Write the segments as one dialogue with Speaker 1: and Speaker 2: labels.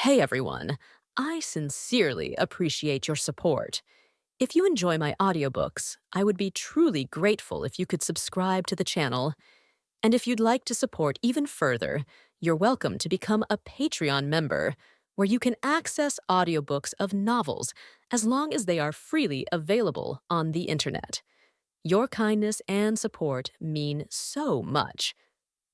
Speaker 1: Hey everyone, I sincerely appreciate your support. If you enjoy my audiobooks, I would be truly grateful if you could subscribe to the channel. And if you'd like to support even further, you're welcome to become a Patreon member, where you can access audiobooks of novels as long as they are freely available on the internet. Your kindness and support mean so much.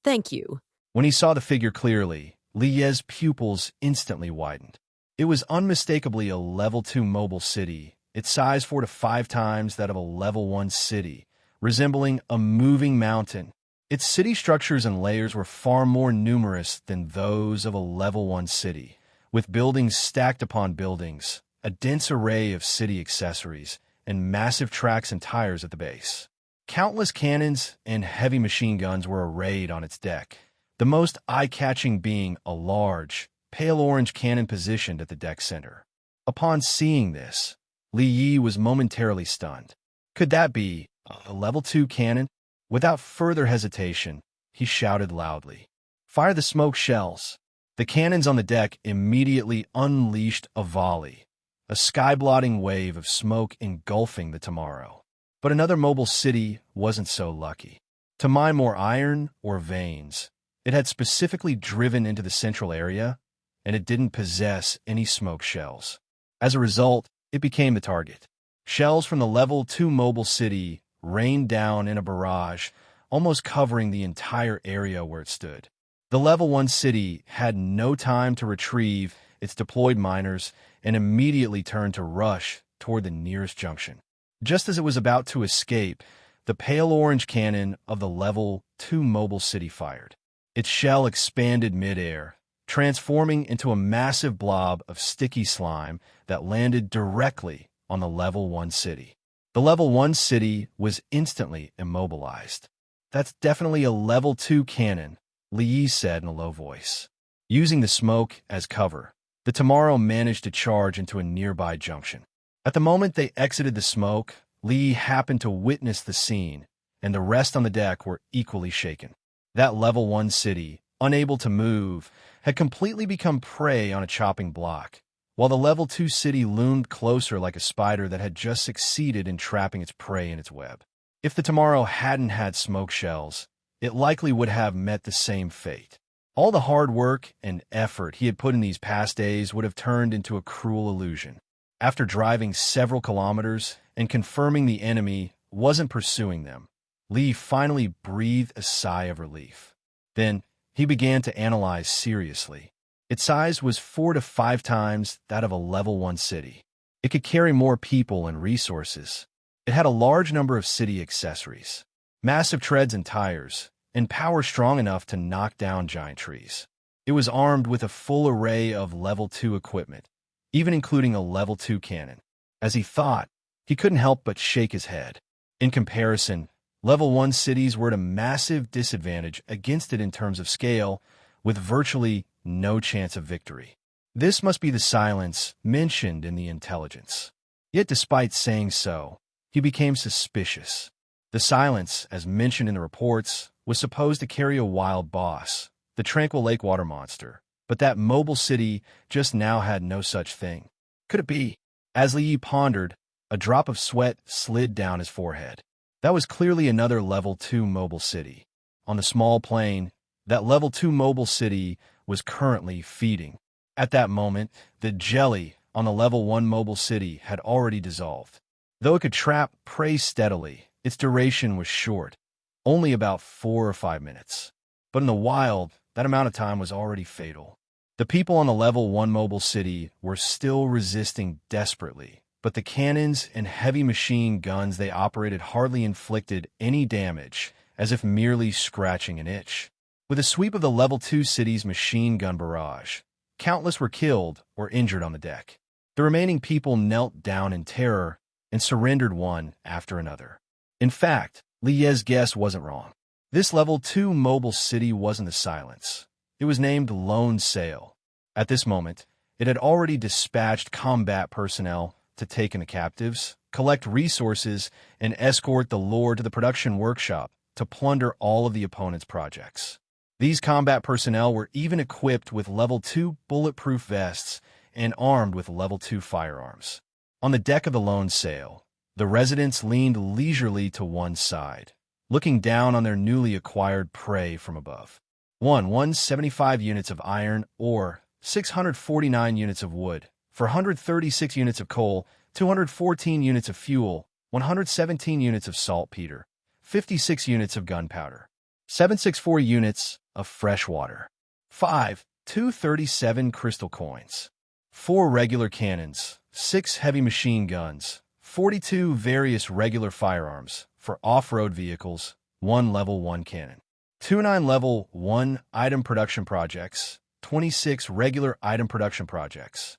Speaker 1: Thank you.
Speaker 2: When he saw the figure clearly, Lie's pupils instantly widened. It was unmistakably a Level 2 mobile city, its size 4 to 5 times that of a Level 1 city, resembling a moving mountain. Its city structures and layers were far more numerous than those of a Level 1 city, with buildings stacked upon buildings, a dense array of city accessories, and massive tracks and tires at the base. Countless cannons and heavy machine guns were arrayed on its deck, the most eye-catching being a large, pale orange cannon positioned at the deck center. Upon seeing this, Li Yi was momentarily stunned. Could that be a Level 2 cannon? Without further hesitation, he shouted loudly, "Fire the smoke shells!" The cannons on the deck immediately unleashed a volley, a sky-blotting wave of smoke engulfing the Tomorrow. But another mobile city wasn't so lucky. To mine more iron or veins, it had specifically driven into the central area, and it didn't possess any smoke shells. As a result, it became the target. Shells from the Level 2 mobile city rained down in a barrage, almost covering the entire area where it stood. The Level 1 city had no time to retrieve its deployed miners and immediately turned to rush toward the nearest junction. Just as it was about to escape, the pale orange cannon of the Level 2 mobile city fired. Its shell expanded midair, transforming into a massive blob of sticky slime that landed directly on the Level 1 city. The Level 1 city was instantly immobilized. "That's definitely a Level 2 cannon," Li Yi said in a low voice. Using the smoke as cover, the Tomorrow managed to charge into a nearby junction. At the moment they exited the smoke, Li happened to witness the scene, and the rest on the deck were equally shaken. That Level 1 city, unable to move, had completely become prey on a chopping block, while the Level 2 city loomed closer like a spider that had just succeeded in trapping its prey in its web. If the Tomorrow hadn't had smoke shells, it likely would have met the same fate. All the hard work and effort he had put in these past days would have turned into a cruel illusion. After driving several kilometers and confirming the enemy wasn't pursuing them, Li finally breathed a sigh of relief. Then he began to analyze seriously. Its size was 4 to 5 times that of a Level 1 city. It could carry more people and resources. It had a large number of city accessories, massive treads and tires, and power strong enough to knock down giant trees. It was armed with a full array of Level 2 equipment, even including a Level 2 cannon. As he thought, he couldn't help but shake his head. In comparison, Level 1 cities were at a massive disadvantage against it in terms of scale, with virtually no chance of victory. This must be the silence mentioned in the intelligence. Yet despite saying so, he became suspicious. The silence, as mentioned in the reports, was supposed to carry a wild boss, the tranquil lake water monster, but that mobile city just now had no such thing. Could it be? As Li Yi pondered, a drop of sweat slid down his forehead. That was clearly another Level 2 mobile city. On the small plain, that Level 2 mobile city was currently feeding. At that moment, the jelly on the Level 1 mobile city had already dissolved. Though it could trap prey steadily, its duration was short, only about 4 or 5 minutes. But in the wild, that amount of time was already fatal. The people on the Level 1 mobile city were still resisting desperately, but the cannons and heavy machine guns they operated hardly inflicted any damage, as if merely scratching an itch. With a sweep of the Level 2 city's machine gun barrage, countless were killed or injured on the deck. The remaining people knelt down in terror and surrendered one after another. In fact, Li Yi's guess wasn't wrong. This Level 2 mobile city wasn't the Silence. It was named Lone Sail. At this moment, it had already dispatched combat personnel to take in the captives, collect resources, and escort the Lord to the production workshop to plunder all of the opponent's projects. These combat personnel were even equipped with Level 2 bulletproof vests and armed with Level 2 firearms. On the deck of the lone sail, the residents leaned leisurely to one side, looking down on their newly acquired prey from above. 175 units of iron ore, 649 units of wood, 436 units of coal, 214 units of fuel, 117 units of saltpeter, 56 units of gunpowder, 764 units of fresh water, 237 crystal coins, 4 regular cannons, 6 heavy machine guns, 42 various regular firearms for off-road vehicles, 1 Level 1 cannon, 29 Level 1 item production projects, 26 regular item production projects.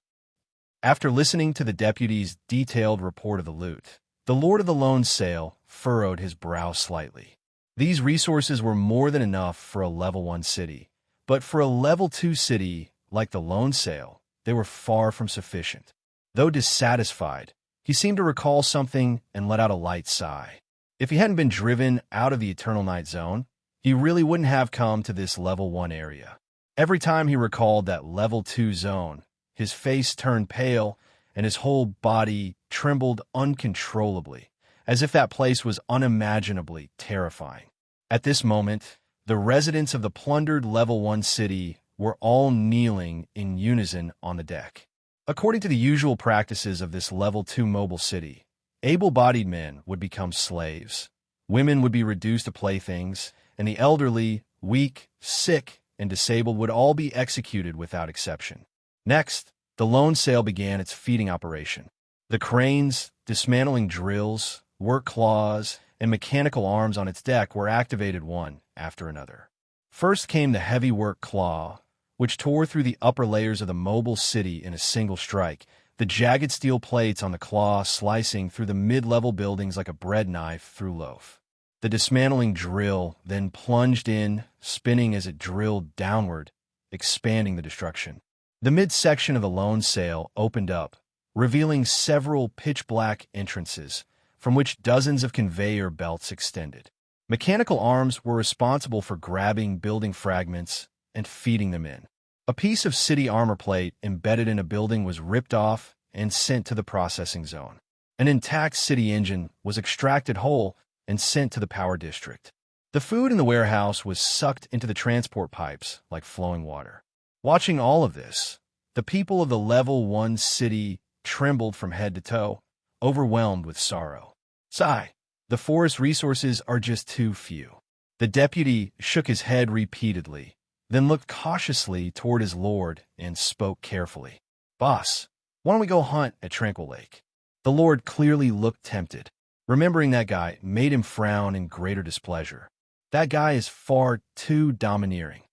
Speaker 2: After listening to the deputy's detailed report of the loot, the Lord of the Lone Sail furrowed his brow slightly. These resources were more than enough for a Level 1 city, but for a Level 2 city like the Lone Sail, they were far from sufficient. Though dissatisfied, he seemed to recall something and let out a light sigh. If he hadn't been driven out of the Eternal Night Zone, he really wouldn't have come to this Level 1 area. Every time he recalled that Level 2 zone, his face turned pale and his whole body trembled uncontrollably, as if that place was unimaginably terrifying. At this moment, the residents of the plundered Level 1 city were all kneeling in unison on the deck. According to the usual practices of this Level 2 mobile city, able-bodied men would become slaves, women would be reduced to playthings, and the elderly, weak, sick, and disabled would all be executed without exception. Next, the Lone Sail began its feeding operation. The cranes, dismantling drills, work claws, and mechanical arms on its deck were activated one after another. First came the heavy work claw, which tore through the upper layers of the mobile city in a single strike, the jagged steel plates on the claw slicing through the mid-level buildings like a bread knife through loaf. The dismantling drill then plunged in, spinning as it drilled downward, expanding the destruction. The midsection of the Lone Sail opened up, revealing several pitch-black entrances, from which dozens of conveyor belts extended. Mechanical arms were responsible for grabbing building fragments and feeding them in. A piece of city armor plate embedded in a building was ripped off and sent to the processing zone. An intact city engine was extracted whole and sent to the power district. The food in the warehouse was sucked into the transport pipes like flowing water. Watching all of this, the people of the Level 1 city trembled from head to toe, overwhelmed with sorrow. Sigh, the forest resources are just too few. The deputy shook his head repeatedly, then looked cautiously toward his lord and spoke carefully. Boss, why don't we go hunt at Tranquil Lake? The lord clearly looked tempted. Remembering that guy made him frown in greater displeasure. That guy is far too domineering.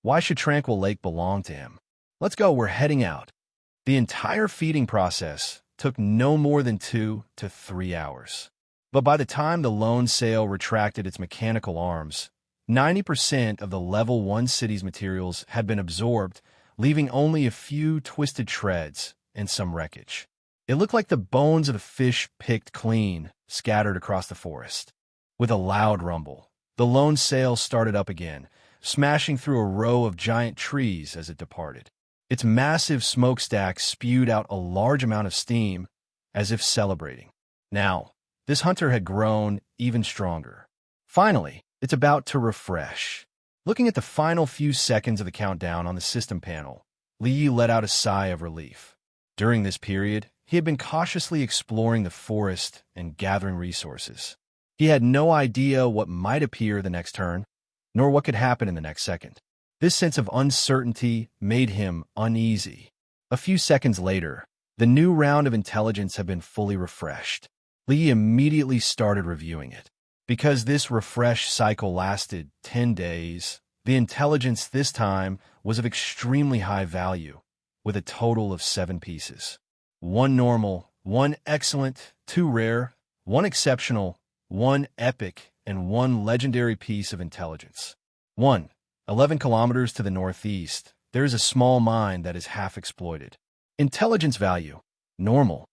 Speaker 2: Why should Tranquil Lake belong to him? Let's go, we're heading out. The entire feeding process took no more than 2 to 3 hours. But by the time the Lone Sail retracted its mechanical arms, 90% of the Level 1 city's materials had been absorbed, leaving only a few twisted shreds and some wreckage. It looked like the bones of a fish picked clean, scattered across the forest. With a loud rumble, the Lone Sail started up again, smashing through a row of giant trees as it departed. Its massive smokestack spewed out a large amount of steam, as if celebrating. Now, this hunter had grown even stronger. Finally, it's about to refresh. Looking at the final few seconds of the countdown on the system panel, Li let out a sigh of relief. During this period, he had been cautiously exploring the forest and gathering resources. He had no idea what might appear the next turn, nor what could happen in the next second. This sense of uncertainty made him uneasy. A few seconds later, the new round of intelligence had been fully refreshed. Li immediately started reviewing it. Because this refresh cycle lasted 10 days, the intelligence this time was of extremely high value, with a total of 7 pieces. 1 normal, 1 excellent, 2 rare, 1 exceptional, 1 epic, and 1 legendary piece of intelligence. 1. 11 kilometers to the northeast, there is a small mine that is half exploited. Intelligence value, normal.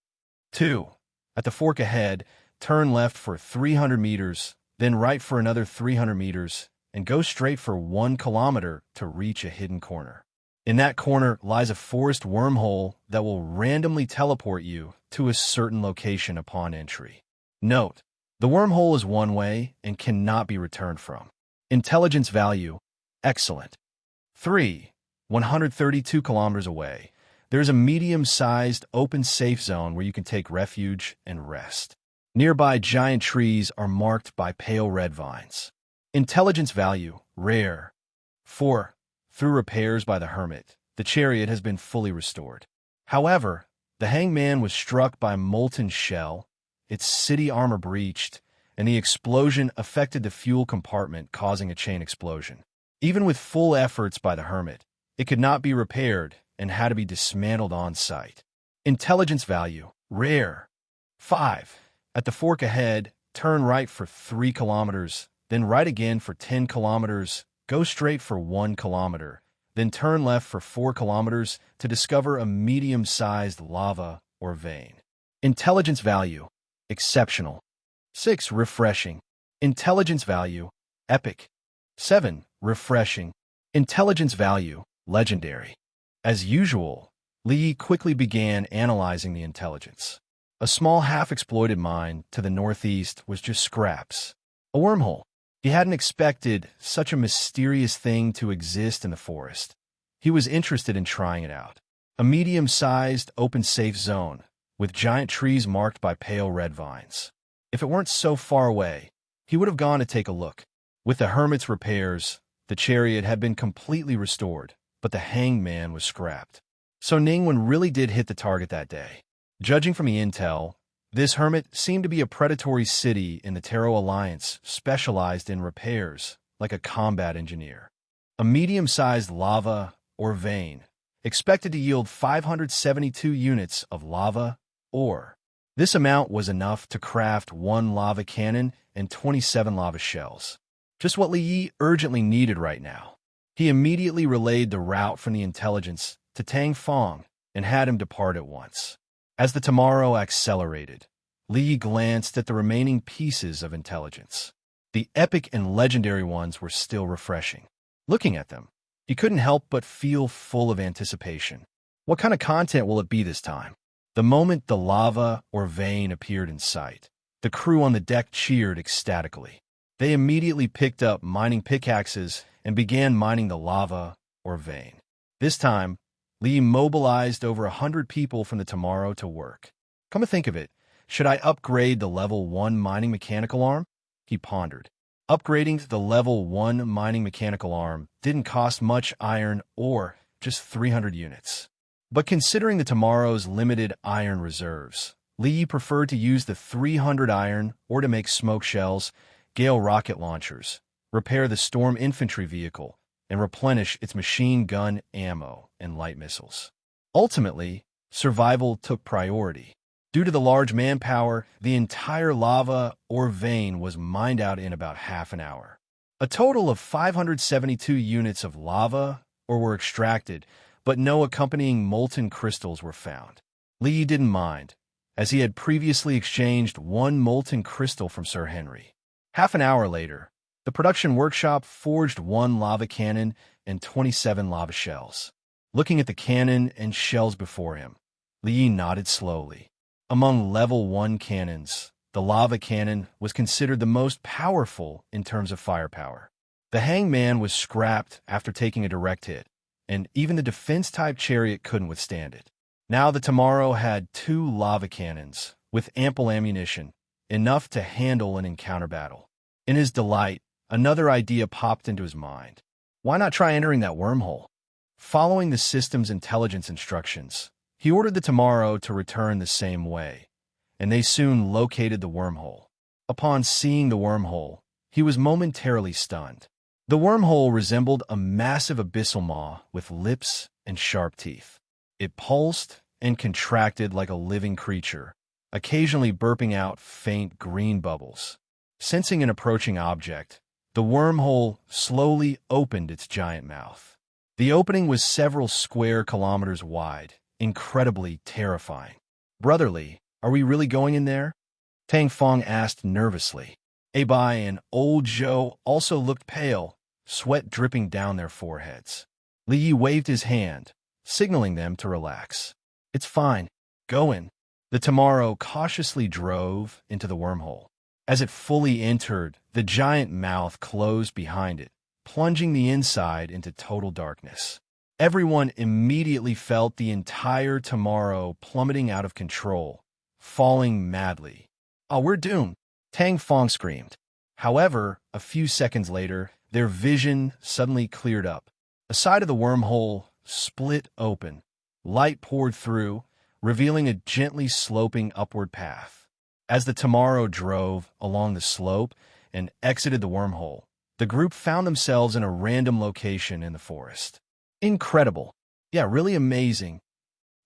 Speaker 2: 2. At the fork ahead, turn left for 300 meters, then right for another 300 meters, and go straight for 1 kilometer to reach a hidden corner. In that corner lies a forest wormhole that will randomly teleport you to a certain location upon entry. Note, the wormhole is one way and cannot be returned from. Intelligence value, excellent. 3. 132 kilometers away, there's a medium-sized open safe zone where you can take refuge and rest. Nearby giant trees are marked by pale red vines. Intelligence value, rare. 4. Through repairs by the hermit, the chariot has been fully restored. However, the hangman was struck by a molten shell, its city armor breached, and the explosion affected the fuel compartment, causing a chain explosion. Even with full efforts by the hermit, it could not be repaired and had to be dismantled on site. Intelligence value, rare. 5. At the fork ahead, turn right for 3 kilometers, then right again for 10 kilometers, go straight for 1 kilometer, then turn left for 4 kilometers to discover a medium-sized lava or vein. Intelligence value, exceptional. 6. Refreshing. Intelligence value, epic. 7. Refreshing. Intelligence value, legendary. As usual, Lee quickly began analyzing the intelligence. A small half-exploited mine to the northeast was just scraps. A wormhole. He hadn't expected such a mysterious thing to exist in the forest. He was interested in trying it out. A medium-sized open safe zone, with giant trees marked by pale red vines. If it weren't so far away, he would have gone to take a look. With the hermit's repairs, the chariot had been completely restored, but the hangman was scrapped. So Ningwen really did hit the target that day. Judging from the intel, this hermit seemed to be a predatory city in the Taro Alliance specialized in repairs, like a combat engineer. A medium-sized lava or vein, expected to yield 572 units of lava ore. This amount was enough to craft 1 lava cannon and 27 lava shells. Just what Li Yi urgently needed right now. He immediately relayed the route from the intelligence to Tang Fong and had him depart at once. As the tomorrow accelerated, Li glanced at the remaining pieces of intelligence. The epic and legendary ones were still refreshing. Looking at them, he couldn't help but feel full of anticipation. What kind of content will it be this time? The moment the lava or vein appeared in sight, the crew on the deck cheered ecstatically. They immediately picked up mining pickaxes and began mining the lava or vein. This time, Li mobilized over 100 people from the tomorrow to work. Come to think of it, should I upgrade the level 1 mining mechanical arm? He pondered. Upgrading the level 1 mining mechanical arm didn't cost much iron or just 300 units. But considering the tomorrow's limited iron reserves, Li preferred to use the 300 iron or to make smoke shells, Gale rocket launchers, repair the storm infantry vehicle, and replenish its machine gun ammo and light missiles. Ultimately, survival took priority. Due to the large manpower, the entire lava or vein was mined out in about half an hour. A total of 572 units of lava or were extracted, but no accompanying molten crystals were found. Li didn't mind, as he had previously exchanged 1 molten crystal from Sir Henry. Half an hour later, the production workshop forged 1 lava cannon and 27 lava shells. Looking at the cannon and shells before him, Li nodded slowly. Among level 1 cannons, the lava cannon was considered the most powerful in terms of firepower. The hangman was scrapped after taking a direct hit, and even the defense-type chariot couldn't withstand it. Now the Tomorrow had 2 lava cannons, with ample ammunition, enough to handle an encounter battle. In his delight, another idea popped into his mind. Why not try entering that wormhole? Following the system's intelligence instructions, he ordered the Tomorrow to return the same way, and they soon located the wormhole. Upon seeing the wormhole, he was momentarily stunned. The wormhole resembled a massive abyssal maw with lips and sharp teeth. It pulsed and contracted like a living creature, occasionally burping out faint green bubbles. Sensing an approaching object, the wormhole slowly opened its giant mouth. The opening was several square kilometers wide, incredibly terrifying. "Brotherly, are we really going in there?" Tang Fong asked nervously. Abai and old Zhou also looked pale, sweat dripping down their foreheads. Li Yi waved his hand, signaling them to relax. "It's fine. Go in." The Tomorrow cautiously drove into the wormhole. As it fully entered, the giant mouth closed behind it, plunging the inside into total darkness. Everyone immediately felt the entire Tomorrow plummeting out of control, falling madly. "Oh, we're doomed," Tang Fong screamed. However, a few seconds later, their vision suddenly cleared up. A side of the wormhole split open. Light poured through, revealing a gently sloping upward path. As the Tomorrow drove along the slope and exited the wormhole, the group found themselves in a random location in the forest. "Incredible. Yeah, really amazing."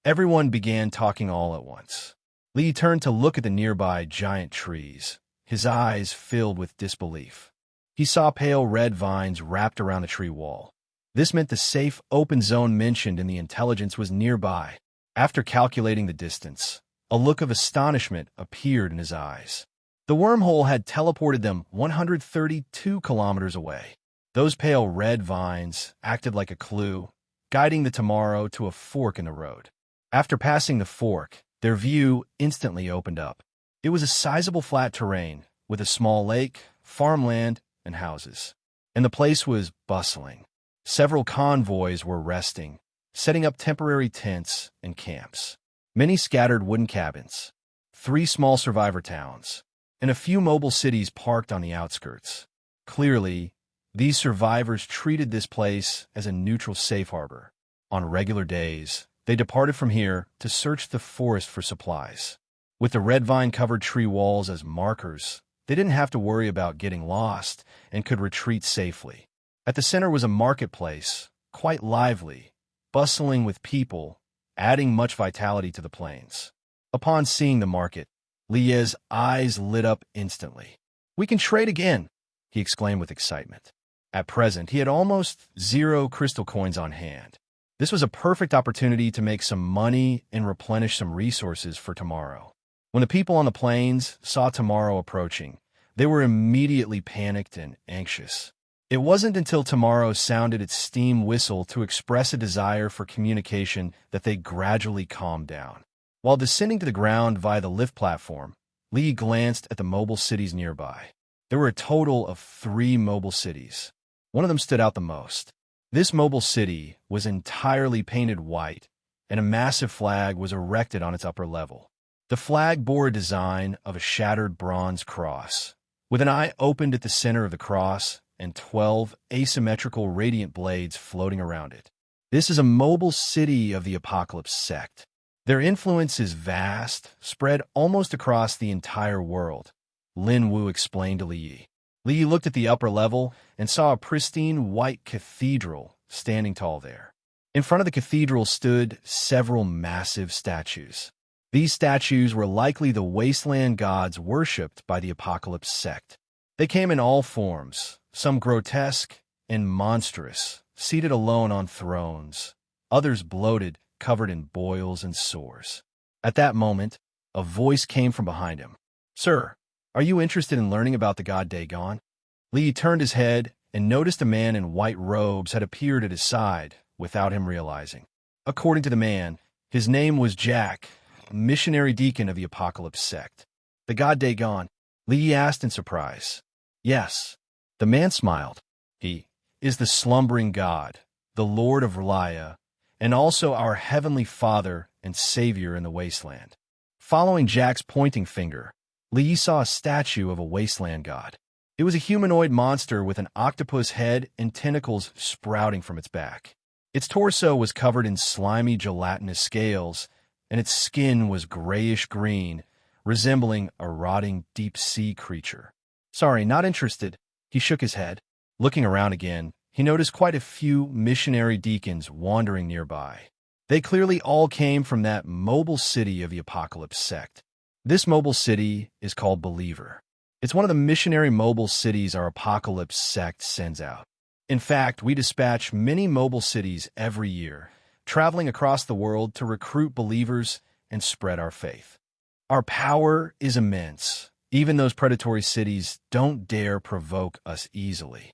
Speaker 2: Everyone began talking all at once. Li turned to look at the nearby giant trees, his eyes filled with disbelief. He saw pale red vines wrapped around the tree wall. This meant the safe, open zone mentioned in the intelligence was nearby. After calculating the distance, a look of astonishment appeared in his eyes. The wormhole had teleported them 132 kilometers away. Those pale red vines acted like a clue, guiding the Tomorrow to a fork in the road. After passing the fork, their view instantly opened up. It was a sizable flat terrain, with a small lake, farmland, and houses. And the place was bustling. Several convoys were resting, setting up temporary tents and camps. Many scattered wooden cabins, 3 small survivor towns, and a few mobile cities parked on the outskirts. Clearly, these survivors treated this place as a neutral safe harbor. On regular days, they departed from here to search the forest for supplies. With the red vine-covered tree walls as markers, they didn't have to worry about getting lost and could retreat safely. At the center was a marketplace, quite lively, bustling with people, adding much vitality to the plains. Upon seeing the market, Lie's eyes lit up instantly. "We can trade again," he exclaimed with excitement. At present, he had almost 0 crystal coins on hand. This was a perfect opportunity to make some money and replenish some resources for tomorrow. When the people on the plains saw Tomorrow approaching, they were immediately panicked and anxious. It wasn't until Tomorrow sounded its steam whistle to express a desire for communication that they gradually calmed down. While descending to the ground via the lift platform, Li glanced at the mobile cities nearby. There were a total of 3 mobile cities. One of them stood out the most. This mobile city was entirely painted white, and a massive flag was erected on its upper level. The flag bore a design of a shattered bronze cross, with an eye opened at the center of the cross and 12 asymmetrical radiant blades floating around it. This is a mobile city of the Apocalypse sect. Their influence is vast, spread almost across the entire world, Lin Wu explained to Li Yi. Li Yi looked at the upper level and saw a pristine white cathedral standing tall there. In front of the cathedral stood several massive statues. These statues were likely the wasteland gods worshipped by the Apocalypse sect. They came in all forms, some grotesque and monstrous, seated alone on thrones, others bloated, covered in boils and sores. At that moment, a voice came from behind him. "Sir, are you interested in learning about the god Dagon?" Li turned his head and noticed a man in white robes had appeared at his side without him realizing. According to the man, his name was Jack, missionary deacon of the Apocalypse sect. "The god Dagon?" Li asked in surprise. "Yes." The man smiled. "He is the slumbering god, the Lord of Relaya, and also our heavenly Father and Savior in the wasteland." Following Jack's pointing finger, Li saw a statue of a wasteland god. It was a humanoid monster with an octopus head and tentacles sprouting from its back. Its torso was covered in slimy gelatinous scales, and its skin was grayish-green, resembling a rotting deep-sea creature. "Sorry, not interested." He shook his head. Looking around again, he noticed quite a few missionary deacons wandering nearby. They clearly all came from that mobile city of the Apocalypse sect. This mobile city is called Believer. It's one of the missionary mobile cities our Apocalypse sect sends out. In fact, we dispatch many mobile cities every year, traveling across the world to recruit believers and spread our faith. Our power is immense. Even those predatory cities don't dare provoke us easily.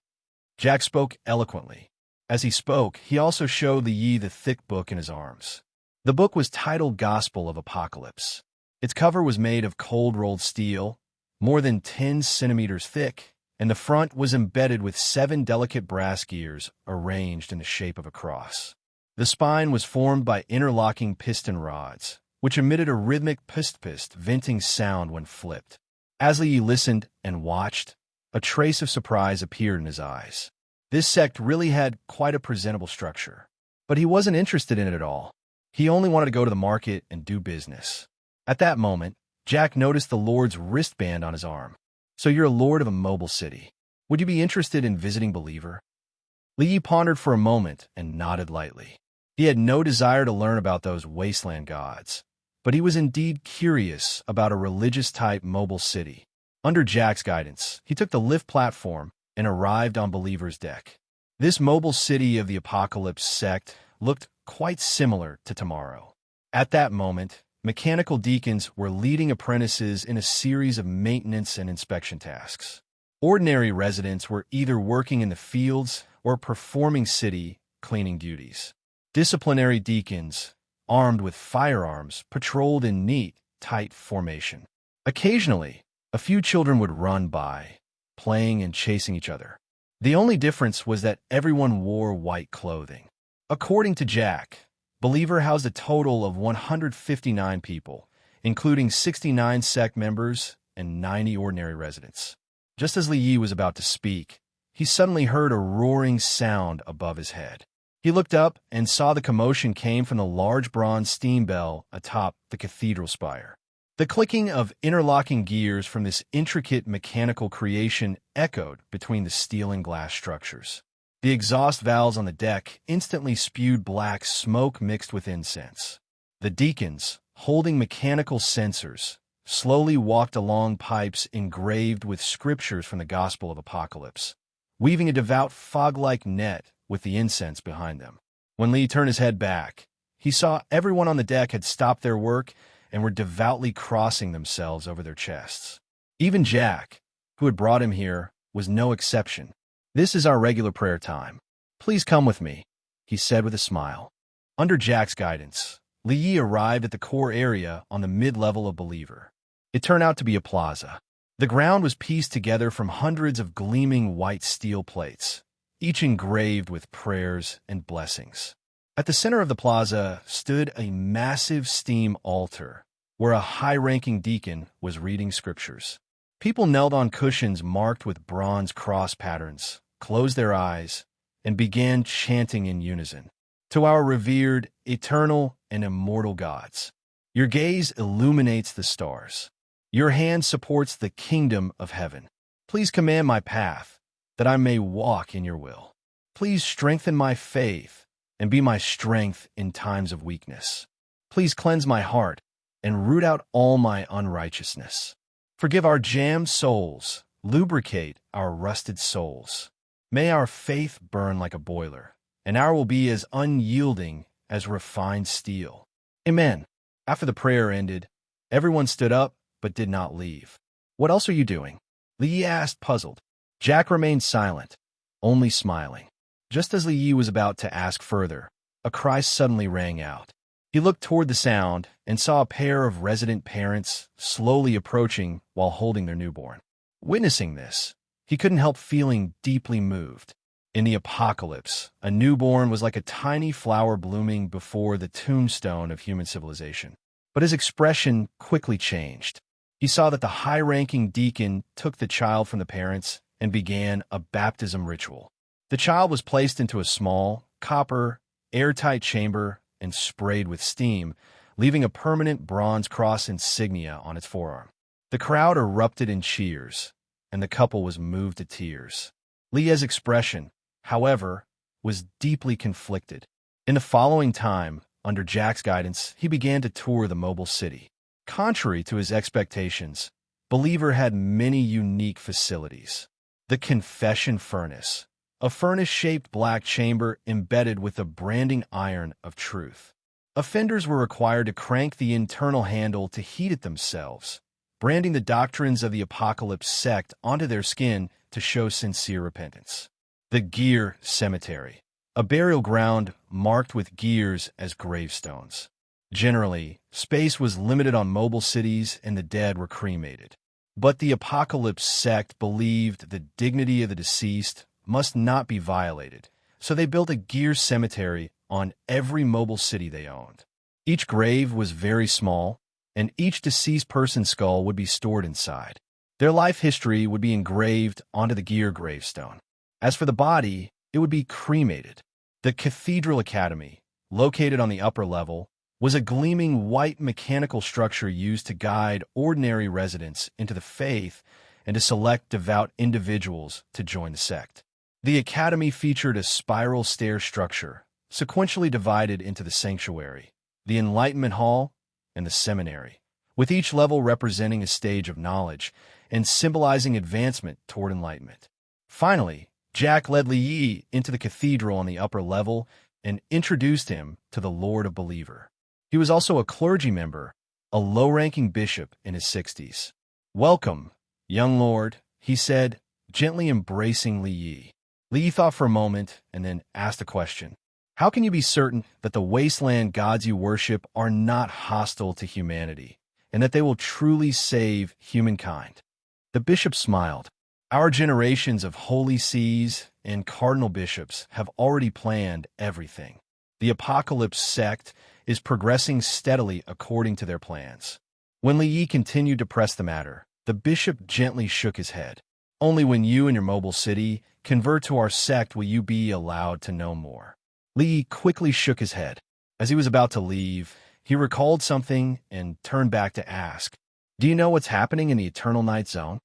Speaker 2: Jack spoke eloquently. As he spoke, he also showed Li Yi the thick book in his arms. The book was titled Gospel of Apocalypse. Its cover was made of cold-rolled steel, more than 10 centimeters thick, and the front was embedded with 7 delicate brass gears arranged in the shape of a cross. The spine was formed by interlocking piston rods, which emitted a rhythmic pist-pist venting sound when flipped. As Li Yi listened and watched, a trace of surprise appeared in his eyes. This sect really had quite a presentable structure. But he wasn't interested in it at all. He only wanted to go to the market and do business. At that moment, Jack noticed the Lord's wristband on his arm. So you're a lord of a mobile city. Would you be interested in visiting Believer? Li Yi pondered for a moment and nodded lightly. He had no desire to learn about those wasteland gods, but he was indeed curious about a religious-type mobile city. Under Jack's guidance, he took the lift platform and arrived on Believer's deck. This mobile city of the Apocalypse sect looked quite similar to Tomorrow. At that moment, mechanical deacons were leading apprentices in a series of maintenance and inspection tasks. Ordinary residents were either working in the fields or performing city cleaning duties. Disciplinary deacons, armed with firearms, patrolled in neat, tight formation. Occasionally, a few children would run by, playing and chasing each other. The only difference was that everyone wore white clothing. According to Jack, Believer housed a total of 159 people, including 69 sect members and 90 ordinary residents. Just as Li Yi was about to speak, he suddenly heard a roaring sound above his head. He looked up and saw the commotion came from the large bronze steam bell atop the cathedral spire. The clicking of interlocking gears from this intricate mechanical creation echoed between the steel and glass structures. The exhaust valves on the deck instantly spewed black smoke mixed with incense. The deacons, holding mechanical censers, slowly walked along pipes engraved with scriptures from the Gospel of Apocalypse, weaving a devout fog-like net with the incense behind them. When Lee turned his head back, he saw everyone on the deck had stopped their work and were devoutly crossing themselves over their chests. Even Jack, who had brought him here, was no exception. "This is our regular prayer time. Please come with me," he said with a smile. Under Jack's guidance, Li Yi arrived at the core area on the mid-level of Believer. It turned out to be a plaza. The ground was pieced together from hundreds of gleaming white steel plates, each engraved with prayers and blessings. At the center of the plaza stood a massive steam altar, where a high-ranking deacon was reading scriptures. People knelt on cushions marked with bronze cross patterns, closed their eyes, and began chanting in unison. "To our revered, eternal, and immortal gods, your gaze illuminates the stars. Your hand supports the kingdom of heaven. Please command my path, that I may walk in your will. Please strengthen my faith and be my strength in times of weakness. Please cleanse my heart and root out all my unrighteousness. Forgive our jammed souls, lubricate our rusted souls. May our faith burn like a boiler, and our will be as unyielding as refined steel. Amen." After the prayer ended, everyone stood up but did not leave. "What else are you doing?" Li Yi asked, puzzled. Jack remained silent, only smiling. Just as Li Yi was about to ask further, a cry suddenly rang out. He looked toward the sound and saw a pair of resident parents slowly approaching while holding their newborn. Witnessing this, he couldn't help feeling deeply moved. In the apocalypse, a newborn was like a tiny flower blooming before the tombstone of human civilization. But his expression quickly changed. He saw that the high-ranking deacon took the child from the parents and began a baptism ritual. The child was placed into a small, copper, airtight chamber and sprayed with steam, leaving a permanent bronze cross insignia on its forearm. The crowd erupted in cheers, and the couple was moved to tears. Leah's expression, however, was deeply conflicted. In the following time, under Jack's guidance, he began to tour the mobile city. Contrary to his expectations, Believer had many unique facilities. The confession furnace, a furnace-shaped black chamber embedded with a branding iron of truth. Offenders were required to crank the internal handle to heat it themselves, branding the doctrines of the Apocalypse sect onto their skin to show sincere repentance. The Gear Cemetery, a burial ground marked with gears as gravestones. Generally, space was limited on mobile cities and the dead were cremated. But the Apocalypse sect believed the dignity of the deceased must not be violated, so they built a gear cemetery on every mobile city they owned. Each grave was very small, and each deceased person's skull would be stored inside. Their life history would be engraved onto the gear gravestone. As for the body, it would be cremated. The Cathedral Academy, located on the upper level, was a gleaming white mechanical structure used to guide ordinary residents into the faith and to select devout individuals to join the sect. The academy featured a spiral stair structure, sequentially divided into the sanctuary, the Enlightenment Hall, and the seminary, with each level representing a stage of knowledge and symbolizing advancement toward enlightenment. Finally, Jack led Li Yi into the cathedral on the upper level and introduced him to the Lord of Believer. He was also a clergy member, a low-ranking bishop in his 60s. "Welcome, young lord," he said, gently embracing Li Yi. Li Yi thought for a moment and then asked a question. "How can you be certain that the wasteland gods you worship are not hostile to humanity, and that they will truly save humankind?" The bishop smiled. "Our generations of holy sees and cardinal bishops have already planned everything. The Apocalypse sect is progressing steadily according to their plans." When Li Yi continued to press the matter, the bishop gently shook his head. "Only when you and your mobile city convert to our sect will you be allowed to know more." Li Yi quickly shook his head. As he was about to leave, he recalled something and turned back to ask, "Do you know what's happening in the Eternal Night Zone?"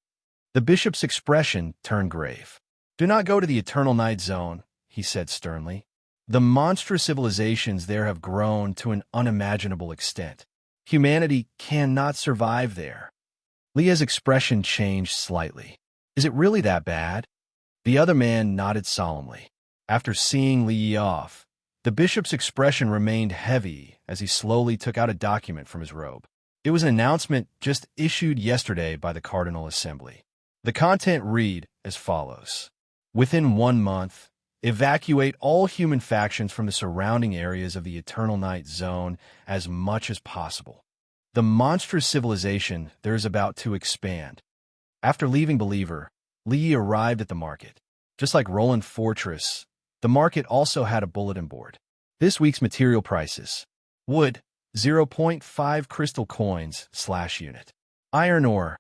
Speaker 2: The bishop's expression turned grave. "Do not go to the Eternal Night Zone," he said sternly. "The monstrous civilizations there have grown to an unimaginable extent. Humanity cannot survive there." Leah's expression changed slightly. "Is it really that bad?" The other man nodded solemnly. After seeing Li Yi off, the bishop's expression remained heavy as he slowly took out a document from his robe. It was an announcement just issued yesterday by the Cardinal Assembly. The content read as follows: "Within 1 month, evacuate all human factions from the surrounding areas of the Eternal Night Zone as much as possible. The monstrous civilization there is about to expand." After leaving Believer, Li Yi arrived at the market. Just like Roland Fortress, the market also had a bulletin board. This week's material prices: wood, 0.5 crystal coins/unit. Iron ore,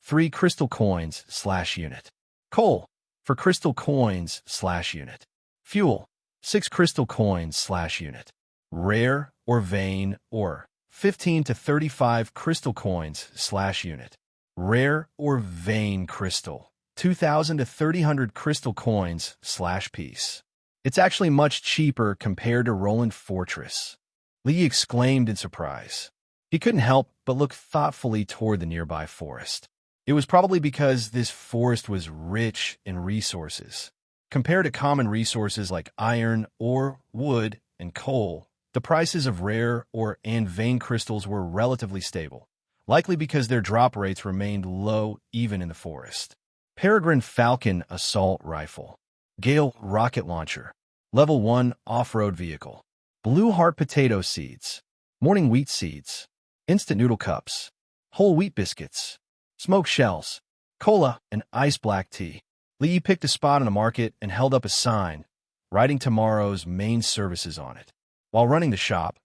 Speaker 2: 3 crystal coins/unit. Coal, for crystal coins/unit. Fuel, 6 crystal coins/unit. Rare or vein ore, 15 to 35 crystal coins/unit. Rare or vein crystal, 2,000 to 300 crystal coins/piece. It's actually much cheaper compared to Roland Fortress. Lee exclaimed in surprise. He couldn't help but look thoughtfully toward the nearby forest. It was probably because this forest was rich in resources. Compared to common resources like iron, ore, wood, and coal, the prices of rare ore and vein crystals were relatively stable, likely because their drop rates remained low even in the forest. Peregrine Falcon Assault Rifle. Gale Rocket Launcher. Level 1 Off-Road Vehicle. Blue Heart Potato Seeds. Morning Wheat Seeds. Instant Noodle Cups. Whole Wheat Biscuits. Smoked Shells. Cola and Ice Black Tea. Lee picked a spot on the market and held up a sign, writing tomorrow's main services on it. While running the shop,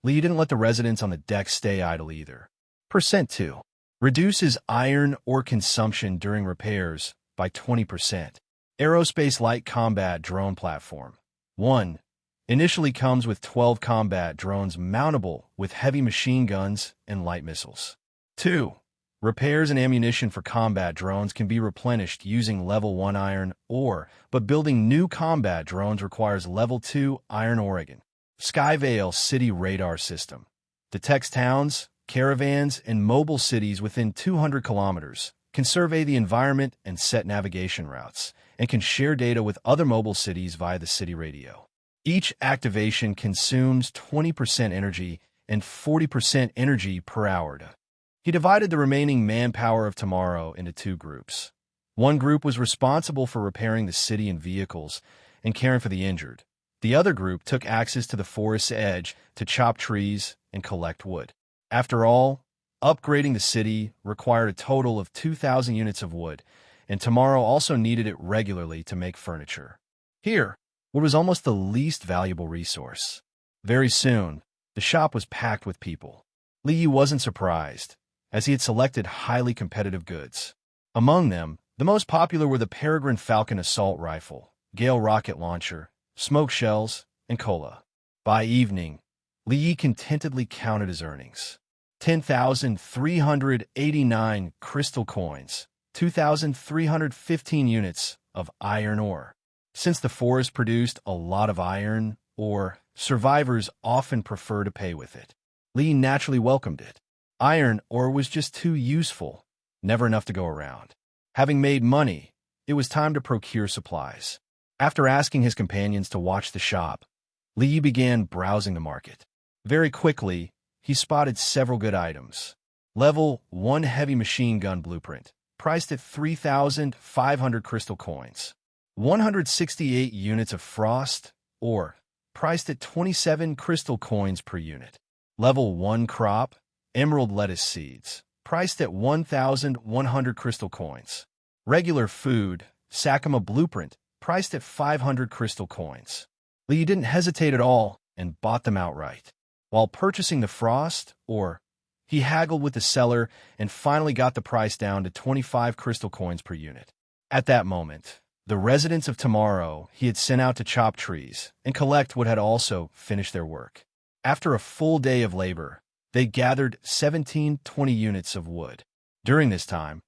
Speaker 2: Lee didn't let the residents on the deck stay idle either. Percent 2. Reduces iron ore consumption during repairs by 20%. Aerospace Light Combat Drone Platform. 1. Initially comes with 12 combat drones mountable with heavy machine guns and light missiles. 2. Repairs and ammunition for combat drones can be replenished using level 1 iron ore, but building new combat drones requires level 2 iron Oregon. Skyvale City Radar System. Detects towns, caravans, and mobile cities within 200 kilometers, can survey the environment and set navigation routes, and can share data with other mobile cities via the city radio. Each activation consumes 20% energy and 40% energy per hour. He divided the remaining manpower of tomorrow into 2 groups. One group was responsible for repairing the city and vehicles and caring for the injured. The other group took axes to the forest's edge to chop trees and collect wood. After all, upgrading the city required a total of 2,000 units of wood, and Tomorrow also needed it regularly to make furniture. Here, what was almost the least valuable resource. Very soon, the shop was packed with people. Li Yi wasn't surprised, as he had selected highly competitive goods. Among them, the most popular were the Peregrine Falcon assault rifle, Gale rocket launcher, smoke shells, and cola. By evening, Li Yi contentedly counted his earnings. 10,389 crystal coins, 2,315 units of iron ore. Since the forest produced a lot of iron ore, survivors often prefer to pay with it. Li naturally welcomed it. Iron ore was just too useful, never enough to go around. Having made money, it was time to procure supplies. After asking his companions to watch the shop, Li Yi began browsing the market. Very quickly, he spotted several good items. Level 1 heavy machine gun blueprint, priced at 3,500 crystal coins. 168 units of frost ore, priced at 27 crystal coins per unit. Level 1 crop, emerald lettuce seeds, priced at 1,100 crystal coins. Regular food, Sakuma blueprint, priced at 500 crystal coins. Li didn't hesitate at all and bought them outright. While purchasing the frost ore, he haggled with the seller and finally got the price down to 25 crystal coins per unit. At that moment, the residents of Tomorrow he had sent out to chop trees and collect wood had also finished their work. After a full day of labor, they gathered 1720 units of wood. During this time,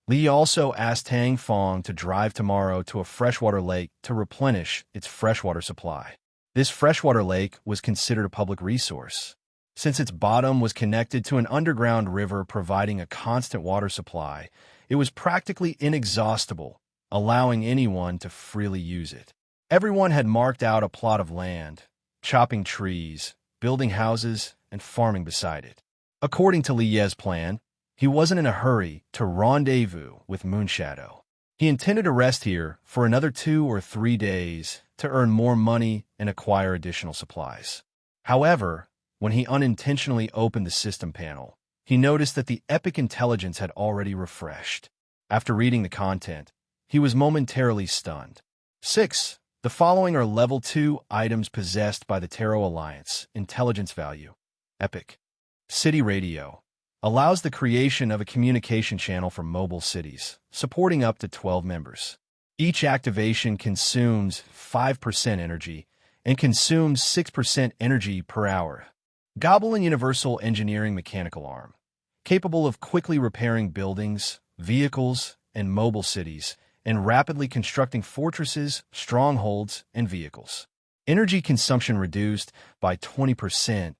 Speaker 2: Li also asked Tang Fong to drive Tomorrow to a freshwater lake to replenish its freshwater supply. This freshwater lake was considered a public resource, since its bottom was connected to an underground river providing a constant water supply. It was practically inexhaustible, allowing anyone to freely use it. Everyone had marked out a plot of land, chopping trees, building houses, and farming beside it. According to Li Ye's plan, he wasn't in a hurry to rendezvous with Moonshadow. He intended to rest here for another 2 or 3 days to earn more money and acquire additional supplies. However, when he unintentionally opened the system panel, he noticed that the Epic Intelligence had already refreshed. After reading the content, he was momentarily stunned. 6. The following are Level 2 items possessed by the Tarot Alliance. Intelligence value. Epic. City Radio. Allows the creation of a communication channel for mobile cities, supporting up to 12 members. Each activation consumes 5% energy and consumes 6% energy per hour. Goblin Universal Engineering Mechanical Arm. Capable of quickly repairing buildings, vehicles, and mobile cities, and rapidly constructing fortresses, strongholds, and vehicles. Energy consumption reduced by 20%.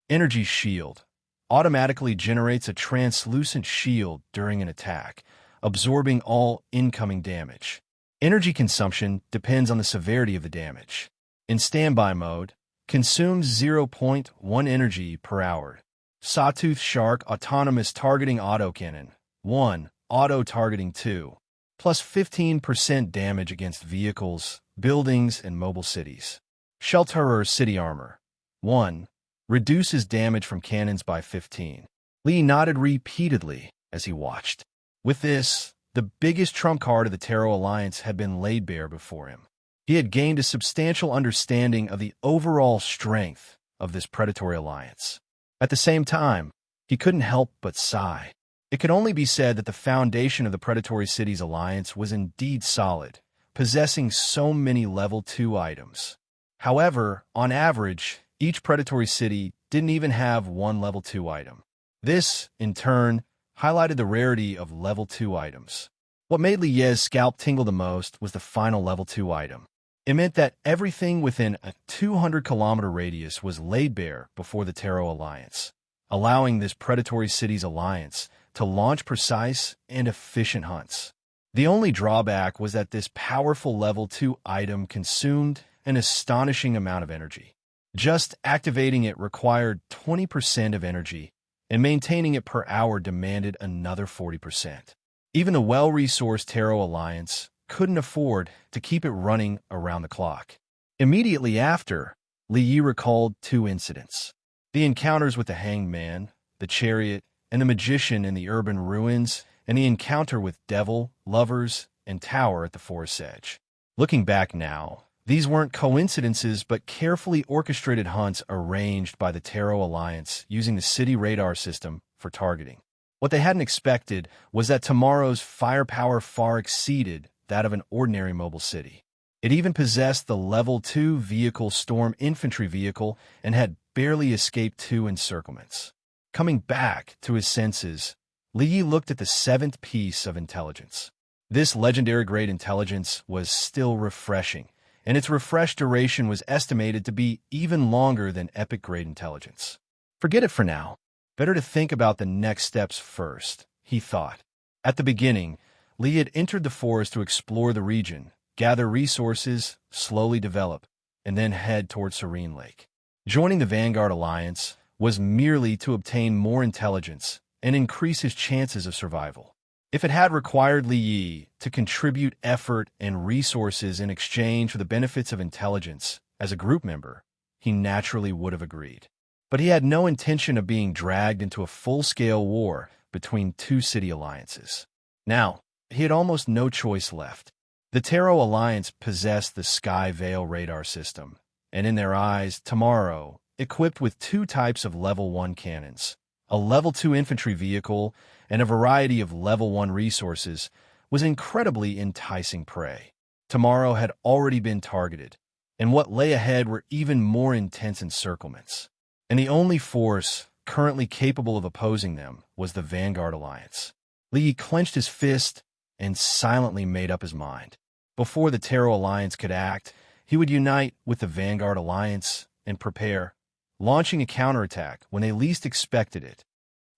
Speaker 2: Energy Shield. Automatically generates a translucent shield during an attack, absorbing all incoming damage. Energy consumption depends on the severity of the damage. In standby mode, consumes 0.1 energy per hour. Sawtooth Shark Autonomous Targeting Autocannon. 1. Auto-targeting 2. Plus 15% damage against vehicles, buildings, and mobile cities. Shelterer City Armor. 1. Reduces damage from cannons by 15. Li nodded repeatedly as he watched. With this, the biggest trump card of the Tarot Alliance had been laid bare before him. He had gained a substantial understanding of the overall strength of this predatory alliance. At the same time, he couldn't help but sigh. It could only be said that the foundation of the Predatory Cities Alliance was indeed solid, possessing so many Level 2 items. However, on average, each predatory city didn't even have one Level 2 item. This, in turn, highlighted the rarity of Level 2 items. What made Li Ye's scalp tingle the most was the final Level 2 item. It meant that everything within a 200-kilometer radius was laid bare before the Tarot Alliance, allowing this Predatory Cities Alliance to launch precise and efficient hunts. The only drawback was that this powerful Level 2 item consumed an astonishing amount of energy. Just activating it required 20% of energy, and maintaining it per hour demanded another 40%. Even the well-resourced Taro Alliance couldn't afford to keep it running around the clock. Immediately after, Li Yi recalled two incidents. The encounters with the Hanged Man, the Chariot, and the Magician in the urban ruins, and the encounter with Devil, Lovers, and Tower at the forest's edge. Looking back now, these weren't coincidences but carefully orchestrated hunts arranged by the Taro Alliance using the city radar system for targeting. What they hadn't expected was that tomorrow's firepower far exceeded that of an ordinary mobile city. It even possessed the Level 2 vehicle Storm Infantry vehicle and had barely escaped two encirclements. Coming back to his senses, Li Yi looked at the seventh piece of intelligence. This legendary-grade intelligence was still refreshing, and its refresh duration was estimated to be even longer than epic-grade intelligence. Forget it for now. Better to think about the next steps first, he thought. At the beginning, Li had entered the forest to explore the region, gather resources, slowly develop, and then head toward Serene Lake. Joining the Vanguard Alliance was merely to obtain more intelligence and increase his chances of survival. If it had required Li Yi to contribute effort and resources in exchange for the benefits of intelligence as a group member, he naturally would have agreed. But he had no intention of being dragged into a full-scale war between two city alliances. Now, he had almost no choice left. The Taro Alliance possessed the Sky Veil radar system, and in their eyes, tomorrow, equipped with two types of Level 1 cannons, a Level 2 infantry vehicle, and a variety of Level 1 resources, was incredibly enticing prey. Tomorrow had already been targeted, and what lay ahead were even more intense encirclements. And the only force currently capable of opposing them was the Vanguard Alliance. Li clenched his fist and silently made up his mind. Before the Taro Alliance could act, he would unite with the Vanguard Alliance and prepare, launching a counterattack when they least expected it.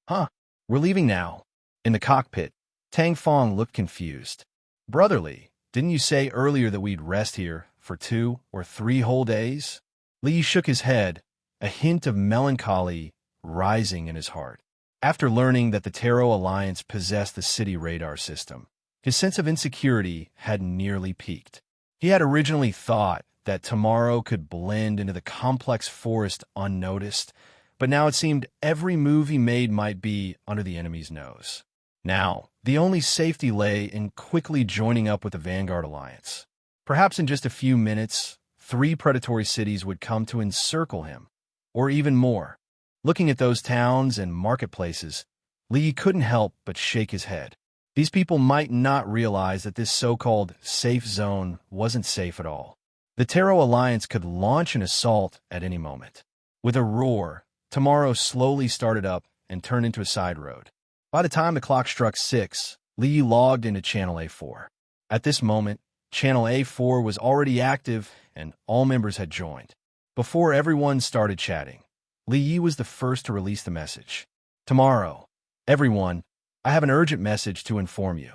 Speaker 2: Huh, we're leaving now. In the cockpit, Tang Fong looked confused. Brotherly, didn't you say earlier that we'd rest here for 2 or 3 whole days? Li shook his head, a hint of melancholy rising in his heart. After learning that the Taro Alliance possessed the city radar system, his sense of insecurity had nearly peaked. He had originally thought that tomorrow could blend into the complex forest unnoticed, but now it seemed every move he made might be under the enemy's nose. Now, the only safety lay in quickly joining up with the Vanguard Alliance. Perhaps in just a few minutes, 3 predatory cities would come to encircle him, or even more. Looking at those towns and marketplaces, Li couldn't help but shake his head. These people might not realize that this so-called safe zone wasn't safe at all. The Taro Alliance could launch an assault at any moment. With a roar, tomorrow slowly started up and turned into a side road. By the time the clock struck 6, Li logged into Channel A4. At this moment, Channel A4 was already active and all members had joined. Before everyone started chatting, Li was the first to release the message. Tomorrow, everyone, I have an urgent message to inform you.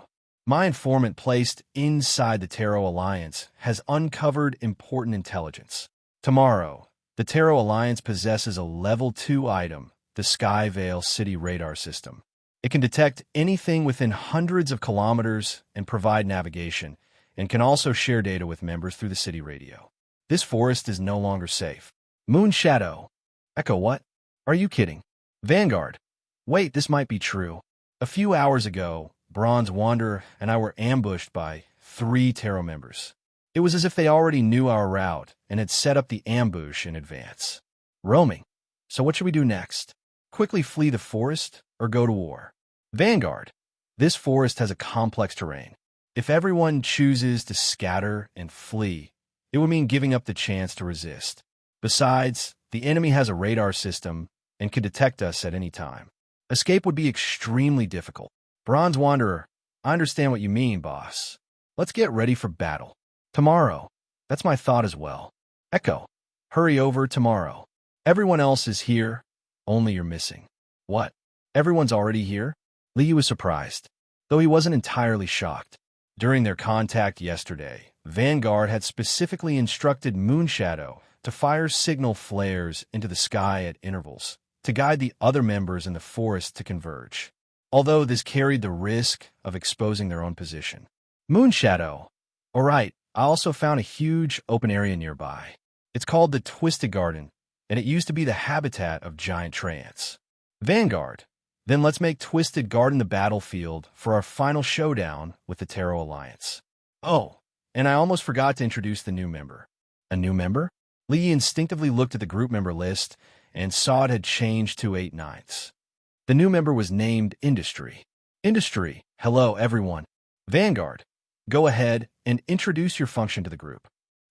Speaker 2: My informant placed inside the Taro Alliance has uncovered important intelligence. Tomorrow, the Taro Alliance possesses a Level 2 item, the Sky Veil City Radar System. It can detect anything within hundreds of kilometers and provide navigation, and can also share data with members through the city radio. This forest is no longer safe. Moon Shadow. Echo what? Are you kidding? Vanguard. Wait, this might be true. A few hours ago, Bronze Wanderer and I were ambushed by 3 Taro members. It was as if they already knew our route and had set up the ambush in advance. Roaming. So what should we do next? Quickly flee the forest or go to war? Vanguard. This forest has a complex terrain. If everyone chooses to scatter and flee, it would mean giving up the chance to resist. Besides, the enemy has a radar system and can detect us at any time. Escape would be extremely difficult. Bronze Wanderer, I understand what you mean, boss. Let's get ready for battle. Tomorrow. That's my thought as well. Echo. Hurry over tomorrow. Everyone else is here, only you're missing. What? Everyone's already here? Li was surprised, though he wasn't entirely shocked. During their contact yesterday, Vanguard had specifically instructed Moonshadow to fire signal flares into the sky at intervals, to guide the other members in the forest to converge. although this carried the risk of exposing their own position. Moonshadow. All right, I also found a huge open area nearby. It's called the Twisted Garden, and it used to be the habitat of giant tree ants. Vanguard. Then let's make Twisted Garden the battlefield for our final showdown with the Terror Alliance. Oh, and I almost forgot to introduce the new member. A new member? Lee instinctively looked at the group member list and saw it had changed to 8/9. The new member was named Industry. Industry. Hello, everyone. Vanguard. Go ahead and introduce your function to the group.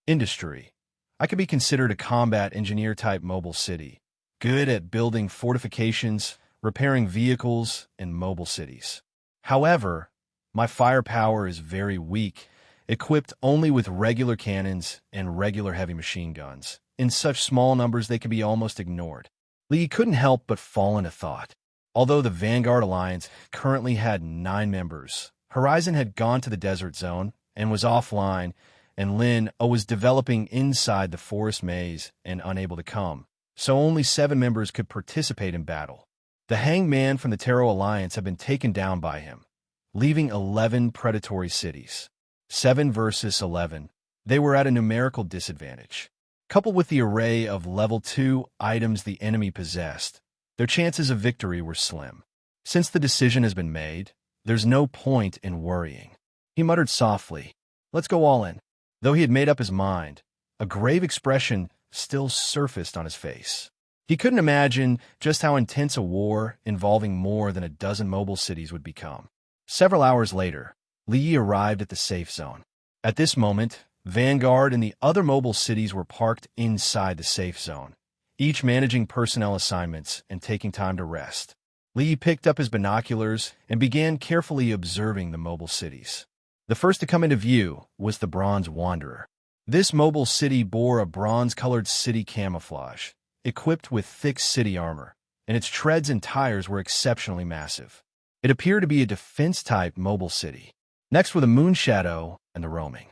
Speaker 2: Industry. I could be considered a combat engineer type mobile city, good at building fortifications, repairing vehicles, and mobile cities. However, my firepower is very weak, equipped only with regular cannons and regular heavy machine guns. In such small numbers they can be almost ignored. Lee couldn't help but fall into thought. Although the Vanguard Alliance currently had 9 members, Horizon had gone to the desert zone and was offline, and Lin was developing inside the forest maze and unable to come, so only 7 members could participate in battle. The Hanged Man from the Terror Alliance had been taken down by him, leaving 11 predatory cities. 7 versus 11. They were at a numerical disadvantage. Coupled with the array of level 2 items the enemy possessed, their chances of victory were slim. Since the decision has been made, there's no point in worrying. He muttered softly, "Let's go all in." Though he had made up his mind, a grave expression still surfaced on his face. He couldn't imagine just how intense a war involving more than a dozen mobile cities would become. Several hours later, Li arrived at the safe zone. At this moment, Vanguard and the other mobile cities were parked inside the safe zone, each managing personnel assignments and taking time to rest. Li picked up his binoculars and began carefully observing the mobile cities. The first to come into view was the Bronze Wanderer. This mobile city bore a bronze-colored city camouflage, equipped with thick city armor, and its treads and tires were exceptionally massive. It appeared to be a defense-type mobile city. Next were the Moonshadow and the Roaming.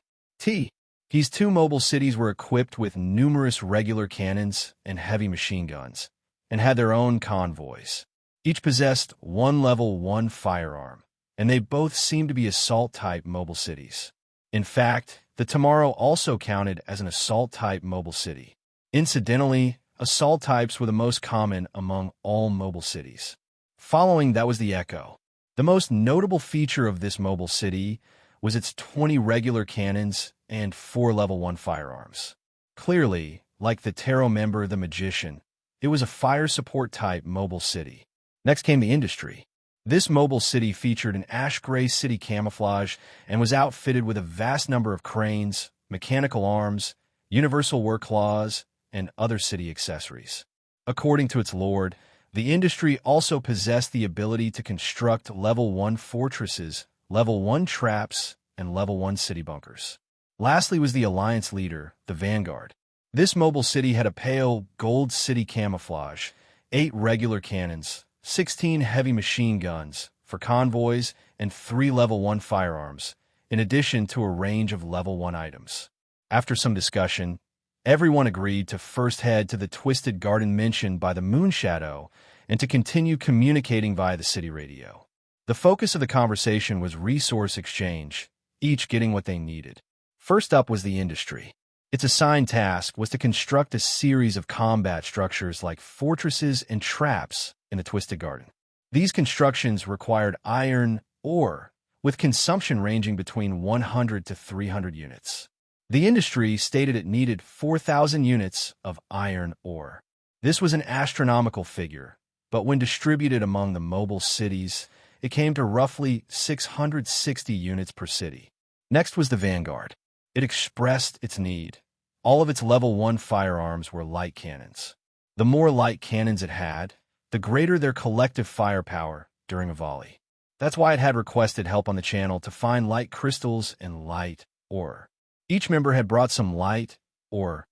Speaker 2: These 2 mobile cities were equipped with numerous regular cannons and heavy machine guns, and had their own convoys. Each possessed 1 level 1 firearm, and they both seemed to be assault-type mobile cities. In fact, the Tomorrow also counted as an assault-type mobile city. Incidentally, assault types were the most common among all mobile cities. Following that was the Echo. The most notable feature of this mobile city was its 20 regular cannons and 4 level 1 firearms. Clearly, like the Tarot member the Magician, it was a fire support type mobile city. Next came the Industry. This mobile city featured an ash gray city camouflage and was outfitted with a vast number of cranes, mechanical arms, universal work claws, and other city accessories. According to its lord, the Industry also possessed the ability to construct level 1 fortresses, level 1 traps, and level 1 city bunkers. Lastly was the Alliance leader, the Vanguard. This mobile city had a pale gold city camouflage, 8 regular cannons, 16 heavy machine guns for convoys, and 3 level 1 firearms, in addition to a range of level 1 items. After some discussion, everyone agreed to first head to the Twisted Garden mentioned by the Moonshadow and to continue communicating via the city radio. The focus of the conversation was resource exchange, each getting what they needed. First up was the Industry. Its assigned task was to construct a series of combat structures like fortresses and traps in the Twisted Garden. These constructions required iron ore, with consumption ranging between 100 to 300 units. The Industry stated it needed 4,000 units of iron ore. This was an astronomical figure, but when distributed among the mobile cities, it came to roughly 660 units per city. Next was the Vanguard. It expressed its need. All of its level 1 firearms were light cannons. The more light cannons it had, the greater their collective firepower during a volley. That's why it had requested help on the channel to find light crystals and light ore. Each member had brought some light ore,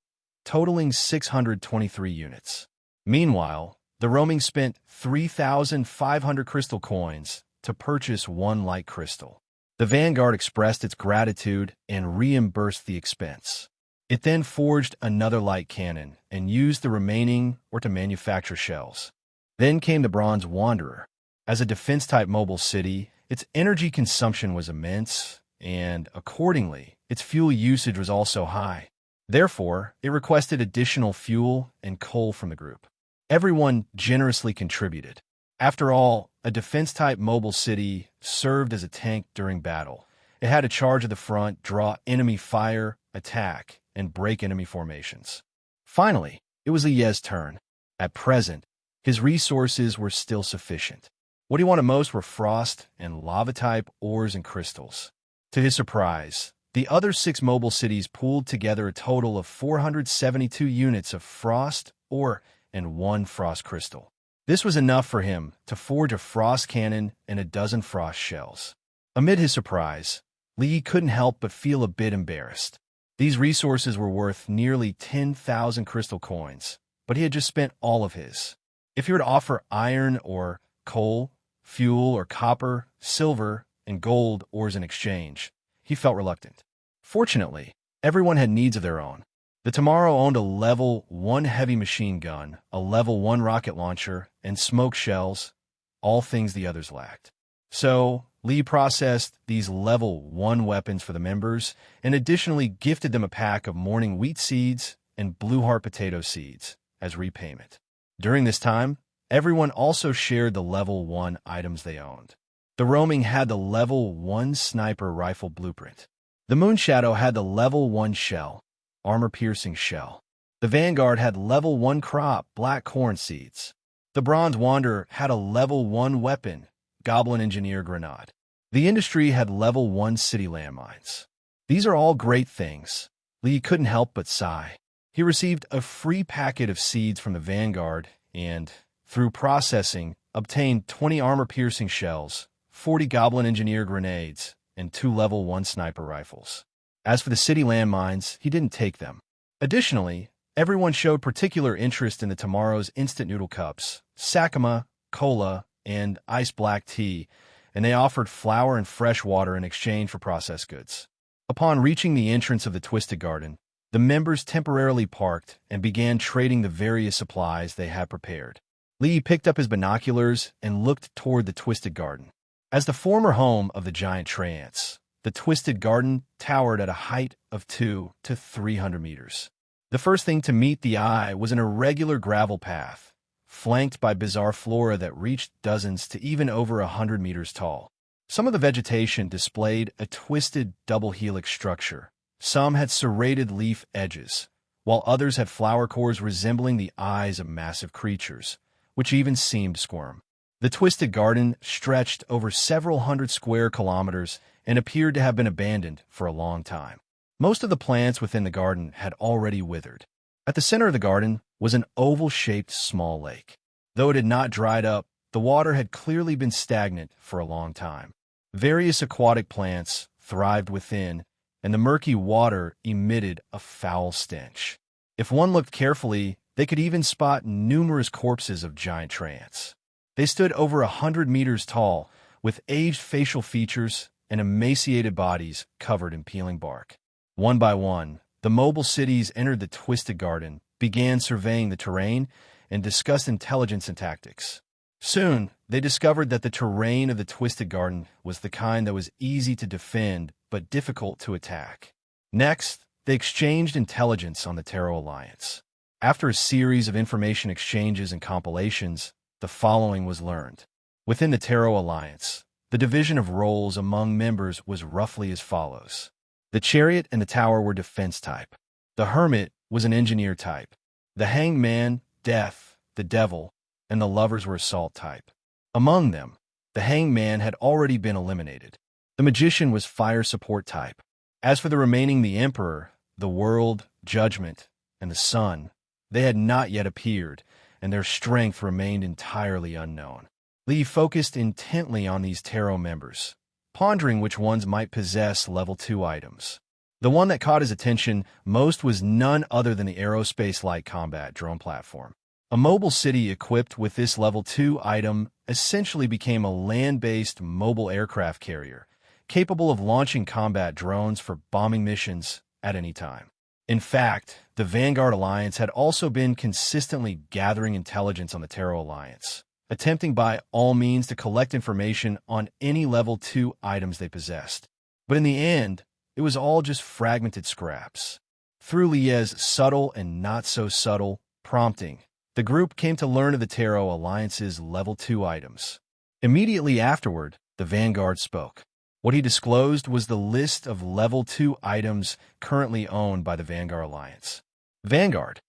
Speaker 2: totaling 623 units. Meanwhile, the Roaming spent 3,500 crystal coins to purchase 1 light crystal. The Vanguard expressed its gratitude and reimbursed the expense. It then forged another light cannon and used the remaining ore to manufacture shells. Then came the Bronze Wanderer. As a defense-type mobile city, its energy consumption was immense, and accordingly, its fuel usage was also high. Therefore, it requested additional fuel and coal from the group. Everyone generously contributed. After all, a defense-type mobile city served as a tank during battle. It had to charge at the front, draw enemy fire, attack, and break enemy formations. Finally, it was Liye's turn. At present, his resources were still sufficient. What he wanted most were frost and lava-type ores and crystals. To his surprise, the other 6 mobile cities pooled together a total of 472 units of frost, ore, and 1 frost crystal. This was enough for him to forge a frost cannon and a dozen frost shells. Amid his surprise, Li couldn't help but feel a bit embarrassed. These resources were worth nearly 10,000 crystal coins, but he had just spent all of his. If he were to offer iron or coal, fuel or copper, silver, and gold ores in exchange, he felt reluctant. Fortunately, everyone had needs of their own. The Tomorrow owned a level 1 heavy machine gun, a level 1 rocket launcher, and smoke shells, all things the others lacked. So, Li processed these level 1 weapons for the members and additionally gifted them a pack of morning wheat seeds and blue heart potato seeds as repayment. During this time, everyone also shared the level 1 items they owned. The Roaming had the level 1 sniper rifle blueprint. The Moonshadow had the level 1 shell, armor-piercing shell. The Vanguard had level 1 crop, black corn seeds. The Bronze Wanderer had a level 1 weapon, Goblin Engineer Grenade. The Industry had level 1 city landmines. These are all great things. Li couldn't help but sigh. He received a free packet of seeds from the Vanguard and, through processing, obtained 20 armor-piercing shells, 40 Goblin Engineer grenades, and 2 level 1 sniper rifles. As for the city landmines, he didn't take them. Additionally, everyone showed particular interest in the Tomorrow's instant noodle cups, Sakuma, cola, and ice black tea, and they offered flour and fresh water in exchange for processed goods. Upon reaching the entrance of the Twisted Garden, the members temporarily parked and began trading the various supplies they had prepared. Li picked up his binoculars and looked toward the Twisted Garden. As the former home of the giant Trance, the Twisted Garden towered at a height of 200 to 300 meters. The first thing to meet the eye was an irregular gravel path, flanked by bizarre flora that reached dozens to even over 100 meters tall. Some of the vegetation displayed a twisted double helix structure. Some had serrated leaf edges, while others had flower cores resembling the eyes of massive creatures, which even seemed to squirm. The Twisted Garden stretched over several hundred square kilometers and appeared to have been abandoned for a long time. Most of the plants within the garden had already withered. At the center of the garden was an oval-shaped small lake. Though it had not dried up, the water had clearly been stagnant for a long time. Various aquatic plants thrived within, and the murky water emitted a foul stench. If one looked carefully, they could even spot numerous corpses of giant Trance. They stood over 100 meters tall, with aged facial features and emaciated bodies covered in peeling bark. One by one, the mobile cities entered the Twisted Garden, began surveying the terrain, and discussed intelligence and tactics. Soon, they discovered that the terrain of the Twisted Garden was the kind that was easy to defend but difficult to attack. Next, they exchanged intelligence on the Terror Alliance. After a series of information exchanges and compilations, the following was learned. Within the Terror Alliance, the division of roles among members was roughly as follows. The Chariot and the Tower were defense type. The Hermit was an engineer type. The Hanged Man, Death, the Devil, and the Lovers were assault type. Among them, the Hanged Man had already been eliminated. The Magician was fire support type. As for the remaining, the Emperor, the World, Judgment, and the Sun, they had not yet appeared, and their strength remained entirely unknown. Li focused intently on these tarot members, pondering which ones might possess level 2 items. The one that caught his attention most was none other than the aerospace light combat drone platform. A mobile city equipped with this level 2 item essentially became a land-based mobile aircraft carrier, capable of launching combat drones for bombing missions at any time. In fact, the Vanguard Alliance had also been consistently gathering intelligence on the Terror Alliance, attempting by all means to collect information on any level 2 items they possessed. But in the end, it was all just fragmented scraps. Through Liez's subtle and not-so-subtle prompting, the group came to learn of the Tarot Alliance's level 2 items. Immediately afterward, the Vanguard spoke. What he disclosed was the list of level 2 items currently owned by the Vanguard Alliance. Vanguard,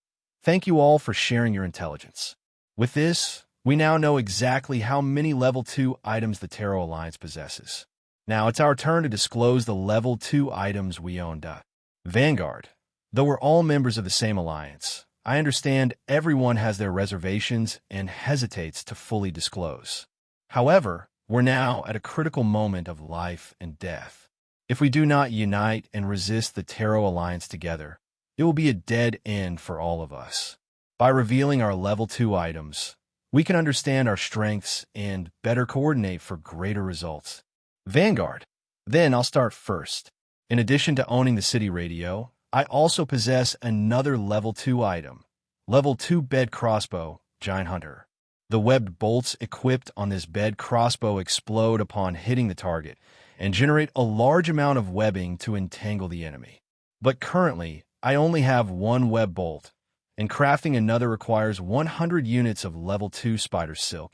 Speaker 2: thank you all for sharing your intelligence. With this, we now know exactly how many level 2 items the Tarot Alliance possesses. Now it's our turn to disclose the level 2 items we own. Vanguard, though we're all members of the same alliance, I understand everyone has their reservations and hesitates to fully disclose. However, we're now at a critical moment of life and death. If we do not unite and resist the Tarot Alliance together, it will be a dead end for all of us. By revealing our level 2 items, we can understand our strengths and better coordinate for greater results. Vanguard. Then I'll start first. In addition to owning the city radio, I also possess another level 2 item. Level 2 bed crossbow, Giant Hunter. The webbed bolts equipped on this bed crossbow explode upon hitting the target and generate a large amount of webbing to entangle the enemy. But currently, I only have one web bolt, and crafting another requires 100 units of level 2 spider silk.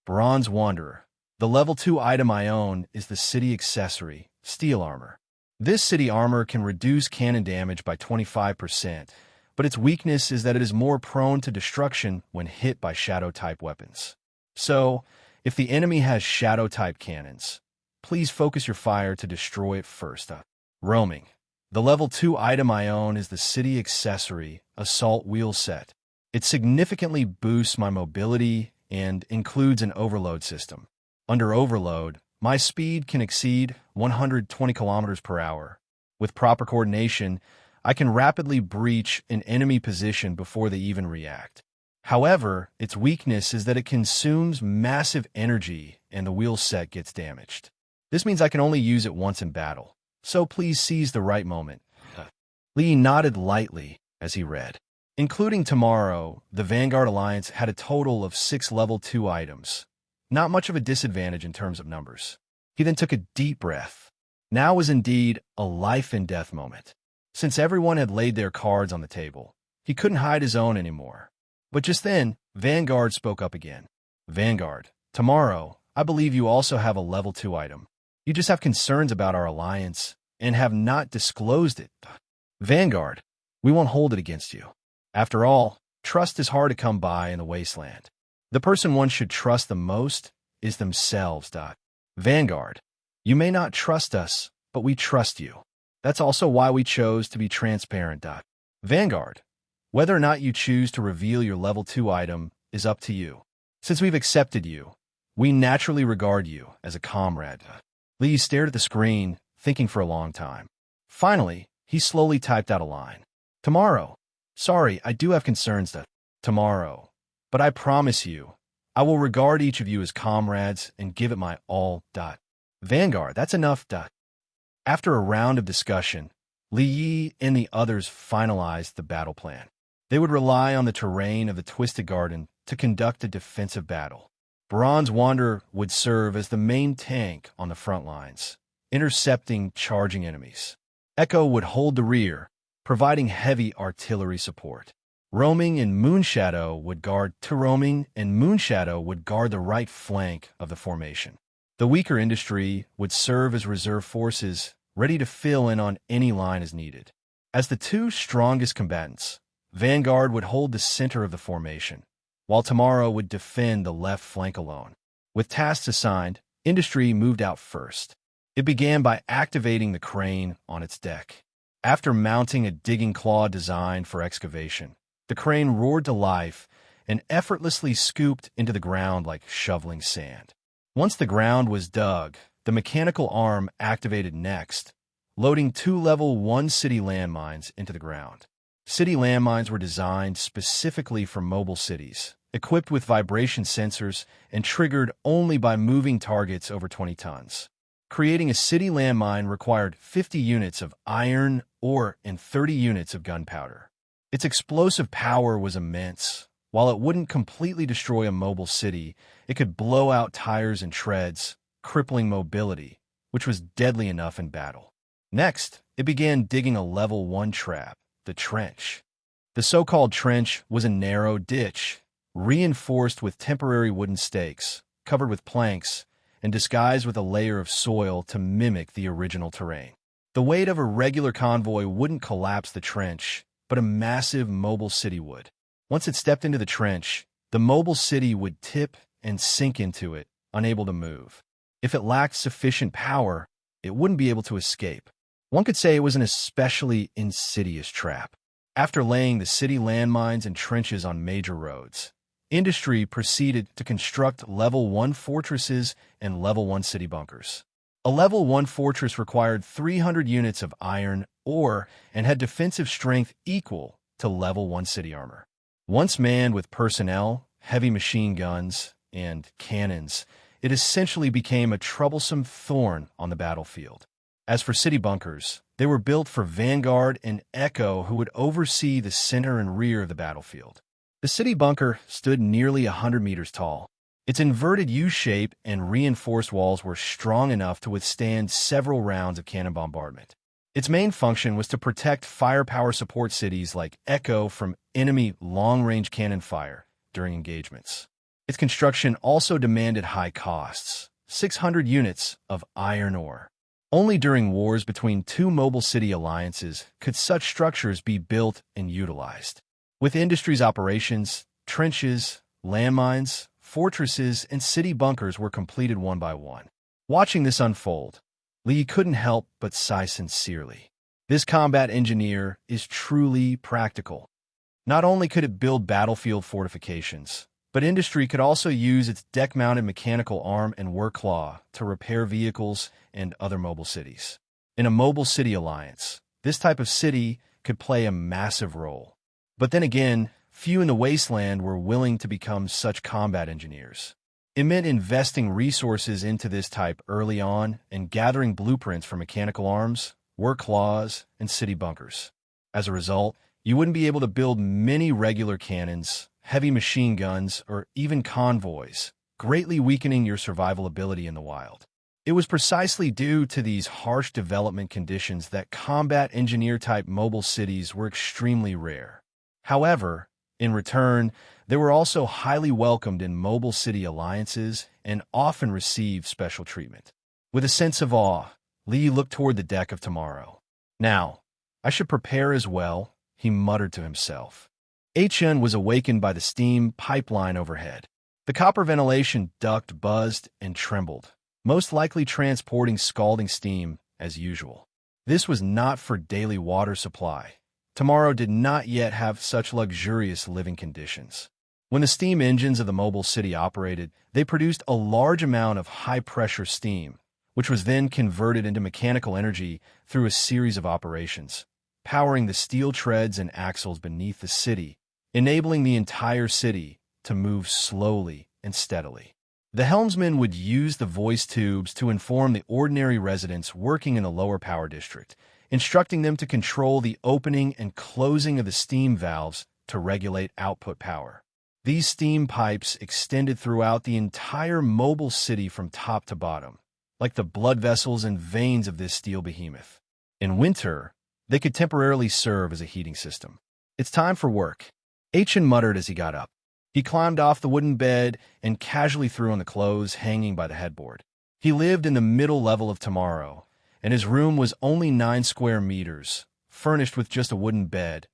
Speaker 2: Bronze Wanderer. The level 2 item I own is the city accessory, Steel Armor. This city armor can reduce cannon damage by 25%, but its weakness is that it is more prone to destruction when hit by Shadow-type weapons. So, if the enemy has Shadow-type cannons, please focus your fire to destroy it first. Roaming. The level 2 item I own is the city accessory, Assault Wheel Set. It significantly boosts my mobility and includes an overload system. Under overload, my speed can exceed 120 kilometers per hour. With proper coordination, I can rapidly breach an enemy position before they even react. However, its weakness is that it consumes massive energy and the wheel set gets damaged. This means I can only use it once in battle, so please seize the right moment. Lee nodded lightly as he read. Including tomorrow, the Vanguard Alliance had a total of 6 level 2 items. Not much of a disadvantage in terms of numbers. He then took a deep breath. Now was indeed a life and death moment. Since everyone had laid their cards on the table, he couldn't hide his own anymore. But just then, Vanguard spoke up again. Vanguard, tomorrow, I believe you also have a level 2 item. You just have concerns about our alliance and have not disclosed it. Vanguard, we won't hold it against you. After all, trust is hard to come by in the wasteland. The person one should trust the most is themselves. Vanguard, you may not trust us, but we trust you. That's also why we chose to be transparent. Vanguard, whether or not you choose to reveal your level 2 item is up to you. Since we've accepted you, we naturally regard you as a comrade. Lee stared at the screen, thinking for a long time. Finally, he slowly typed out a line. Tomorrow. Sorry, I do have concerns. Tomorrow. But I promise you, I will regard each of you as comrades and give it my all. Vanguard, that's enough. After a round of discussion, Li Yi and the others finalized the battle plan. They would rely on the terrain of the Twisted Garden to conduct a defensive battle. Bronze Wanderer would serve as the main tank on the front lines, intercepting charging enemies. Echo would hold the rear, providing heavy artillery support. Roaming and Moonshadow would guard the right flank of the formation. The weaker Industry would serve as reserve forces, ready to fill in on any line as needed. As the two strongest combatants, Vanguard would hold the center of the formation, while Tomorrow would defend the left flank alone. With tasks assigned, Industry moved out first. It began by activating the crane on its deck. After mounting a digging claw designed for excavation, the crane roared to life and effortlessly scooped into the ground like shoveling sand. Once the ground was dug, the mechanical arm activated next, loading 2 level 1 city landmines into the ground. City landmines were designed specifically for mobile cities, equipped with vibration sensors and triggered only by moving targets over 20 tons. Creating a city landmine required 50 units of iron ore and 30 units of gunpowder. Its explosive power was immense, While it wouldn't completely destroy a mobile city, it could blow out tires and treads, crippling mobility, which was deadly enough in battle. Next, it began digging a level 1 trap, the trench. The so-called trench was a narrow ditch, reinforced with temporary wooden stakes, covered with planks, and disguised with a layer of soil to mimic the original terrain. The weight of a regular convoy wouldn't collapse the trench, but a massive mobile city would. Once it stepped into the trench, the mobile city would tip and sink into it, unable to move. If it lacked sufficient power, it wouldn't be able to escape. One could say it was an especially insidious trap. After laying the city landmines and trenches on major roads, industry proceeded to construct Level 1 fortresses and Level 1 city bunkers. A Level 1 fortress required 300 units of iron ore and had defensive strength equal to Level 1 city armor. Once manned with personnel, heavy machine guns, and cannons, it essentially became a troublesome thorn on the battlefield. As for city bunkers, they were built for Vanguard and Echo, who would oversee the center and rear of the battlefield. The city bunker stood nearly 100 meters tall. Its inverted U-shape and reinforced walls were strong enough to withstand several rounds of cannon bombardment. Its main function was to protect firepower support cities like Echo from enemy long-range cannon fire during engagements. Its construction also demanded high costs, 600 units of iron ore. Only during wars between two mobile city alliances could such structures be built and utilized. With industry's operations, trenches, landmines, fortresses, and city bunkers were completed one by one. Watching this unfold, Lee couldn't help but sigh sincerely. This combat engineer is truly practical. Not only could it build battlefield fortifications, but industry could also use its deck-mounted mechanical arm and work claw to repair vehicles and other mobile cities. In a mobile city alliance, this type of city could play a massive role. But then again, few in the wasteland were willing to become such combat engineers. It meant investing resources into this type early on and gathering blueprints for mechanical arms, work claws, and city bunkers. As a result, you wouldn't be able to build many regular cannons, heavy machine guns, or even convoys, greatly weakening your survival ability in the wild. It was precisely due to these harsh development conditions that combat engineer-type mobile cities were extremely rare. However, in return, they were also highly welcomed in mobile city alliances and often received special treatment. With a sense of awe, Lee looked toward the deck of tomorrow. Now, I should prepare as well, he muttered to himself. HN was awakened by the steam pipeline overhead. The copper ventilation duct buzzed and trembled, most likely transporting scalding steam as usual. This was not for daily water supply. Tomorrow did not yet have such luxurious living conditions. When the steam engines of the mobile city operated, they produced a large amount of high-pressure steam, which was then converted into mechanical energy through a series of operations, powering the steel treads and axles beneath the city, enabling the entire city to move slowly and steadily. The helmsman would use the voice tubes to inform the ordinary residents working in the lower power district, instructing them to control the opening and closing of the steam valves to regulate output power. These steam pipes extended throughout the entire mobile city from top to bottom, like the blood vessels and veins of this steel behemoth. In winter, they could temporarily serve as a heating system. "It's time for work," Achin muttered as he got up. He climbed off the wooden bed and casually threw on the clothes hanging by the headboard. He lived in the middle level of tomorrow, and his room was only 9 square meters, furnished with just a wooden bed,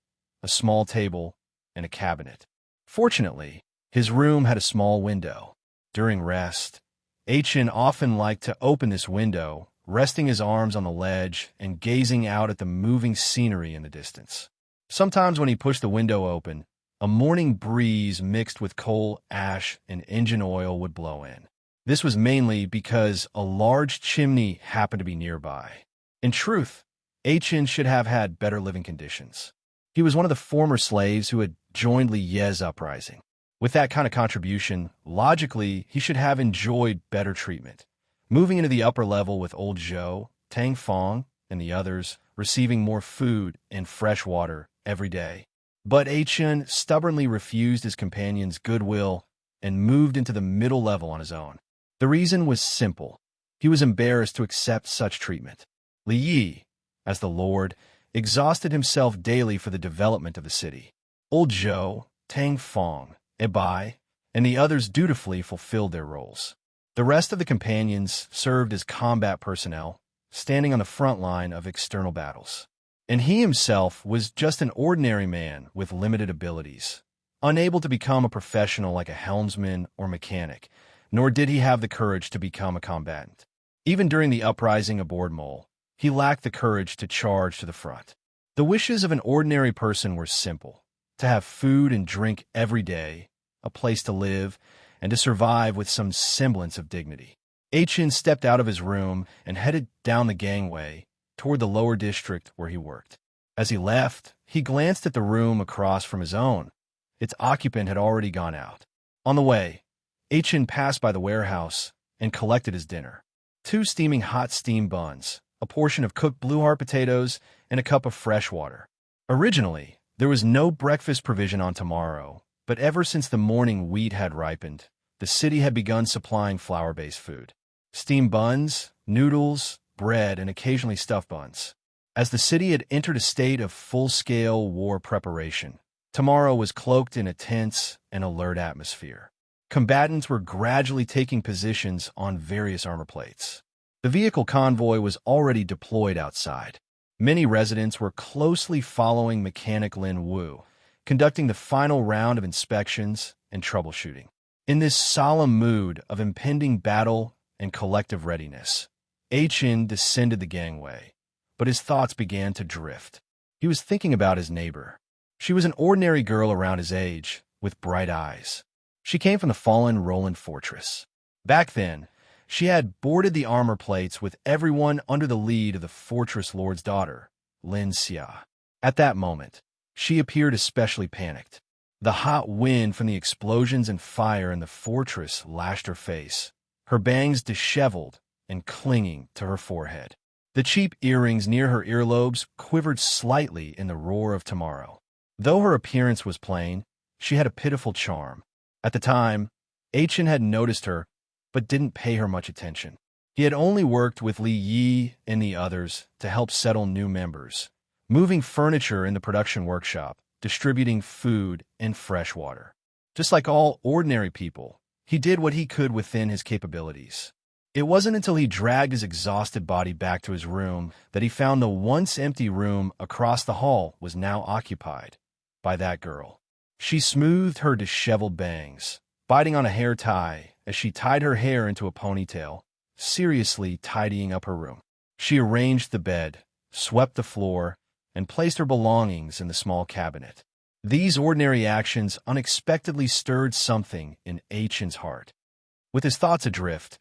Speaker 2: a small table, and a cabinet. Fortunately, his room had a small window. During rest, Achin often liked to open this window, resting his arms on the ledge and gazing out at the moving scenery in the distance. Sometimes when he pushed the window open, a morning breeze mixed with coal ash and engine oil would blow in. This was mainly because a large chimney happened to be nearby. In truth, Achin should have had better living conditions. He was one of the former slaves who had joined Li Ye's uprising. With that kind of contribution, logically, he should have enjoyed better treatment. Moving into the upper level with old Zhou, Tang Fong, and the others, receiving more food and fresh water every day. But Achun stubbornly refused his companion's goodwill and moved into the middle level on his own. The reason was simple. He was embarrassed to accept such treatment. Li Yi, as the Lord, exhausted himself daily for the development of the city. Old Zhou, Tang Fong, Ebai, and the others dutifully fulfilled their roles. The rest of the companions served as combat personnel, standing on the front line of external battles. And he himself was just an ordinary man with limited abilities, unable to become a professional like a helmsman or mechanic, nor did he have the courage to become a combatant. Even during the uprising aboard Mole, he lacked the courage to charge to the front. The wishes of an ordinary person were simple: to have food and drink every day, a place to live, and to survive with some semblance of dignity. Achin stepped out of his room and headed down the gangway toward the lower district where he worked. As he left, he glanced at the room across from his own. Its occupant had already gone out. On the way, Achin passed by the warehouse and collected his dinner: 2 steaming hot steam buns, a portion of cooked blue heart potatoes, and a cup of fresh water. Originally, there was no breakfast provision on tomorrow, but ever since the morning wheat had ripened, the city had begun supplying flour-based food: steamed buns, noodles, bread, and occasionally stuffed buns. As the city had entered a state of full-scale war preparation, tomorrow was cloaked in a tense and alert atmosphere. Combatants were gradually taking positions on various armor plates. The vehicle convoy was already deployed outside. Many residents were closely following Mechanic Lin Wu, conducting the final round of inspections and troubleshooting. In this solemn mood of impending battle and collective readiness, Achin descended the gangway, but his thoughts began to drift. He was thinking about his neighbor. She was an ordinary girl around his age, with bright eyes. She came from the fallen Roland fortress. Back then, she had boarded the armor plates with everyone under the lead of the fortress lord's daughter, Lin Xia. At that moment, she appeared especially panicked. The hot wind from the explosions and fire in the fortress lashed her face, her bangs disheveled and clinging to her forehead. The cheap earrings near her earlobes quivered slightly in the roar of tomorrow. Though her appearance was plain, she had a pitiful charm. At the time, Achin had noticed her, but didn't pay her much attention. He had only worked with Li Yi and the others to help settle new members, moving furniture in the production workshop, distributing food and fresh water. Just like all ordinary people, he did what he could within his capabilities. It wasn't until he dragged his exhausted body back to his room that he found the once empty room across the hall was now occupied by that girl. She smoothed her disheveled bangs, biting on a hair tie as she tied her hair into a ponytail, seriously tidying up her room. She arranged the bed, swept the floor, and placed her belongings in the small cabinet. These ordinary actions unexpectedly stirred something in Achin's heart. With his thoughts adrift,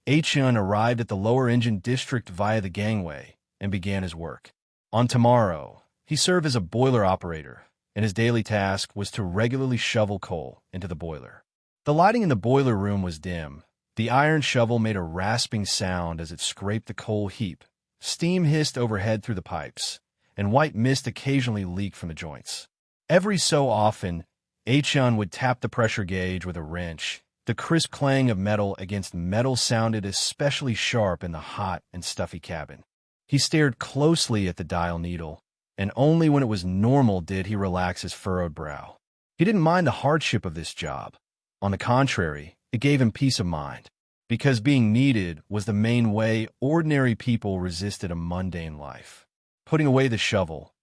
Speaker 2: Achin arrived at the lower engine district via the gangway and began his work. On tomorrow, he served as a boiler operator, and his daily task was to regularly shovel coal into the boiler. The lighting in the boiler room was dim. The iron shovel made a rasping sound as it scraped the coal heap. Steam hissed overhead through the pipes, and white mist occasionally leaked from the joints. Every so often, Achin would tap the pressure gauge with a wrench. The crisp clang of metal against metal sounded especially sharp in the hot and stuffy cabin. He stared closely at the dial needle, and only when it was normal did he relax his furrowed brow. He didn't mind the hardship of this job. On the contrary, it gave him peace of mind, because being needed was the main way ordinary people resisted a mundane life. Putting away the shovel,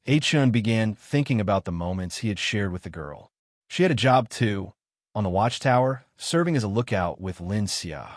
Speaker 2: Achin began thinking about the moments he had shared with the girl. She had a job too, on the watchtower, serving as a lookout with Lin Xia.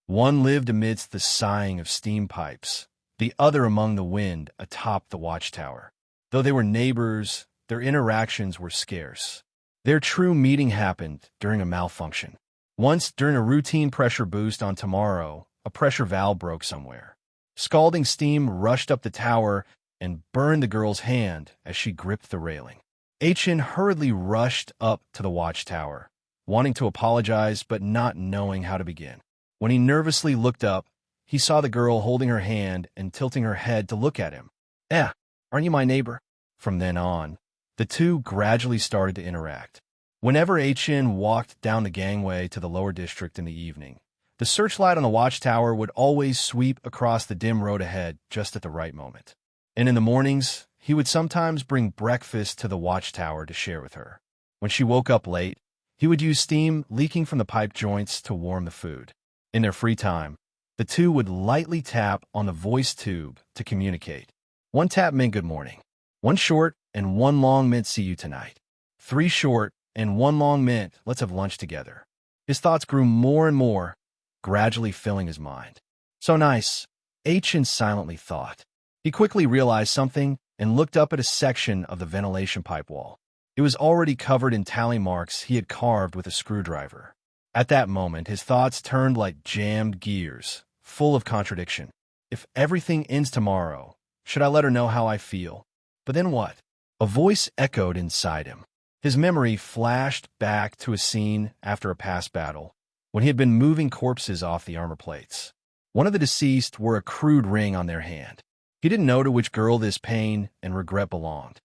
Speaker 2: One lived amidst the sighing of steam pipes, the other among the wind atop the watchtower. Though they were neighbors, their interactions were scarce. Their true meeting happened during a malfunction. Once, during a routine pressure boost on tomorrow, a pressure valve broke somewhere. Scalding steam rushed up the tower and burned the girl's hand as she gripped the railing. Achin hurriedly rushed up to the watchtower, wanting to apologize but not knowing how to begin. When he nervously looked up, he saw the girl holding her hand and tilting her head to look at him. Aren't you my neighbor?" From then on, The two gradually started to interact. Whenever Chen walked down the gangway to the lower district in the evening, the searchlight on the watchtower would always sweep across the dim road ahead just at the right moment. And in the mornings, he would sometimes bring breakfast to the watchtower to share with her. When she woke up late, he would use steam leaking from the pipe joints to warm the food. In their free time, the two would lightly tap on the voice tube to communicate. One tap meant good morning. One short and one long meant see you tonight. Three short and one long meant let's have lunch together. His thoughts grew more and more, gradually filling his mind. So nice, Chen silently thought. He quickly realized something and looked up at a section of the ventilation pipe wall. It was already covered in tally marks he had carved with a screwdriver. At that moment, his thoughts turned like jammed gears, full of contradiction. If everything ends tomorrow, should I let her know how I feel? But then what? A voice echoed inside him. His memory flashed back to a scene after a past battle, when he had been moving corpses off the armor plates. One of the deceased wore a crude ring on their hand. He didn't know to which girl this pain and regret belonged.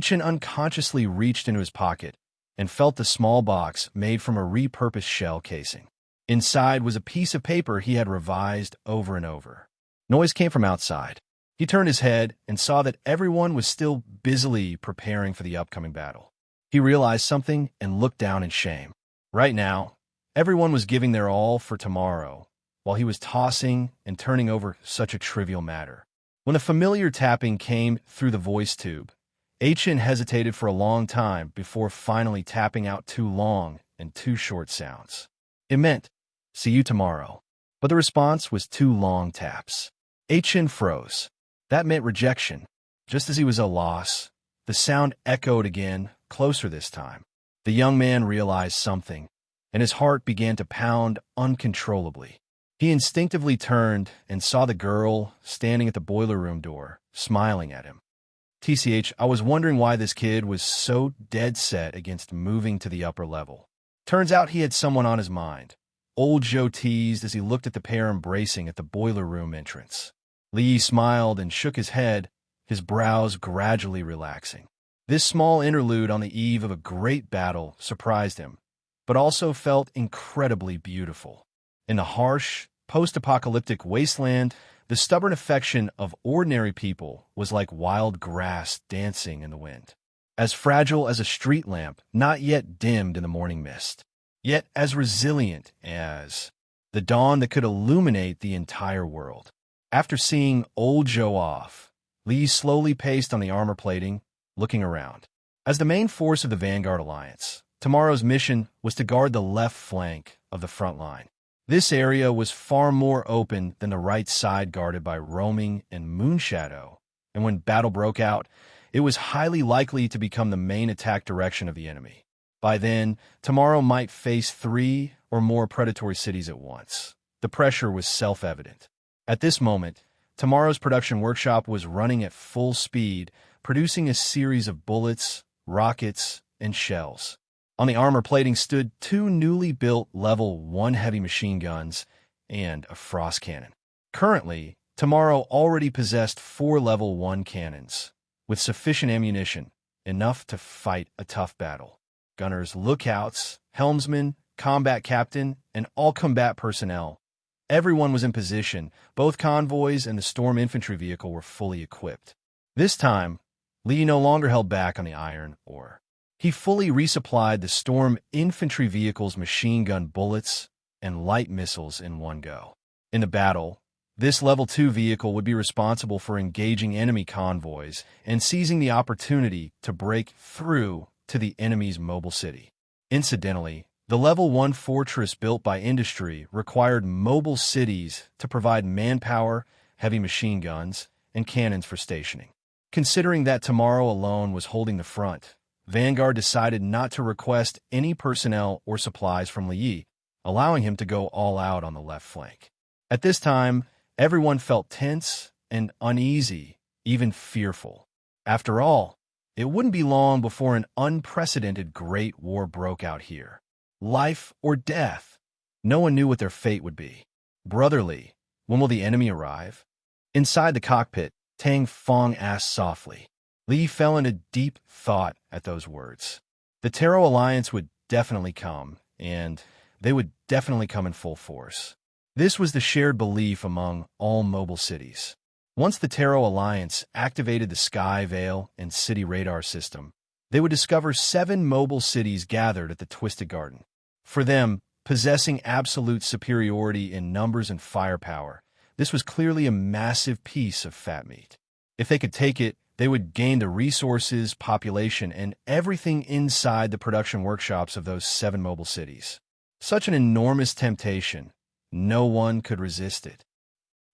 Speaker 2: Chen unconsciously reached into his pocket and felt the small box made from a repurposed shell casing. Inside was a piece of paper he had revised over and over. Noise came from outside. He turned his head and saw that everyone was still busily preparing for the upcoming battle. He realized something and looked down in shame. Right now, everyone was giving their all for tomorrow, while he was tossing and turning over such a trivial matter. When a familiar tapping came through the voice tube, Chen hesitated for a long time before finally tapping out two long and two short sounds. It meant, see you tomorrow. But the response was two long taps. Chen froze. That meant rejection. Just as he was at a loss, the sound echoed again, closer this time. The young man realized something, and his heart began to pound uncontrollably. He instinctively turned and saw the girl standing at the boiler room door, smiling at him. TCH, I was wondering why this kid was so dead set against moving to the upper level. Turns out he had someone on his mind. Old Joe teased as he looked at the pair embracing at the boiler room entrance. Li smiled and shook his head, his brows gradually relaxing. This small interlude on the eve of a great battle surprised him, but also felt incredibly beautiful. In the harsh, post-apocalyptic wasteland, the stubborn affection of ordinary people was like wild grass dancing in the wind. As fragile as a street lamp not yet dimmed in the morning mist, yet as resilient as the dawn that could illuminate the entire world. After seeing old Joe off, Li slowly paced on the armor plating, looking around. As the main force of the Vanguard Alliance, tomorrow's mission was to guard the left flank of the front line. This area was far more open than the right side guarded by roaming and Moonshadow, and when battle broke out, it was highly likely to become the main attack direction of the enemy. By then, tomorrow might face 3 or more predatory cities at once. The pressure was self-evident. At this moment, tomorrow's production workshop was running at full speed, producing a series of bullets, rockets, and shells. On the armor plating stood 2 newly built Level 1 heavy machine guns and a frost cannon. Currently, Tomorrow already possessed 4 Level 1 cannons, with sufficient ammunition, enough to fight a tough battle. Gunners, lookouts, helmsmen, combat captain, and all combat personnel. Everyone was in position. Both convoys and the storm infantry vehicle were fully equipped. This time, Lee no longer held back on the iron ore. He fully resupplied the storm infantry vehicle's machine gun bullets and light missiles in one go. In the battle, this Level 2 vehicle would be responsible for engaging enemy convoys and seizing the opportunity to break through to the enemy's mobile city. Incidentally, the Level 1 fortress built by industry required mobile cities to provide manpower, heavy machine guns, and cannons for stationing. Considering that Tomorrow alone was holding the front, Vanguard decided not to request any personnel or supplies from Li, allowing him to go all out on the left flank. At this time, everyone felt tense and uneasy, even fearful. After all, it wouldn't be long before an unprecedented great war broke out here. Life or death. No one knew what their fate would be. Brotherly, when will the enemy arrive? Inside the cockpit, Tang Fong asked softly. Lee fell into deep thought at those words. The Terror Alliance would definitely come, and they would definitely come in full force. This was the shared belief among all mobile cities. Once the Terror Alliance activated the Sky Veil and City Radar system, they would discover 7 mobile cities gathered at the Twisted Garden. For them, possessing absolute superiority in numbers and firepower, this was clearly a massive piece of fat meat. If they could take it, they would gain the resources, population, and everything inside the production workshops of those 7 mobile cities. Such an enormous temptation, no one could resist it.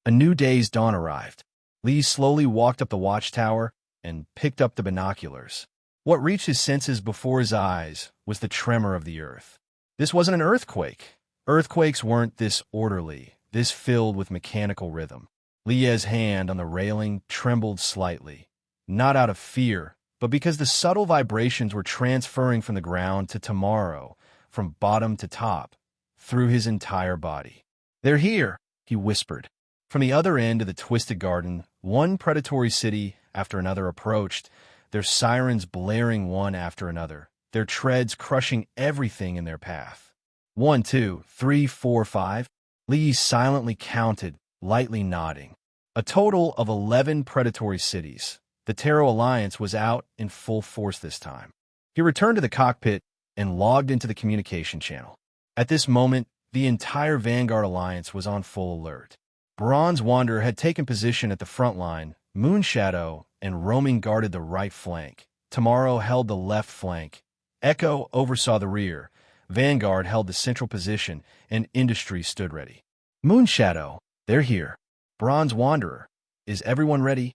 Speaker 2: A new day's dawn arrived. Lee slowly walked up the watchtower and picked up the binoculars. What reached his senses before his eyes was the tremor of the earth. This wasn't an earthquake. Earthquakes weren't this orderly, this filled with mechanical rhythm. Lee's hand on the railing trembled slightly, not out of fear, but because the subtle vibrations were transferring from the ground to tomorrow, from bottom to top, through his entire body. "They're here," he whispered. From the other end of the Twisted Garden, one predatory city after another approached, their sirens blaring one after another, their treads crushing everything in their path. 1, 2, 3, 4, 5. Lee silently counted, lightly nodding. A total of 11 predatory cities. The Terror Alliance was out in full force this time. He returned to the cockpit and logged into the communication channel. At this moment, the entire Vanguard Alliance was on full alert. Bronze Wanderer had taken position at the front line, Moonshadow and Roaming guarded the right flank. Tomorrow held the left flank. Echo oversaw the rear. Vanguard held the central position, and Industry stood ready. "Moonshadow, they're here." "Bronze Wanderer, is everyone ready?"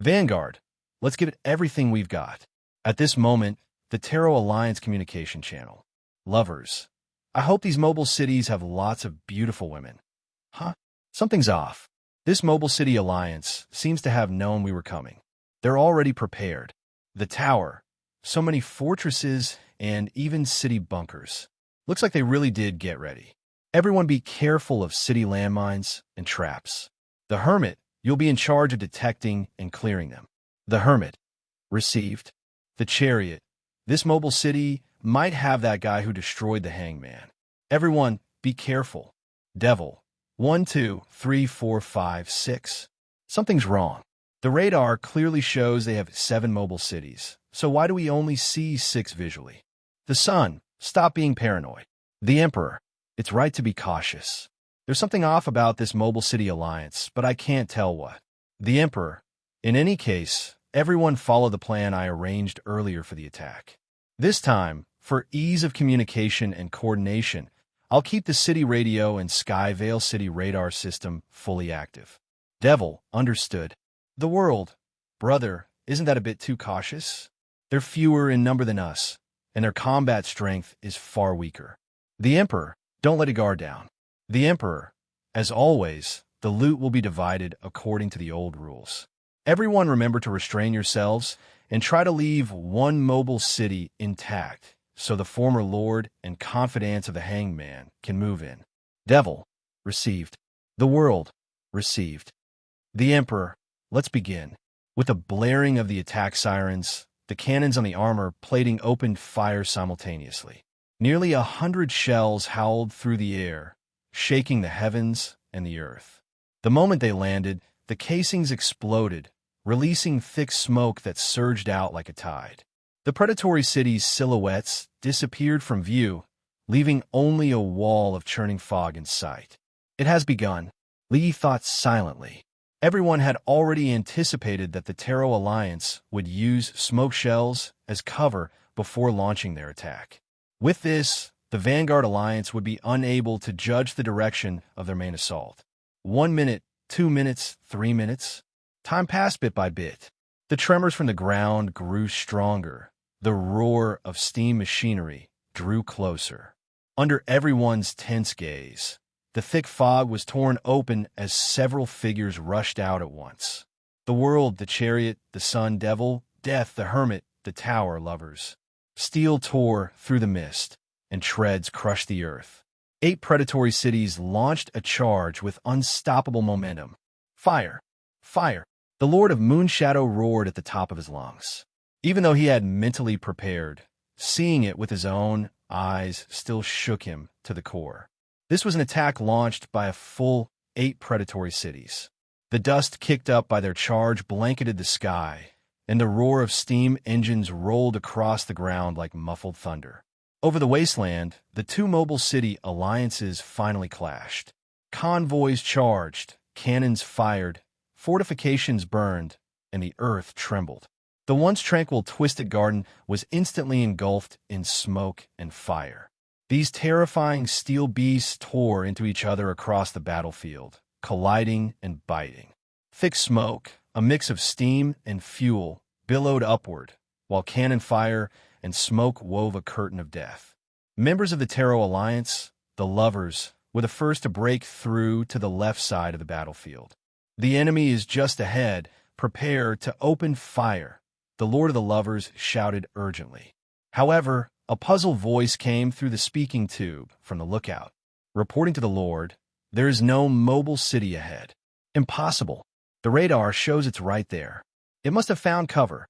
Speaker 2: "Vanguard, let's give it everything we've got." At this moment, the Terror Alliance communication channel. "Lovers, I hope these mobile cities have lots of beautiful women." "Huh? Something's off. This mobile city alliance seems to have known we were coming. They're already prepared. The tower, so many fortresses, and even city bunkers. Looks like they really did get ready. Everyone be careful of city landmines and traps. The Hermit, you'll be in charge of detecting and clearing them." The Hermit. Received. The Chariot. This mobile city might have that guy who destroyed the Hangman. Everyone, be careful. Devil. 1, 2, 3, 4, 5, 6. Something's wrong. The radar clearly shows they have 7 mobile cities, so why do we only see 6 visually? The Sun. Stop being paranoid. The Emperor. It's right to be cautious. There's something off about this mobile city alliance, but I can't tell what. The Emperor. In any case, everyone follow the plan I arranged earlier for the attack. This time, for ease of communication and coordination, I'll keep the city radio and Sky Veil City radar system fully active. Devil. Understood. The World. Brother, isn't that a bit too cautious? They're fewer in number than us, and their combat strength is far weaker. The Emperor. Don't let a guard down. The Emperor. As always, the loot will be divided according to the old rules. Everyone remember to restrain yourselves and try to leave one mobile city intact so the former lord and confidants of the Hangman can move in. Devil. Received. The World. Received. The Emperor. Let's begin. With the blaring of the attack sirens, the cannons on the armor plating opened fire simultaneously. Nearly 100 shells howled through the air, shaking the heavens and the earth. The moment they landed, the casings exploded, releasing thick smoke that surged out like a tide. The predatory city's silhouettes disappeared from view, leaving only a wall of churning fog in sight. It has begun, Lee thought silently. Everyone had already anticipated that the Terror Alliance would use smoke shells as cover before launching their attack. With this, the Vanguard Alliance would be unable to judge the direction of their main assault. 1 minute, 2 minutes, 3 minutes. Time passed bit by bit. The tremors from the ground grew stronger. The roar of steam machinery drew closer. Under everyone's tense gaze, the thick fog was torn open as several figures rushed out at once. The World, the Chariot, the Sun, Devil, Death, the Hermit, the Tower, Lovers. Steel tore through the mist, and treads crushed the earth. 8 predatory cities launched a charge with unstoppable momentum. Fire! Fire! The Lord of Moonshadow roared at the top of his lungs. Even though he had mentally prepared, seeing it with his own eyes still shook him to the core. This was an attack launched by a full 8 predatory cities. The dust kicked up by their charge blanketed the sky, and the roar of steam engines rolled across the ground like muffled thunder. Over the wasteland, the 2 mobile city alliances finally clashed. Convoys charged, cannons fired, fortifications burned, and the earth trembled. The once tranquil Twisted Garden was instantly engulfed in smoke and fire. These terrifying steel beasts tore into each other across the battlefield, colliding and biting. Thick smoke, a mix of steam and fuel, billowed upward, while cannon fire and smoke wove a curtain of death. Members of the Tarot Alliance, the Lovers, were the first to break through to the left side of the battlefield. The enemy is just ahead. Prepare to open fire, the Lord of the Lovers shouted urgently. However, a puzzled voice came through the speaking tube from the lookout, reporting to the Lord, "There is no mobile city ahead." "Impossible. The radar shows it's right there. It must have found cover."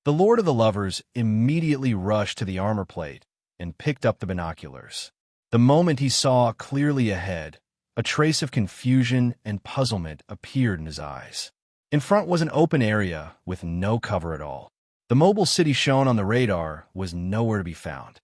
Speaker 2: The Lord of the Lovers immediately rushed to the armor plate and picked up the binoculars. The moment he saw clearly ahead, a trace of confusion and puzzlement appeared in his eyes. In front was an open area with no cover at all. The mobile city shown on the radar was nowhere to be found.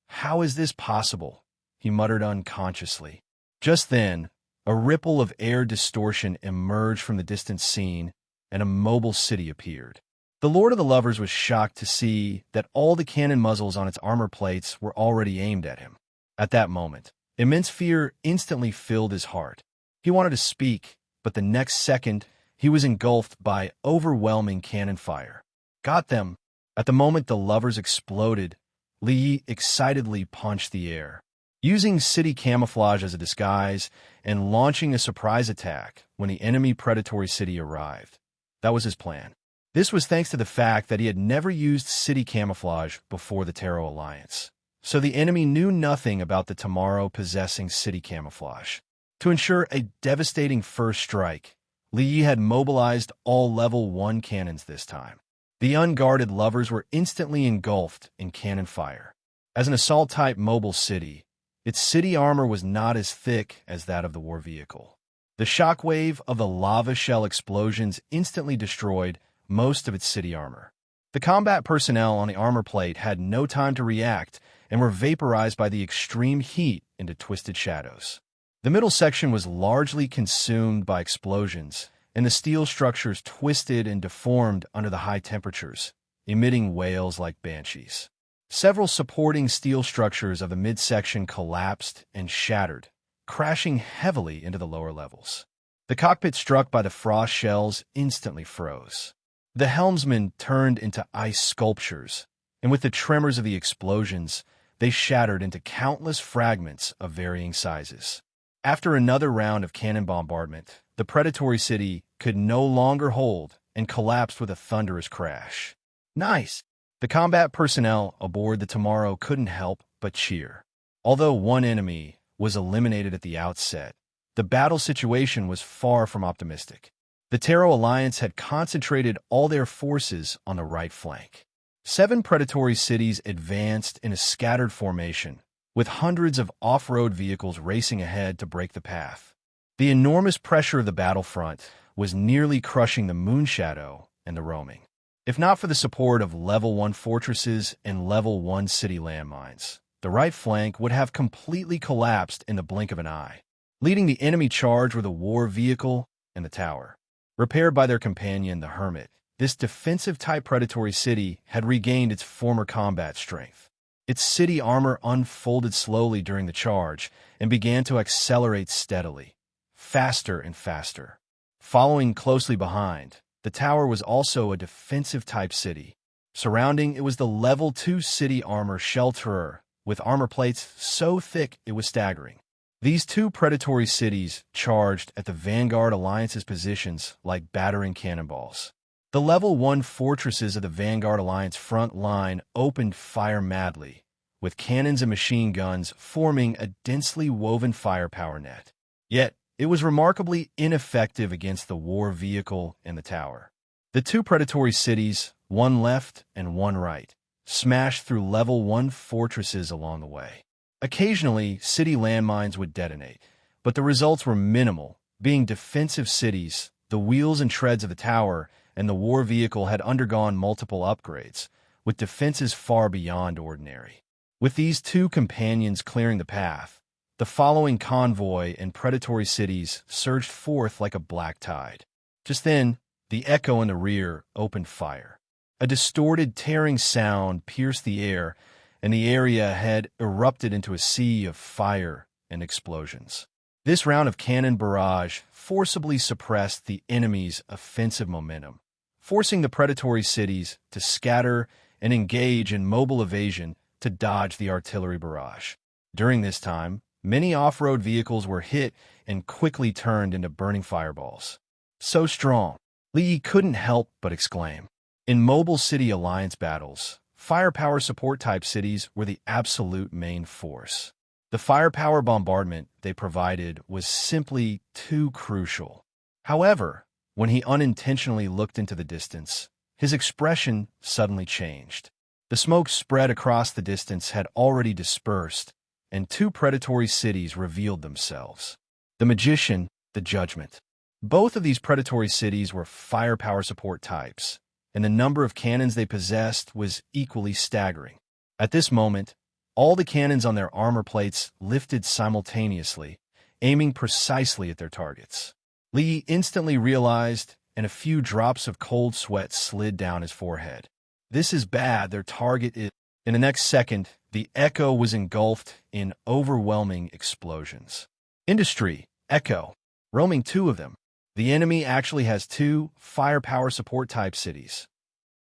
Speaker 2: How is this possible?" he muttered unconsciously. Just then, a ripple of air distortion emerged from the distant scene, and a mobile city appeared. The Lord of the Lovers was shocked to see that all the cannon muzzles on its armor plates were already aimed at him. At that moment, immense fear instantly filled his heart. He wanted to speak, but the next second, he was engulfed by overwhelming cannon fire. "Got them!" At the moment the Lovers exploded, Li excitedly punched the air. Using city camouflage as a disguise and launching a surprise attack when the enemy predatory city arrived. That was his plan. This was thanks to the fact that he had never used city camouflage before the Tarot Alliance. So the enemy knew nothing about the tomorrow possessing city camouflage. To ensure a devastating first strike, Li had mobilized all level 1 cannons this time. The unguarded Lovers were instantly engulfed in cannon fire. As an assault-type mobile city, its city armor was not as thick as that of the war vehicle. The shockwave of the lava shell explosions instantly destroyed most of its city armor. The combat personnel on the armor plate had no time to react and were vaporized by the extreme heat into twisted shadows. The middle section was largely consumed by explosions, and the steel structures twisted and deformed under the high temperatures, emitting wails like banshees. Several supporting steel structures of the midsection collapsed and shattered, crashing heavily into the lower levels. The cockpit struck by the frost shells instantly froze. The helmsman turned into ice sculptures, and with the tremors of the explosions, they shattered into countless fragments of varying sizes. After another round of cannon bombardment, the predatory city could no longer hold and collapsed with a thunderous crash. "Nice!" The combat personnel aboard the Tomorrow couldn't help but cheer. Although one enemy was eliminated at the outset, the battle situation was far from optimistic. The Tarot Alliance had concentrated all their forces on the right flank. 7 predatory cities advanced in a scattered formation, with hundreds of off-road vehicles racing ahead to break the path. The enormous pressure of the battlefront was nearly crushing the Moonshadow and the roaming. If not for the support of Level 1 fortresses and Level 1 city landmines, the right flank would have completely collapsed in the blink of an eye. Leading the enemy charge were the war vehicle and the tower. Repaired by their companion, the Hermit, this defensive-type predatory city had regained its former combat strength. Its city armor unfolded slowly during the charge and began to accelerate steadily, faster and faster. Following closely behind, the tower was also a defensive-type city. Surrounding it was the Level 2 city armor shelterer, with armor plates so thick it was staggering. These 2 predatory cities charged at the Vanguard Alliance's positions like battering cannonballs. The Level 1 fortresses of the Vanguard Alliance front line opened fire madly, with cannons and machine guns forming a densely woven firepower net. Yet, it was remarkably ineffective against the war vehicle and the tower. The two predatory cities, one left and one right, smashed through level 1 fortresses along the way. Occasionally, city landmines would detonate, but the results were minimal. Being defensive cities, the wheels and treads of the tower and the war vehicle had undergone multiple upgrades, with defenses far beyond ordinary. With these two companions clearing the path, the following convoy and predatory cities surged forth like a black tide. Just then, the Echo in the rear opened fire. A distorted, tearing sound pierced the air, and the area had erupted into a sea of fire and explosions. This round of cannon barrage forcibly suppressed the enemy's offensive momentum, forcing the predatory cities to scatter and engage in mobile evasion to dodge the artillery barrage. During this time, many off-road vehicles were hit and quickly turned into burning fireballs. So strong, Lee couldn't help but exclaim. In mobile city alliance battles, firepower support-type cities were the absolute main force. The firepower bombardment they provided was simply too crucial. However, when he unintentionally looked into the distance, his expression suddenly changed. The smoke spread across the distance had already dispersed, and two predatory cities revealed themselves. The Magician, the Judgment. Both of these predatory cities were firepower support types, and the number of cannons they possessed was equally staggering. At this moment, all the cannons on their armor plates lifted simultaneously, aiming precisely at their targets. Lee instantly realized, and a few drops of cold sweat slid down his forehead. This is bad, their target is... In the next second, the Echo was engulfed in overwhelming explosions. Industry, Echo, roaming two of them. The enemy actually has two firepower support type cities.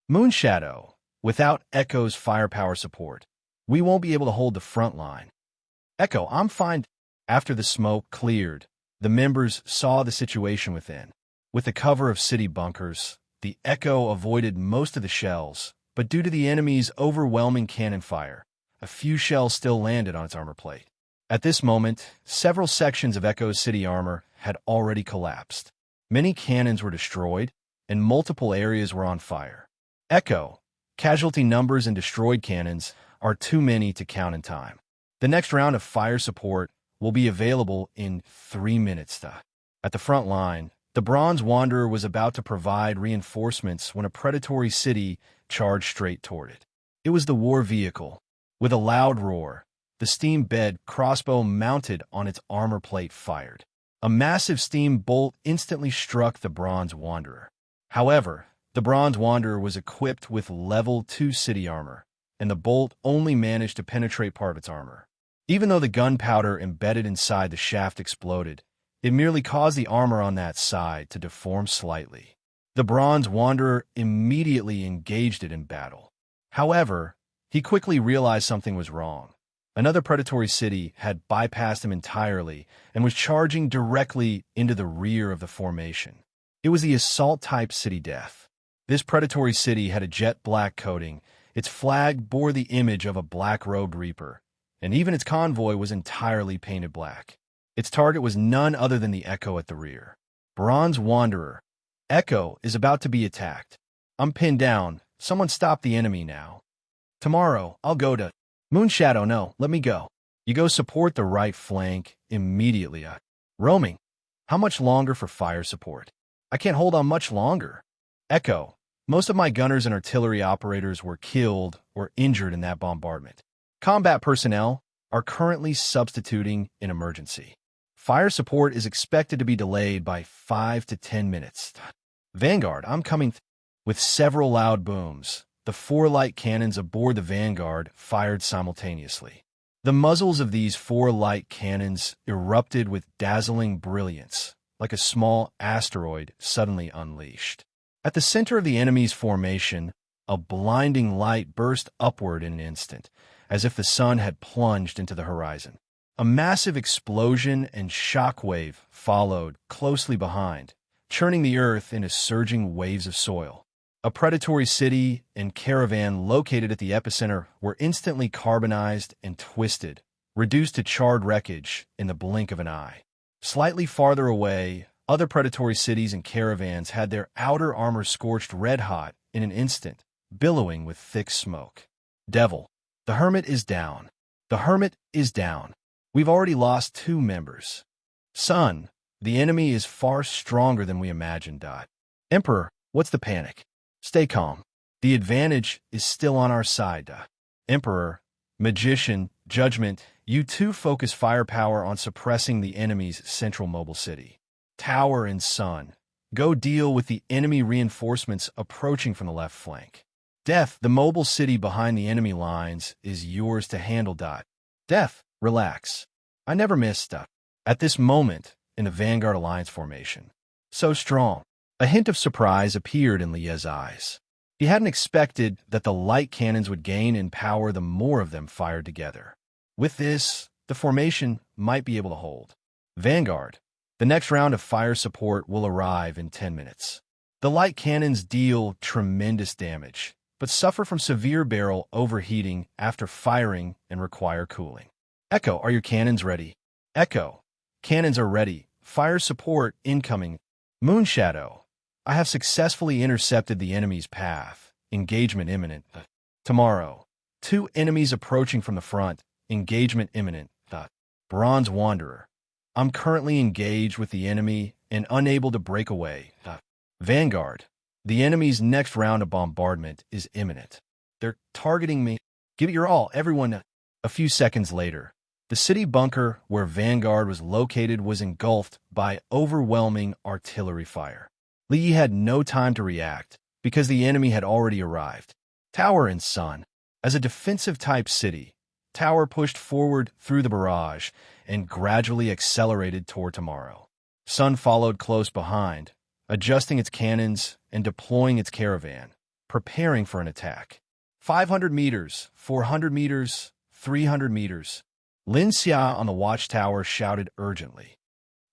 Speaker 2: Moonshadow, without Echo's firepower support, we won't be able to hold the front line. Echo, I'm fine. After the smoke cleared, the members saw the situation within. With the cover of city bunkers, the Echo avoided most of the shells, but due to the enemy's overwhelming cannon fire, a few shells still landed on its armor plate. At this moment, several sections of Echo's city armor had already collapsed. Many cannons were destroyed, and multiple areas were on fire. Echo, casualty numbers and destroyed cannons are too many to count in time. The next round of fire support will be available in 3 minutes. At the front line, the Bronze Wanderer was about to provide reinforcements when a predatory city charged straight toward it. It was the war vehicle. With a loud roar, the steam bed crossbow mounted on its armor plate fired. A massive steam bolt instantly struck the Bronze Wanderer. However, the Bronze Wanderer was equipped with level 2 city armor, and the bolt only managed to penetrate part of its armor. Even though the gunpowder embedded inside the shaft exploded, it merely caused the armor on that side to deform slightly. The Bronze Wanderer immediately engaged it in battle. However, he quickly realized something was wrong. Another predatory city had bypassed him entirely and was charging directly into the rear of the formation. It was the assault-type City Death. This predatory city had a jet black coating, its flag bore the image of a black-robed reaper, and even its convoy was entirely painted black. Its target was none other than the Echo at the rear. Bronze Wanderer. Echo is about to be attacked. I'm pinned down. Someone stop the enemy now. Tomorrow, I'll go to... Moonshadow, no, let me go. You go support the right flank immediately. Roaming. How much longer for fire support? I can't hold on much longer. Echo. Most of my gunners and artillery operators were killed or injured in that bombardment. Combat personnel are currently substituting in emergency. Fire support is expected to be delayed by 5 to 10 minutes. Vanguard, I'm coming. With several loud booms, the 4 light cannons aboard the Vanguard fired simultaneously. The muzzles of these 4 light cannons erupted with dazzling brilliance, like a small asteroid suddenly unleashed. At the center of the enemy's formation, a blinding light burst upward in an instant, as if the sun had plunged into the horizon. A massive explosion and shockwave followed closely behind, churning the earth into surging waves of soil. A predatory city and caravan located at the epicenter were instantly carbonized and twisted, reduced to charred wreckage in the blink of an eye. Slightly farther away, other predatory cities and caravans had their outer armor scorched red-hot in an instant, billowing with thick smoke. Devil, the Hermit is down. The Hermit is down. We've already lost 2 members. Son, the enemy is far stronger than we imagined. Emperor, what's the panic? Stay calm. The advantage is still on our side. Emperor, Magician, Judgment, you two focus firepower on suppressing the enemy's central mobile city. Tower and Sun, go deal with the enemy reinforcements approaching from the left flank. Death, the mobile city behind the enemy lines, is yours to handle. Death, relax. I never missed. At this moment, in the Vanguard Alliance formation. So strong. A hint of surprise appeared in Lie's eyes. He hadn't expected that the light cannons would gain in power the more of them fired together. With this, the formation might be able to hold. Vanguard, the next round of fire support will arrive in 10 minutes. The light cannons deal tremendous damage, but suffer from severe barrel overheating after firing and require cooling. Echo, are your cannons ready? Echo, cannons are ready. Fire support incoming. Moonshadow, I have successfully intercepted the enemy's path. Engagement imminent. Tomorrow, 2 enemies approaching from the front. Engagement imminent. Bronze Wanderer, I'm currently engaged with the enemy and unable to break away. Vanguard, the enemy's next round of bombardment is imminent. They're targeting me. Give it your all, everyone. A few seconds later, the city bunker where Vanguard was located was engulfed by overwhelming artillery fire. Lee had no time to react because the enemy had already arrived. Tower and Sun, as a defensive-type city, Tower pushed forward through the barrage and gradually accelerated toward Tomorrow. Sun followed close behind, adjusting its cannons and deploying its caravan, preparing for an attack. 500 meters, 400 meters, 300 meters. Lin Xia on the watchtower shouted urgently.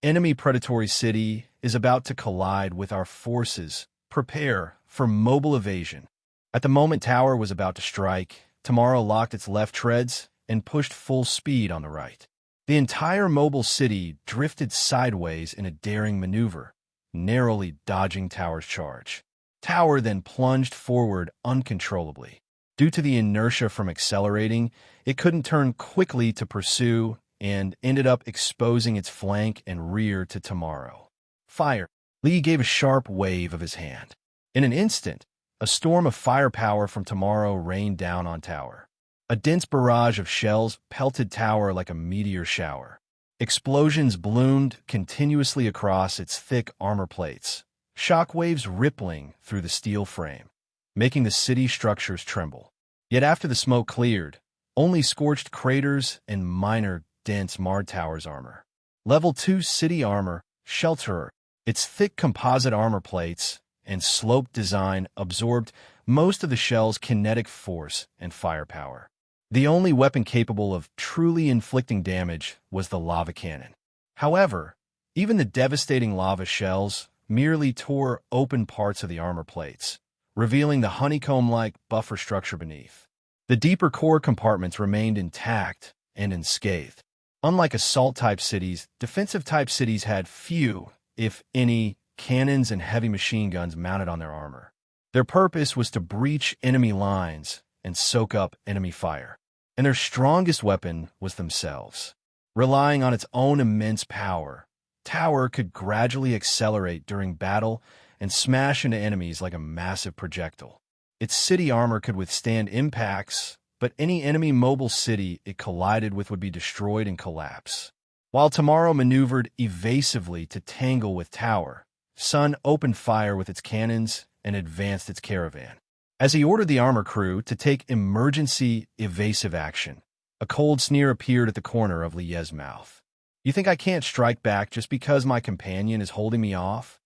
Speaker 2: Enemy predatory city is about to collide with our forces. Prepare for mobile evasion. At the moment Tower was about to strike, Tomorrow locked its left treads and pushed full speed on the right. The entire mobile city drifted sideways in a daring maneuver, narrowly dodging Tower's charge. Tower then plunged forward uncontrollably. Due to the inertia from accelerating, it couldn't turn quickly to pursue and ended up exposing its flank and rear to Tomorrow. Fire! Lee gave a sharp wave of his hand. In an instant, a storm of firepower from Tomorrow rained down on Tower. A dense barrage of shells pelted Tower like a meteor shower. Explosions bloomed continuously across its thick armor plates, shockwaves rippling through the steel frame, making the city structures tremble. Yet after the smoke cleared, only scorched craters and minor dents marred Tower's armor. Level 2 city armor, Shelterer, its thick composite armor plates and sloped design absorbed most of the shell's kinetic force and firepower. The only weapon capable of truly inflicting damage was the lava cannon. However, even the devastating lava shells merely tore open parts of the armor plates, revealing the honeycomb-like buffer structure beneath. The deeper core compartments remained intact and unscathed. Unlike assault-type cities, defensive-type cities had few, if any, cannons and heavy machine guns mounted on their armor. Their purpose was to breach enemy lines and soak up enemy fire. And their strongest weapon was themselves. Relying on its own immense power, Tower could gradually accelerate during battle and smash into enemies like a massive projectile. Its city armor could withstand impacts, but any enemy mobile city it collided with would be destroyed and collapse. While Tomorrow maneuvered evasively to tangle with Tower, Sun opened fire with its cannons and advanced its caravan. As he ordered the armor crew to take emergency evasive action, a cold sneer appeared at the corner of Lie's mouth. You think I can't strike back just because my companion is holding me off?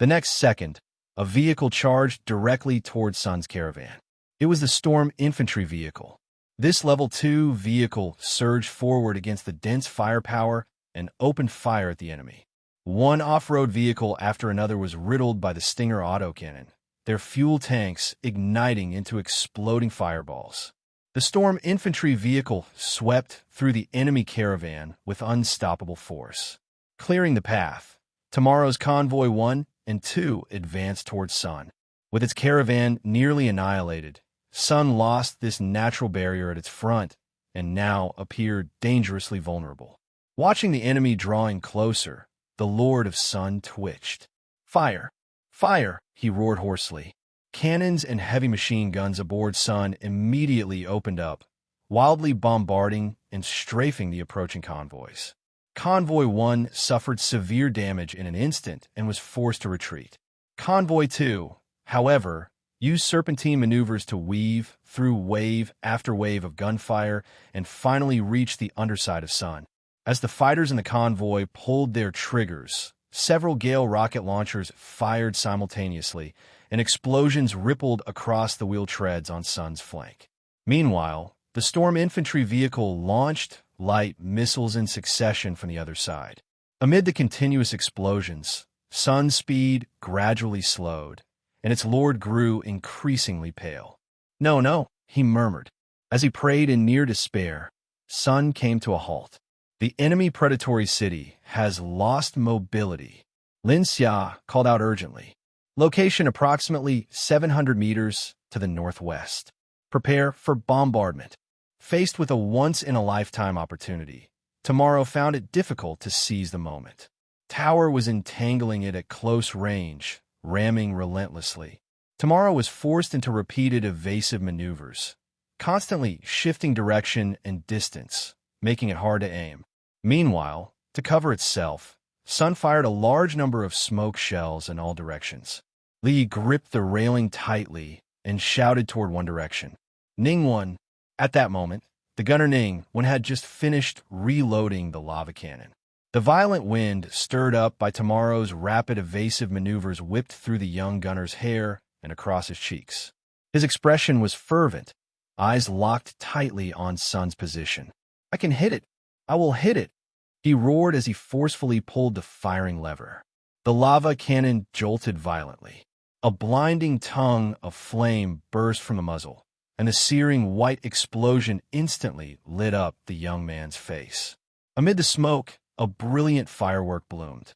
Speaker 2: The next second, a vehicle charged directly towards Sun's caravan. It was the Storm Infantry vehicle. This Level 2 vehicle surged forward against the dense firepower and opened fire at the enemy. One off-road vehicle after another was riddled by the Stinger autocannon, their fuel tanks igniting into exploding fireballs. The Storm Infantry vehicle swept through the enemy caravan with unstoppable force. clearing the path. Tomorrow's Convoy 1 and 2 advanced towards Sun. With its caravan nearly annihilated, Sun lost this natural barrier at its front and now appeared dangerously vulnerable. Watching the enemy drawing closer, the Lord of Sun twitched. "Fire! Fire!" he roared hoarsely. Cannons and heavy machine guns aboard Sun immediately opened up, wildly bombarding and strafing the approaching convoys. Convoy 1 suffered severe damage in an instant and was forced to retreat. Convoy 2, however, used serpentine maneuvers to weave through wave after wave of gunfire and finally reached the underside of Sun. As the fighters in the convoy pulled their triggers, several Gale rocket launchers fired simultaneously, and explosions rippled across the wheel treads on Sun's flank. Meanwhile, the Storm infantry vehicle launched light missiles in succession from the other side. Amid the continuous explosions, Sun's speed gradually slowed, and its lord grew increasingly pale. "No, no," he murmured. As he prayed in near despair, Sun came to a halt. "The enemy predatory city has lost mobility," Lin Xia called out urgently. "Location approximately 700 meters to the northwest. Prepare for bombardment." Faced with a once-in-a-lifetime opportunity, Tomorrow found it difficult to seize the moment. Tower was entangling it at close range, ramming relentlessly. Tomorrow was forced into repeated evasive maneuvers, constantly shifting direction and distance, making it hard to aim. Meanwhile, to cover itself, Sun fired a large number of smoke shells in all directions. Li gripped the railing tightly and shouted toward one direction. Ning won. At that moment, the gunner Ning had just finished reloading the lava cannon. The violent wind, stirred up by Tomorrow's rapid evasive maneuvers, whipped through the young gunner's hair and across his cheeks. His expression was fervent, eyes locked tightly on Sun's position. "I can hit it! I will hit it!" he roared as he forcefully pulled the firing lever. The lava cannon jolted violently. A blinding tongue of flame burst from the muzzle, and the searing white explosion instantly lit up the young man's face. Amid the smoke, a brilliant firework bloomed.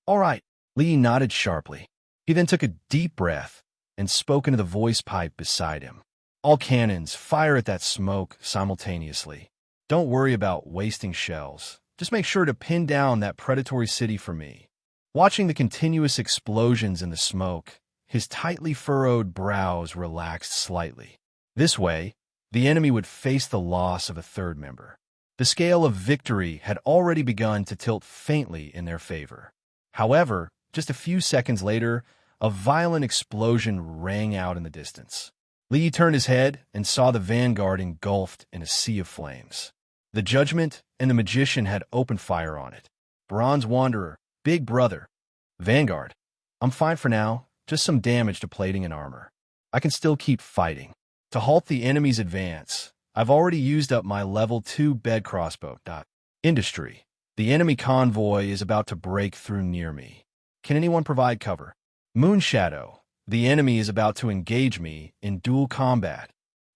Speaker 2: "All right," Li nodded sharply. He then took a deep breath and spoke into the voice pipe beside him. "All cannons fire at that smoke simultaneously. Don't worry about wasting shells. Just make sure to pin down that predatory city for me." Watching the continuous explosions in the smoke, his tightly furrowed brows relaxed slightly. This way, the enemy would face the loss of a third member. The scale of victory had already begun to tilt faintly in their favor. However, just a few seconds later, a violent explosion rang out in the distance. Li turned his head and saw the vanguard engulfed in a sea of flames. The Judgment and the Magician had opened fire on it. "Bronze Wanderer, Big Brother, Vanguard. I'm fine for now, just some damage to plating and armor. I can still keep fighting. To halt the enemy's advance, I've already used up my level 2 bed crossbow. Industry. The enemy convoy is about to break through near me. Can anyone provide cover? Moonshadow. The enemy is about to engage me in dual combat.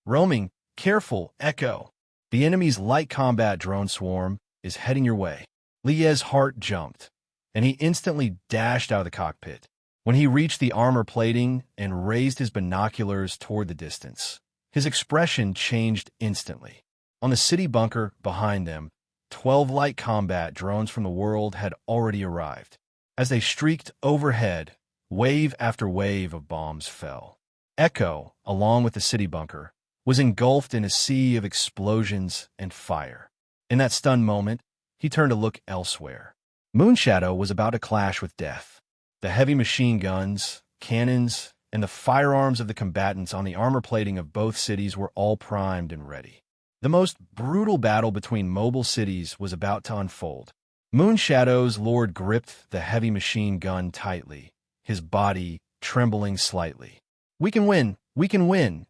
Speaker 2: Roaming. Careful, Echo. The enemy's light combat drone swarm is heading your way." Lie's heart jumped, and he instantly dashed out of the cockpit. When he reached the armor plating and raised his binoculars toward the distance, his expression changed instantly. On the city bunker behind them, 12 light combat drones from the world had already arrived. As they streaked overhead, wave after wave of bombs fell. Echo, along with the city bunker, was engulfed in a sea of explosions and fire. In that stunned moment, he turned to look elsewhere. Moonshadow was about to clash with death. The heavy machine guns, cannons, and the firearms of the combatants on the armor plating of both cities were all primed and ready. The most brutal battle between mobile cities was about to unfold. Moonshadow's lord gripped the heavy machine gun tightly, his body trembling slightly. We can win,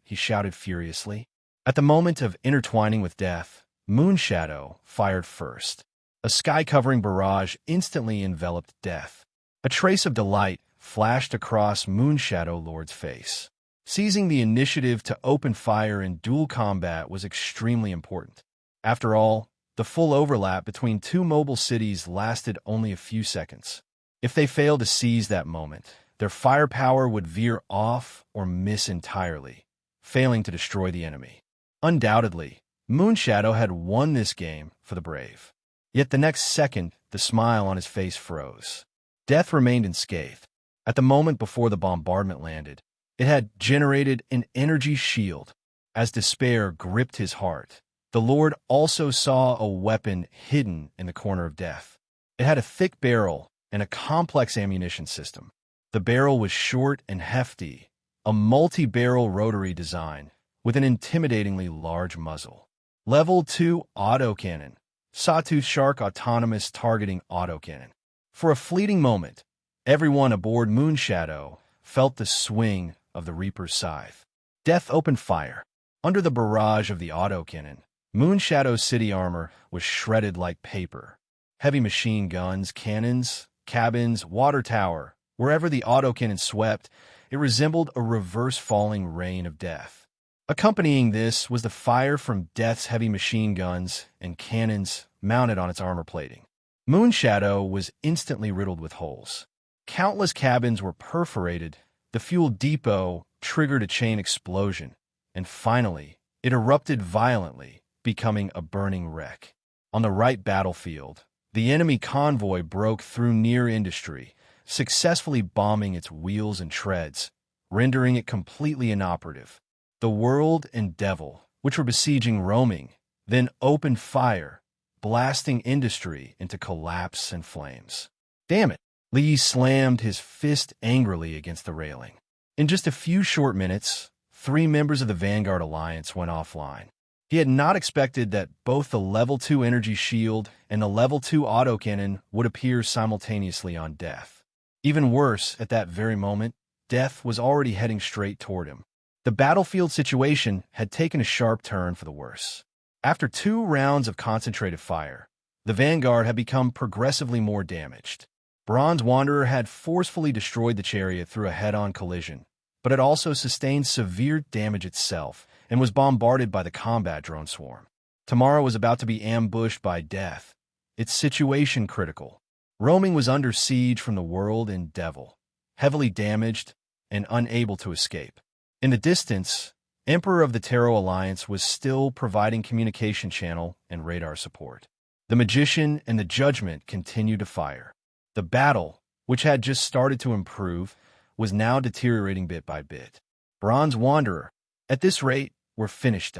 Speaker 2: he shouted furiously. At the moment of intertwining with death, Moonshadow fired first. A sky-covering barrage instantly enveloped death. A trace of delight flashed across Moonshadow Lord's face. Seizing the initiative to open fire in dual combat was extremely important. After all, The full overlap between two mobile cities lasted only a few seconds. If they failed to seize that moment, their firepower would veer off or miss entirely, failing to destroy the enemy. Undoubtedly, Moonshadow had won this game for the brave. Yet the next second, the smile on his face froze. Death remained unscathed. At the moment before the bombardment landed, it had generated an energy shield. As despair gripped his heart, the Lord also saw a weapon hidden in the corner of death. It had a thick barrel and a complex ammunition system. The barrel was short and hefty, a multi-barrel rotary design with an intimidatingly large muzzle. Level 2 autocannon. Sawtooth Shark Autonomous Targeting Autocannon. For a fleeting moment, everyone aboard Moonshadow felt the swing of the Reaper's scythe. Death opened fire. Under the barrage of the autocannon, Moonshadow's city armor was shredded like paper. Heavy machine guns, cannons, cabins, water tower, wherever the autocannon swept, it resembled a reverse-falling rain of death. Accompanying this was the fire from Death's heavy machine guns and cannons mounted on its armor plating. Moonshadow was instantly riddled with holes. Countless cabins were perforated, the fuel depot triggered a chain explosion, and finally, it erupted violently, becoming a burning wreck. On the right battlefield, the enemy convoy broke through near industry, successfully bombing its wheels and treads, rendering it completely inoperative. The World and Devil, which were besieging Roaming, then opened fire, blasting industry into collapse and flames. Damn it! Lee slammed his fist angrily against the railing. In just a few short minutes, 3 members of the Vanguard Alliance went offline. He had not expected that both the Level 2 energy shield and the Level 2 autocannon would appear simultaneously on Death. Even worse, at that very moment, Death was already heading straight toward him. The battlefield situation had taken a sharp turn for the worse. After 2 rounds of concentrated fire, the Vanguard had become progressively more damaged. Bronze Wanderer had forcefully destroyed the chariot through a head-on collision, but it also sustained severe damage itself and was bombarded by the combat drone swarm. Tomorrow was about to be ambushed by Death, its situation critical. Roaming was under siege from the World and Devil, heavily damaged and unable to escape. In the distance, Emperor of the Tarot Alliance was still providing communication channel and radar support. The Magician and the Judgment continued to fire. The battle, which had just started to improve, was now deteriorating bit by bit. Bronze Wanderer, at this rate, we're finished.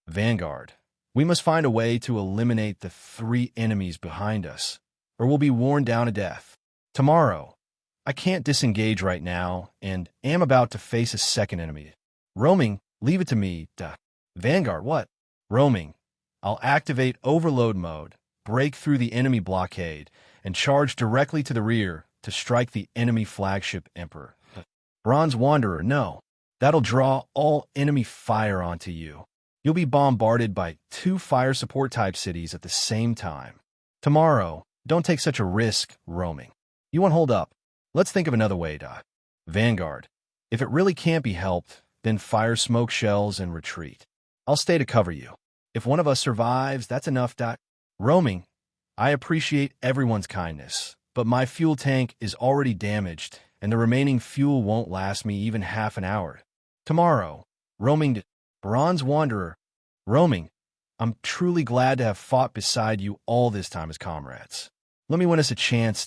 Speaker 2: Vanguard, we must find a way to eliminate the 3 enemies behind us, or we'll be worn down to death. Tomorrow, I can't disengage right now, and am about to face a second enemy. Roaming, leave it to me. Vanguard, what? Roaming, I'll activate overload mode, break through the enemy blockade, and charge directly to the rear to strike the enemy flagship Emperor. Bronze Wanderer, no. That'll draw all enemy fire onto you. You'll be bombarded by 2 fire support type cities at the same time. Tomorrow, don't take such a risk, Roaming. You won't hold up. Let's think of another way, Vanguard, if it really can't be helped, then fire smoke shells and retreat. I'll stay to cover you. If one of us survives, that's enough. Roaming, I appreciate everyone's kindness, but my fuel tank is already damaged, and the remaining fuel won't last me even half an hour. Tomorrow, Roaming, Bronze Wanderer, Roaming, I'm truly glad to have fought beside you all this time as comrades. Let me win us a chance,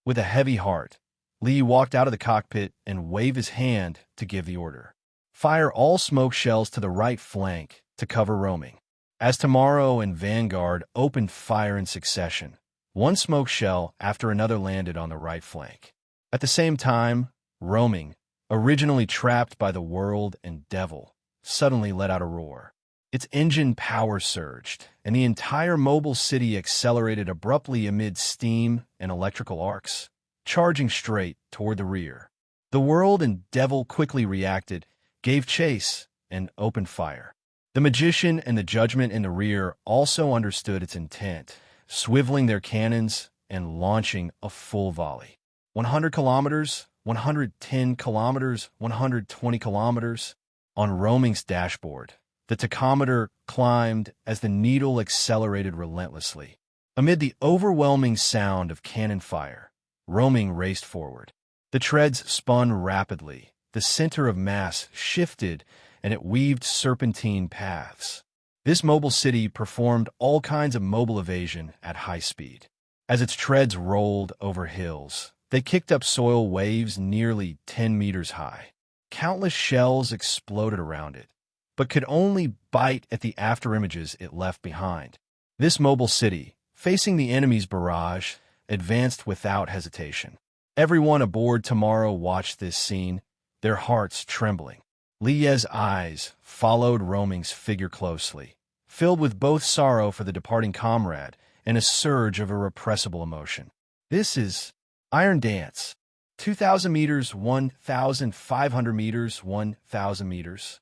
Speaker 2: With a heavy heart, Lee walked out of the cockpit and waved his hand to give the order. Fire all smoke shells to the right flank to cover Roaming. As Tomorrow and Vanguard opened fire in succession, one smoke shell after another landed on the right flank. At the same time, Roaming, originally trapped by the World and Devil, suddenly let out a roar. Its engine power surged, and the entire mobile city accelerated abruptly amid steam and electrical arcs, charging straight toward the rear. The World and Devil quickly reacted, gave chase, and opened fire. The Magician and the Judgment in the rear also understood its intent, swiveling their cannons and launching a full volley. 100 kilometers, 110 kilometers, 120 kilometers. On Roaming's dashboard, The tachometer climbed as the needle accelerated relentlessly. Amid the overwhelming sound of cannon fire, roaming raced forward. The treads spun rapidly, the center of mass shifted, and it weaved serpentine paths. This mobile city performed all kinds of mobile evasion at high speed. As its treads rolled over hills, they kicked up soil waves nearly 10 meters high. Countless shells exploded around it, but could only bite at the afterimages it left behind. This mobile city, facing the enemy's barrage, advanced without hesitation. Everyone aboard Tomorrow watched this scene, their hearts trembling. Lie's eyes followed Roaming's figure closely, filled with both sorrow for the departing comrade and a surge of irrepressible emotion. This is Iron Dance. 2,000 meters, 1,500 meters, 1,000 meters.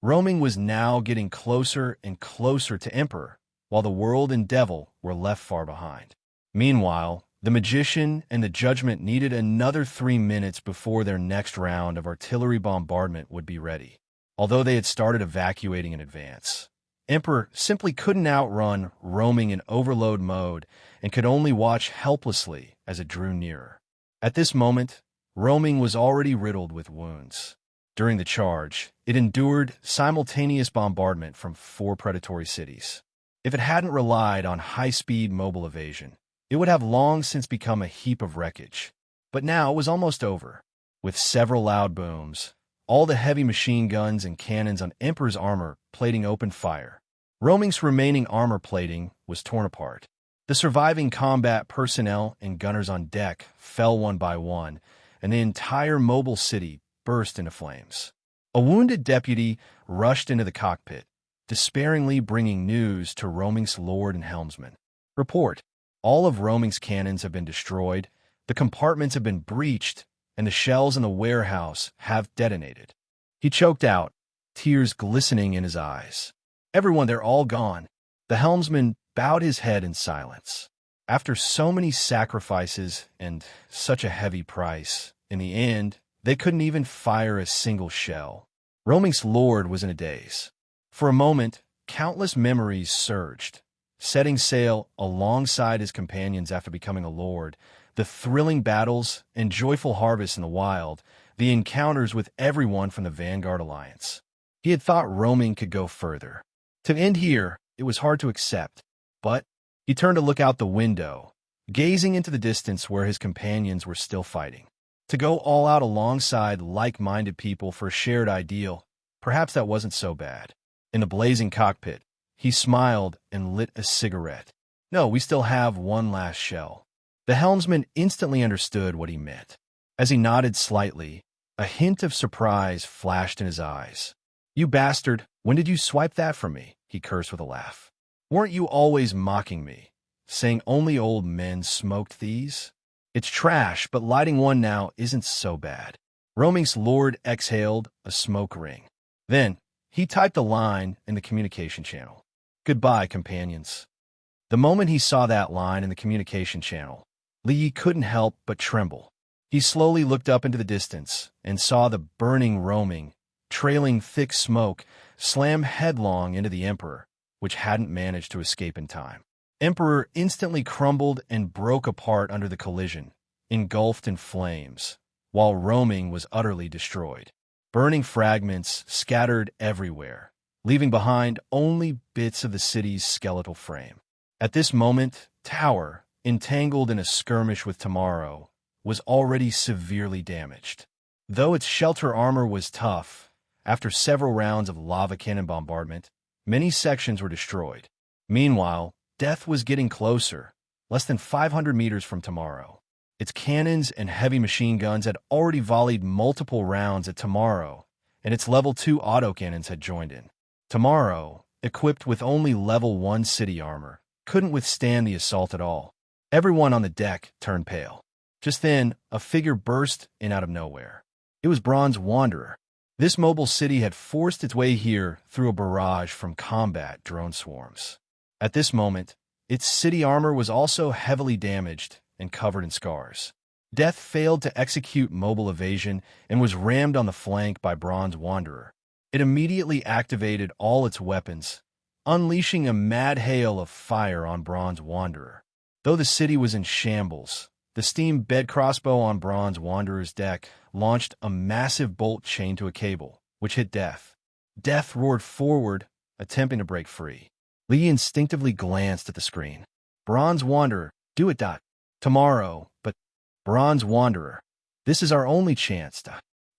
Speaker 2: Roaming was now getting closer and closer to Emperor, while the world and Devil were left far behind. Meanwhile, the Magician and the Judgment needed another 3 minutes before their next round of artillery bombardment would be ready. Although they had started evacuating in advance, Emperor simply couldn't outrun Roaming in overload mode and could only watch helplessly as it drew nearer. At this moment, Roaming was already riddled with wounds. During the charge, it endured simultaneous bombardment from 4 predatory cities. If it hadn't relied on high-speed mobile evasion, it would have long since become a heap of wreckage. But now it was almost over. With several loud booms, all the heavy machine guns and cannons on Emperor's armor plating opened fire. Roaming's remaining armor plating was torn apart. The surviving combat personnel and gunners on deck fell one by one, and the entire mobile city burst into flames. A wounded deputy rushed into the cockpit, despairingly bringing news to Roaming's lord and helmsman. Report: all of Roaming's cannons have been destroyed, the compartments have been breached, and the shells in the warehouse have detonated. He choked out, tears glistening in his eyes. Everyone, they're all gone. The helmsman bowed his head in silence. After so many sacrifices and such a heavy price, in the end, they couldn't even fire a single shell. Roaming's lord was in a daze. For a moment, countless memories surged. Setting sail alongside his companions after becoming a lord, the thrilling battles and joyful harvests in the wild, the encounters with everyone from the Vanguard Alliance. He had thought Roaming could go further. To end here, it was hard to accept, but he turned to look out the window, gazing into the distance where his companions were still fighting. To go all out alongside like-minded people for a shared ideal, perhaps that wasn't so bad. In the blazing cockpit, he smiled and lit a cigarette. No, we still have one last shell. The helmsman instantly understood what he meant. As he nodded slightly, a hint of surprise flashed in his eyes. "You bastard, when did you swipe that from me?" he cursed with a laugh. "Weren't you always mocking me, saying only old men smoked these? It's trash, but lighting one now isn't so bad." Roaming's lord exhaled a smoke ring. Then, he typed a line in the communication channel. "Goodbye, companions." The moment he saw that line in the communication channel, Lee couldn't help but tremble. He slowly looked up into the distance and saw the burning Roaming, trailing thick smoke, slam headlong into the Emperor, which hadn't managed to escape in time. Emperor instantly crumbled and broke apart under the collision, engulfed in flames, while Roaming was utterly destroyed. Burning fragments scattered everywhere, leaving behind only bits of the city's skeletal frame. At this moment, Tower, entangled in a skirmish with Tomorrow, was already severely damaged. Though its shelter armor was tough, after several rounds of lava cannon bombardment, many sections were destroyed. Meanwhile, death was getting closer, less than 500 meters from Tomorrow. Its cannons and heavy machine guns had already volleyed multiple rounds at Tomorrow, and its level 2 autocannons had joined in. Tomorrow, equipped with only level 1 city armor, couldn't withstand the assault at all. Everyone on the deck turned pale. Just then, a figure burst in out of nowhere. It was Bronze Wanderer. This mobile city had forced its way here through a barrage from combat drone swarms. At this moment, its city armor was also heavily damaged and covered in scars. Death failed to execute mobile evasion and was rammed on the flank by Bronze Wanderer. It immediately activated all its weapons, unleashing a mad hail of fire on Bronze Wanderer. Though the city was in shambles, the steam bed crossbow on Bronze Wanderer's deck launched a massive bolt chained to a cable, which hit Death. Death roared forward, attempting to break free. Lee instinctively glanced at the screen. Bronze Wanderer, do it. Tomorrow, but Bronze Wanderer. This is our only chance.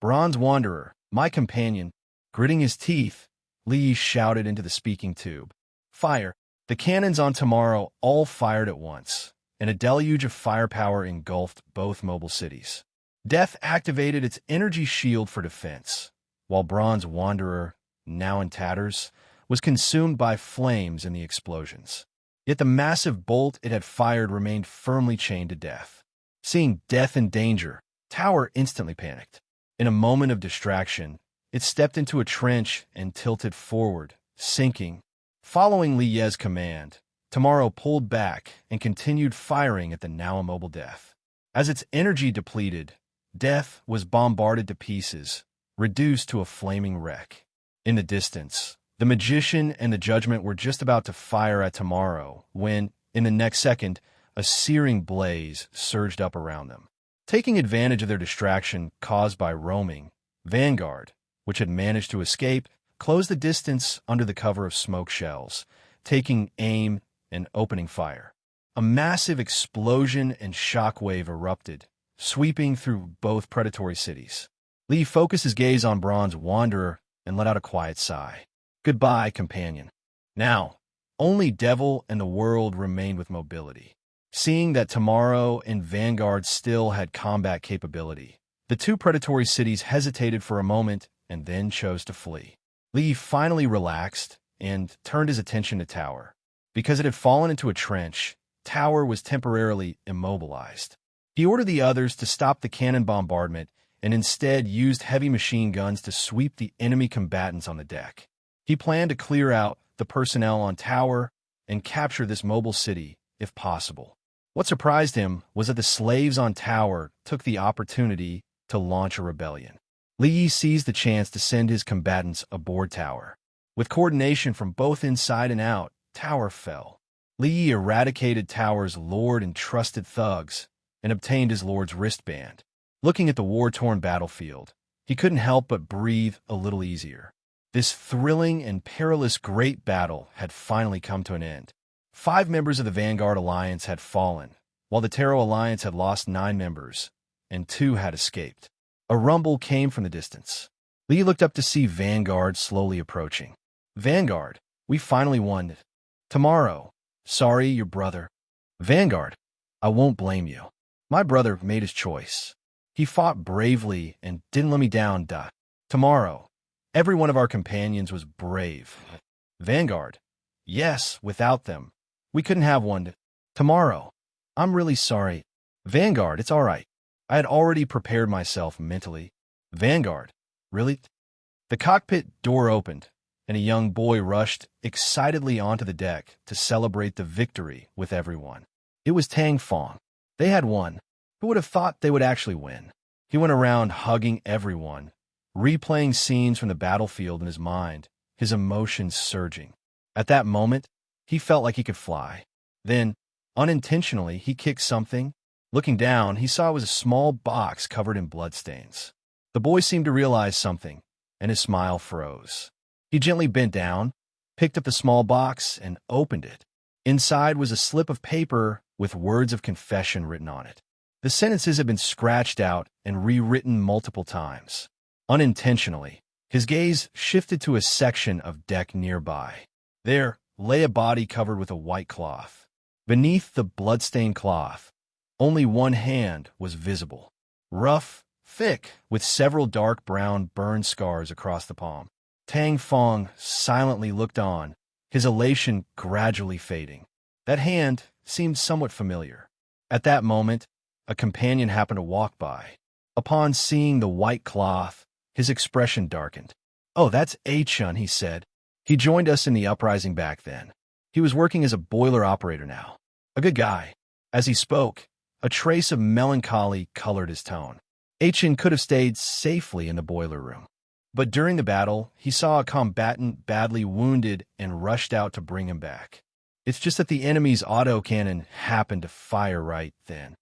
Speaker 2: Bronze Wanderer, my companion. Gritting his teeth, Lee shouted into the speaking tube. Fire! The cannons on Tomorrow all fired at once, and a deluge of firepower engulfed both mobile cities. Death activated its energy shield for defense, while Bronze Wanderer, now in tatters, was consumed by flames in the explosions. Yet the massive bolt it had fired remained firmly chained to Death. Seeing Death in danger, Tower instantly panicked. In a moment of distraction, it stepped into a trench and tilted forward, sinking. Following Li Ye's command, Tomorrow pulled back and continued firing at the now immobile Death. As its energy depleted, Death was bombarded to pieces, reduced to a flaming wreck. In the distance, the Magician and the Judgment were just about to fire at Tomorrow when, in the next second, a searing blaze surged up around them. Taking advantage of their distraction caused by roaming, Vanguard, which had managed to escape, closed the distance under the cover of smoke shells, taking aim and opening fire. A massive explosion and shockwave erupted, sweeping through both predatory cities. Lee focused his gaze on Bronze Wanderer and let out a quiet sigh. Goodbye, companion. Now, only Devil and the world remained with mobility. Seeing that Tomorrow and Vanguard still had combat capability, the two predatory cities hesitated for a moment and then chose to flee. Lee finally relaxed and turned his attention to Tower. Because it had fallen into a trench, Tower was temporarily immobilized. He ordered the others to stop the cannon bombardment and instead used heavy machine guns to sweep the enemy combatants on the deck. He planned to clear out the personnel on Tower and capture this mobile city, if possible. What surprised him was that the slaves on Tower took the opportunity to launch a rebellion. Lee seized the chance to send his combatants aboard Tower. With coordination from both inside and out, Tower fell. Lee eradicated Tower's lord and trusted thugs and obtained his lord's wristband. Looking at the war-torn battlefield, he couldn't help but breathe a little easier. This thrilling and perilous great battle had finally come to an end. 5 members of the Vanguard Alliance had fallen, while the Terror Alliance had lost 9 members, and 2 had escaped. A rumble came from the distance. Lee looked up to see Vanguard slowly approaching. Vanguard, we finally won. Tomorrow, sorry, your brother. Vanguard, I won't blame you. My brother made his choice. He fought bravely and didn't let me down. Tomorrow, every one of our companions was brave. Vanguard, yes, without them, we couldn't have one. Tomorrow, I'm really sorry. Vanguard, it's all right. I had already prepared myself mentally. Vanguard, really? The cockpit door opened, and a young boy rushed excitedly onto the deck to celebrate the victory with everyone. It was Tang Fong. They had won. Who would have thought they would actually win? He went around hugging everyone, replaying scenes from the battlefield in his mind, his emotions surging. At that moment, he felt like he could fly. Then, unintentionally, he kicked something. Looking down, he saw it was a small box covered in bloodstains. The boy seemed to realize something, and his smile froze. He gently bent down, picked up the small box, and opened it. Inside was a slip of paper with words of confession written on it. The sentences had been scratched out and rewritten multiple times. Unintentionally, his gaze shifted to a section of deck nearby. There lay a body covered with a white cloth. Beneath the blood-stained cloth, only one hand was visible. Rough, thick, with several dark brown burn scars across the palm. Tang Fong silently looked on, his elation gradually fading. That hand seemed somewhat familiar. At that moment, a companion happened to walk by. Upon seeing the white cloth, his expression darkened. "Oh, that's A-Chun," he said. He joined us in the uprising back then. He was working as a boiler operator now. A good guy. As he spoke, a trace of melancholy colored his tone. A-Chun could have stayed safely in the boiler room. But during the battle, he saw a combatant badly wounded and rushed out to bring him back. It's just that the enemy's autocannon happened to fire right then.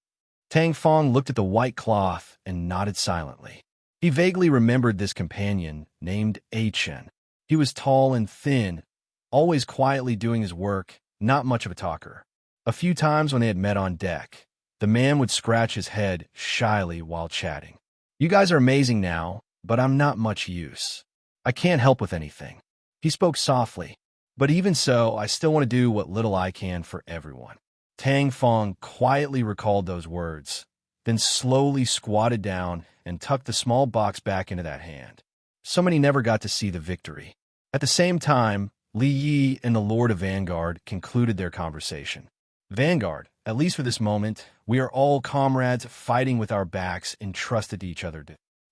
Speaker 2: Tang Fong looked at the white cloth and nodded silently. He vaguely remembered this companion, named Chen. He was tall and thin, always quietly doing his work, not much of a talker. A few times when they had met on deck, the man would scratch his head shyly while chatting. "You guys are amazing now, but I'm not much use. I can't help with anything." He spoke softly, "But even so, I still want to do what little I can for everyone." Tang Fong quietly recalled those words, then slowly squatted down and tucked the small box back into that hand. So many never got to see the victory. At the same time, Li Yi and the Lord of Vanguard concluded their conversation. "Vanguard, at least for this moment, we are all comrades fighting with our backs entrusted to each other.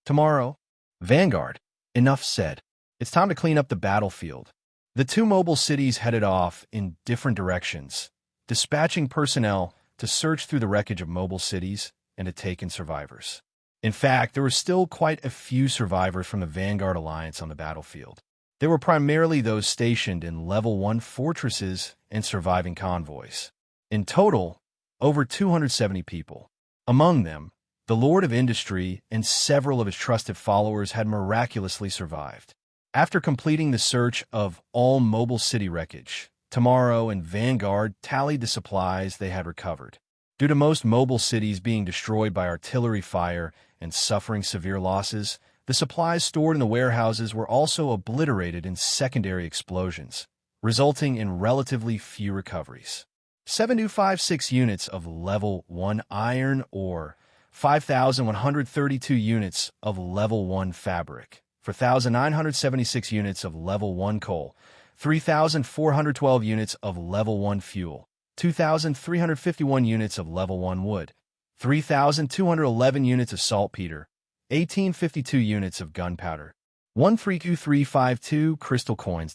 Speaker 2: Tomorrow, Vanguard, enough said. It's time to clean up the battlefield." The two mobile cities headed off in different directions, dispatching personnel to search through the wreckage of mobile cities and to take in survivors. In fact, there were still quite a few survivors from the Vanguard Alliance on the battlefield. They were primarily those stationed in Level 1 fortresses and surviving convoys. In total, over 270 people. Among them, the Lord of Industry and several of his trusted followers had miraculously survived. After completing the search of all mobile city wreckage, Tomorrow and Vanguard tallied the supplies they had recovered. Due to most mobile cities being destroyed by artillery fire and suffering severe losses, the supplies stored in the warehouses were also obliterated in secondary explosions, resulting in relatively few recoveries. 7256 units of Level 1 iron ore, 5,132 units of Level 1 fabric, 4,976 units of Level 1 coal, 3,412 units of Level 1 fuel, 2,351 units of Level 1 wood, 3,211 units of saltpeter, 1,852 units of gunpowder, 132352 crystal coins.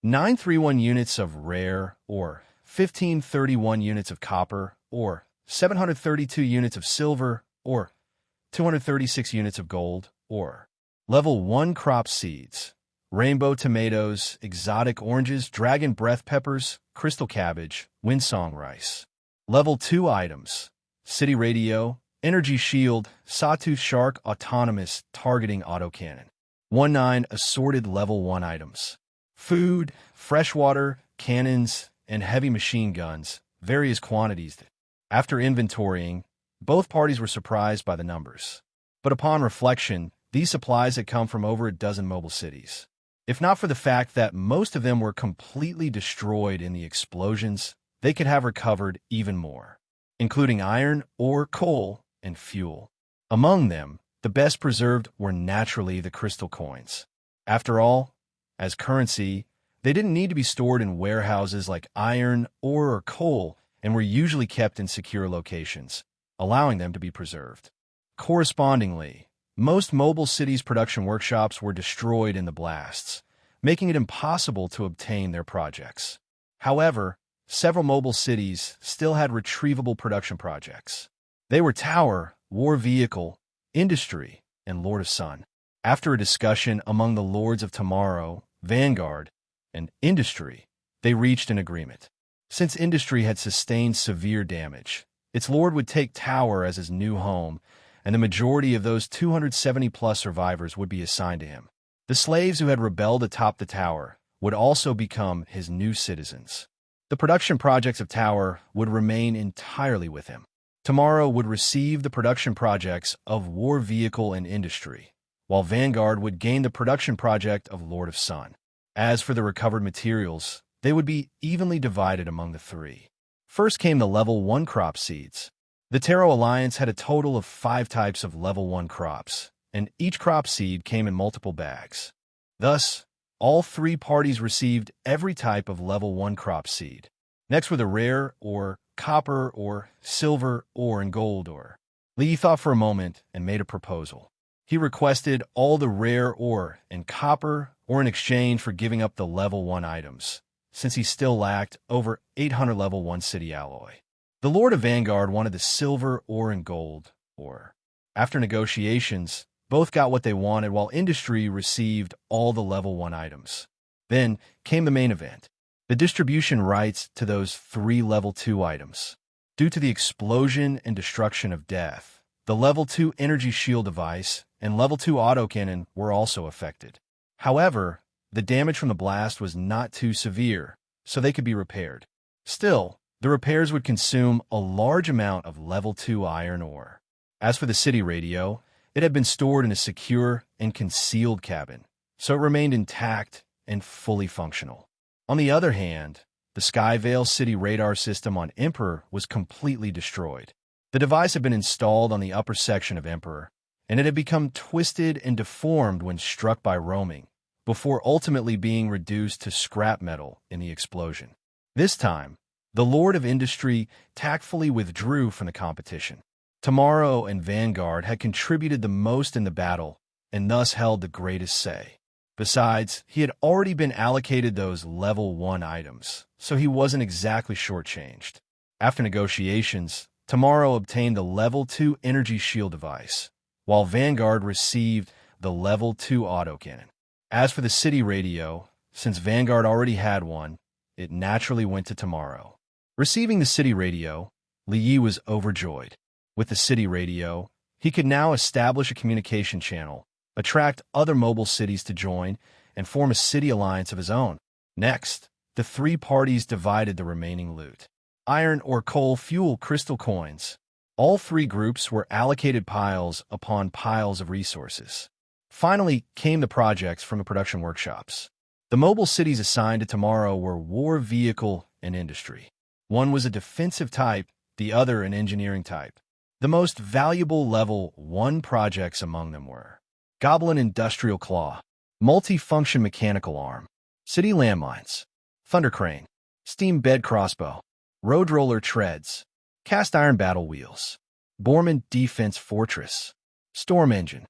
Speaker 2: 931 units of rare ore, 1,531 units of copper ore, 732 units of silver ore, 236 units of gold ore. Level 1 crop seeds: rainbow tomatoes, exotic oranges, dragon breath peppers, crystal cabbage, windsong rice. Level 2 items: city radio, energy shield, sawtooth shark autonomous targeting autocannon. 19 assorted Level 1 items: food, freshwater, cannons, and heavy machine guns, various quantities. After inventorying, both parties were surprised by the numbers. But upon reflection, these supplies had come from over a dozen mobile cities. If not for the fact that most of them were completely destroyed in the explosions, they could have recovered even more, including iron, ore, coal, and fuel. Among them, the best preserved were naturally the crystal coins. After all, as currency, they didn't need to be stored in warehouses like iron, ore, or coal, and were usually kept in secure locations, allowing them to be preserved. Correspondingly, most mobile cities' production workshops were destroyed in the blasts, making it impossible to obtain their projects. However, several mobile cities still had retrievable production projects. They were Tower, War Vehicle, Industry, and Lord of Sun. After a discussion among the Lords of Tomorrow, Vanguard, and Industry, they reached an agreement. Since Industry had sustained severe damage, its lord would take Tower as his new home, and the majority of those 270-plus survivors would be assigned to him. The slaves who had rebelled atop the Tower would also become his new citizens. The production projects of Tower would remain entirely with him. Tomorrow would receive the production projects of War Vehicle and Industry, while Vanguard would gain the production project of Lord of Sun. As for the recovered materials, they would be evenly divided among the three. First came the Level 1 crop seeds. The Taro Alliance had a total of 5 types of Level 1 crops, and each crop seed came in multiple bags. Thus, all 3 parties received every type of Level 1 crop seed. Next were the rare ore, copper ore, silver ore, and gold ore. Li thought for a moment and made a proposal. He requested all the rare ore and copper ore in exchange for giving up the Level 1 items, since he still lacked over 800 Level 1 city alloy. The Lord of Vanguard wanted the silver ore and gold ore. After negotiations, Both got what they wanted while industry received all the level 1 items. Then came the main event, the distribution rights to those 3 level 2 items. Due to the explosion and destruction of death, the level 2 energy shield device and level 2 autocannon were also affected. However, the damage from the blast was not too severe, so they could be repaired. Still, the repairs would consume a large amount of level 2 iron ore. As for the city radio, it had been stored in a secure and concealed cabin, so it remained intact and fully functional. On the other hand, the Skyvale City radar system on Emperor was completely destroyed. The device had been installed on the upper section of Emperor, and it had become twisted and deformed when struck by roaming, before ultimately being reduced to scrap metal in the explosion. This time, the Lord of Industry tactfully withdrew from the competition. Tomorrow and Vanguard had contributed the most in the battle, and thus held the greatest say. Besides, he had already been allocated those level 1 items, so he wasn't exactly shortchanged. After negotiations, Tomorrow obtained the level 2 energy shield device, while Vanguard received the level 2 autocannon. As for the city radio, since Vanguard already had one, it naturally went to Tomorrow. Receiving the city radio, Li Yi was overjoyed. With the city radio, he could now establish a communication channel, attract other mobile cities to join, and form a city alliance of his own. Next, the 3 parties divided the remaining loot. Iron or coal, fuel, crystal coins. All 3 groups were allocated piles upon piles of resources. Finally came the projects from the production workshops. The mobile cities assigned to Tomorrow were war, vehicle, and industry. One was a defensive type, the other an engineering type. The most valuable level 1 projects among them were Goblin Industrial Claw, Multi-Function Mechanical Arm, City Landmines, Thunder Crane, Steam Bed Crossbow, Road Roller Treads, Cast Iron Battle Wheels, Borman Defense Fortress, Storm Engine.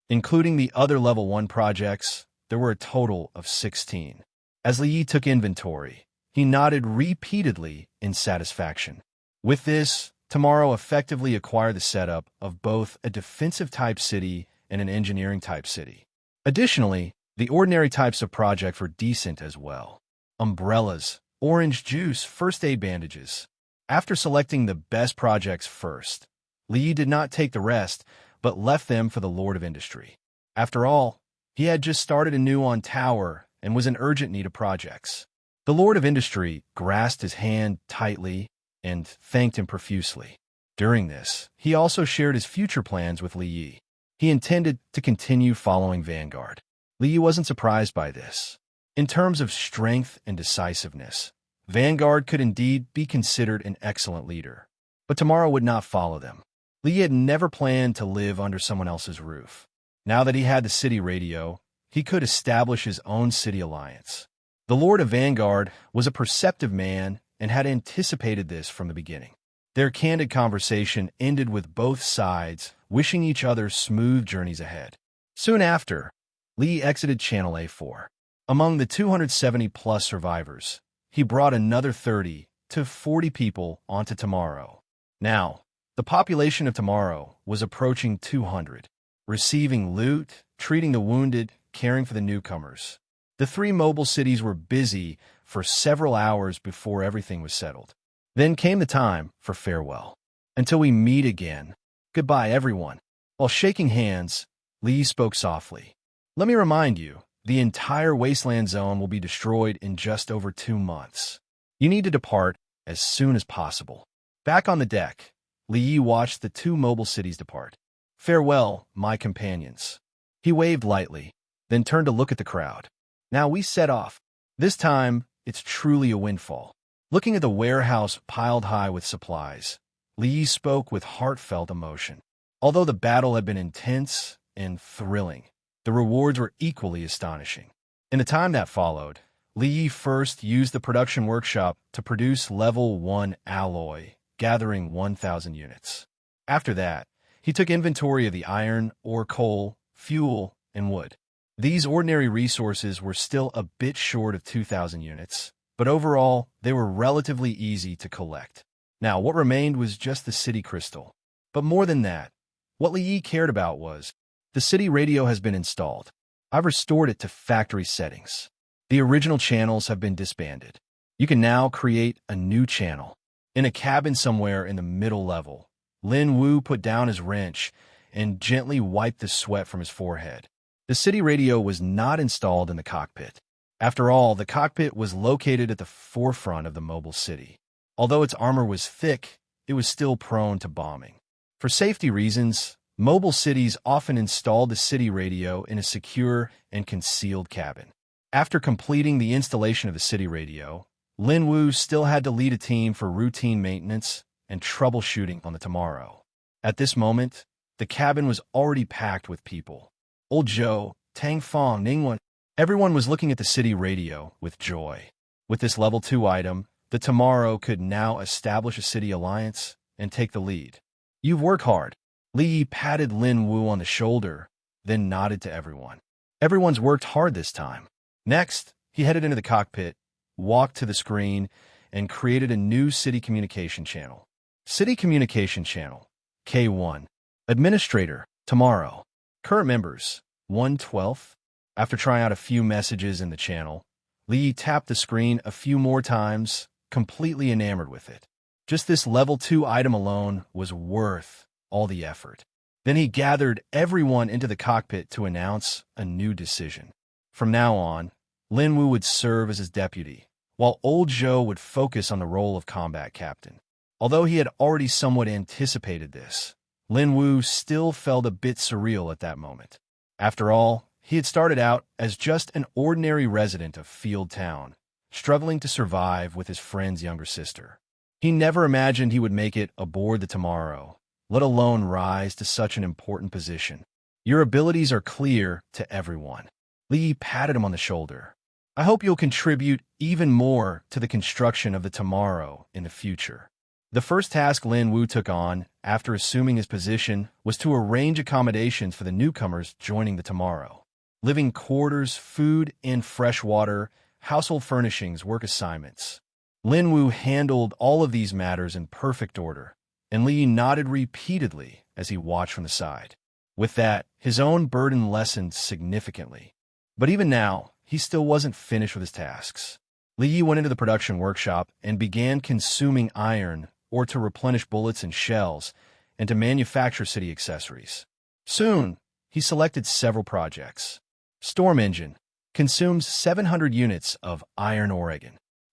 Speaker 2: Including the other level 1 projects, there were a total of 16. As Li Yi took inventory, he nodded repeatedly in satisfaction. With this, Tomorrow effectively acquired the setup of both a defensive-type city and an engineering-type city. Additionally, the ordinary types of projects were decent as well. Umbrellas, orange juice, first aid bandages. After selecting the best projects first, Li Yi did not take the rest, but left them for the Lord of Industry. After all, he had just started anew on Tower and was in urgent need of projects. The Lord of Industry grasped his hand tightly and thanked him profusely. During this, he also shared his future plans with Li Yi. He intended to continue following Vanguard. Li Yi wasn't surprised by this. In terms of strength and decisiveness, Vanguard could indeed be considered an excellent leader. But Tomorrow would not follow them. Li Yi had never planned to live under someone else's roof. Now that he had the city radio, he could establish his own city alliance. The Lord of Vanguard was a perceptive man and had anticipated this from the beginning. Their candid conversation ended with both sides wishing each other smooth journeys ahead. Soon after, Li exited Channel A4. Among the 270-plus survivors, he brought another 30 to 40 people onto Tomorrow. Now, the population of Tomorrow was approaching 200, receiving loot, treating the wounded, caring for the newcomers. The 3 mobile cities were busy for several hours before everything was settled. Then came the time for farewell. Until we meet again, goodbye everyone. While shaking hands, Li spoke softly. Let me remind you, the entire wasteland zone will be destroyed in just over 2 months. You need to depart as soon as possible. Back on the deck, Li Yi watched the 2 mobile cities depart. Farewell, my companions. He waved lightly, then turned to look at the crowd. Now we set off. This time, it's truly a windfall. Looking at the warehouse piled high with supplies, Li Yi spoke with heartfelt emotion. Although the battle had been intense and thrilling, the rewards were equally astonishing. In the time that followed, Li Yi first used the production workshop to produce level 1 alloy, gathering 1,000 units. After that, he took inventory of the iron, ore, coal, fuel, and wood. These ordinary resources were still a bit short of 2,000 units, but overall, they were relatively easy to collect. Now, what remained was just the city crystal. But more than that, what Li Yi cared about was The city radio has been installed. I've restored it to factory settings. The original channels have been disbanded. You can now create a new channel. In a cabin somewhere in the middle level, Lin Wu put down his wrench and gently wiped the sweat from his forehead. The city radio was not installed in the cockpit. After all, the cockpit was located at the forefront of the mobile city. Although its armor was thick, it was still prone to bombing. For safety reasons, mobile cities often installed the city radio in a secure and concealed cabin. After completing the installation of the city radio, Lin Wu still had to lead a team for routine maintenance and troubleshooting on the Tomorrow. At this moment, the cabin was already packed with people. Old Zhou, Tang Fong, Ningwen, everyone was looking at the city radio with joy. With this level 2 item, the Tomorrow could now establish a city alliance and take the lead. You've worked hard. Li Yi patted Lin Wu on the shoulder, then nodded to everyone. Everyone's worked hard this time. Next, he headed into the cockpit, walked to the screen, and created a new city communication channel. City Communication Channel, K1. Administrator, Tomorrow. Current members, 1/12. After trying out a few messages in the channel, Li tapped the screen a few more times, completely enamored with it. Just this level 2 item alone was worth all the effort. Then he gathered everyone into the cockpit to announce a new decision. From now on, Lin Wu would serve as his deputy, while old Zhou would focus on the role of combat captain. Although he had already somewhat anticipated this, Lin Wu still felt a bit surreal at that moment. After all, he had started out as just an ordinary resident of Field Town, struggling to survive with his friend's younger sister. He never imagined he would make it aboard the Tomorrow, let alone rise to such an important position. Your abilities are clear to everyone. Li patted him on the shoulder. I hope you'll contribute even more to the construction of the Tomorrow in the future. The first task Lin Wu took on, after assuming his position, was to arrange accommodations for the newcomers joining the Tomorrow. Living quarters, food and fresh water, household furnishings, work assignments. Lin Wu handled all of these matters in perfect order, and Li nodded repeatedly as he watched from the side. With that, his own burden lessened significantly. But even now, he still wasn't finished with his tasks. Li Yi went into the production workshop and began consuming iron ore to replenish bullets and shells and to manufacture city accessories. Soon, he selected several projects. Storm Engine consumes 700 units of iron ore.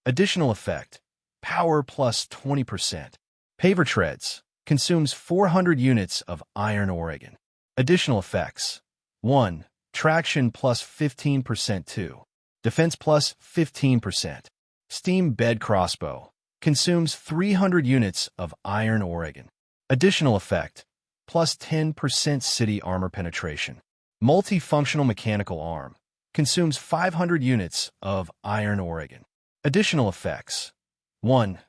Speaker 2: Additional effect, power plus 20%. Paver Treads consumes 400 units of iron ore. Additional effects, 1. Traction plus 15%. 2. Defense plus 15%. Steam Bed Crossbow consumes 300 units of iron ore. Additional effect, plus 10% city armor penetration. Multifunctional Mechanical Arm consumes 500 units of iron ore. Additional effects, 1.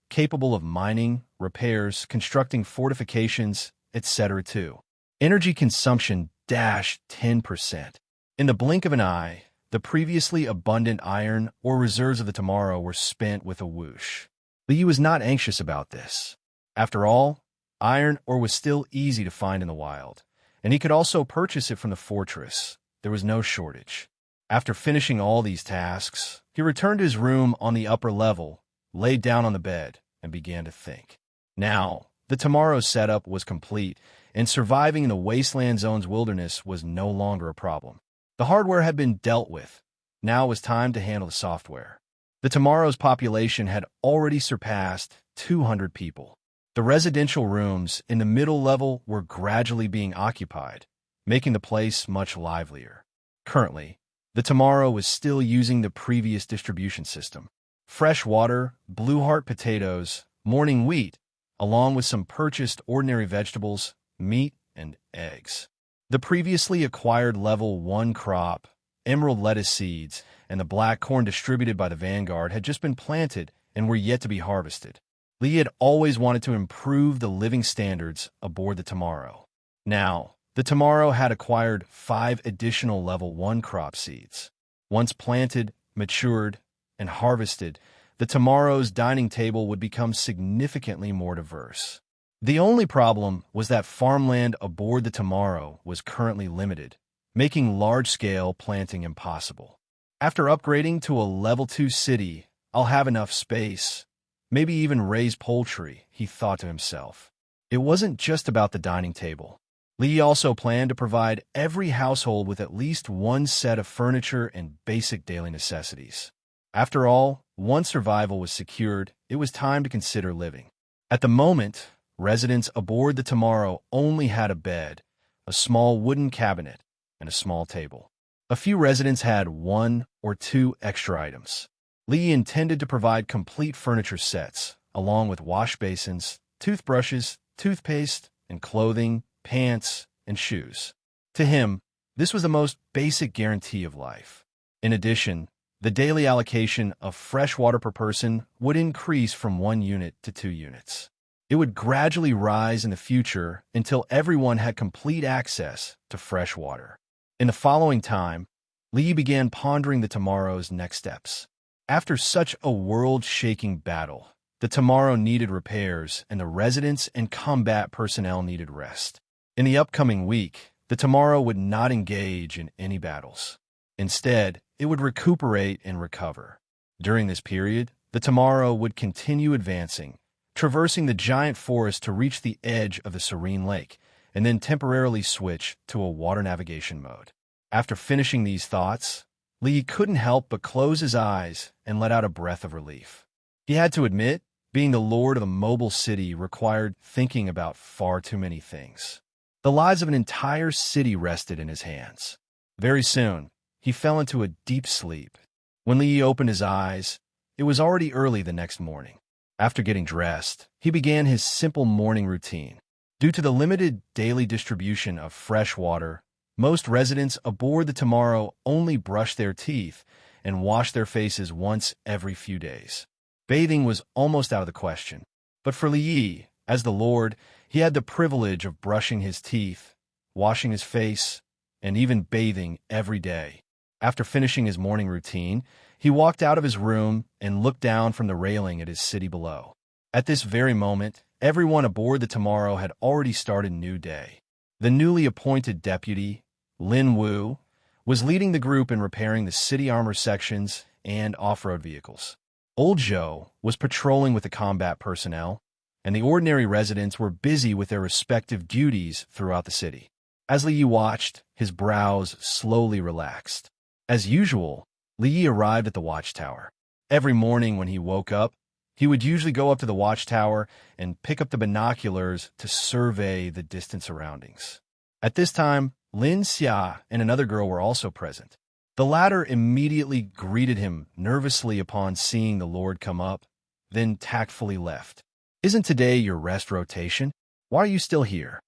Speaker 2: Capable of mining, repairs, constructing fortifications, etc. 2. Energy consumption dash 10%. In the blink of an eye, the previously abundant iron or reserves of the Tomorrow were spent with a whoosh. Li Yi was not anxious about this. After all, iron ore was still easy to find in the wild, and he could also purchase it from the fortress. There was no shortage. After finishing all these tasks, he returned to his room on the upper level, laid down on the bed, and began to think. Now, the Tomorrow setup was complete, and surviving in the wasteland zone's wilderness was no longer a problem. The hardware had been dealt with. Now it was time to handle the software. The Tomorrow's population had already surpassed 200 people. The residential rooms in the middle level were gradually being occupied, making the place much livelier. Currently, the Tomorrow was still using the previous distribution system. Fresh water, Blue Heart potatoes, morning wheat, along with some purchased ordinary vegetables, meat, and eggs. The previously acquired level 1 crop, emerald lettuce seeds, and the black corn distributed by the Vanguard had just been planted and were yet to be harvested. Li had always wanted to improve the living standards aboard the Tomorrow. Now, the Tomorrow had acquired 5 additional level 1 crop seeds. Once planted, matured, and harvested, the Tomorrow's dining table would become significantly more diverse. The only problem was that farmland aboard the Tomorrow was currently limited, making large-scale planting impossible. After upgrading to a level 2 city, I'll have enough space, maybe even raise poultry, he thought to himself. It wasn't just about the dining table. Lee also planned to provide every household with at least one set of furniture and basic daily necessities. After all, once survival was secured, it was time to consider living. At the moment, residents aboard the Tomorrow only had a bed, a small wooden cabinet, and a small table. A few residents had 1 or 2 extra items. Lee intended to provide complete furniture sets, along with wash basins, toothbrushes, toothpaste, and clothing, pants, and shoes. To him, this was the most basic guarantee of life. In addition, the daily allocation of fresh water per person would increase from 1 unit to 2 units. It would gradually rise in the future until everyone had complete access to fresh water. In the following time, Lee began pondering the Tomorrow's next steps. After such a world-shaking battle, the Tomorrow needed repairs and the residents and combat personnel needed rest. In the upcoming week, the Tomorrow would not engage in any battles. Instead, it would recuperate and recover. During this period, the Tomorrow would continue advancing, traversing the giant forest to reach the edge of the serene lake, and then temporarily switch to a water navigation mode. After finishing these thoughts, Lee couldn't help but close his eyes and let out a breath of relief. He had to admit, being the lord of a mobile city required thinking about far too many things. The lives of an entire city rested in his hands. Very soon, he fell into a deep sleep. When Lee opened his eyes, it was already early the next morning. After getting dressed, he began his simple morning routine. Due to the limited daily distribution of fresh water, most residents aboard the Tomorrow only brush their teeth and wash their faces once every few days. Bathing was almost out of the question. But for Lee, as the Lord, he had the privilege of brushing his teeth, washing his face, and even bathing every day. After finishing his morning routine, he walked out of his room and looked down from the railing at his city below. At this very moment, everyone aboard the Tomorrow had already started a new day. The newly appointed deputy, Lin Wu, was leading the group in repairing the city armor sections and off-road vehicles. Old Zhou was patrolling with the combat personnel, and the ordinary residents were busy with their respective duties throughout the city. As Li Yi watched, his brows slowly relaxed. As usual, Li Yi arrived at the watchtower. Every morning when he woke up, he would usually go up to the watchtower and pick up the binoculars to survey the distant surroundings. At this time, Lin Xia and another girl were also present. The latter immediately greeted him nervously upon seeing the Lord come up, then tactfully left. "Isn't today your rest rotation? Why are you still here?"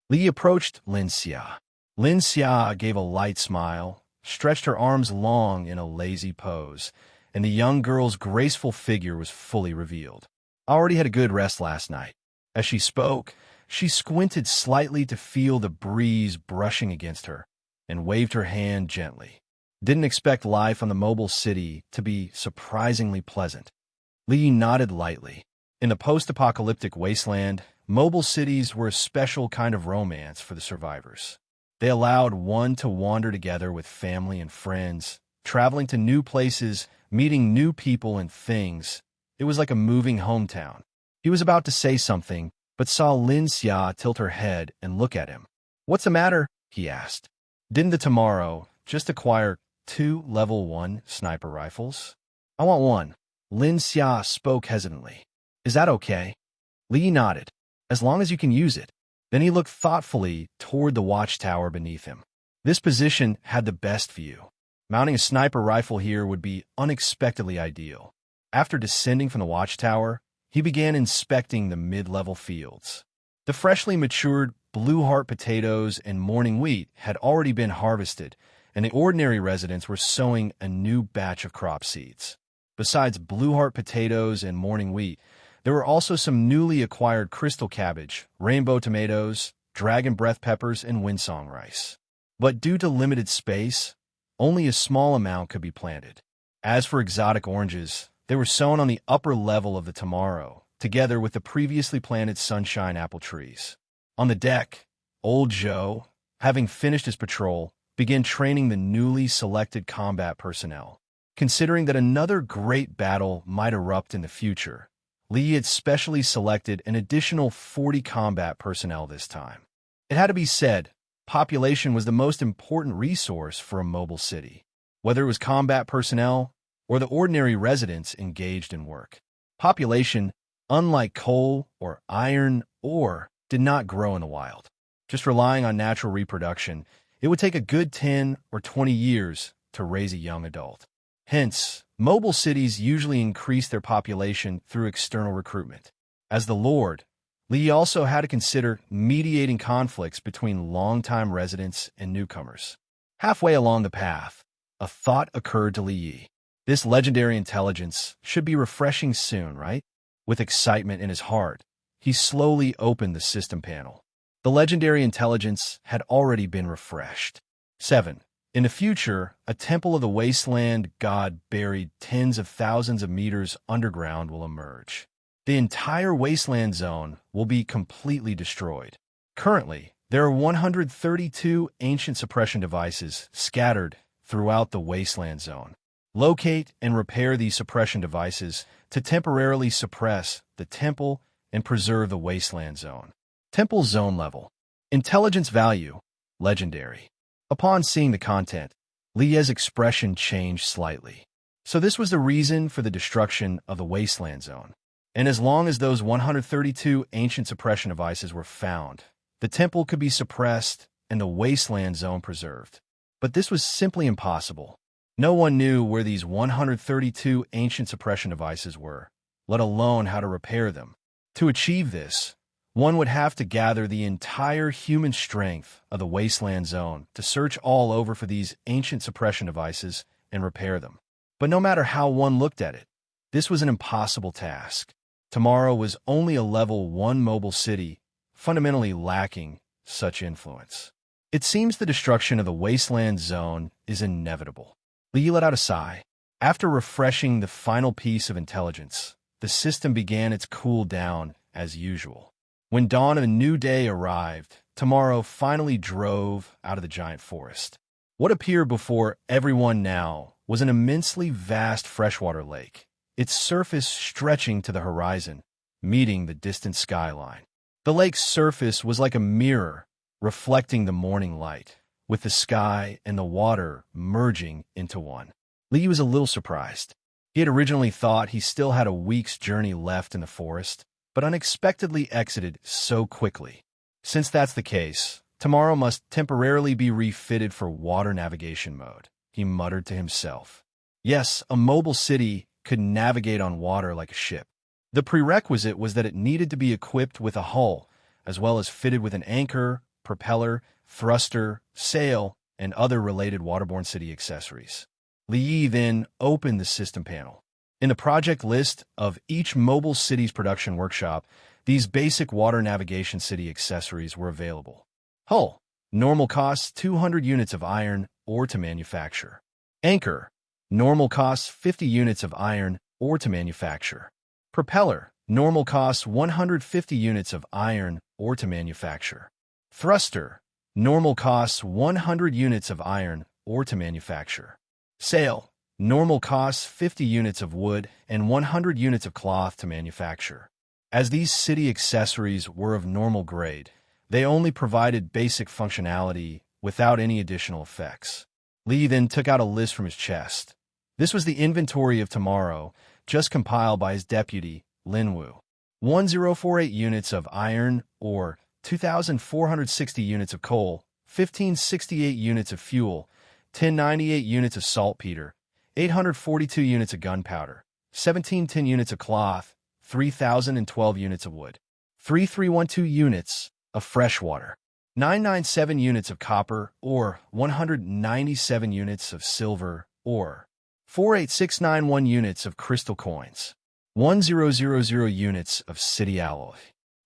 Speaker 2: Li approached Lin Xia. Lin Xia gave a light smile, stretched her arms long in a lazy pose, and the young girl's graceful figure was fully revealed. "I already had a good rest last night." As she spoke, she squinted slightly to feel the breeze brushing against her, and waved her hand gently. Didn't expect life on the mobile city to be surprisingly pleasant. Li nodded lightly. In the post-apocalyptic wasteland, mobile cities were a special kind of romance for the survivors. They allowed one to wander together with family and friends, traveling to new places, meeting new people and things. It was like a moving hometown. He was about to say something, but saw Lin Xia tilt her head and look at him. "What's the matter?" he asked. "Didn't the Tomorrow just acquire 2 level 1 sniper rifles?" "I want one." Lin Xia spoke hesitantly. "Is that okay?" Li nodded. "As long as you can use it." Then he looked thoughtfully toward the watchtower beneath him. This position had the best view. Mounting a sniper rifle here would be unexpectedly ideal. After descending from the watchtower, he began inspecting the mid-level fields. The freshly matured blue heart potatoes and morning wheat had already been harvested, and the ordinary residents were sowing a new batch of crop seeds. Besides blue heart potatoes and morning wheat, there were also some newly acquired crystal cabbage, rainbow tomatoes, dragon breath peppers, and windsong rice. But due to limited space, only a small amount could be planted. As for exotic oranges, they were sown on the upper level of the Tomorrow, together with the previously planted sunshine apple trees. On the deck, old Joe, having finished his patrol, began training the newly selected combat personnel. Considering that another great battle might erupt in the future, Lee had specially selected an additional 40 combat personnel this time. It had to be said, population was the most important resource for a mobile city, whether it was combat personnel or the ordinary residents engaged in work. Population, unlike coal or iron ore, did not grow in the wild. Just relying on natural reproduction, it would take a good 10 or 20 years to raise a young adult. Hence, mobile cities usually increase their population through external recruitment. As the Lord, Lee also had to consider mediating conflicts between longtime residents and newcomers. Halfway along the path, a thought occurred to Lee. This legendary intelligence should be refreshing soon, right? With excitement in his heart, he slowly opened the system panel. The legendary intelligence had already been refreshed. 7. In the future, a temple of the wasteland god buried tens of thousands of meters underground will emerge. The entire wasteland zone will be completely destroyed. Currently, there are 132 ancient suppression devices scattered throughout the wasteland zone. Locate and repair these suppression devices to temporarily suppress the temple and preserve the wasteland zone. Temple zone level. Intelligence value. Legendary. Upon seeing the content, Leah's expression changed slightly. So this was the reason for the destruction of the wasteland zone. And as long as those 132 ancient suppression devices were found, the temple could be suppressed and the wasteland zone preserved. But this was simply impossible. No one knew where these 132 ancient suppression devices were, let alone how to repair them. To achieve this, one would have to gather the entire human strength of the wasteland zone to search all over for these ancient suppression devices and repair them. But no matter how one looked at it, this was an impossible task. Tomorrow was only a level 1 mobile city, fundamentally lacking such influence. It seems the destruction of the wasteland zone is inevitable. Lee let out a sigh. After refreshing the final piece of intelligence, the system began its cool down as usual. When dawn of a new day arrived, tomorrow finally drove out of the giant forest. What appeared before everyone now was an immensely vast freshwater lake, its surface stretching to the horizon, meeting the distant skyline. The lake's surface was like a mirror, reflecting the morning light, with the sky and the water merging into one. Lee was a little surprised. He had originally thought he still had a week's journey left in the forest, but unexpectedly exited so quickly. Since that's the case, tomorrow must temporarily be refitted for water navigation mode, he muttered to himself. Yes, a mobile city could navigate on water like a ship. The prerequisite was that it needed to be equipped with a hull, as well as fitted with an anchor, propeller, thruster, sail, and other related waterborne city accessories. Lee then opened the system panel. In the project list of each mobile city's production workshop, these basic water navigation city accessories were available. Hull. Normal costs 200 units of iron ore to manufacture. Anchor. Normal costs 50 units of iron ore to manufacture. Propeller. Normal costs 150 units of iron ore to manufacture. Thruster. Normal costs 100 units of iron ore to manufacture. Sail. Normal costs 50 units of wood and 100 units of cloth to manufacture. As these city accessories were of normal grade, they only provided basic functionality without any additional effects. Lee then took out a list from his chest. This was the inventory of tomorrow, just compiled by his deputy, Lin Wu. 1048 units of iron ore, 2,460 units of coal, 1,568 units of fuel, 1,098 units of saltpeter, 842 units of gunpowder, 1,710 units of cloth, 3,012 units of wood, 3,312 units of fresh water, 997 units of copper ore, 197 units of silver ore, 48691 units of crystal coins, 1000 units of city alloy,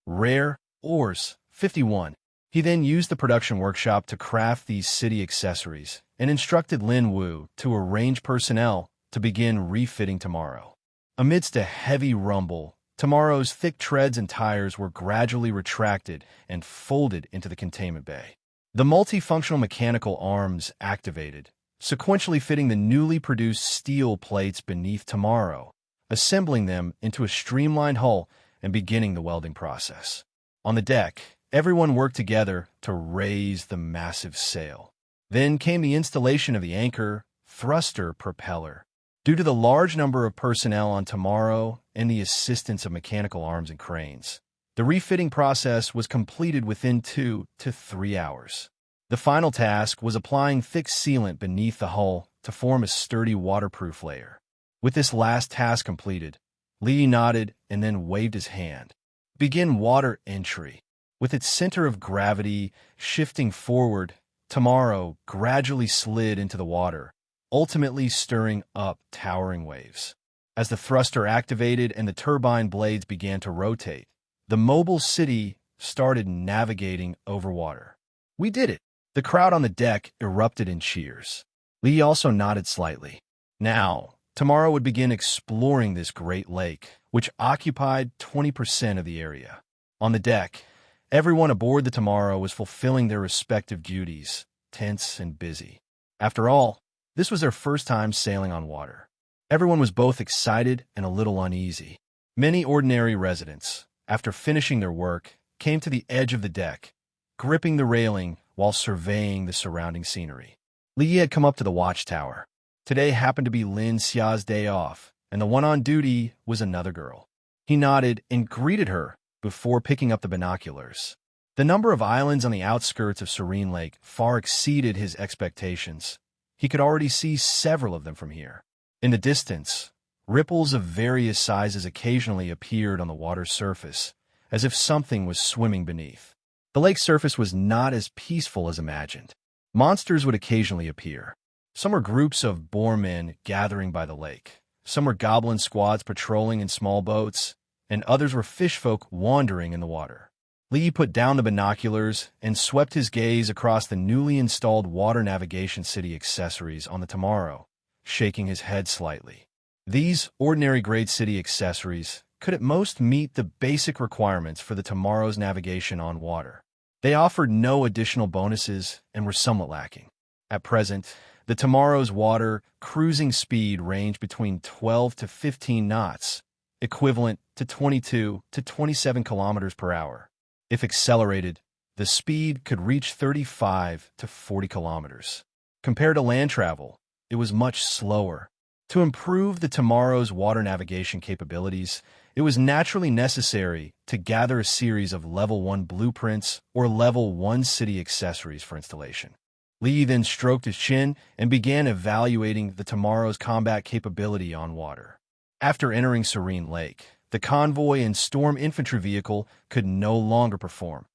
Speaker 2: rare ores, 51. He then used the production workshop to craft these city accessories and instructed Lin Wu to arrange personnel to begin refitting tomorrow. Amidst a heavy rumble, Tomorrow's thick treads and tires were gradually retracted and folded into the containment bay. The multifunctional mechanical arms activated, sequentially fitting the newly produced steel plates beneath Tomorrow, assembling them into a streamlined hull and beginning the welding process. On the deck, everyone worked together to raise the massive sail. Then came the installation of the anchor, thruster, propeller. Due to the large number of personnel on Tomorrow and the assistance of mechanical arms and cranes, the refitting process was completed within 2 to 3 hours. The final task was applying thick sealant beneath the hull to form a sturdy waterproof layer. With this last task completed, Lee nodded and then waved his hand. Begin water entry. With its center of gravity shifting forward, Tomorrow gradually slid into the water, ultimately stirring up towering waves. As the thruster activated and the turbine blades began to rotate, the mobile city started navigating over water. We did it! The crowd on the deck erupted in cheers. Lee also nodded slightly. Now, Tomorrow would begin exploring this great lake, which occupied 20% of the area. On the deck, everyone aboard the Tomorrow was fulfilling their respective duties, tense and busy. After all, this was their first time sailing on water. Everyone was both excited and a little uneasy. Many ordinary residents, after finishing their work, came to the edge of the deck, gripping the railing while surveying the surrounding scenery. Lee had come up to the watchtower. Today happened to be Lin Xia's day off, and the one on duty was another girl. He nodded and greeted her before picking up the binoculars. The number of islands on the outskirts of Serene Lake far exceeded his expectations. He could already see several of them from here. In the distance, ripples of various sizes occasionally appeared on the water's surface, as if something was swimming beneath. The lake's surface was not as peaceful as imagined. Monsters would occasionally appear. Some were groups of boarmen gathering by the lake. Some were goblin squads patrolling in small boats, and others were fishfolk wandering in the water. Lee put down the binoculars and swept his gaze across the newly installed water navigation city accessories on the Tomorrow, shaking his head slightly. These ordinary-grade city accessories could at most meet the basic requirements for the Tomorrow's navigation on water. They offered no additional bonuses and were somewhat lacking. At present, the Tomorrow's water cruising speed ranged between 12 to 15 knots, equivalent to 22 to 27 kilometers per hour. If accelerated, the speed could reach 35 to 40 kilometers. Compared to land travel, it was much slower. To improve the Tomorrow's water navigation capabilities, it was naturally necessary to gather a series of Level 1 blueprints or Level 1 city accessories for installation. Lee then stroked his chin and began evaluating the Tomorrow's combat capability on water. After entering Serene Lake, the convoy and storm infantry vehicle could no longer perform.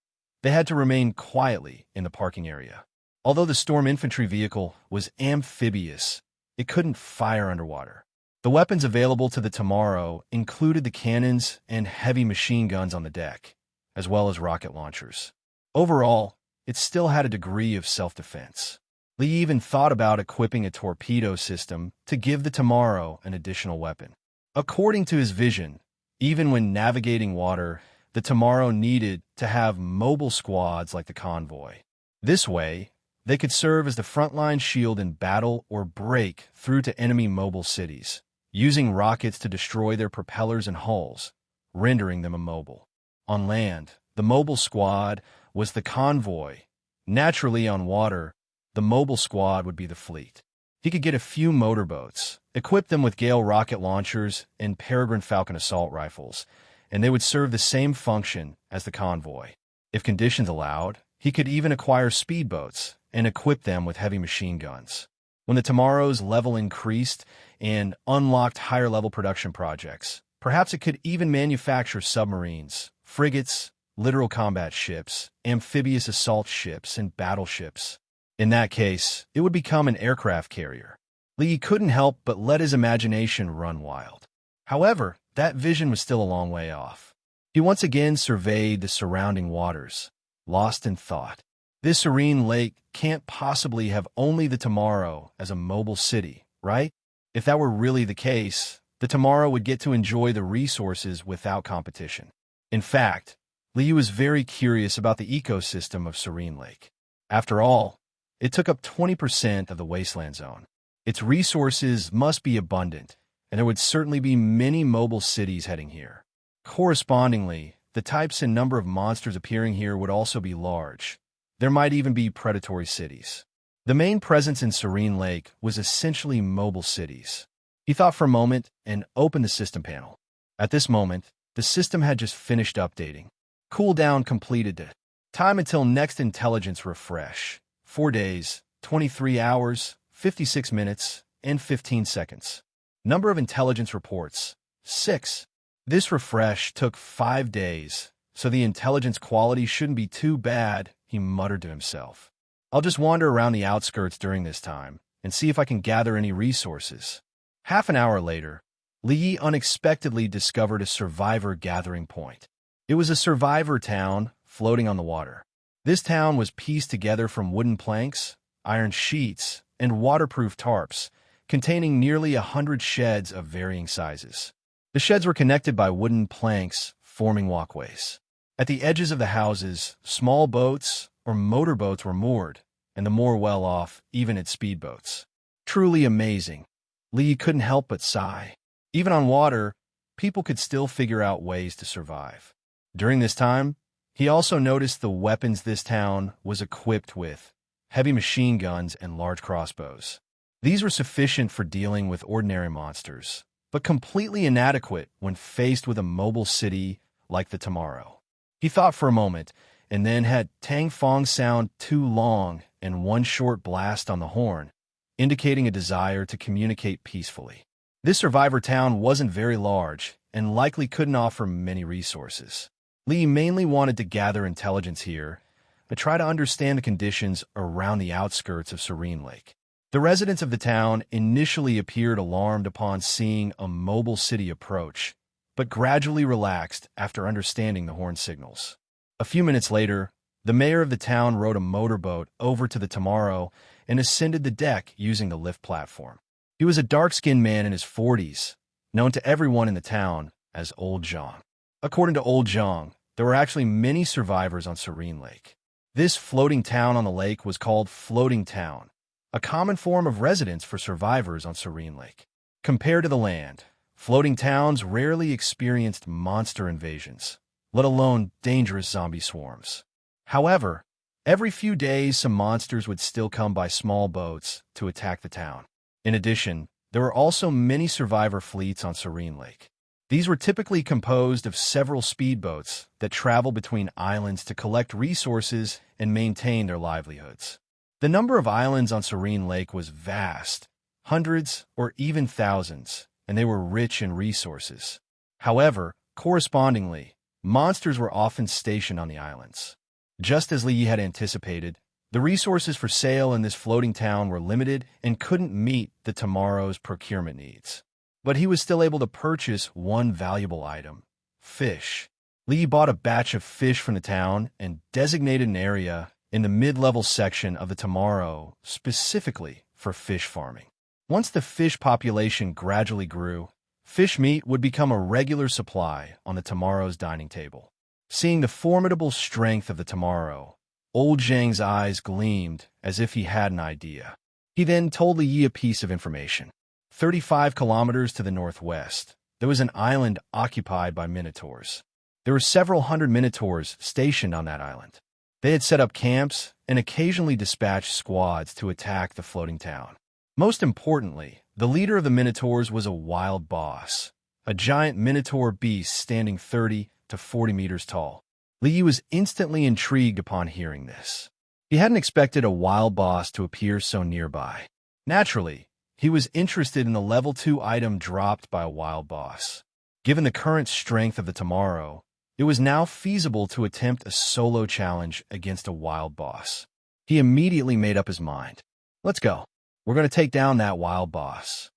Speaker 2: They had to remain quietly in the parking area. Although the storm infantry vehicle was amphibious, it couldn't fire underwater. The weapons available to the Tomorrow included the cannons and heavy machine guns on the deck, as well as rocket launchers. Overall, it still had a degree of self-defense. Lee even thought about equipping a torpedo system to give the Tomorrow an additional weapon. According to his vision, even when navigating water, the Tomorrow needed to have mobile squads like the convoy. This way, they could serve as the frontline shield in battle or break through to enemy mobile cities, using rockets to destroy their propellers and hulls, rendering them immobile. On land, the mobile squad was the convoy. Naturally, on water, the mobile squad would be the fleet. He could get a few motorboats, equip them with Gale rocket launchers and Peregrine Falcon assault rifles, and they would serve the same function as the convoy. If conditions allowed, he could even acquire speedboats and equip them with heavy machine guns. When the Tomorrow's level increased and unlocked higher-level production projects, perhaps it could even manufacture submarines, frigates, littoral combat ships, amphibious assault ships, and battleships. In that case, it would become an aircraft carrier. Lee couldn't help but let his imagination run wild. However, that vision was still a long way off. He once again surveyed the surrounding waters, lost in thought. This serene lake can't possibly have only the Tomorrow as a mobile city, right? If that were really the case, The Tomorrow would get to enjoy the resources without competition. In fact, Lee was very curious about the ecosystem of Serene Lake. After all, it took up 20% of the wasteland zone. Its resources must be abundant, and there would certainly be many mobile cities heading here. Correspondingly, the types and number of monsters appearing here would also be large. There might even be predatory cities. The main presence in Serene Lake was essentially mobile cities. He thought for a moment and opened the system panel. At this moment, the system had just finished updating. Cooldown completed. Time until next intelligence refresh. 4 days, 23 hours, 56 minutes, and 15 seconds. Number of intelligence reports, 6. This refresh took 5 days, so the intelligence quality shouldn't be too bad, he muttered to himself. I'll just wander around the outskirts during this time and see if I can gather any resources. Half an hour later, Li unexpectedly discovered a survivor gathering point. It was a survivor town floating on the water. This town was pieced together from wooden planks, iron sheets, and waterproof tarps, containing nearly 100 sheds of varying sizes. The sheds were connected by wooden planks, forming walkways. At the edges of the houses, small boats or motorboats were moored, and the more well-off even had speedboats. Truly amazing. Lee couldn't help but sigh. Even on water, people could still figure out ways to survive. During this time, he also noticed the weapons this town was equipped with: heavy machine guns and large crossbows. These were sufficient for dealing with ordinary monsters, but completely inadequate when faced with a mobile city like the Tomorrow. He thought for a moment, and then had Tang Fong sound 2 long and 1 short blast on the horn, indicating a desire to communicate peacefully. This survivor town wasn't very large and likely couldn't offer many resources. Lee mainly wanted to gather intelligence here, but try to understand the conditions around the outskirts of Serene Lake. The residents of the town initially appeared alarmed upon seeing a mobile city approach, but gradually relaxed after understanding the horn signals. A few minutes later, the mayor of the town rode a motorboat over to the Tomorrow and ascended the deck using the lift platform. He was a dark-skinned man in his 40s, known to everyone in the town as Old Zhang. According to Old Zhang, there were actually many survivors on Serene Lake. This floating town on the lake was called Floating Town, a common form of residence for survivors on Serene Lake. Compared to the land, floating towns rarely experienced monster invasions, let alone dangerous zombie swarms. However, every few days some monsters would still come by small boats to attack the town. In addition, there were also many survivor fleets on Serene Lake. These were typically composed of several speedboats that traveled between islands to collect resources and maintain their livelihoods. The number of islands on Serene Lake was vast, hundreds or even thousands, and they were rich in resources. However, correspondingly, monsters were often stationed on the islands. Just as Li had anticipated, the resources for sale in this floating town were limited and couldn't meet the Tomorrow's procurement needs. But he was still able to purchase one valuable item: fish. Li bought a batch of fish from the town and designated an area in the mid-level section of the Tomorrow specifically for fish farming. Once the fish population gradually grew, fish meat would become a regular supply on the Tomorrow's dining table. Seeing the formidable strength of the Tomorrow, Old Zhang's eyes gleamed as if he had an idea. He then told Li Yi a piece of information. 35 kilometers to the northwest, there was an island occupied by minotaurs. There were several hundred minotaurs stationed on that island. They had set up camps and occasionally dispatched squads to attack the floating town. Most importantly, the leader of the minotaurs was a wild boss, a giant minotaur beast standing 30 to 40 meters tall. Li Yi was instantly intrigued upon hearing this. He hadn't expected a wild boss to appear so nearby. Naturally, he was interested in the level 2 item dropped by a wild boss. Given the current strength of the Tomorrow, it was now feasible to attempt a solo challenge against a wild boss. He immediately made up his mind. Let's go. We're going to take down that wild boss.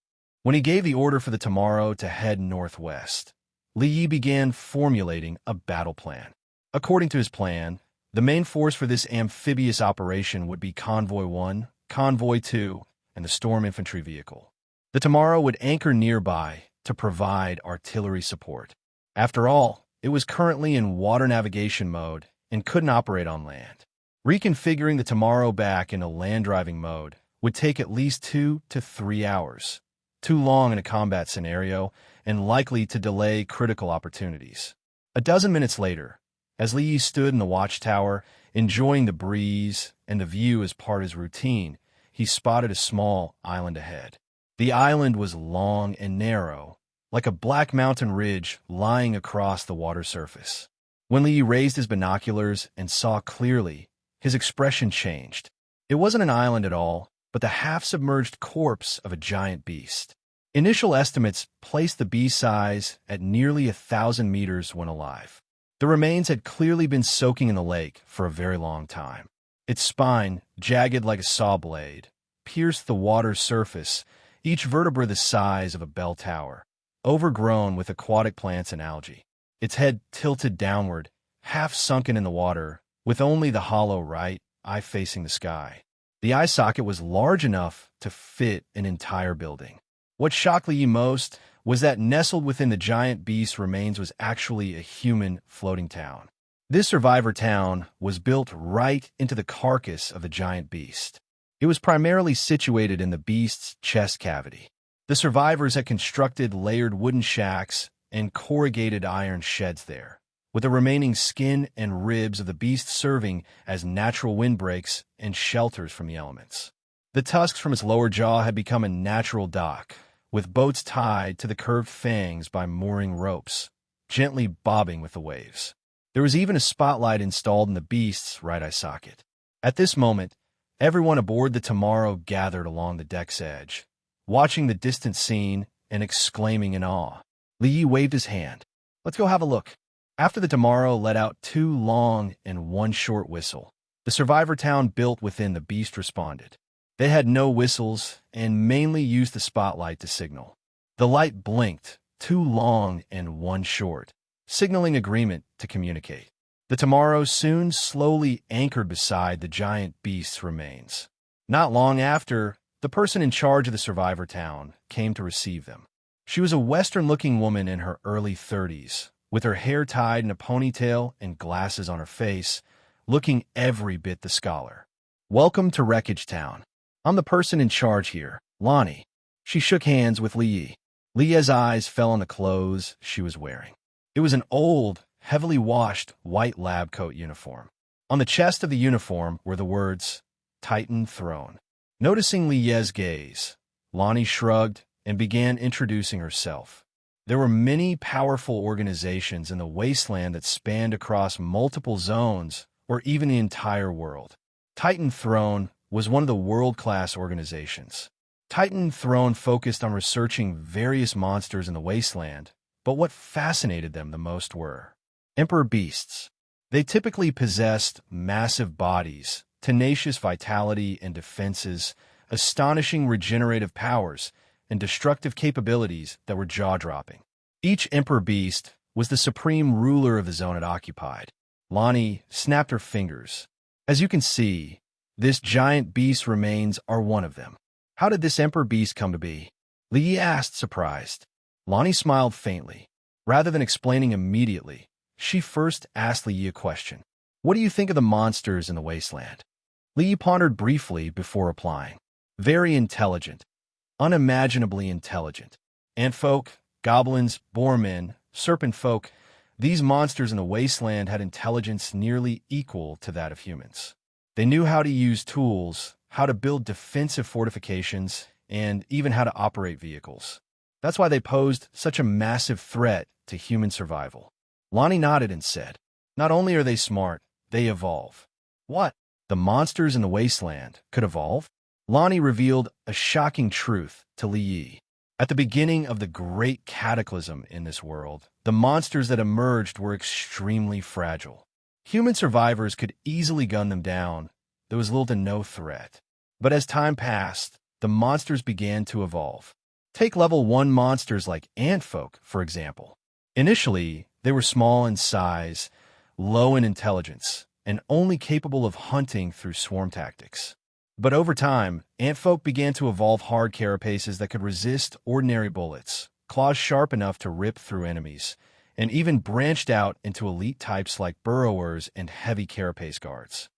Speaker 2: When he gave the order for the Tomorrow to head northwest, Li Yi began formulating a battle plan. According to his plan, the main force for this amphibious operation would be Convoy 1, Convoy 2, and the Storm Infantry Vehicle. The Tomorrow would anchor nearby, to provide artillery support. After all, it was currently in water navigation mode and couldn't operate on land. Reconfiguring the Tomorrow back into land driving mode would take at least 2 to 3 hours, too long in a combat scenario and likely to delay critical opportunities. A dozen minutes later, as Li Yi stood in the watchtower, enjoying the breeze and the view as part of his routine, he spotted a small island ahead. The island was long and narrow, like a black mountain ridge lying across the water surface. When Li Yi raised his binoculars and saw clearly, his expression changed. It wasn't an island at all, but the half-submerged corpse of a giant beast. Initial estimates placed the beast's size at nearly 1,000 meters when alive. The remains had clearly been soaking in the lake for a very long time. Its spine, jagged like a saw blade, pierced the water's surface, each vertebra the size of a bell tower, overgrown with aquatic plants and algae. Its head tilted downward, half sunken in the water, with only the hollow right eye facing the sky. The eye socket was large enough to fit an entire building. What shocked Li Yi most was that nestled within the giant beast's remains was actually a human floating town. This survivor town was built right into the carcass of the giant beast. It was primarily situated in the beast's chest cavity. The survivors had constructed layered wooden shacks and corrugated iron sheds there, with the remaining skin and ribs of the beast serving as natural windbreaks and shelters from the elements. The tusks from its lower jaw had become a natural dock, with boats tied to the curved fangs by mooring ropes, gently bobbing with the waves. There was even a spotlight installed in the beast's right eye socket. At this moment, everyone aboard the Tomorrow gathered along the deck's edge, watching the distant scene and exclaiming in awe. Li Yi waved his hand. "Let's go have a look." After the Tomorrow let out 2 long and 1 short whistle, the survivor town built within the beast responded. They had no whistles and mainly used the spotlight to signal. The light blinked, 2 long and 1 short, signaling agreement to communicate. The Tomorrow soon slowly anchored beside the giant beast's remains. Not long after, the person in charge of the survivor town came to receive them. She was a Western-looking woman in her early 30s, with her hair tied in a ponytail and glasses on her face, looking every bit the scholar. "Welcome to Wreckage Town. I'm the person in charge here, Lonnie." She shook hands with Li Yi. Li Yi's eyes fell on the clothes she was wearing. It was an old, heavily washed white lab coat uniform. On the chest of the uniform were the words, "Titan Throne." Noticing Li Yi's gaze, Lonnie shrugged and began introducing herself. There were many powerful organizations in the wasteland that spanned across multiple zones or even the entire world. Titan Throne was one of the world-class organizations. Titan Throne focused on researching various monsters in the wasteland, but what fascinated them the most were emperor beasts. They typically possessed massive bodies, tenacious vitality and defenses, astonishing regenerative powers, and destructive capabilities that were jaw-dropping. Each emperor beast was the supreme ruler of the zone it occupied. Lonnie snapped her fingers. "As you can see, this giant beast's remains are one of them." "How did this emperor beast come to be?" Li Yi asked, surprised. Lonnie smiled faintly. Rather than explaining immediately, she first asked Li Yi a question. "What do you think of the monsters in the wasteland?" Li Yi pondered briefly before replying. "Very intelligent. Unimaginably intelligent. Antfolk, goblins, boarmen, serpent folk, these monsters in the wasteland had intelligence nearly equal to that of humans. They knew how to use tools, how to build defensive fortifications, and even how to operate vehicles. That's why they posed such a massive threat to human survival." Lonnie nodded and said, "Not only are they smart, they evolve." "What? The monsters in the wasteland could evolve?" Lonnie revealed a shocking truth to Li Yi. At the beginning of the great cataclysm in this world, the monsters that emerged were extremely fragile. Human survivors could easily gun them down. There was little to no threat. But as time passed, the monsters began to evolve. Take level 1 monsters like Antfolk, for example. Initially, they were small in size, low in intelligence, and only capable of hunting through swarm tactics. But over time, Antfolk began to evolve hard carapaces that could resist ordinary bullets, claws sharp enough to rip through enemies, and even branched out into elite types like burrowers and heavy carapace guards.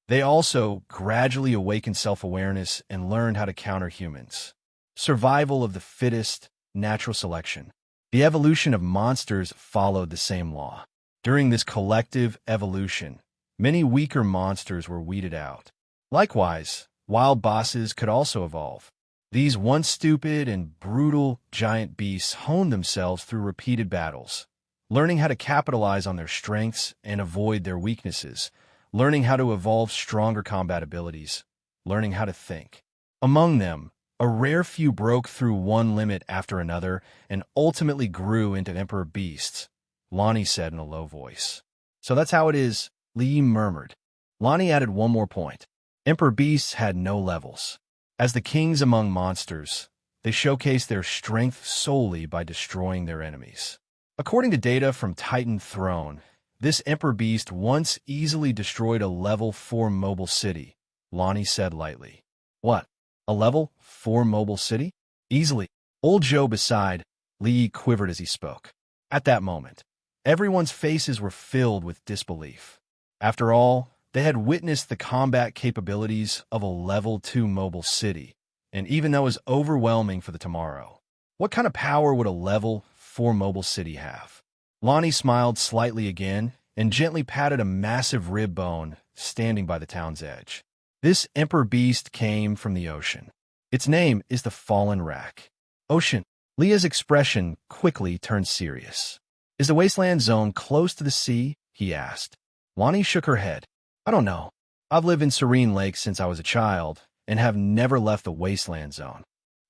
Speaker 2: They also gradually awakened self-awareness and learned how to counter humans. Survival of the fittest, natural selection. The evolution of monsters followed the same law. During this collective evolution, many weaker monsters were weeded out. Likewise, wild bosses could also evolve. These once stupid and brutal giant beasts honed themselves through repeated battles, learning how to capitalize on their strengths and avoid their weaknesses, learning how to evolve stronger combat abilities, learning how to think. Among them, a rare few broke through one limit after another and ultimately grew into emperor beasts, Lonnie said in a low voice. So that's how it is, Lee murmured. Lonnie added one more point. Emperor beasts had no levels. As the kings among monsters, they showcased their strength solely by destroying their enemies. According to data from Titan Throne, this emperor beast once easily destroyed a level 4 mobile city, Lonnie said lightly. What? A level 4 mobile city? Easily. Old Joe beside Lee quivered as he spoke. At that moment, everyone's faces were filled with disbelief. After all, they had witnessed the combat capabilities of a level 2 mobile city, and even that was overwhelming for the tomorrow. What kind of power would a level 4 mobile city have? Lonnie smiled slightly again and gently patted a massive rib bone standing by the town's edge. This emperor beast came from the ocean. Its name is the Fallen Rack. Ocean. Leah's expression quickly turned serious. Is the wasteland zone close to the sea? He asked. Lonnie shook her head. I don't know. I've lived in Serene Lake since I was a child and have never left the wasteland zone.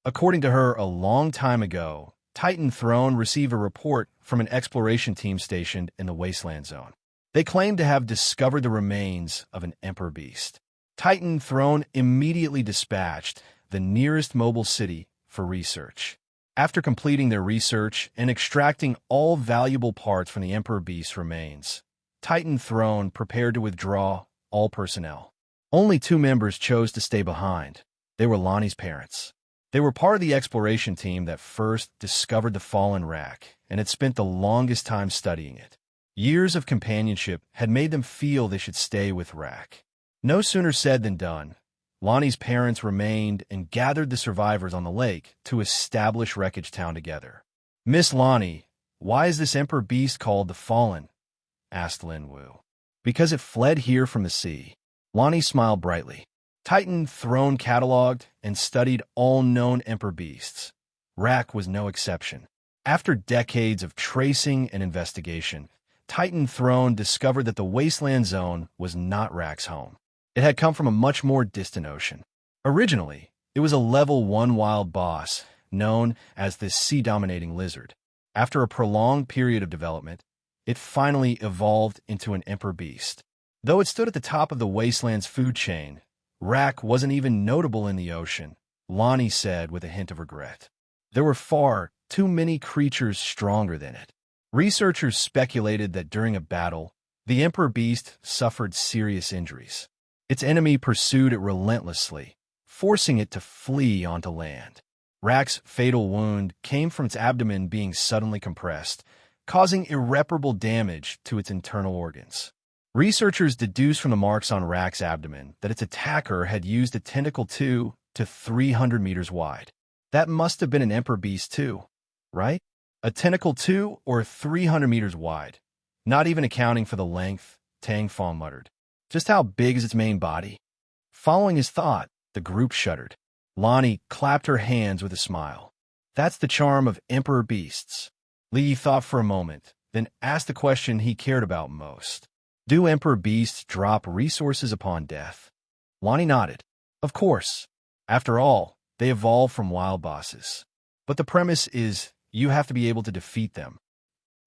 Speaker 2: According to her, a long time ago, Titan Throne received a report from an exploration team stationed in the wasteland zone. They claimed to have discovered the remains of an emperor beast. Titan Throne immediately dispatched the nearest mobile city for research. After completing their research and extracting all valuable parts from the emperor beast's remains, Titan Throne prepared to withdraw all personnel. Only 2 members chose to stay behind. They were Lonnie's parents. They were part of the exploration team that first discovered the Fallen Rack and had spent the longest time studying it. Years of companionship had made them feel they should stay with Rack. No sooner said than done. Lonnie's parents remained and gathered the survivors on the lake to establish Wreckage Town together. Miss Lonnie, why is this emperor beast called the Fallen? Asked Lin Wu. Because it fled here from the sea. Lonnie smiled brightly. Titan Throne cataloged and studied all known emperor beasts. Rack was no exception. After decades of tracing and investigation, Titan Throne discovered that the Wasteland Zone was not Rack's home. It had come from a much more distant ocean. Originally, it was a level 1 wild boss known as the sea-dominating lizard. After a prolonged period of development, it finally evolved into an emperor beast. Though it stood at the top of the Wasteland's food chain, Rack wasn't even notable in the ocean, Lonnie said with a hint of regret. There were far too many creatures stronger than it. Researchers speculated that during a battle, the emperor beast suffered serious injuries. Its enemy pursued it relentlessly, forcing it to flee onto land. Rack's fatal wound came from its abdomen being suddenly compressed, causing irreparable damage to its internal organs. Researchers deduced from the marks on Rack's abdomen that its attacker had used a tentacle 2 to 300 meters wide. That must have been an emperor beast too, right? A tentacle 2 or 300 meters wide, not even accounting for the length, Tang Fong muttered. Just how big is its main body? Following his thought, the group shuddered. Lonnie clapped her hands with a smile. That's the charm of emperor beasts. Lee thought for a moment, then asked the question he cared about most. Do emperor beasts drop resources upon death? Lonnie nodded. Of course. After all, they evolve from wild bosses. But the premise is you have to be able to defeat them.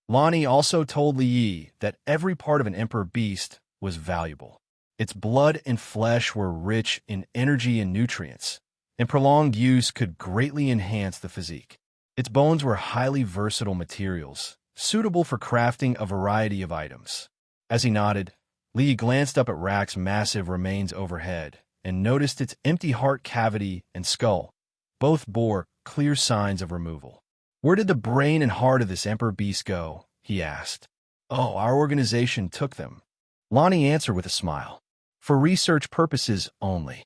Speaker 2: Lonnie also told Li Yi that every part of an emperor beast was valuable. Its blood and flesh were rich in energy and nutrients, and prolonged use could greatly enhance the physique. Its bones were highly versatile materials, suitable for crafting a variety of items. As he nodded, Lee glanced up at Rack's massive remains overhead and noticed its empty heart cavity and skull. Both bore clear signs of removal. Where did the brain and heart of this Emperor Beast go? He asked. Oh, our organization took them. Lonnie answered with a smile. For research purposes only.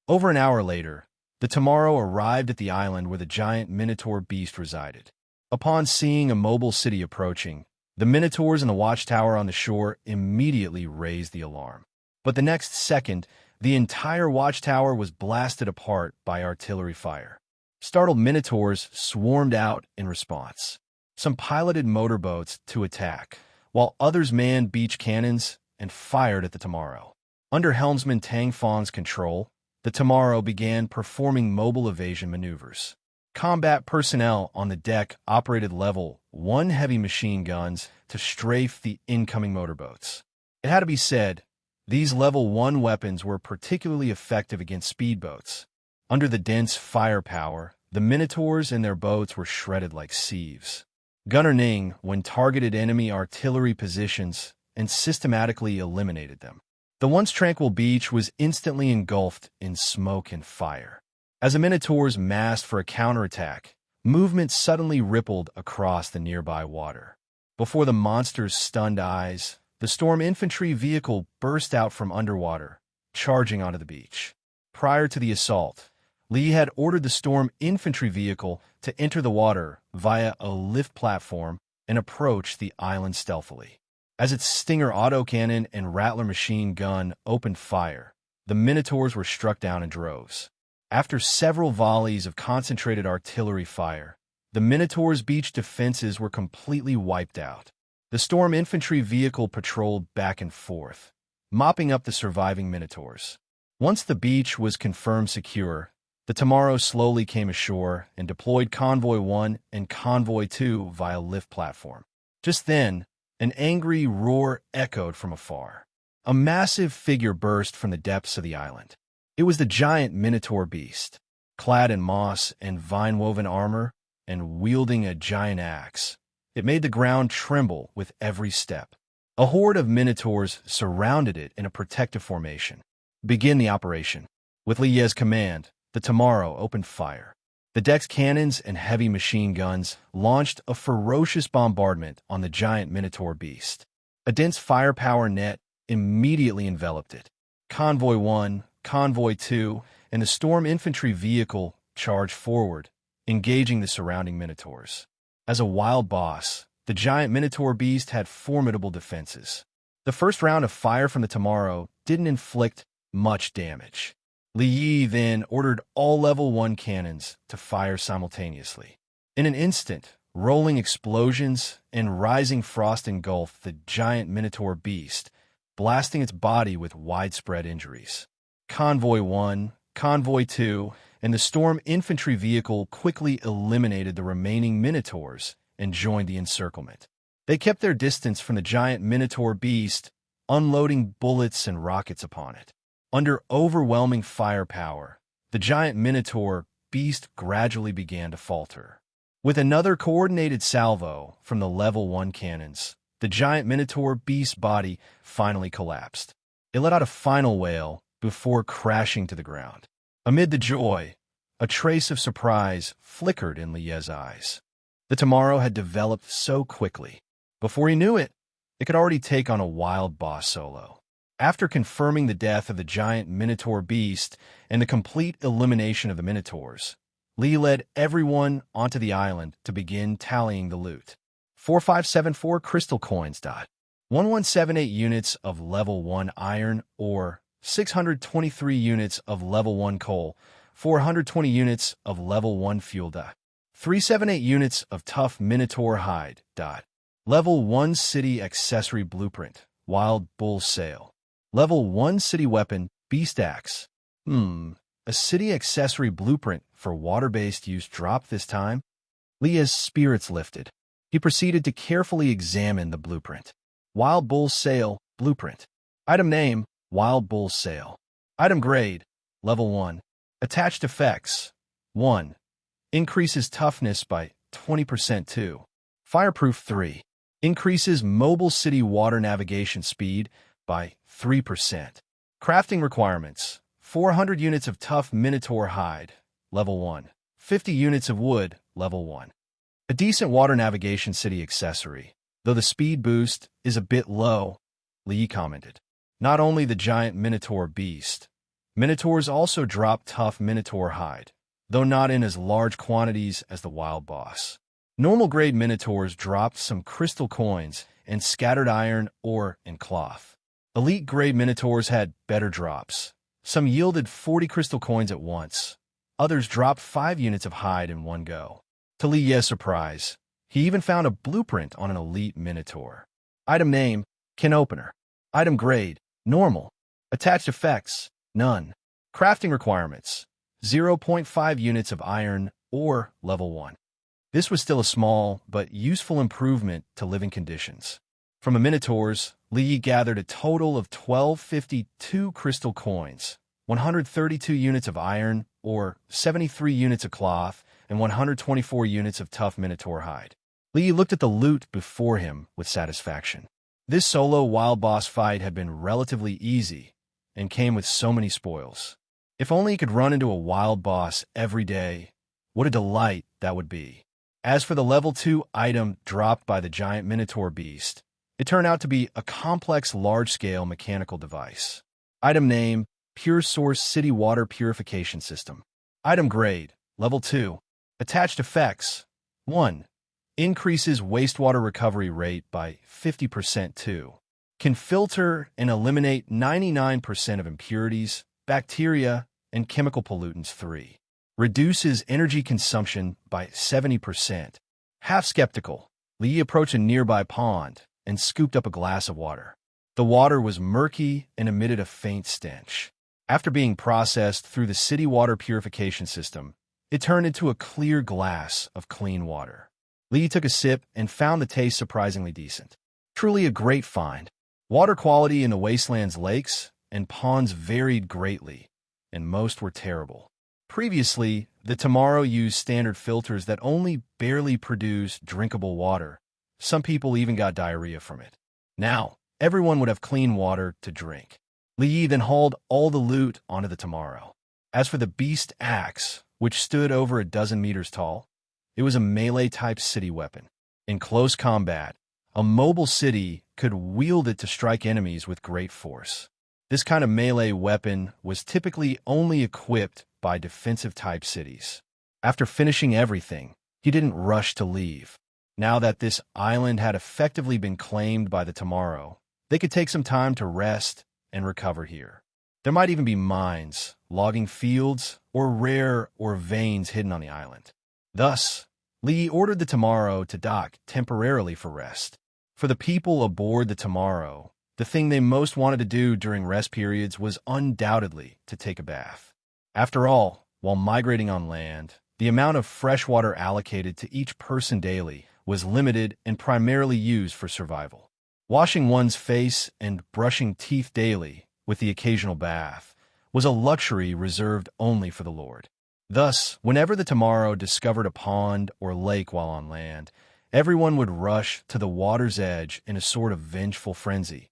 Speaker 2: Over an hour later, the Tomorrow arrived at the island where the giant Minotaur beast resided. Upon seeing a mobile city approaching, the Minotaurs in the watchtower on the shore immediately raised the alarm. But the next second, the entire watchtower was blasted apart by artillery fire. Startled Minotaurs swarmed out in response. Some piloted motorboats to attack, while others manned beach cannons and fired at the Tomorrow. Under helmsman Tang Fang's control, the Tomorrow began performing mobile evasion maneuvers. Combat personnel on the deck operated level 1 heavy machine guns to strafe the incoming motorboats. It had to be said, these level 1 weapons were particularly effective against speedboats. Under the dense firepower, the Minotaurs and their boats were shredded like sieves. Gunner Ning, when targeted enemy artillery positions, and systematically eliminated them. The once tranquil beach was instantly engulfed in smoke and fire. As the Minotaurs massed for a counterattack, movement suddenly rippled across the nearby water. Before the monster's stunned eyes, the storm infantry vehicle burst out from underwater, charging onto the beach. Prior to the assault, Lee had ordered the storm infantry vehicle to enter the water via a lift platform and approach the island stealthily. As its Stinger autocannon and Rattler machine gun opened fire, the Minotaurs were struck down in droves. After several volleys of concentrated artillery fire, the Minotaurs' beach defenses were completely wiped out. The storm infantry vehicle patrolled back and forth, mopping up the surviving Minotaurs. Once the beach was confirmed secure, the Tomorrow slowly came ashore and deployed Convoy 1 and Convoy 2 via lift platform. Just then, an angry roar echoed from afar. A massive figure burst from the depths of the island. It was the giant Minotaur beast, clad in moss and vine-woven armor and wielding a giant axe. It made the ground tremble with every step. A horde of Minotaurs surrounded it in a protective formation. Begin the operation. With Li Ye's command, the Tomorrow opened fire. The deck's cannons and heavy machine guns launched a ferocious bombardment on the giant Minotaur beast. A dense firepower net immediately enveloped it. Convoy 1, Convoy 2, and the storm infantry vehicle charged forward, engaging the surrounding Minotaurs. As a wild boss, the giant Minotaur beast had formidable defenses. The first round of fire from the Tomorrow didn't inflict much damage. Li Yi then ordered all level 1 cannons to fire simultaneously. In an instant, rolling explosions and rising frost engulfed the giant Minotaur beast, blasting its body with widespread injuries. Convoy 1, Convoy 2, and the storm infantry vehicle quickly eliminated the remaining Minotaurs and joined the encirclement. They kept their distance from the giant Minotaur beast, unloading bullets and rockets upon it. Under overwhelming firepower, the giant Minotaur beast gradually began to falter. With another coordinated salvo from the level 1 cannons, the giant Minotaur beast's body finally collapsed. It let out a final wail before crashing to the ground. Amid the joy, a trace of surprise flickered in Li Ye's eyes. The Tomorrow had developed so quickly. Before he knew it, it could already take on a wild boss solo. After confirming the death of the giant Minotaur beast and the complete elimination of the Minotaurs, Li led everyone onto the island to begin tallying the loot. 4574 crystal coins. 1178 units of level 1 iron ore, 623 units of level 1 coal, 420 units of level 1 fuel. 378 units of tough Minotaur hide. Level 1 city accessory blueprint, Wild Bull Sail. Level 1 city weapon, Beast Axe. A city accessory blueprint for water-based use dropped this time. Li Ye's spirits lifted. He proceeded to carefully examine the blueprint. Wild Bull Sail Blueprint. Item name, Wild Bull Sail. Item grade, Level 1. Attached effects, 1. Increases toughness by 20%. 2. Fireproof 3. Increases mobile city water navigation speed by 3%. Crafting requirements, 400 units of tough Minotaur hide, Level 1. 50 units of wood, Level 1. A decent water navigation city accessory, though the speed boost is a bit low, Lee commented. Not only the giant Minotaur beast, Minotaurs also drop tough Minotaur hide, though not in as large quantities as the wild boss. Normal-grade Minotaurs dropped some crystal coins and scattered iron ore and cloth. Elite-grade Minotaurs had better drops. Some yielded 40 crystal coins at once. Others dropped 5 units of hide in one go. To Li Ye's surprise, he even found a blueprint on an elite Minotaur. Item name, Can Opener. Item grade, normal. Attached effects, none. Crafting requirements, 0.5 units of iron ore level 1. This was still a small but useful improvement to living conditions. From the Minotaurs, Li Yi gathered a total of 1252 crystal coins, 132 units of iron ore, 73 units of cloth, and 124 units of tough Minotaur hide. Li Yi looked at the loot before him with satisfaction. This solo wild boss fight had been relatively easy and came with so many spoils. If only he could run into a wild boss every day, what a delight that would be. As for the level 2 item dropped by the giant Minotaur beast, it turned out to be a complex large-scale mechanical device. Item name, Pure Source City Water Purification System. Item grade, level 2. Attached effects, 1. Increases wastewater recovery rate by 50%. 2. Can filter and eliminate 99% of impurities, bacteria, and chemical pollutants. 3. Reduces energy consumption by 70%. Half skeptical, Li approached a nearby pond and scooped up a glass of water. The water was murky and emitted a faint stench. After being processed through the city water purification system, it turned into a clear glass of clean water. Li took a sip and found the taste surprisingly decent. Truly a great find. Water quality in the wasteland's lakes and ponds varied greatly, and most were terrible. Previously, the Tomorrow used standard filters that only barely produced drinkable water. Some people even got diarrhea from it. Now, everyone would have clean water to drink. Li Yi then hauled all the loot onto the Tomorrow. As for the beast axe, which stood over a dozen meters tall, it was a melee-type city weapon. In close combat, a mobile city could wield it to strike enemies with great force. This kind of melee weapon was typically only equipped by defensive-type cities. After finishing everything, he didn't rush to leave. Now that this island had effectively been claimed by the Tomorrow, they could take some time to rest and recover here. There might even be mines, logging fields, or rare ore veins hidden on the island. Thus, Li ordered the Tomorrow to dock temporarily for rest. For the people aboard the Tomorrow, the thing they most wanted to do during rest periods was undoubtedly to take a bath. After all, while migrating on land, the amount of fresh water allocated to each person daily was limited and primarily used for survival. Washing one's face and brushing teeth daily, with the occasional bath, was a luxury reserved only for the Lord. Thus, whenever the Tomorrow discovered a pond or lake while on land, everyone would rush to the water's edge in a sort of vengeful frenzy,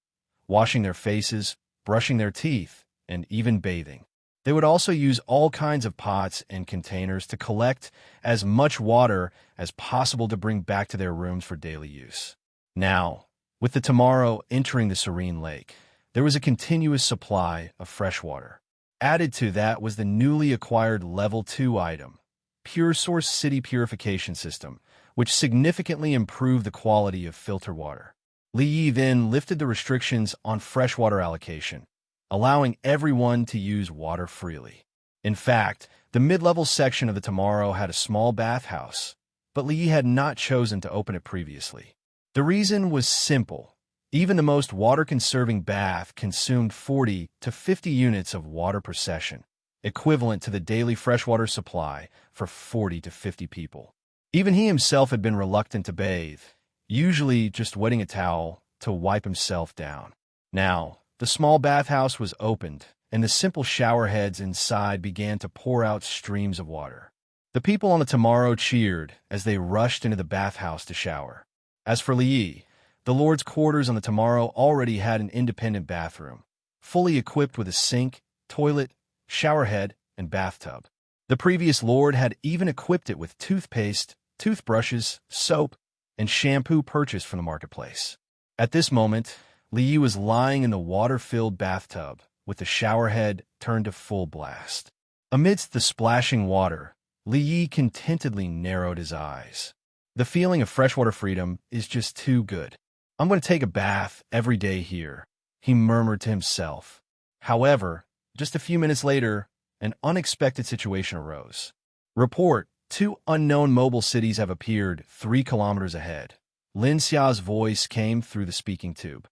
Speaker 2: washing their faces, brushing their teeth, and even bathing. They would also use all kinds of pots and containers to collect as much water as possible to bring back to their rooms for daily use. Now, with the Tomorrow entering the serene lake, there was a continuous supply of fresh water. Added to that was the newly acquired Level 2 item, Pure Source City Purification System, which significantly improved the quality of filter water. Li Yi then lifted the restrictions on freshwater allocation, allowing everyone to use water freely. In fact, the mid-level section of the Tomorrow had a small bathhouse, but Li Yi had not chosen to open it previously. The reason was simple. Even the most water-conserving bath consumed 40 to 50 units of water per session, equivalent to the daily freshwater supply for 40 to 50 people. Even he himself had been reluctant to bathe, usually just wetting a towel to wipe himself down. Now, the small bathhouse was opened, and the simple shower heads inside began to pour out streams of water. The people on the Tomorrow cheered as they rushed into the bathhouse to shower. As for Li Yi, the Lord's quarters on the Tomorrow already had an independent bathroom, fully equipped with a sink, toilet, showerhead, and bathtub. The previous Lord had even equipped it with toothpaste toothbrushes, soap, and shampoo purchased from the marketplace. At this moment, Li was lying in the water-filled bathtub, with the shower head turned to full blast. Amidst the splashing water, Li contentedly narrowed his eyes. The feeling of freshwater freedom is just too good. I'm going to take a bath every day here, he murmured to himself. However, just a few minutes later, an unexpected situation arose. Report, 2 unknown mobile cities have appeared 3 kilometers ahead. Lin Xiao's voice came through the speaking tube.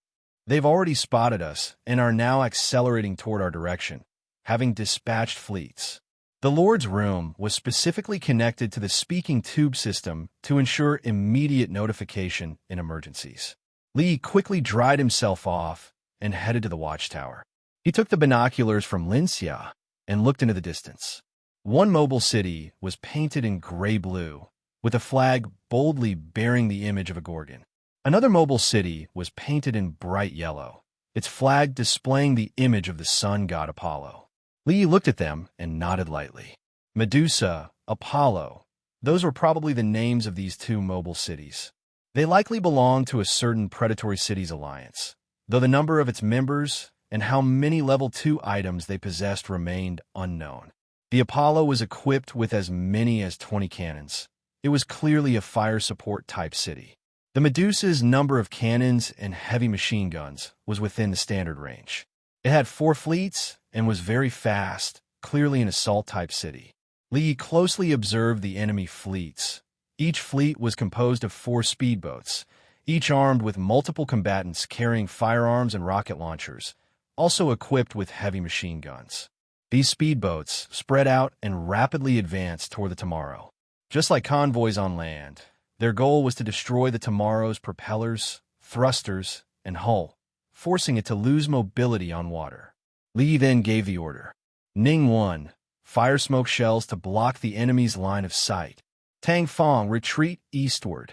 Speaker 2: They've already spotted us and are now accelerating toward our direction, having dispatched fleets. The Lord's room was specifically connected to the speaking tube system to ensure immediate notification in emergencies. Li quickly dried himself off and headed to the watchtower. He took the binoculars from Lin Xia and looked into the distance. One mobile city was painted in gray-blue, with a flag boldly bearing the image of a gorgon. Another mobile city was painted in bright yellow, its flag displaying the image of the sun god Apollo. Li looked at them and nodded lightly. Medusa, Apollo, those were probably the names of these 2 mobile cities. They likely belonged to a certain predatory cities alliance, though the number of its members and how many level 2 items they possessed remained unknown. The Apollo was equipped with as many as 20 cannons. It was clearly a fire support type city. The Medusa's number of cannons and heavy machine guns was within the standard range. It had 4 fleets and was very fast, clearly an assault-type city. Li closely observed the enemy fleets. Each fleet was composed of 4 speedboats, each armed with multiple combatants carrying firearms and rocket launchers, also equipped with heavy machine guns. These speedboats spread out and rapidly advanced toward the Tomorrow. Just like convoys on land, their goal was to destroy the Tomorrow's propellers, thrusters, and hull, forcing it to lose mobility on water. Li then gave the order. Ning 1, fire smoke shells to block the enemy's line of sight. Tang Fong, retreat eastward.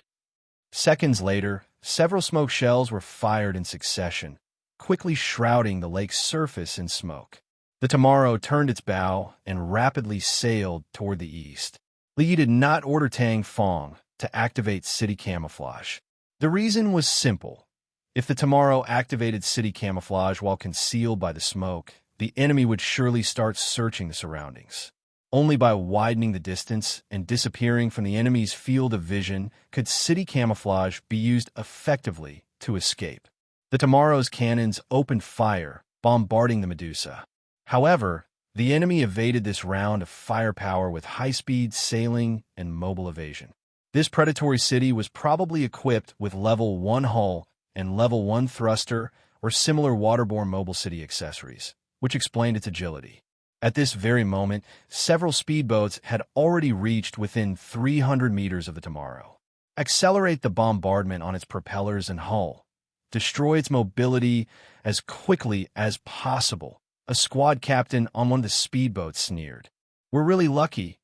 Speaker 2: Seconds later, several smoke shells were fired in succession, quickly shrouding the lake's surface in smoke. The Tomorrow turned its bow and rapidly sailed toward the east. Li did not order Tang Fong to activate city camouflage. The reason was simple. If the Tomorrow activated city camouflage while concealed by the smoke, the enemy would surely start searching the surroundings. Only by widening the distance and disappearing from the enemy's field of vision could city camouflage be used effectively to escape. The Tomorrow's cannons opened fire, bombarding the Medusa. However, the enemy evaded this round of firepower with high-speed sailing and mobile evasion. This predatory city was probably equipped with level 1 hull and level 1 thruster or similar waterborne mobile city accessories, which explained its agility. At this very moment, several speedboats had already reached within 300 meters of the Tomorrow. Accelerate the bombardment on its propellers and hull. Destroy its mobility as quickly as possible, a squad captain on one of the speedboats sneered. We're really lucky.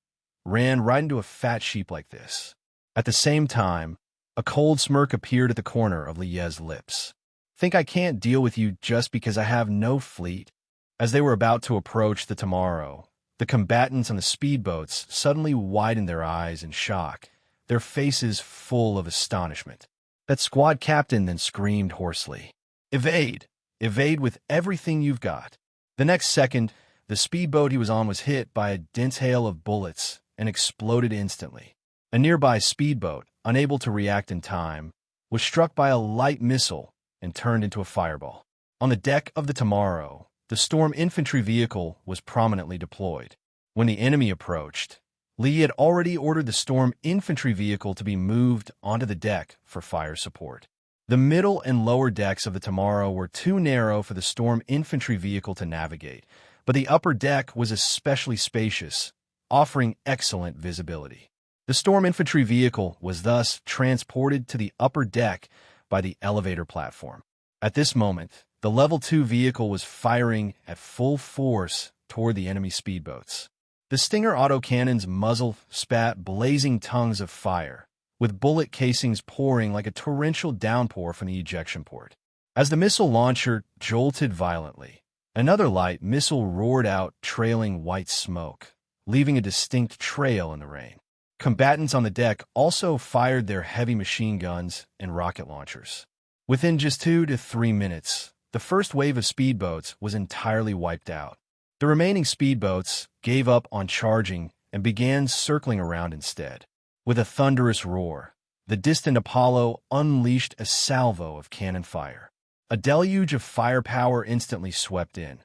Speaker 2: Ran right into a fat sheep like this. At the same time, a cold smirk appeared at the corner of Lie's lips. Think I can't deal with you just because I have no fleet? As they were about to approach the Tomorrow, the combatants on the speedboats suddenly widened their eyes in shock, their faces full of astonishment. That squad captain then screamed hoarsely, "Evade! Evade with everything you've got!" The next second, the speedboat he was on was hit by a dense hail of bullets and exploded instantly. A nearby speedboat, unable to react in time, was struck by a light missile and turned into a fireball. On the deck of the Tomorrow, the storm infantry vehicle was prominently deployed. When the enemy approached, Li had already ordered the storm infantry vehicle to be moved onto the deck for fire support. The middle and lower decks of the Tomorrow were too narrow for the storm infantry vehicle to navigate, but the upper deck was especially spacious, offering excellent visibility. The storm infantry vehicle was thus transported to the upper deck by the elevator platform. At this moment, the Level 2 vehicle was firing at full force toward the enemy speedboats. The Stinger autocannon's muzzle spat blazing tongues of fire, with bullet casings pouring like a torrential downpour from the ejection port. As the missile launcher jolted violently, another light missile roared out, trailing white smoke, leaving a distinct trail in the rain. Combatants on the deck also fired their heavy machine guns and rocket launchers. Within just 2 to 3 minutes, the first wave of speedboats was entirely wiped out. The remaining speedboats gave up on charging and began circling around instead. With a thunderous roar, the distant Apollo unleashed a salvo of cannon fire. A deluge of firepower instantly swept in.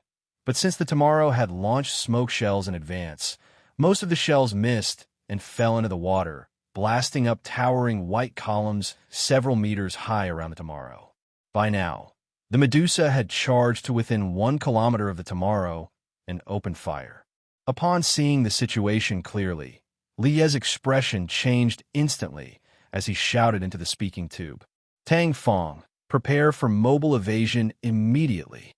Speaker 2: But since the Tomorrow had launched smoke shells in advance, most of the shells missed and fell into the water, blasting up towering white columns several meters high around the Tomorrow. By now, the Medusa had charged to within 1 kilometer of the Tomorrow and opened fire. Upon seeing the situation clearly, Lie's expression changed instantly as he shouted into the speaking tube, "Tang Fong, prepare for mobile evasion immediately."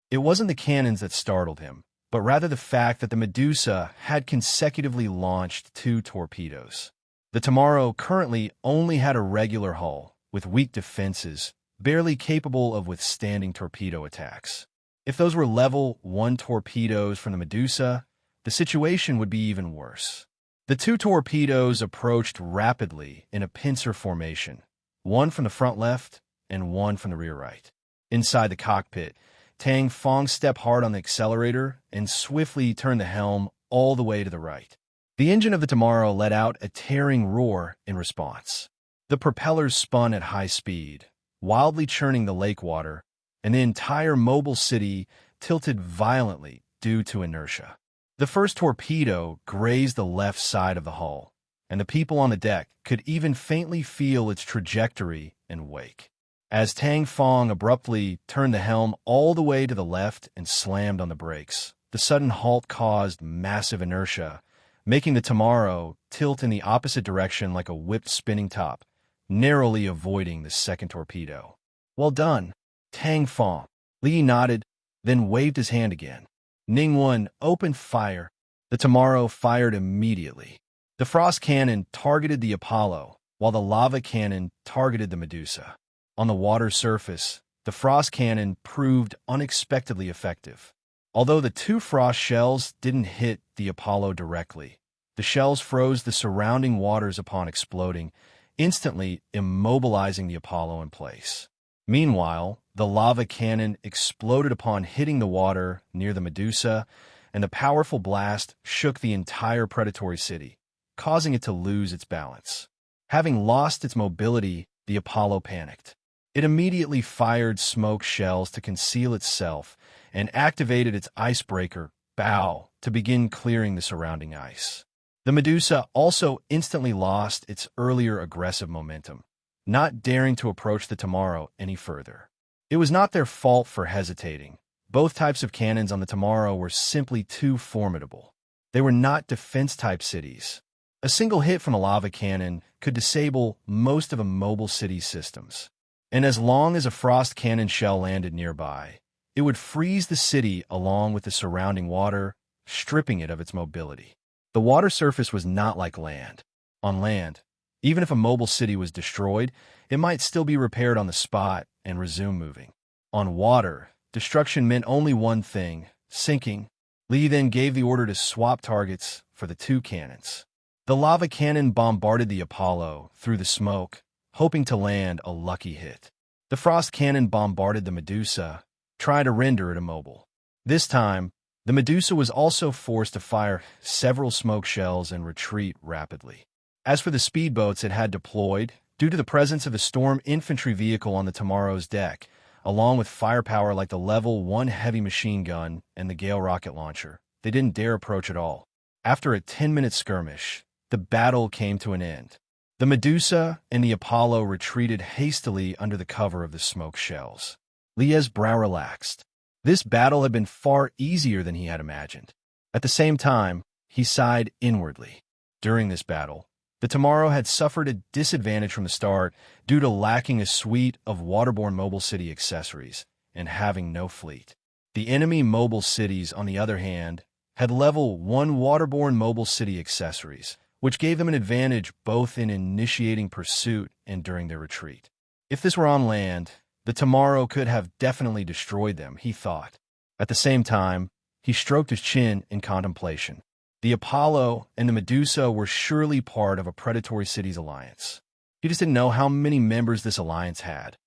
Speaker 2: It wasn't the cannons that startled him, but rather the fact that the Medusa had consecutively launched 2 torpedoes. The Tomorrow currently only had a regular hull, with weak defenses, barely capable of withstanding torpedo attacks. If those were level 1 torpedoes from the Medusa, the situation would be even worse. The 2 torpedoes approached rapidly in a pincer formation, one from the front left and one from the rear right. Inside the cockpit, Tang Fong stepped hard on the accelerator and swiftly turned the helm all the way to the right. The engine of the Tomorrow let out a tearing roar in response. The propellers spun at high speed, wildly churning the lake water, and the entire mobile city tilted violently due to inertia. The first torpedo grazed the left side of the hull, and the people on the deck could even faintly feel its trajectory and wake. As Tang Fong abruptly turned the helm all the way to the left and slammed on the brakes, the sudden halt caused massive inertia, making the Tomorrow tilt in the opposite direction like a whipped spinning top, narrowly avoiding the second torpedo. "Well done, Tang Fong." Lie nodded, then waved his hand again. Ningwen opened fire. The Tomorrow fired immediately. The frost cannon targeted the Apollo, while the lava cannon targeted the Medusa. On the water surface, the frost cannon proved unexpectedly effective. Although the 2 frost shells didn't hit the Apollo directly, the shells froze the surrounding waters upon exploding, instantly immobilizing the Apollo in place. Meanwhile, the lava cannon exploded upon hitting the water near the Medusa, and the powerful blast shook the entire predatory city, causing it to lose its balance. Having lost its mobility, the Apollo panicked. It immediately fired smoke shells to conceal itself and activated its icebreaker, bow, to begin clearing the surrounding ice. The Medusa also instantly lost its earlier aggressive momentum, not daring to approach the Tomorrow any further. It was not their fault for hesitating. Both types of cannons on the Tomorrow were simply too formidable. They were not defense-type cities. A single hit from a lava cannon could disable most of a mobile city's systems. And as long as a frost cannon shell landed nearby, it would freeze the city along with the surrounding water, stripping it of its mobility. The water surface was not like land. On land, even if a mobile city was destroyed, it might still be repaired on the spot and resume moving. On water, destruction meant only one thing: sinking. Lie then gave the order to swap targets for the 2 cannons. The lava cannon bombarded the Apollo through the smoke, hoping to land a lucky hit. The frost cannon bombarded the Medusa, trying to render it immobile. This time, the Medusa was also forced to fire several smoke shells and retreat rapidly. As for the speedboats it had deployed, due to the presence of a storm infantry vehicle on the Tomorrow's deck, along with firepower like the Level 1 heavy machine gun and the Gale rocket launcher, they didn't dare approach at all. After a 10-minute skirmish, the battle came to an end. The Medusa and the Apollo retreated hastily under the cover of the smoke shells. Lie's brow relaxed. This battle had been far easier than he had imagined. At the same time, he sighed inwardly. During this battle, the Tomorrow had suffered a disadvantage from the start due to lacking a suite of waterborne mobile city accessories and having no fleet. The enemy mobile cities, on the other hand, had Level 1 waterborne mobile city accessories, which gave them an advantage both in initiating pursuit and during their retreat. If this were on land, the Tomorrow could have definitely destroyed them, he thought. At the same time, he stroked his chin in contemplation. The Apollo and the Medusa were surely part of a predatory cities alliance. He just didn't know how many members this alliance had,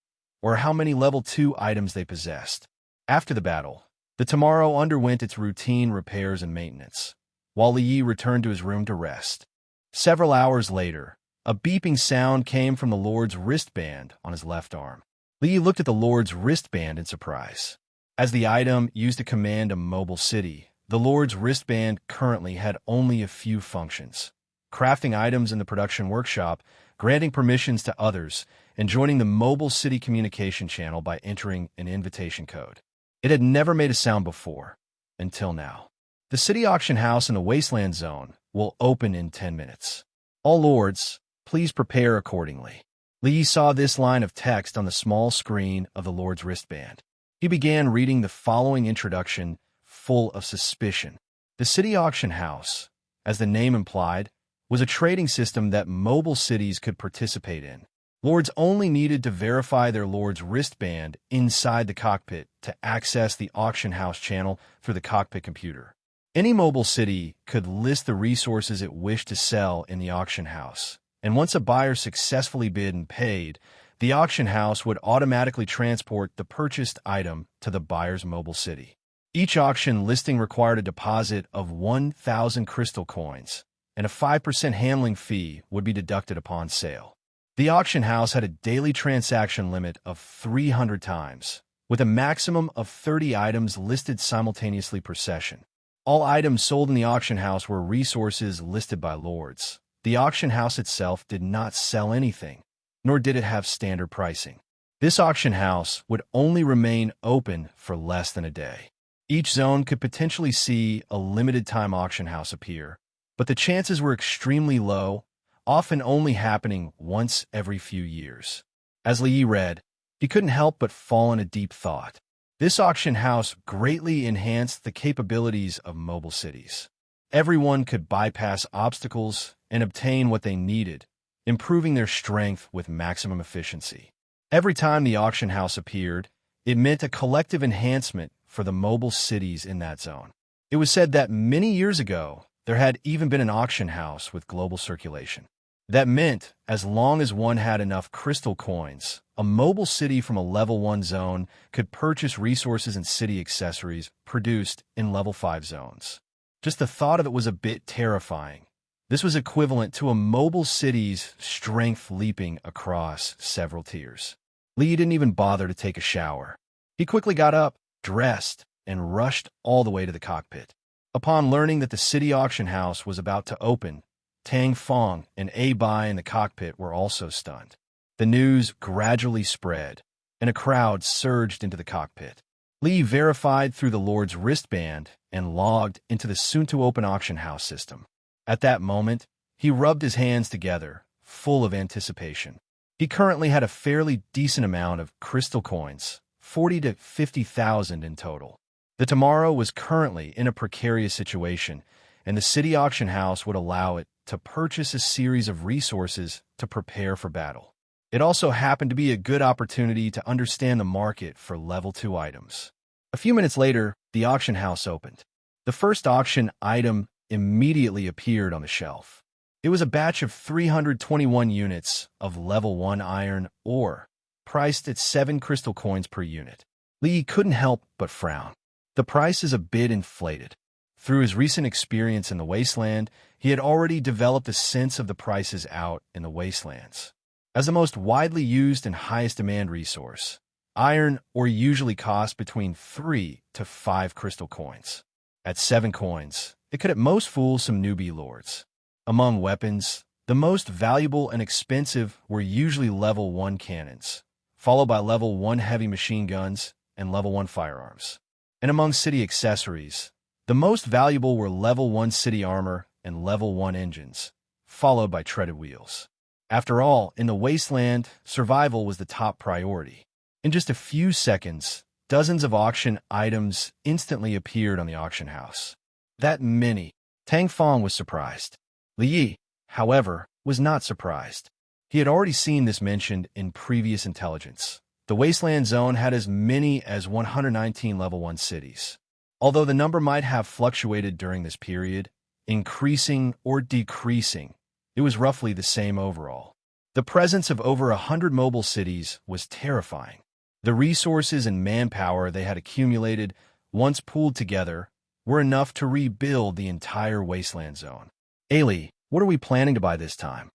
Speaker 2: or how many level 2 items they possessed. After the battle, the Tomorrow underwent its routine repairs and maintenance, while Li Yi returned to his room to rest. Several hours later, a beeping sound came from the Lord's wristband on his left arm. Li Yi looked at the Lord's wristband in surprise. As the item used to command a mobile city, the Lord's wristband currently had only a few functions: crafting items in the production workshop, granting permissions to others, and joining the mobile city communication channel by entering an invitation code. It had never made a sound before, until now. The city auction house in the wasteland zone will open in 10 minutes. All lords, please prepare accordingly. Li Yi saw this line of text on the small screen of the Lord's wristband. He began reading the following introduction, full of suspicion. The city auction house, as the name implied, was a trading system that mobile cities could participate in. Lords only needed to verify their Lord's wristband inside the cockpit to access the auction house channel through the cockpit computer. Any mobile city could list the resources it wished to sell in the auction house, and once a buyer successfully bid and paid, the auction house would automatically transport the purchased item to the buyer's mobile city. Each auction listing required a deposit of 1,000 crystal coins, and a 5% handling fee would be deducted upon sale. The auction house had a daily transaction limit of 300 times, with a maximum of 30 items listed simultaneously per session. All items sold in the auction house were resources listed by lords. The auction house itself did not sell anything, nor did it have standard pricing. This auction house would only remain open for less than a day. Each zone could potentially see a limited-time auction house appear, but the chances were extremely low, often only happening once every few years. As Li Yi read, he couldn't help but fall in a deep thought. This auction house greatly enhanced the capabilities of mobile cities. Everyone could bypass obstacles and obtain what they needed, improving their strength with maximum efficiency. Every time the auction house appeared, it meant a collective enhancement for the mobile cities in that zone. It was said that many years ago, there had even been an auction house with global circulation. That meant, as long as one had enough crystal coins, a mobile city from a level 1 zone could purchase resources and city accessories produced in level 5 zones. Just the thought of it was a bit terrifying. This was equivalent to a mobile city's strength leaping across several tiers. Li didn't even bother to take a shower. He quickly got up, dressed, and rushed all the way to the cockpit. Upon learning that the city auction house was about to open, Tang Fong and A Bai in the cockpit were also stunned. The news gradually spread, and a crowd surged into the cockpit. Li verified through the Lord's wristband and logged into the soon-to-open auction house system. At that moment, he rubbed his hands together, full of anticipation. He currently had a fairly decent amount of crystal coins, 40 to 50,000 in total. The Tomorrow was currently in a precarious situation, and the city auction house would allow it to purchase a series of resources to prepare for battle. It also happened to be a good opportunity to understand the market for level 2 items. A few minutes later, the auction house opened. The first auction item immediately appeared on the shelf. It was a batch of 321 units of level 1 iron ore, priced at 7 crystal coins per unit. Li couldn't help but frown. The price is a bit inflated. Through his recent experience in the wasteland, he had already developed a sense of the prices out in the wastelands. As the most widely used and highest demand resource, iron ore usually costs between 3 to 5 crystal coins. At 7 coins, it could at most fool some newbie lords. Among weapons, the most valuable and expensive were usually level 1 cannons, followed by level 1 heavy machine guns and level 1 firearms. And among city accessories, the most valuable were level 1 city armor and level 1 engines, followed by treaded wheels. After all, in the wasteland, survival was the top priority. In just a few seconds, dozens of auction items instantly appeared on the auction house. That many. Tang Fong was surprised. Li Yi, however, was not surprised. He had already seen this mentioned in previous intelligence. The wasteland zone had as many as 119 level 1 cities. Although the number might have fluctuated during this period, increasing or decreasing. It was roughly the same overall. The presence of over 100 mobile cities was terrifying. The resources and manpower they had accumulated, once pooled together, were enough to rebuild the entire wasteland zone. Ailey, what are we planning to buy this time?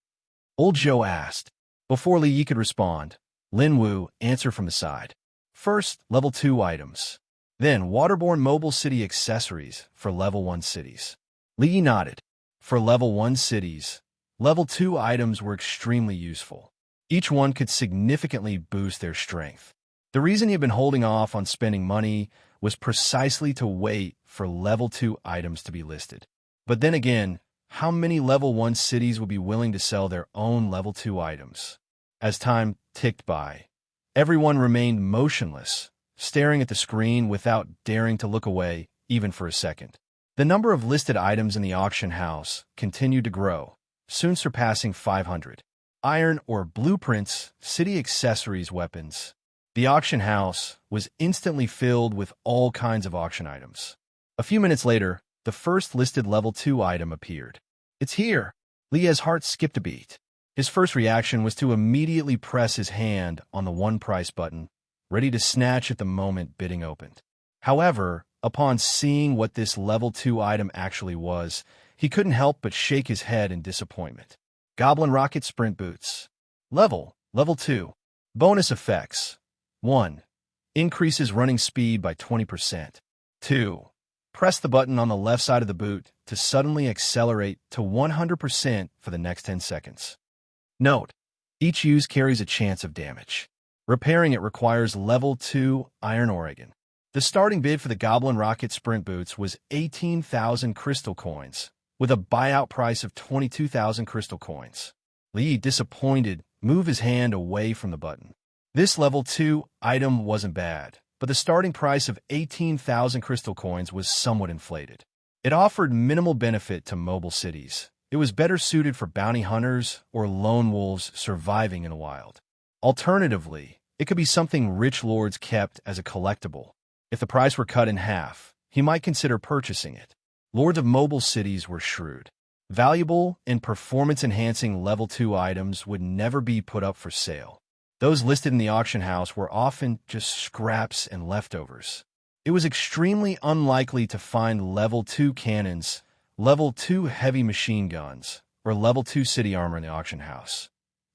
Speaker 2: Old Joe asked. Before Li Yi could respond, Lin Wu answered from the side. First, level 2 items. Then, waterborne mobile city accessories for level 1 cities. Li Yi nodded. For level 1 cities, level 2 items were extremely useful. Each one could significantly boost their strength. The reason he had been holding off on spending money was precisely to wait for level 2 items to be listed. But then again, how many level 1 cities would be willing to sell their own level 2 items? As time ticked by, everyone remained motionless, staring at the screen without daring to look away even for a second. The number of listed items in the auction house continued to grow, soon surpassing 500. Iron or blueprints, city accessories, weapons. The auction house was instantly filled with all kinds of auction items. A few minutes later, the first listed level 2 item appeared. It's here! Li's heart skipped a beat. His first reaction was to immediately press his hand on the one price button, ready to snatch at the moment bidding opened. However, upon seeing what this level 2 item actually was, he couldn't help but shake his head in disappointment. Goblin Rocket Sprint Boots. Level 2. Bonus effects. 1. Increases running speed by 20%. 2. Press the button on the left side of the boot to suddenly accelerate to 100% for the next 10 seconds. Note: each use carries a chance of damage. Repairing it requires level 2 Iron Oregon. The starting bid for the Goblin Rocket Sprint Boots was 18,000 crystal coins, with a buyout price of 22,000 crystal coins. Li, disappointed, moved his hand away from the button. This level 2 item wasn't bad, but the starting price of 18,000 crystal coins was somewhat inflated. It offered minimal benefit to mobile cities. It was better suited for bounty hunters or lone wolves surviving in the wild. Alternatively, it could be something rich lords kept as a collectible. If the price were cut in half, he might consider purchasing it. Lords of mobile cities were shrewd. Valuable and performance-enhancing level 2 items would never be put up for sale. Those listed in the auction house were often just scraps and leftovers. It was extremely unlikely to find level 2 cannons, level 2 heavy machine guns, or level 2 city armor in the auction house.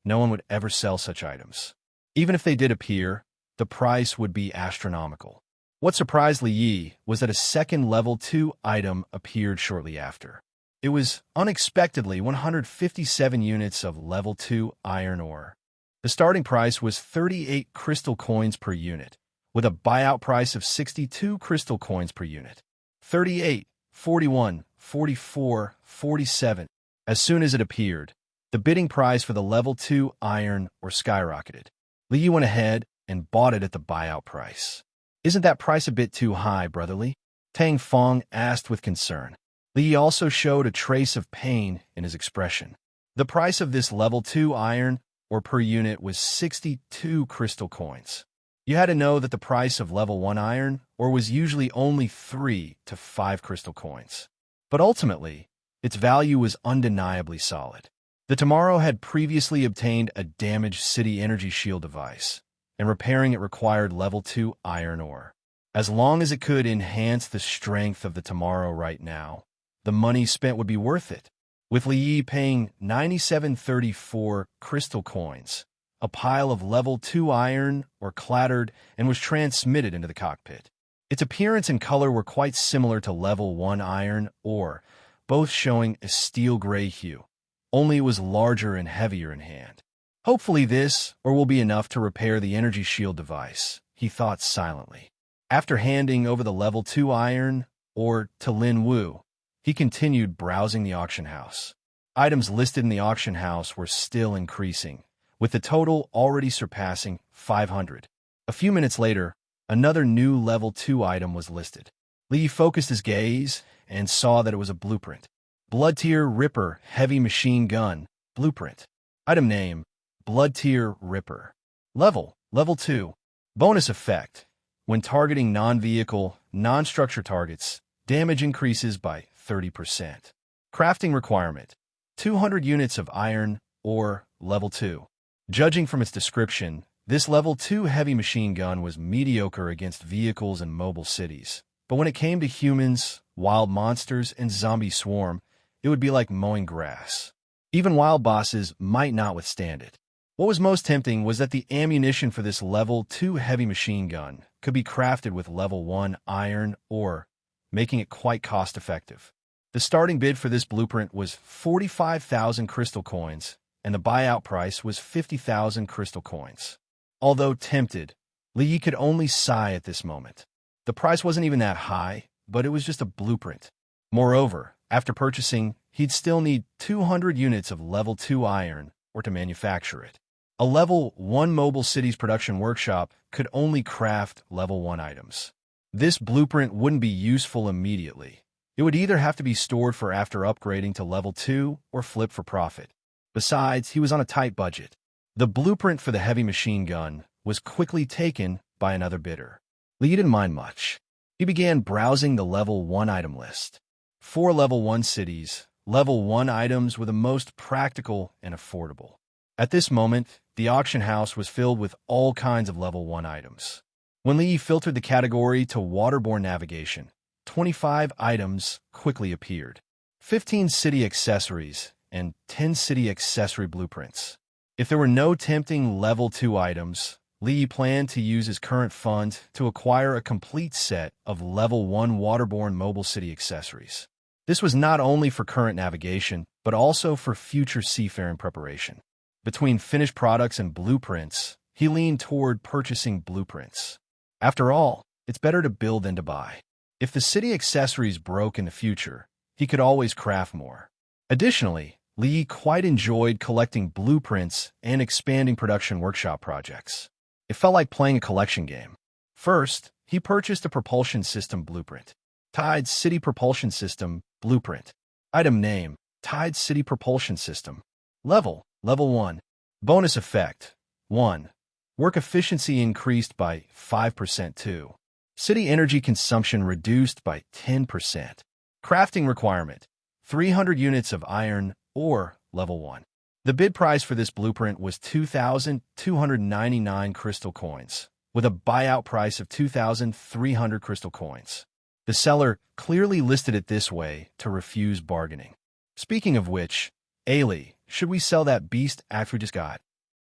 Speaker 2: No one would ever sell such items. Even if they did appear, the price would be astronomical. What surprised Li Yi was that a second level 2 item appeared shortly after. It was, unexpectedly, 157 units of level 2 iron ore. The starting price was 38 crystal coins per unit, with a buyout price of 62 crystal coins per unit. 38, 41, 44, 47. As soon as it appeared, the bidding price for the level 2 iron ore skyrocketed. Li Yi went ahead and bought it at the buyout price. Isn't that price a bit too high, brotherly? Tang Fong asked with concern. Li Yi also showed a trace of pain in his expression. The price of this level 2 iron ore per unit was 62 crystal coins. You had to know that the price of level 1 iron ore was usually only 3 to 5 crystal coins. But ultimately, its value was undeniably solid. The Tomorrow had previously obtained a damaged city energy shield device, and repairing it required level 2 iron ore. As long as it could enhance the strength of the Tomorrow right now, the money spent would be worth it. With Li Yi paying 9734 crystal coins, a pile of level 2 iron ore clattered and was transmitted into the cockpit. Its appearance and color were quite similar to level 1 iron ore, both showing a steel gray hue, only it was larger and heavier in hand. Hopefully this ore will be enough to repair the energy shield device, he thought silently. After handing over the level 2 iron ore to Lin Wu, he continued browsing the auction house. Items listed in the auction house were still increasing, with the total already surpassing 500. A few minutes later, another new level 2 item was listed. Li focused his gaze and saw that it was a blueprint. Blood Tier Ripper Heavy Machine Gun Blueprint. Item name: Blood Tier Ripper. Level 2. Bonus effect: when targeting non-vehicle, non-structure targets, damage increases by 30%. Crafting requirement: 200 units of iron ore, level 2. Judging from its description, this level 2 heavy machine gun was mediocre against vehicles and mobile cities. But when it came to humans, wild monsters, and zombie swarm, it would be like mowing grass. Even wild bosses might not withstand it. What was most tempting was that the ammunition for this level 2 heavy machine gun could be crafted with level 1 iron ore, making it quite cost-effective. The starting bid for this blueprint was 45,000 crystal coins, and the buyout price was 50,000 crystal coins. Although tempted, Li could only sigh at this moment. The price wasn't even that high, but it was just a blueprint. Moreover, after purchasing, he'd still need 200 units of level 2 iron ore to manufacture it. A level 1 mobile city's production workshop could only craft level 1 items. This blueprint wouldn't be useful immediately. It would either have to be stored for after upgrading to level 2 or flip for profit. Besides, he was on a tight budget. The blueprint for the heavy machine gun was quickly taken by another bidder. Li didn't mind much. He began browsing the level 1 item list. 4 level 1 cities, level 1 items were the most practical and affordable. At this moment, the auction house was filled with all kinds of level 1 items. When Li filtered the category to waterborne navigation, 25 items quickly appeared. 15 city accessories and 10 city accessory blueprints. If there were no tempting level 2 items, Li planned to use his current funds to acquire a complete set of level 1 waterborne mobile city accessories. This was not only for current navigation, but also for future seafaring preparation. Between finished products and blueprints, he leaned toward purchasing blueprints. After all, it's better to build than to buy. If the city accessories broke in the future, he could always craft more. Additionally, Li quite enjoyed collecting blueprints and expanding production workshop projects. It felt like playing a collection game. First, he purchased a propulsion system blueprint. Tide City Propulsion System Blueprint. Item name: Tide City Propulsion System. Level 1. Bonus effect: 1. Work efficiency increased by 5%. 2. City energy consumption reduced by 10%. Crafting requirement: 300 units of iron ore, level 1. The bid price for this blueprint was 2,299 crystal coins, with a buyout price of 2,300 crystal coins. The seller clearly listed it this way to refuse bargaining. Speaking of which, Ailey, should we sell that beast axe we just got?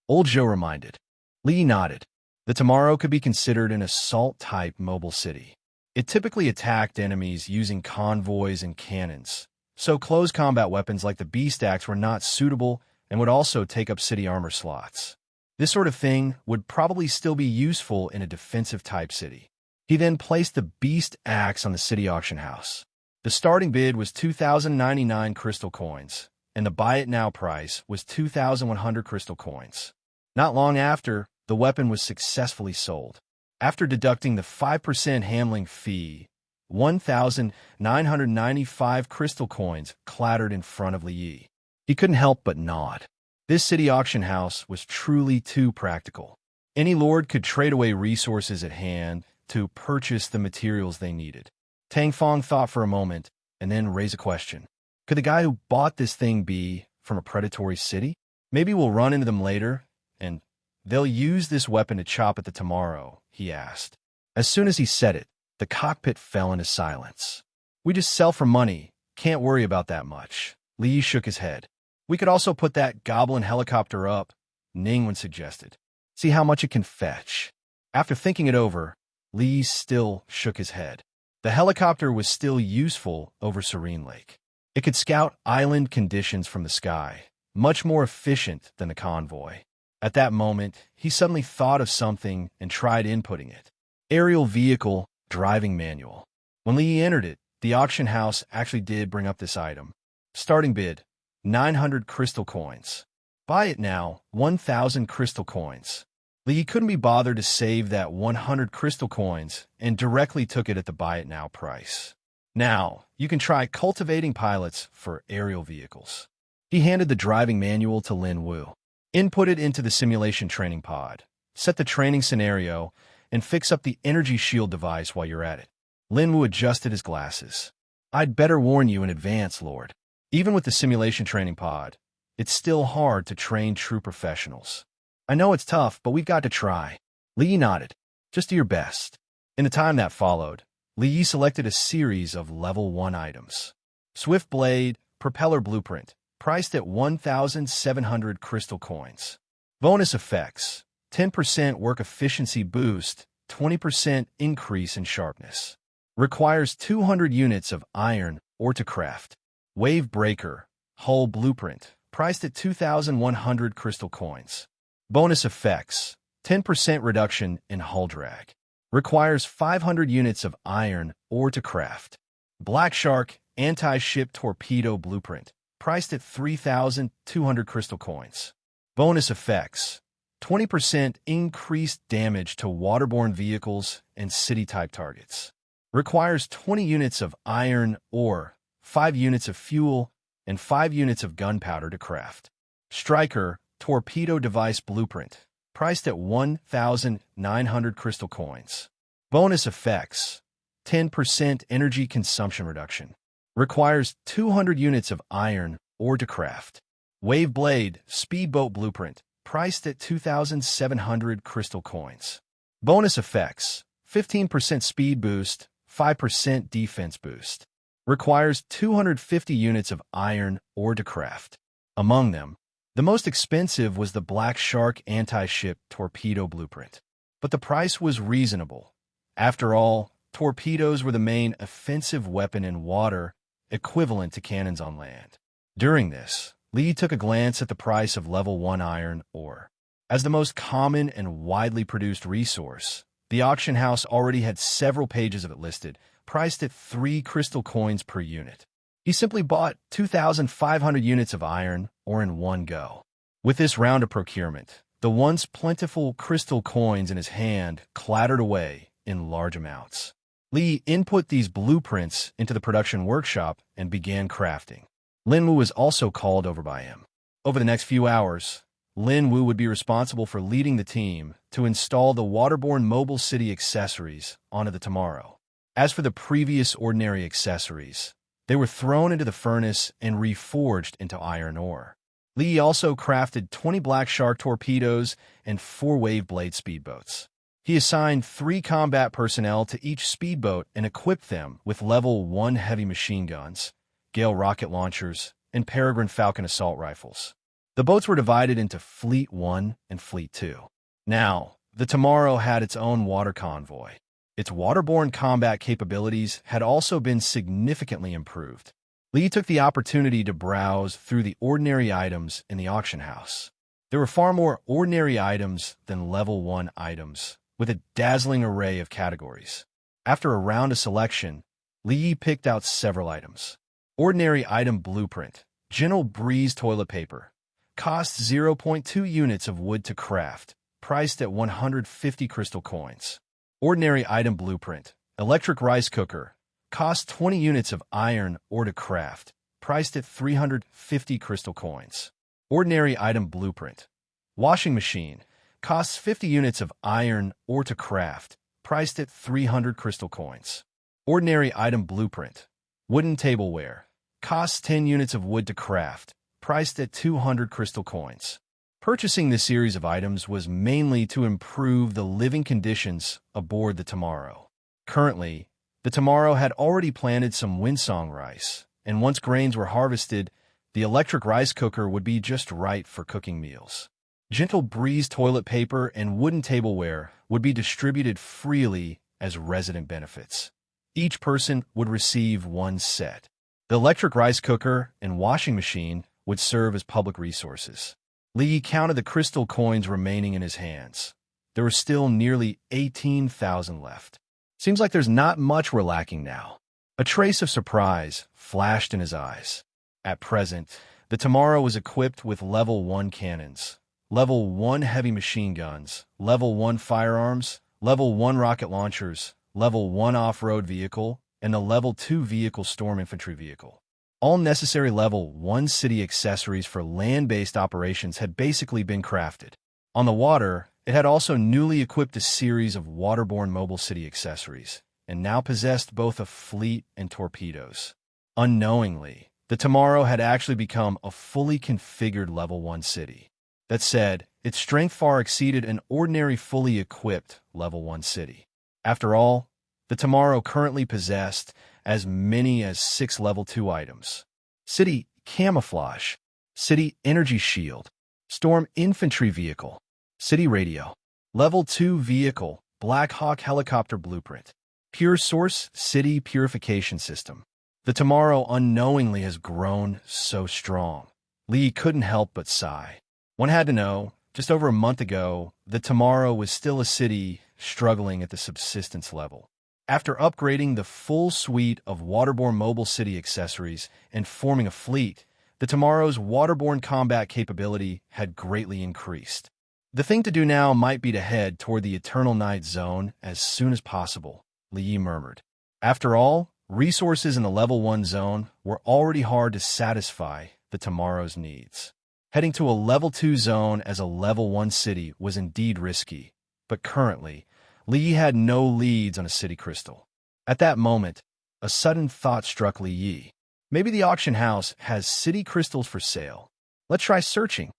Speaker 2: Old Joe reminded. Li nodded. The Tomorrow could be considered an assault-type mobile city. It typically attacked enemies using convoys and cannons, so close combat weapons like the beast axe were not suitable and would also take up city armor slots. This sort of thing would probably still be useful in a defensive-type city. He then placed the beast axe on the city auction house. The starting bid was 2,099 crystal coins, and the buy-it-now price was 2,100 crystal coins. Not long after, the weapon was successfully sold. After deducting the 5% handling fee, 1,995 crystal coins clattered in front of Li. He couldn't help but nod. This city auction house was truly too practical. Any lord could trade away resources at hand to purchase the materials they needed. Tang Fong thought for a moment and then raised a question. Could the guy who bought this thing be from a predatory city? Maybe we'll run into them later, and they'll use this weapon to chop at the Tomorrow, he asked. As soon as he said it, the cockpit fell into silence. We just sell for money. Can't worry about that much. Li shook his head. We could also put that goblin helicopter up, Ningwen suggested. See how much it can fetch. After thinking it over, Li still shook his head. The helicopter was still useful over Serene Lake. It could scout island conditions from the sky, much more efficient than the convoy. At that moment, he suddenly thought of something and tried inputting it. Aerial vehicle driving manual. When Li entered it, the auction house actually did bring up this item. Starting bid: 900 crystal coins. Buy it now, 1,000 crystal coins. Li couldn't be bothered to save that 100 crystal coins and directly took it at the buy it now price. Now, you can try cultivating pilots for aerial vehicles. He handed the driving manual to Lin Wu. Input it into the simulation training pod. Set the training scenario and fix up the energy shield device while you're at it. Lin Wu adjusted his glasses. I'd better warn you in advance, Lord. Even with the simulation training pod, it's still hard to train true professionals. I know it's tough, but we've got to try. Li nodded. Just do your best. In the time that followed, Li selected a series of level 1 items. Swift Blade, Propeller Blueprint, priced at 1,700 crystal coins. Bonus effects, 10% work efficiency boost, 20% increase in sharpness. Requires 200 units of iron ore to craft. Wave Breaker, Hull Blueprint, priced at 2,100 crystal coins. Bonus effects, 10% reduction in hull drag. Requires 500 units of iron ore to craft. Black Shark, Anti-Ship Torpedo Blueprint, priced at 3,200 crystal coins. Bonus effects, 20% increased damage to waterborne vehicles and city-type targets. Requires 20 units of iron ore, 5 units of fuel, and 5 units of gunpowder to craft. Striker, Torpedo Device Blueprint, priced at 1,900 crystal coins. Bonus effects, 10% energy consumption reduction. Requires 200 units of iron ore to craft. Wave Blade, Speedboat Blueprint, priced at 2,700 crystal coins. Bonus effects, 15% speed boost, 5% defense boost. Requires 250 units of iron ore to craft. Among them, the most expensive was the Black Shark Anti-Ship Torpedo Blueprint. But the price was reasonable. After all, torpedoes were the main offensive weapon in water, equivalent to cannons on land. During this, Li took a glance at the price of level 1 iron ore. As the most common and widely produced resource, the auction house already had several pages of it listed, priced at 3 crystal coins per unit. He simply bought 2,500 units of iron ore in one go. With this round of procurement, the once plentiful crystal coins in his hand clattered away in large amounts. Li input these blueprints into the production workshop and began crafting. Lin Wu was also called over by him. Over the next few hours, Lin Wu would be responsible for leading the team to install the waterborne mobile city accessories onto the Tomorrow. As for the previous ordinary accessories, they were thrown into the furnace and reforged into iron ore. Li also crafted 20 Black Shark torpedoes and 4 Wave Blade speedboats. He assigned 3 combat personnel to each speedboat and equipped them with level 1 heavy machine guns, Gale rocket launchers, and Peregrine Falcon assault rifles. The boats were divided into Fleet 1 and Fleet 2. Now, the Tomorrow had its own water convoy. Its waterborne combat capabilities had also been significantly improved. Li took the opportunity to browse through the ordinary items in the auction house. There were far more ordinary items than level 1 items, with a dazzling array of categories. After a round of selection, Li picked out several items. Ordinary item blueprint, Gentle Breeze toilet paper, cost 0.2 units of wood to craft, priced at 150 crystal coins. Ordinary item blueprint, electric rice cooker, cost 20 units of iron ore to craft, priced at 350 crystal coins. Ordinary item blueprint, washing machine, costs 50 units of iron ore to craft, priced at 300 crystal coins. Ordinary item blueprint, wooden tableware, costs 10 units of wood to craft, priced at 200 crystal coins. Purchasing this series of items was mainly to improve the living conditions aboard the Tomorrow. Currently, the Tomorrow had already planted some windsong rice, and once grains were harvested, the electric rice cooker would be just right for cooking meals. Gentle Breeze toilet paper and wooden tableware would be distributed freely as resident benefits. Each person would receive 1 set. The electric rice cooker and washing machine would serve as public resources. Li counted the crystal coins remaining in his hands. There were still nearly 18,000 left. Seems like there's not much we're lacking now. A trace of surprise flashed in his eyes. At present, the Tomorrow was equipped with level 1 cannons, level 1 heavy machine guns, level 1 firearms, level 1 rocket launchers, level 1 off-road vehicle, and the level 2 vehicle storm infantry vehicle. All necessary level 1 city accessories for land-based operations had basically been crafted. On the water, it had also newly equipped a series of waterborne mobile city accessories, and now possessed both a fleet and torpedoes. Unknowingly, The Tomorrow had actually become a fully configured level 1 city. That said, its strength far exceeded an ordinary fully equipped level 1 city. After all, the Tomorrow currently possessed as many as 6 level 2 items. City Camouflage, City Energy Shield, Storm Infantry Vehicle, City Radio, Level 2 Vehicle, Black Hawk Helicopter Blueprint, Pure Source City Purification System. The Tomorrow unknowingly has grown so strong. Lee couldn't help but sigh. One had to know, just over a month ago, the Tomorrow was still a city struggling at the subsistence level. After upgrading the full suite of waterborne mobile city accessories and forming a fleet, the Tomorrow's waterborne combat capability had greatly increased. The thing to do now might be to head toward the Eternal Night Zone as soon as possible, Li murmured. After all, resources in the Level 1 zone were already hard to satisfy the Tomorrow's needs. Heading to a Level 2 zone as a Level 1 city was indeed risky, but currently, Li had no leads on a city crystal. At that moment, a sudden thought struck Li Yi. Maybe the auction house has city crystals for sale. Let's try searching.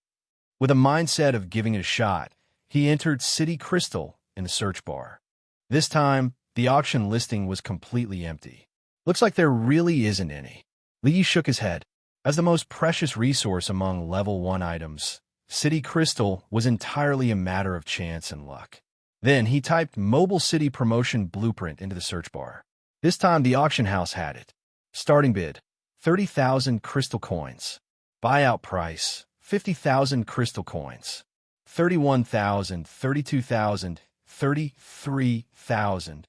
Speaker 2: With a mindset of giving it a shot, he entered City Crystal in the search bar. This time, the auction listing was completely empty. Looks like there really isn't any. Li shook his head. As the most precious resource among Level 1 items, City Crystal was entirely a matter of chance and luck. Then he typed Mobile City Promotion Blueprint into the search bar. This time the auction house had it. Starting bid, 30,000 crystal coins. Buyout price, 50,000 crystal coins. 31,000, 32,000, 33,000.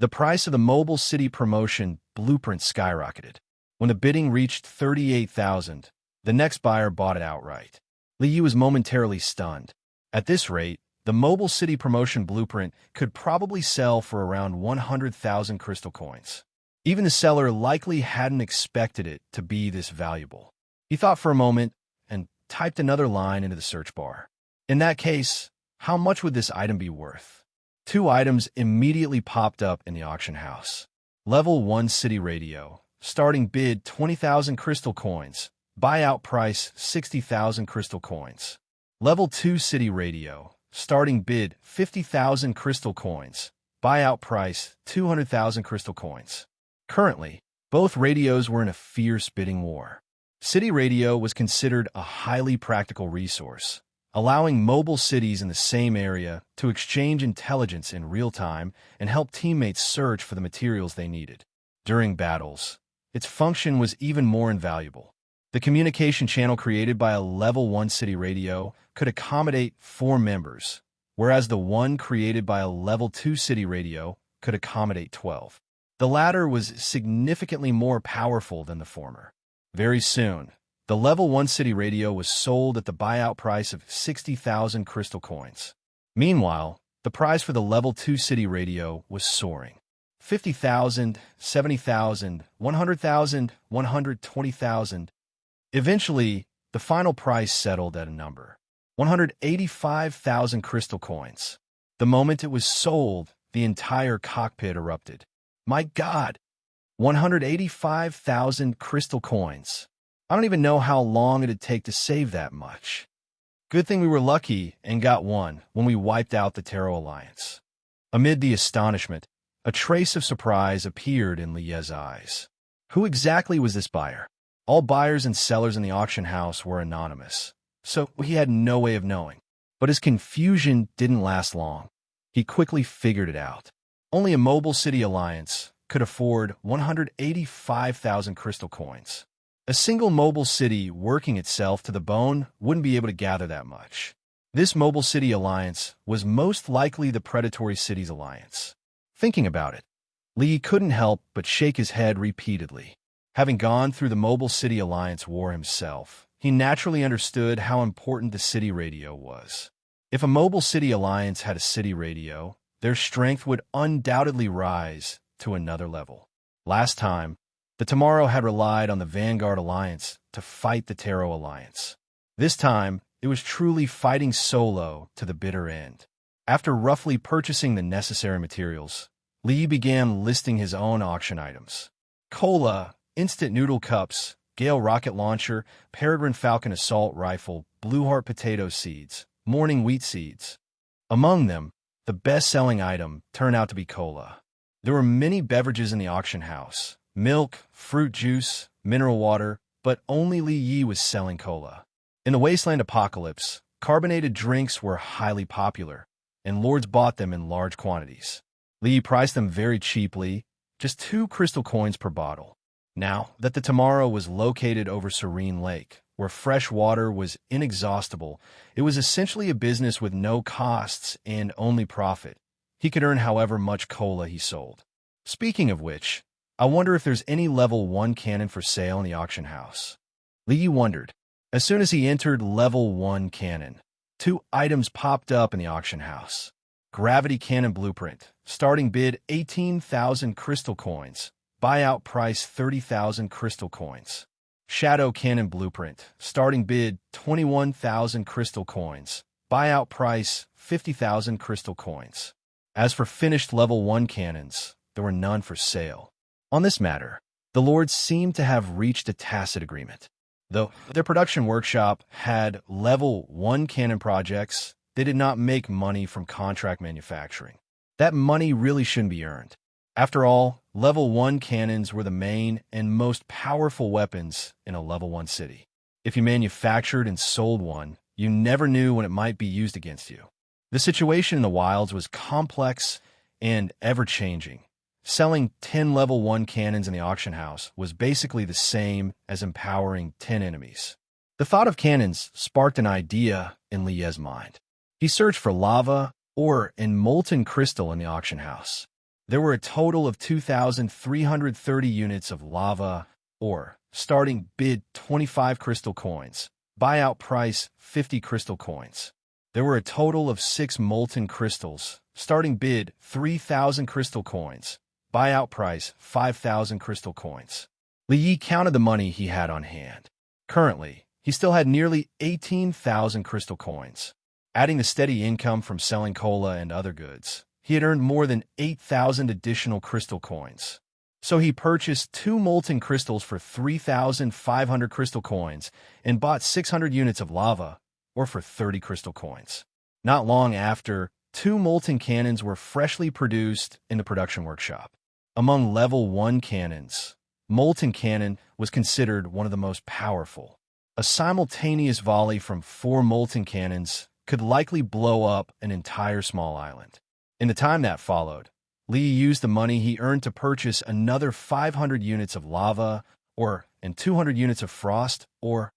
Speaker 2: The price of the Mobile City Promotion Blueprint skyrocketed. When the bidding reached 38,000, the next buyer bought it outright. Li was momentarily stunned. At this rate, the Mobile City Promotion Blueprint could probably sell for around 100,000 crystal coins. Even the seller likely hadn't expected it to be this valuable. He thought for a moment and typed another line into the search bar. In that case, how much would this item be worth? 2 items immediately popped up in the auction house. Level 1 City Radio. Starting bid 20,000 crystal coins. Buyout price 60,000 crystal coins. Level 2 City Radio. Starting bid 50,000 crystal coins. Buyout price 200,000 crystal coins. Currently, both radios were in a fierce bidding war. City Radio was considered a highly practical resource, allowing mobile cities in the same area to exchange intelligence in real time and help teammates search for the materials they needed. During battles, its function was even more invaluable. The communication channel created by a Level 1 City Radio could accommodate 4 members, whereas the one created by a Level 2 City Radio could accommodate 12. The latter was significantly more powerful than the former. Very soon, the Level 1 City Radio was sold at the buyout price of 60,000 crystal coins. Meanwhile, the price for the Level 2 City Radio was soaring. 50,000, 70,000, 100,000, 120,000. Eventually, the final price settled at a number. 185,000 crystal coins. The moment it was sold, the entire cockpit erupted. My God! 185,000 crystal coins. I don't even know how long it'd take to save that much. Good thing we were lucky and got one when we wiped out the Terror Alliance. Amid the astonishment, a trace of surprise appeared in Lie's eyes. Who exactly was this buyer? All buyers and sellers in the auction house were anonymous, so he had no way of knowing. But his confusion didn't last long. He quickly figured it out. Only a Mobile City Alliance could afford 185,000 crystal coins. A single mobile city working itself to the bone wouldn't be able to gather that much. This Mobile City Alliance was most likely the Predatory Cities Alliance. Thinking about it, Li couldn't help but shake his head repeatedly. Having gone through the Mobile City Alliance war himself, he naturally understood how important the city radio was. If a Mobile City Alliance had a city radio, their strength would undoubtedly rise to another level. Last time, the Tomorrow had relied on the Vanguard Alliance to fight the Terror Alliance. This time, it was truly fighting solo to the bitter end. After roughly purchasing the necessary materials, Li began listing his own auction items. Cola, instant noodle cups, Gale rocket launcher, Peregrine Falcon assault rifle, Blueheart potato seeds, morning wheat seeds. Among them, the best-selling item turned out to be cola. There were many beverages in the auction house: milk, fruit juice, mineral water, but only Li Yi was selling cola. In the wasteland apocalypse, carbonated drinks were highly popular, and lords bought them in large quantities. Li Yi priced them very cheaply, just 2 crystal coins per bottle. Now that the Tomorrow was located over Serene Lake, where fresh water was inexhaustible, it was essentially a business with no costs and only profit. He could earn however much cola he sold. Speaking of which, I wonder if there's any level 1 cannon for sale in the auction house. Li Yi wondered. As soon as he entered level 1 cannon, 2 items popped up in the auction house. Gravity Cannon Blueprint, starting bid 18,000 crystal coins, buyout price 30,000 crystal coins. Shadow Cannon Blueprint, starting bid 21,000 crystal coins, buyout price 50,000 crystal coins. As for finished level 1 cannons, there were none for sale. On this matter, the lords seemed to have reached a tacit agreement. Though their production workshop had level 1 cannon projects, they did not make money from contract manufacturing. That money really shouldn't be earned. After all, level 1 cannons were the main and most powerful weapons in a level 1 city. If you manufactured and sold one, you never knew when it might be used against you. The situation in the wilds was complex and ever-changing. Selling 10 level 1 cannons in the auction house was basically the same as empowering 10 enemies. The thought of cannons sparked an idea in Li Ye's mind. He searched for lava, ore, and molten crystal in the auction house. There were a total of 2,330 units of lava, ore, starting bid 25 crystal coins, buyout price 50 crystal coins. There were a total of 6 molten crystals, starting bid 3,000 crystal coins, buyout price 5,000 crystal coins. Li Yi counted the money he had on hand. Currently, he still had nearly 18,000 crystal coins. Adding the steady income from selling cola and other goods, he had earned more than 8,000 additional crystal coins. So he purchased 2 molten crystals for 3,500 crystal coins and bought 600 units of lava, or for 30 crystal coins. Not long after, 2 molten cannons were freshly produced in the production workshop. Among level 1 cannons, Molten Cannon was considered one of the most powerful. A simultaneous volley from 4 molten cannons could likely blow up an entire small island. In the time that followed, Li used the money he earned to purchase another 500 units of lava, ore, and 200 units of frost, ore,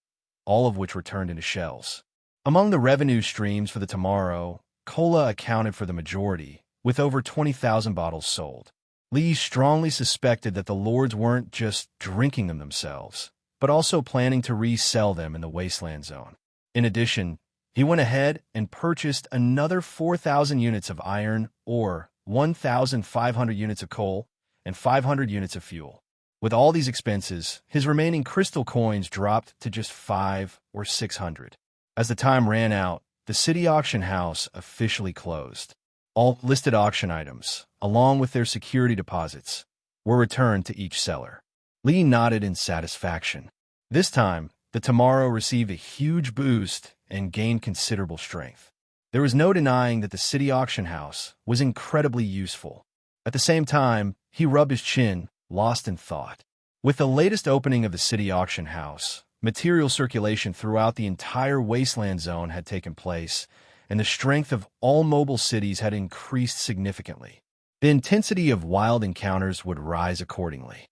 Speaker 2: all of which were turned into shells. Among the revenue streams for the Tomorrow, cola accounted for the majority, with over 20,000 bottles sold. Li strongly suspected that the lords weren't just drinking them themselves, but also planning to resell them in the wasteland zone. In addition, he went ahead and purchased another 4,000 units of iron, ore, 1,500 units of coal, and 500 units of fuel. With all these expenses, his remaining crystal coins dropped to just 5 or 600. As the time ran out, the city auction house officially closed. All listed auction items, along with their security deposits, were returned to each seller. Li nodded in satisfaction. This time, the Tomorrow received a huge boost and gained considerable strength. There was no denying that the city auction house was incredibly useful. At the same time, he rubbed his chin, lost in thought. With the latest opening of the city auction house, material circulation throughout the entire wasteland zone had taken place, and the strength of all mobile cities had increased significantly. The intensity of wild encounters would rise accordingly.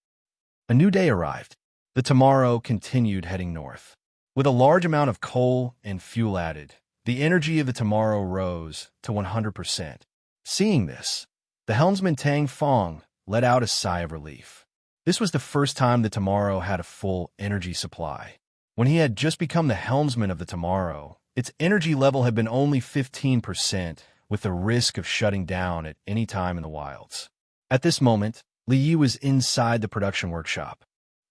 Speaker 2: A new day arrived. The Tomorrow continued heading north. With a large amount of coal and fuel added, the energy of the Tomorrow rose to 100%. Seeing this, the helmsman Tang Fong let out a sigh of relief. This was the first time the Tomorrow had a full energy supply. When he had just become the helmsman of the Tomorrow, its energy level had been only 15%, with the risk of shutting down at any time in the wilds. At this moment, Li Yi was inside the production workshop.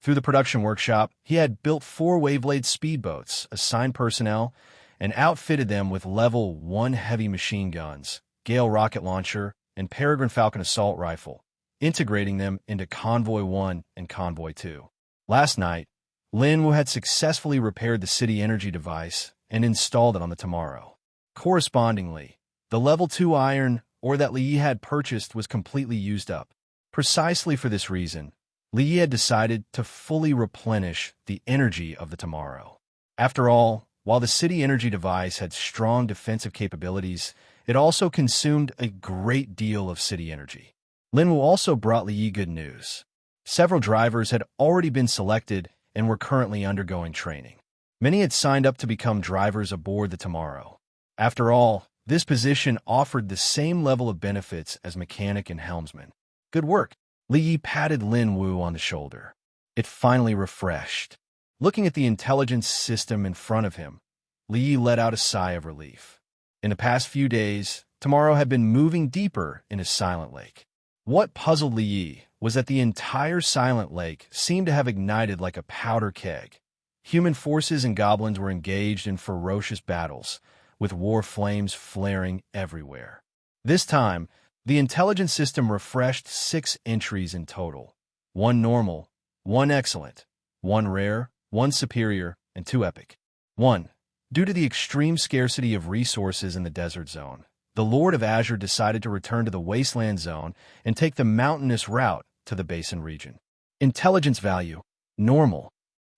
Speaker 2: Through the production workshop, he had built 4 Waveblade speedboats, assigned personnel, and outfitted them with level 1 heavy machine guns, Gale rocket launcher, and Peregrine Falcon assault rifle, integrating them into Convoy 1 and Convoy 2. Last night, Lin Wu had successfully repaired the city energy device and installed it on the Tomorrow. Correspondingly, the level 2 iron ore that Li Yi had purchased was completely used up. Precisely for this reason, Li Yi had decided to fully replenish the energy of the Tomorrow. After all, while the city energy device had strong defensive capabilities, it also consumed a great deal of city energy. Lin Wu also brought Li Yi good news. Several drivers had already been selected and were currently undergoing training. Many had signed up to become drivers aboard the Tomorrow. After all, this position offered the same level of benefits as mechanic and helmsman. Good work. Li Yi patted Lin Wu on the shoulder. It finally refreshed. Looking at the intelligence system in front of him, Li Yi let out a sigh of relief. In the past few days, Tomorrow had been moving deeper in his Silent Lake. What puzzled Li Yi was that the entire Silent Lake seemed to have ignited like a powder keg. Human forces and goblins were engaged in ferocious battles, with war flames flaring everywhere. This time, the intelligence system refreshed 6 entries in total. 1 normal, 1 excellent, 1 rare, 1 superior, and 2 epic. 1. Due to the extreme scarcity of resources in the desert zone, the Lord of Azure decided to return to the wasteland zone and take the mountainous route to the basin region. Intelligence value, normal.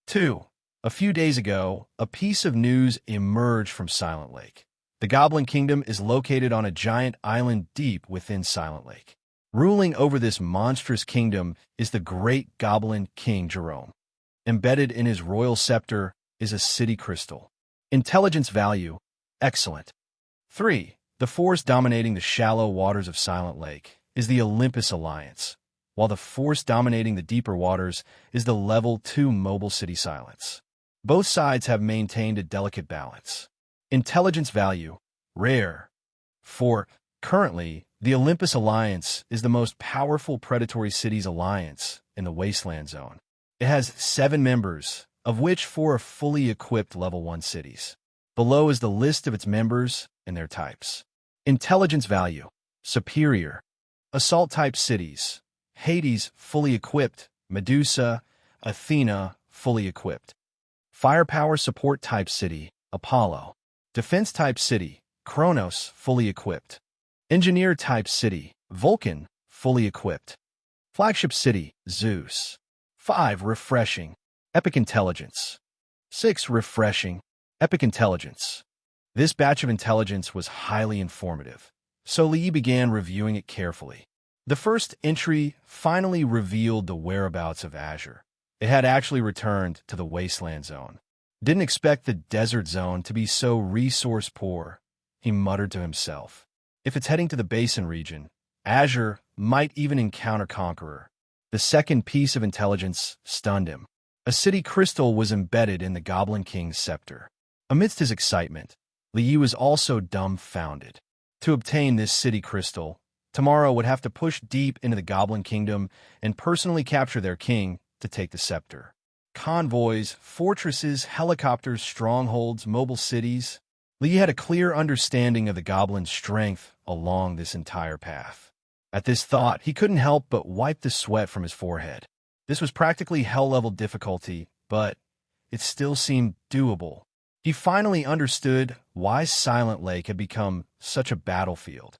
Speaker 2: 2. A few days ago, a piece of news emerged from Silent Lake. The Goblin Kingdom is located on a giant island deep within Silent Lake. Ruling over this monstrous kingdom is the great Goblin King Jerome. Embedded in his royal scepter is a city crystal. Intelligence value, excellent. 3. The force dominating the shallow waters of Silent Lake is the Olympus Alliance, while the force dominating the deeper waters is the level 2 mobile city Silence. Both sides have maintained a delicate balance. Intelligence value, rare. 4. Currently, the Olympus Alliance is the most powerful predatory cities alliance in the Wasteland Zone. It has 7 members, of which 4 are fully equipped level 1 cities. Below is the list of its members and their types. Intelligence value, superior. Assault-type cities, Hades, fully equipped. Medusa, Athena, fully equipped. Firepower support-type city, Apollo. Defense-type city, Kronos, fully equipped. Engineer-type city, Vulcan, fully equipped. Flagship city, Zeus. 5. Refreshing, epic intelligence. 6. Refreshing, epic intelligence. This batch of intelligence was highly informative, so Li began reviewing it carefully. The first entry finally revealed the whereabouts of Azure. It had actually returned to the Wasteland Zone. Didn't expect the desert zone to be so resource poor, he muttered to himself. If it's heading to the basin region, Azure might even encounter Conqueror. The second piece of intelligence stunned him. A city crystal was embedded in the Goblin King's scepter. Amidst his excitement, Li Yi was also dumbfounded. To obtain this city crystal, Tomorrow would have to push deep into the Goblin Kingdom and personally capture their king to take the scepter. Convoys, fortresses, helicopters, strongholds, mobile cities. Li had a clear understanding of the goblin's strength along this entire path. At this thought, he couldn't help but wipe the sweat from his forehead. This was practically hell-level difficulty, but it still seemed doable. He finally understood why Silent Lake had become such a battlefield.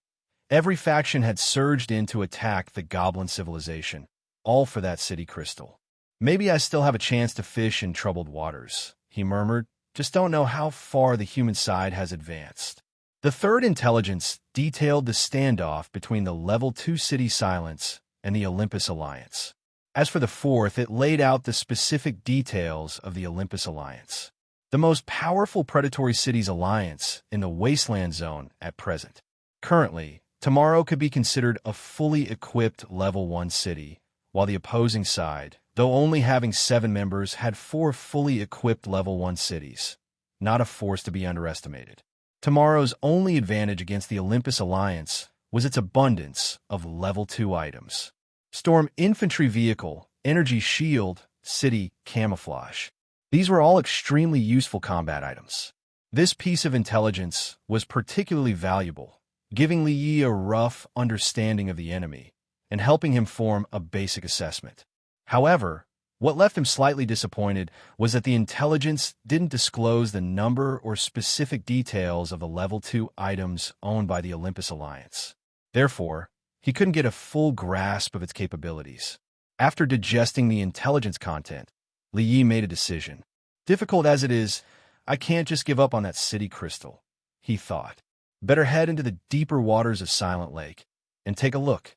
Speaker 2: Every faction had surged in to attack the goblin civilization, all for that city crystal. Maybe I still have a chance to fish in troubled waters, he murmured. Just don't know how far the human side has advanced. The third intelligence detailed the standoff between the Level 2 city Silence and the Olympus Alliance. As for the fourth, it laid out the specific details of the Olympus Alliance, the most powerful predatory cities alliance in the Wasteland Zone at present. Currently, Tomorrow could be considered a fully equipped Level 1 city, while the opposing side, though only having 7 members, had 4 fully equipped Level 1 cities, not a force to be underestimated. Tomorrow's only advantage against the Olympus Alliance was its abundance of Level 2 items. Storm Infantry Vehicle, Energy Shield, City Camouflage. These were all extremely useful combat items. This piece of intelligence was particularly valuable, giving Li Yi a rough understanding of the enemy and helping him form a basic assessment. However, What left him slightly disappointed was that the intelligence didn't disclose the number or specific details of the Level 2 items owned by the Olympus Alliance. Therefore, he couldn't get a full grasp of its capabilities. After digesting the intelligence content, Li Yi made a decision. Difficult as it is, I can't just give up on that city crystal, he thought. Better head into the deeper waters of Silent Lake and take a look.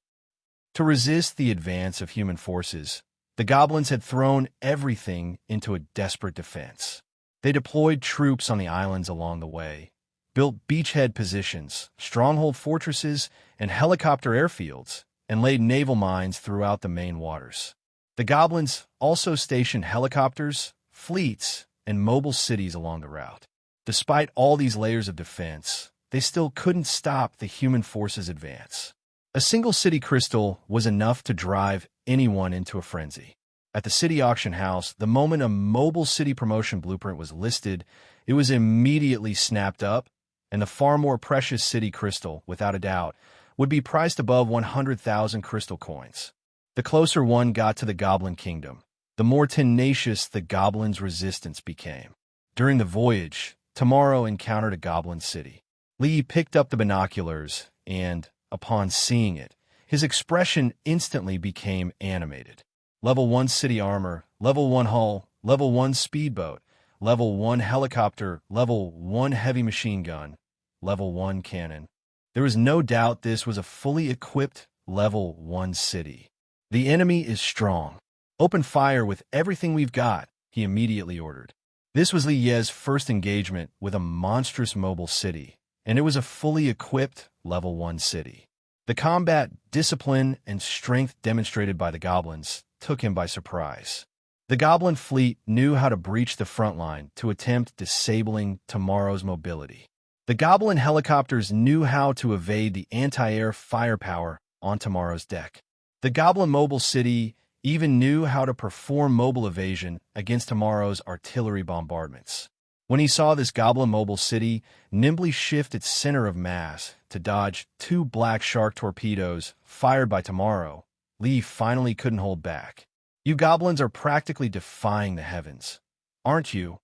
Speaker 2: To resist the advance of human forces, the goblins had thrown everything into a desperate defense. They deployed troops on the islands along the way, built beachhead positions, stronghold fortresses, and helicopter airfields, and laid naval mines throughout the main waters. The goblins also stationed helicopters, fleets, and mobile cities along the route. Despite all these layers of defense, they still couldn't stop the human forces' advance. A single city crystal was enough to drive anyone into a frenzy. At the city auction house, the moment a mobile city promotion blueprint was listed, it was immediately snapped up, and the far more precious city crystal, without a doubt, would be priced above 100,000 crystal coins. The closer one got to the Goblin Kingdom, the more tenacious the goblins' resistance became. During the voyage, Tomorrow encountered a goblin city. Li picked up the binoculars and, upon seeing it, his expression instantly became animated. Level 1 city armor, Level 1 hull, Level 1 speedboat, Level 1 helicopter, Level 1 heavy machine gun, Level 1 cannon. There was no doubt this was a fully equipped Level 1 city. The enemy is strong. Open fire with everything we've got, he immediately ordered. This was Li Ye's first engagement with a monstrous mobile city, and it was a fully equipped Level 1 city. The combat, discipline, and strength demonstrated by the goblins took him by surprise. The goblin fleet knew how to breach the front line to attempt disabling Tomorrow's mobility. The goblin helicopters knew how to evade the anti-air firepower on Tomorrow's deck. The goblin mobile city even knew how to perform mobile evasion against Tomorrow's artillery bombardments. When he saw this goblin mobile city nimbly shift its center of mass to dodge 2 black shark torpedoes fired by Tomorrow, Li finally couldn't hold back. You goblins are practically defying the heavens, aren't you?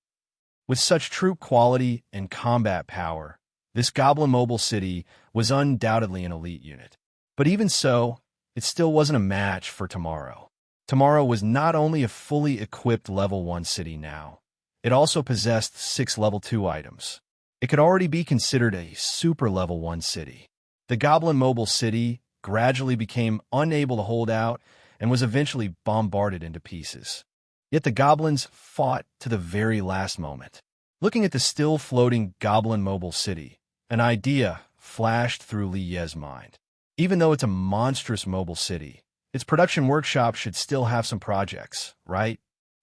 Speaker 2: With such troop quality and combat power, this goblin mobile city was undoubtedly an elite unit. But even so, it still wasn't a match for Tomorrow. Tomorrow was not only a fully equipped Level 1 city now, it also possessed 6 Level 2 items. It could already be considered a super Level 1 city. The Goblin Mobile City gradually became unable to hold out and was eventually bombarded into pieces. Yet the goblins fought to the very last moment. Looking at the still floating Goblin Mobile City, an idea flashed through Li Ye's mind. Even though it's a monstrous mobile city, its production workshop should still have some projects, right?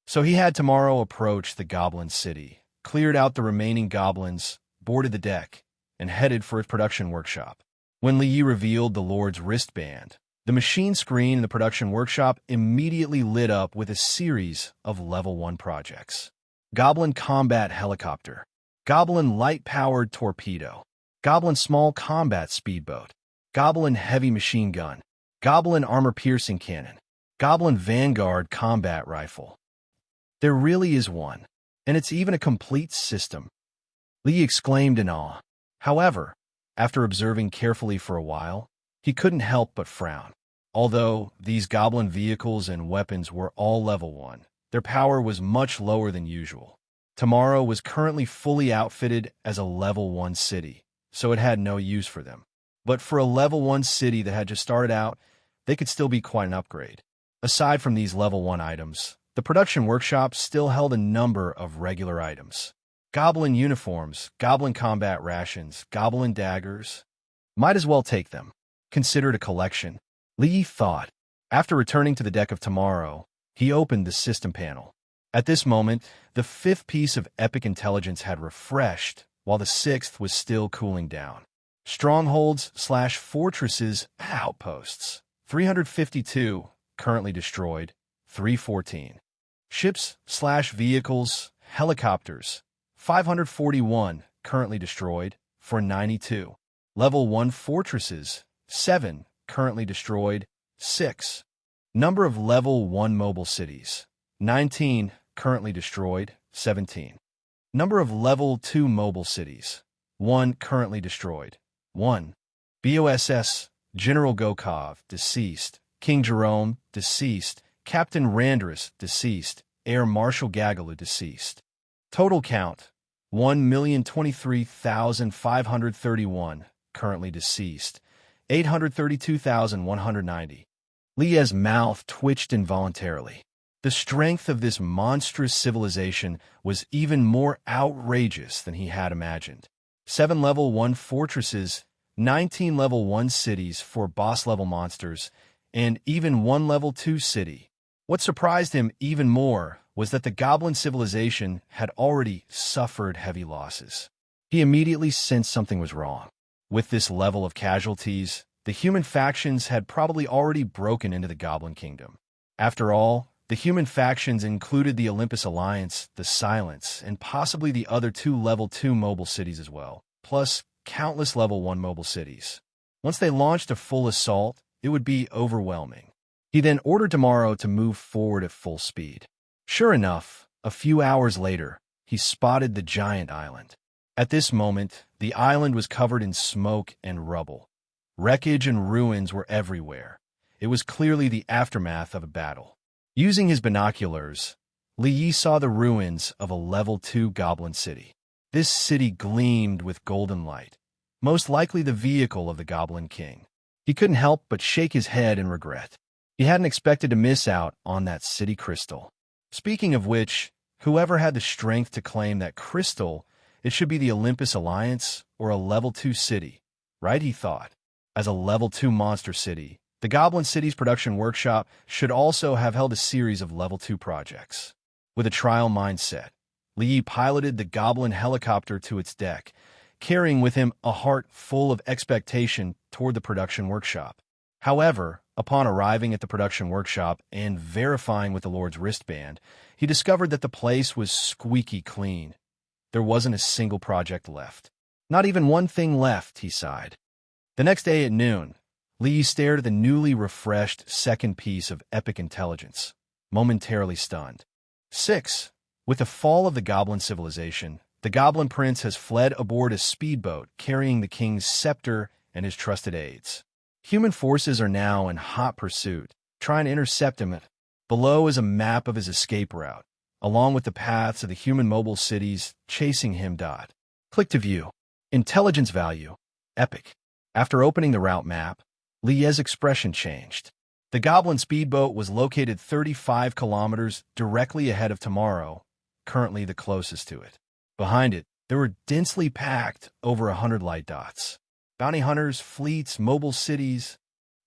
Speaker 2: So he had Tomorrow approach the Goblin City, cleared out the remaining goblins, boarded the deck, and headed for its production workshop. When Li Yi revealed the Lord's wristband, the machine screen in the production workshop immediately lit up with a series of Level 1 projects. Goblin Combat Helicopter, Goblin Light-Powered Torpedo, Goblin Small Combat Speedboat, Goblin Heavy Machine Gun, Goblin Armor-Piercing Cannon, Goblin Vanguard Combat Rifle. There really is one, and it's even a complete system, Li exclaimed in awe. However, after observing carefully for a while, he couldn't help but frown. Although these goblin vehicles and weapons were all Level 1, their power was much lower than usual. Tomorrow was currently fully outfitted as a Level 1 city, so it had no use for them. But for a Level 1 city that had just started out, they could still be quite an upgrade. Aside from these Level 1 items, the production workshop still held a number of regular items. Goblin uniforms, goblin combat rations, goblin daggers. Might as well take them. Considered a collection, Li thought. After returning to the deck of Tomorrow, he opened the system panel. At this moment, the 5th piece of epic intelligence had refreshed, while the 6th was still cooling down. Strongholds/fortresses outposts. 352, currently destroyed, 314. Ships/vehicles, helicopters, 541, currently destroyed, 492. Level 1 fortresses, 7, currently destroyed, 6. Number of Level 1 mobile cities, 19 currently destroyed, 17. Number of level 2 mobile cities, 1 currently destroyed, 1. BOSS, General Gokov, deceased. King Jerome, deceased. Captain Randris, deceased. Air Marshal Gagalu, deceased. Total count, 1,023,531, currently deceased. 832,190. Leah's mouth twitched involuntarily. The strength of this monstrous civilization was even more outrageous than he had imagined. 7 level 1 fortresses, 19 level 1 cities for boss-level monsters, and even 1 level 2 city. What surprised him even more was that the goblin civilization had already suffered heavy losses. He immediately sensed something was wrong. With this level of casualties, the human factions had probably already broken into the Goblin Kingdom. After all, the human factions included the Olympus Alliance, the Silence, and possibly the other 2 level 2 mobile cities as well, plus countless level 1 mobile cities. Once they launched a full assault, it would be overwhelming. He then ordered Tomorrow to move forward at full speed. Sure enough, a few hours later, he spotted the giant island. At this moment, the island was covered in smoke and rubble. Wreckage and ruins were everywhere. It was clearly the aftermath of a battle. Using his binoculars, Li Yi saw the ruins of a level 2 goblin city. This city gleamed with golden light, most likely the vehicle of the Goblin King. He couldn't help but shake his head in regret. He hadn't expected to miss out on that city crystal. Speaking of which, whoever had the strength to claim that crystal, it should be the Olympus Alliance or a level 2 city, right, he thought. As a level 2 monster city, the Goblin City's production workshop should also have held a series of level 2 projects. With a trial mindset, Li Yi piloted the Goblin helicopter to its deck, carrying with him a heart full of expectation toward the production workshop. However, upon arriving at the production workshop and verifying with the Lord's wristband, he discovered that the place was squeaky clean. There wasn't a single project left. Not even one thing left, he sighed. The next day at noon, Li stared at the newly refreshed second piece of epic intelligence, momentarily stunned. 6. With the fall of the Goblin civilization, the Goblin Prince has fled aboard a speedboat carrying the king's scepter and his trusted aides. Human forces are now in hot pursuit, trying to intercept him. Below is a map of his escape route, along with the paths of the human mobile cities chasing him. Click to view. Intelligence value, epic. After opening the route map, Lie's expression changed. The Goblin speedboat was located 35 kilometers directly ahead of Tomorrow, currently the closest to it. Behind it, there were densely packed over 100 light dots. Bounty hunters, fleets, mobile cities.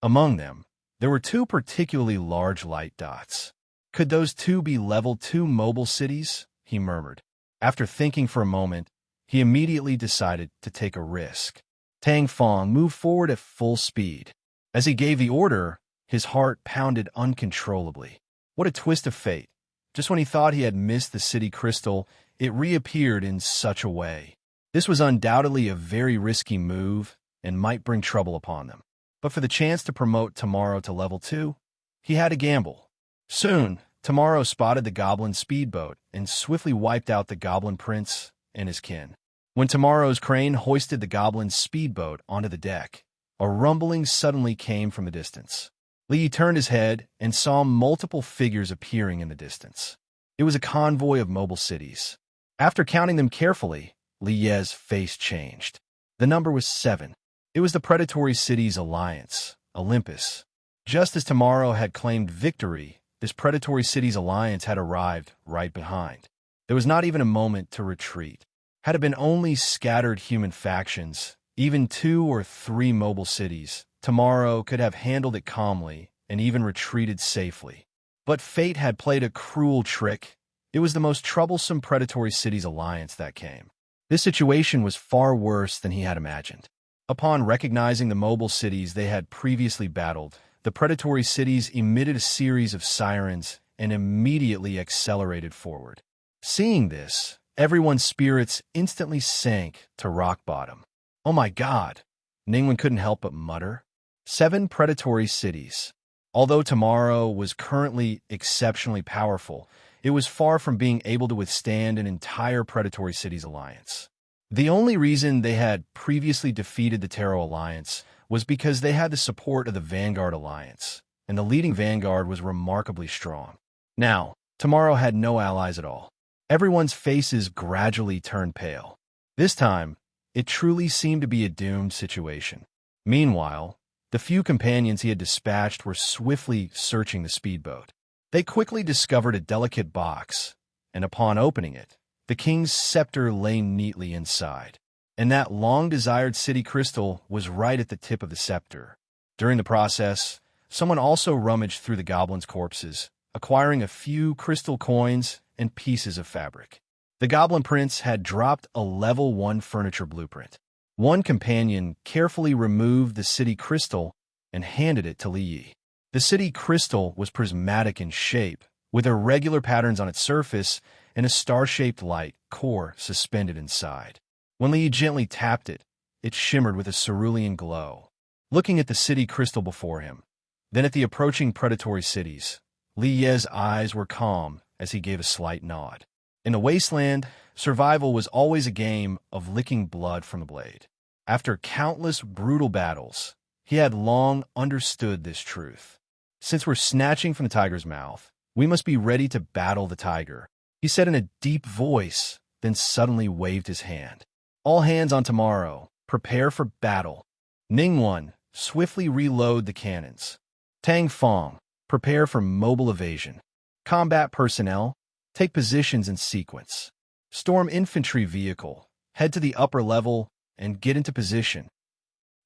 Speaker 2: Among them, there were 2 particularly large light dots. Could those 2 be level 2 mobile cities? He murmured. After thinking for a moment, he immediately decided to take a risk. Tang Fong moved forward at full speed. As he gave the order, his heart pounded uncontrollably. What a twist of fate. Just when he thought he had missed the city crystal, it reappeared in such a way. This was undoubtedly a very risky move and might bring trouble upon them. But for the chance to promote Tomorrow to level 2, he had to gamble. Soon, Tomorrow spotted the Goblin speedboat and swiftly wiped out the Goblin Prince and his kin. When Tomorrow's crane hoisted the Goblin speedboat onto the deck, a rumbling suddenly came from the distance. Li turned his head and saw multiple figures appearing in the distance. It was a convoy of mobile cities. After counting them carefully, Lie's face changed. The number was 7. It was the predatory cities alliance, Olympus. Just as Tomorrow had claimed victory, this predatory cities alliance had arrived right behind. There was not even a moment to retreat. Had it been only scattered human factions, even 2 or 3 mobile cities, Tomorrow could have handled it calmly and even retreated safely. But fate had played a cruel trick. It was the most troublesome predatory cities alliance that came. This situation was far worse than he had imagined. Upon recognizing the mobile cities they had previously battled, the predatory cities emitted a series of sirens and immediately accelerated forward. Seeing this, everyone's spirits instantly sank to rock bottom. Oh my God, Ningwen couldn't help but mutter. 7 predatory cities. Although Tomorrow was currently exceptionally powerful, it was far from being able to withstand an entire predatory city's alliance. The only reason they had previously defeated the Terror Alliance was because they had the support of the Vanguard Alliance, and the leading Vanguard was remarkably strong. Now, Tomorrow had no allies at all. Everyone's faces gradually turned pale. This time, it truly seemed to be a doomed situation. Meanwhile, the few companions he had dispatched were swiftly searching the speedboat. They quickly discovered a delicate box, and upon opening it, the king's scepter lay neatly inside. And that long-desired city crystal was right at the tip of the scepter. During the process, someone also rummaged through the goblins' corpses, acquiring a few crystal coins and pieces of fabric. The Goblin Prince had dropped a level 1 furniture blueprint. One companion carefully removed the city crystal and handed it to Li Yi. The city crystal was prismatic in shape, with irregular patterns on its surface and a star-shaped light core suspended inside. When Li Yi gently tapped it, it shimmered with a cerulean glow. Looking at the city crystal before him, then at the approaching predatory cities, Li Yi's eyes were calm as he gave a slight nod. In the wasteland, survival was always a game of licking blood from the blade. After countless brutal battles, he had long understood this truth. Since we're snatching from the tiger's mouth, we must be ready to battle the tiger, he said in a deep voice, then suddenly waved his hand. All hands on Tomorrow, prepare for battle. Ningguan, swiftly reload the cannons. Tang Fong, prepare for mobile evasion. Combat personnel, take positions in sequence. Storm infantry vehicle, head to the upper level and get into position.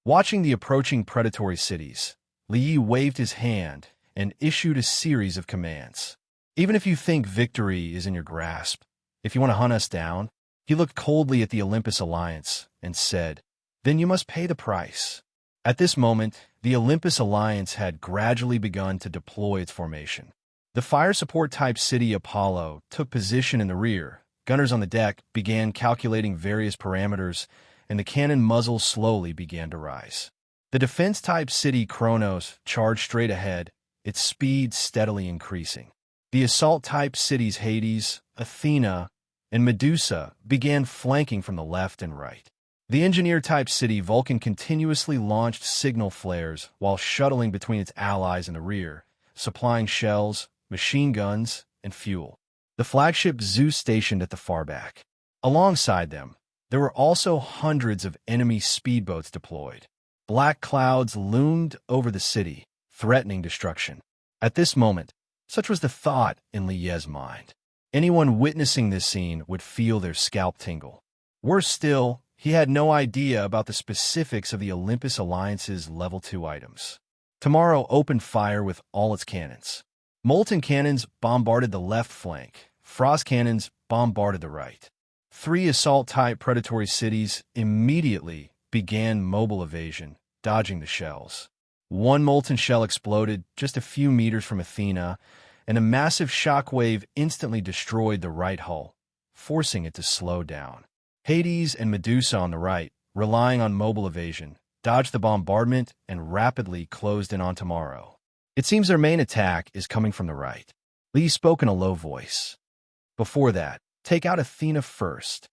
Speaker 2: Watching the approaching predatory cities, Li Yi waved his hand and issued a series of commands. Even if you think victory is in your grasp, if you want to hunt us down, he looked coldly at the Olympus Alliance and said, then you must pay the price. At this moment, the Olympus Alliance had gradually begun to deploy its formation. The fire support type city Apollo took position in the rear. Gunners on the deck began calculating various parameters, and the cannon muzzles slowly began to rise. The defense type city Kronos charged straight ahead, its speed steadily increasing. The assault type cities Hades, Athena, and Medusa began flanking from the left and right. The engineer-type city Vulcan continuously launched signal flares while shuttling between its allies in the rear, supplying shells, machine guns, and fuel. The flagship Zeus stationed at the far back. Alongside them, there were also hundreds of enemy speedboats deployed. Black clouds loomed over the city, threatening destruction. At this moment, such was the thought in Li Yi's mind. Anyone witnessing this scene would feel their scalp tingle. Worse still, he had no idea about the specifics of the Olympus Alliance's Level 2 items. Tomorrow opened fire with all its cannons. Molten cannons bombarded the left flank. Frost cannons bombarded the right. 3 assault-type predatory cities immediately began mobile evasion, dodging the shells. 1 molten shell exploded just a few meters from Athena, and a massive shockwave instantly destroyed the right hull, forcing it to slow down. Hades and Medusa on the right, relying on mobile evasion, dodged the bombardment and rapidly closed in on Tomorrow. It seems their main attack is coming from the right. Li spoke in a low voice. Before that, take out Athena first.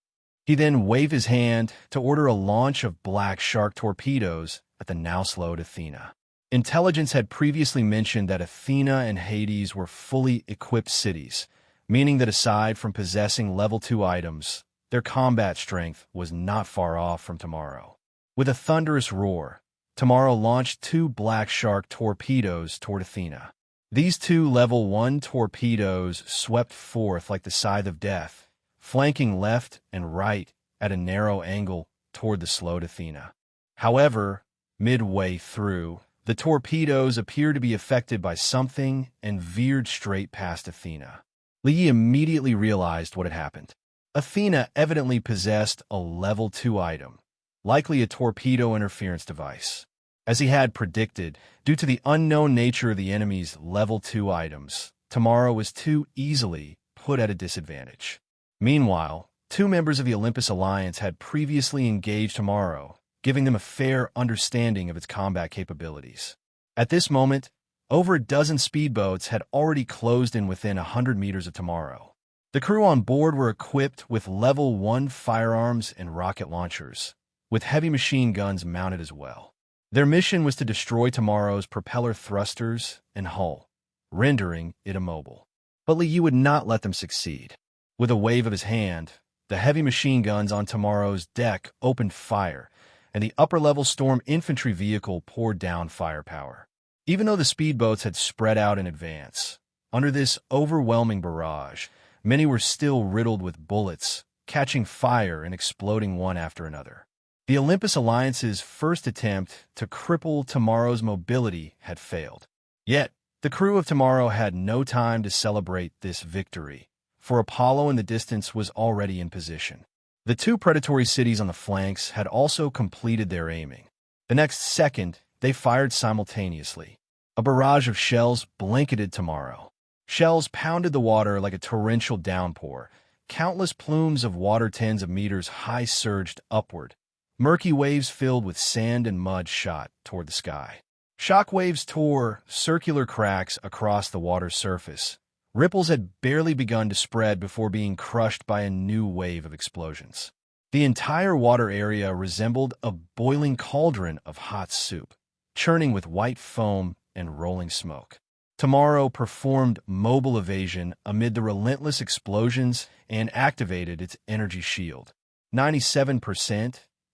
Speaker 2: He then waved his hand to order a launch of black shark torpedoes at the now-slowed Athena. Intelligence had previously mentioned that Athena and Hades were fully equipped cities, meaning that aside from possessing level 2 items, their combat strength was not far off from Tomorrow. With a thunderous roar, Tomorrow launched 2 black shark torpedoes toward Athena. These 2 level 1 torpedoes swept forth like the scythe of death, flanking left and right at a narrow angle toward the slowed Athena. However, midway through, the torpedoes appeared to be affected by something and veered straight past Athena. Li Yi immediately realized what had happened. Athena evidently possessed a level 2 item, likely a torpedo interference device. As he had predicted, due to the unknown nature of the enemy's level 2 items, Tomorrow was too easily put at a disadvantage. Meanwhile, 2 members of the Olympus Alliance had previously engaged Tomorrow, giving them a fair understanding of its combat capabilities. At this moment, Over a dozen speedboats had already closed in within 100 meters of Tomorrow. The crew on board were equipped with Level 1 firearms and rocket launchers, with heavy machine guns mounted as well. Their mission was to destroy Tomorrow's propeller thrusters and hull, rendering it immobile. But Liu would not let them succeed. With a wave of his hand, the heavy machine guns on Tomorrow's deck opened fire, and the upper-level storm infantry vehicle poured down firepower. Even though the speedboats had spread out in advance, under this overwhelming barrage, many were still riddled with bullets, catching fire and exploding one after another. The Olympus Alliance's first attempt to cripple Tomorrow's mobility had failed. Yet, the crew of Tomorrow had no time to celebrate this victory, for Apollo in the distance was already in position. The two predatory cities on the flanks had also completed their aiming. The next second, they fired simultaneously. A barrage of shells blanketed Tomorrow. Shells pounded the water like a torrential downpour. Countless plumes of water tens of meters high surged upward. Murky waves filled with sand and mud shot toward the sky. Shock waves tore circular cracks across the water's surface. Ripples had barely begun to spread before being crushed by a new wave of explosions. The entire water area resembled a boiling cauldron of hot soup, churning with white foam and rolling smoke. Tomorrow performed mobile evasion amid the relentless explosions and activated its energy shield. 97%,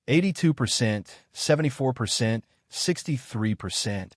Speaker 2: 82%, 74%, 63%.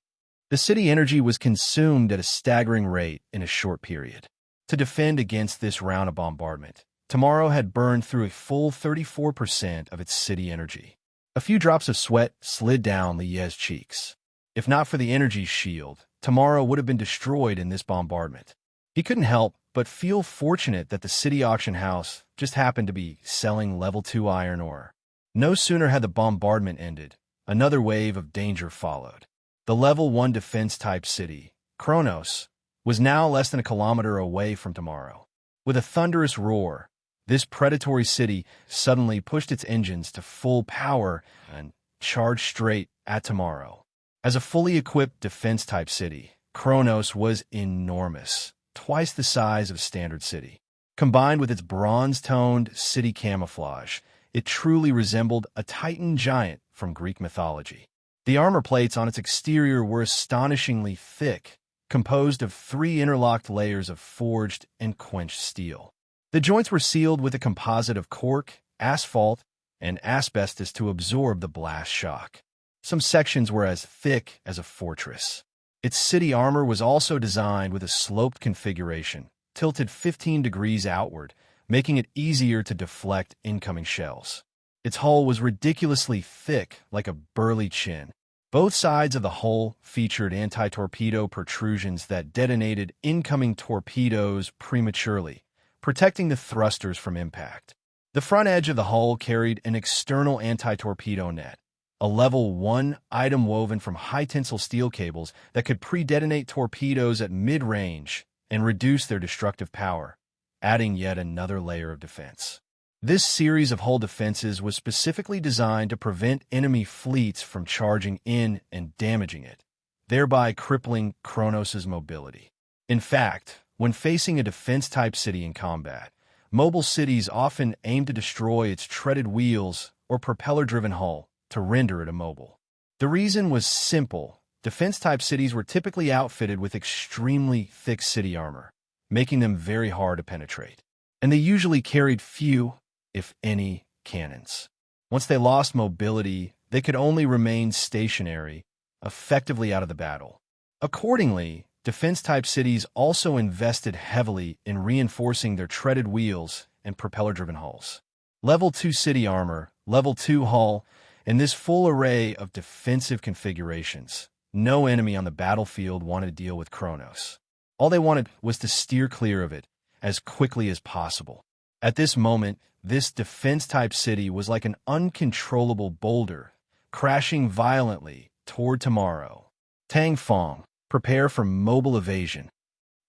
Speaker 2: The city energy was consumed at a staggering rate in a short period. To defend against this round of bombardment, Tomorrow had burned through a full 34% of its city energy. A few drops of sweat slid down Li's cheeks. If not for the energy shield, Tomorrow would have been destroyed in this bombardment. He couldn't help but feel fortunate that the city auction house just happened to be selling Level 2 iron ore. No sooner had the bombardment ended, another wave of danger followed. The Level 1 defense-type city, Kronos, was now less than a kilometer away from Tomorrow. With a thunderous roar, this predatory city suddenly pushed its engines to full power and charged straight at Tomorrow. As a fully equipped defense-type city, Kronos was enormous, twice the size of a standard city. Combined with its bronze-toned city camouflage, it truly resembled a Titan giant from Greek mythology. The armor plates on its exterior were astonishingly thick, composed of 3 interlocked layers of forged and quenched steel. The joints were sealed with a composite of cork, asphalt, and asbestos to absorb the blast shock. Some sections were as thick as a fortress. Its city armor was also designed with a sloped configuration, tilted 15 degrees outward, making it easier to deflect incoming shells. Its hull was ridiculously thick, like a burly chin. Both sides of the hull featured anti-torpedo protrusions that detonated incoming torpedoes prematurely, protecting the thrusters from impact. The front edge of the hull carried an external anti-torpedo net, a Level 1 item woven from high-tensile steel cables that could pre-detonate torpedoes at mid-range and reduce their destructive power, adding yet another layer of defense. This series of hull defenses was specifically designed to prevent enemy fleets from charging in and damaging it, thereby crippling Kronos' mobility. In fact, when facing a defense-type city in combat, mobile cities often aim to destroy its treaded wheels or propeller-driven hull to render it immobile. The reason was simple. Defense-type cities were typically outfitted with extremely thick city armor, making them very hard to penetrate. And they usually carried few, if any, cannons. Once they lost mobility, they could only remain stationary, effectively out of the battle. Accordingly, defense-type cities also invested heavily in reinforcing their treaded wheels and propeller-driven hulls. Level 2 city armor, Level 2 hull, and this full array of defensive configurations. No enemy on the battlefield wanted to deal with Kronos. All they wanted was to steer clear of it as quickly as possible. At this moment, this defense-type city was like an uncontrollable boulder, crashing violently toward Tomorrow. Tang Fong, prepare for mobile evasion.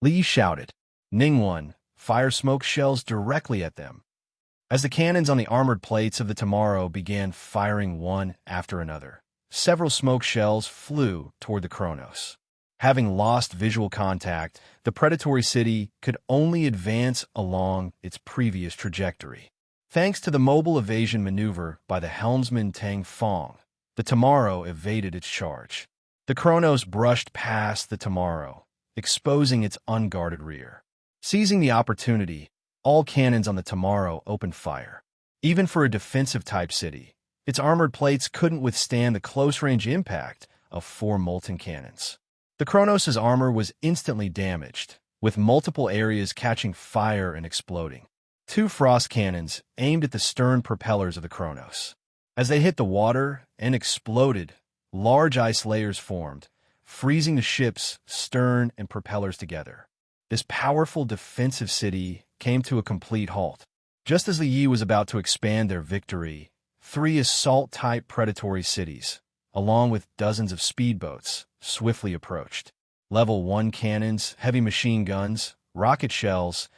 Speaker 2: Li shouted. Ningguan, fire smoke shells directly at them. As the cannons on the armored plates of the Tomorrow began firing one after another, several smoke shells flew toward the Kronos. Having lost visual contact, the predatory city could only advance along its previous trajectory. Thanks to the mobile evasion maneuver by the helmsman Tang Fong, the Tomorrow evaded its charge. The Kronos brushed past the Tomorrow, exposing its unguarded rear. Seizing the opportunity, all cannons on the Tomorrow opened fire. Even for a defensive-type city, its armored plates couldn't withstand the close-range impact of 4 molten cannons. The Kronos' armor was instantly damaged, with multiple areas catching fire and exploding. 2 frost cannons aimed at the stern propellers of the Kronos. As they hit the water and exploded, large ice layers formed, freezing the ship's stern and propellers together. This powerful defensive city came to a complete halt. Just as the Yi was about to expand their victory, 3 assault-type predatory cities, along with dozens of speedboats, swiftly approached. Level 1 cannons, heavy machine guns, rocket shells,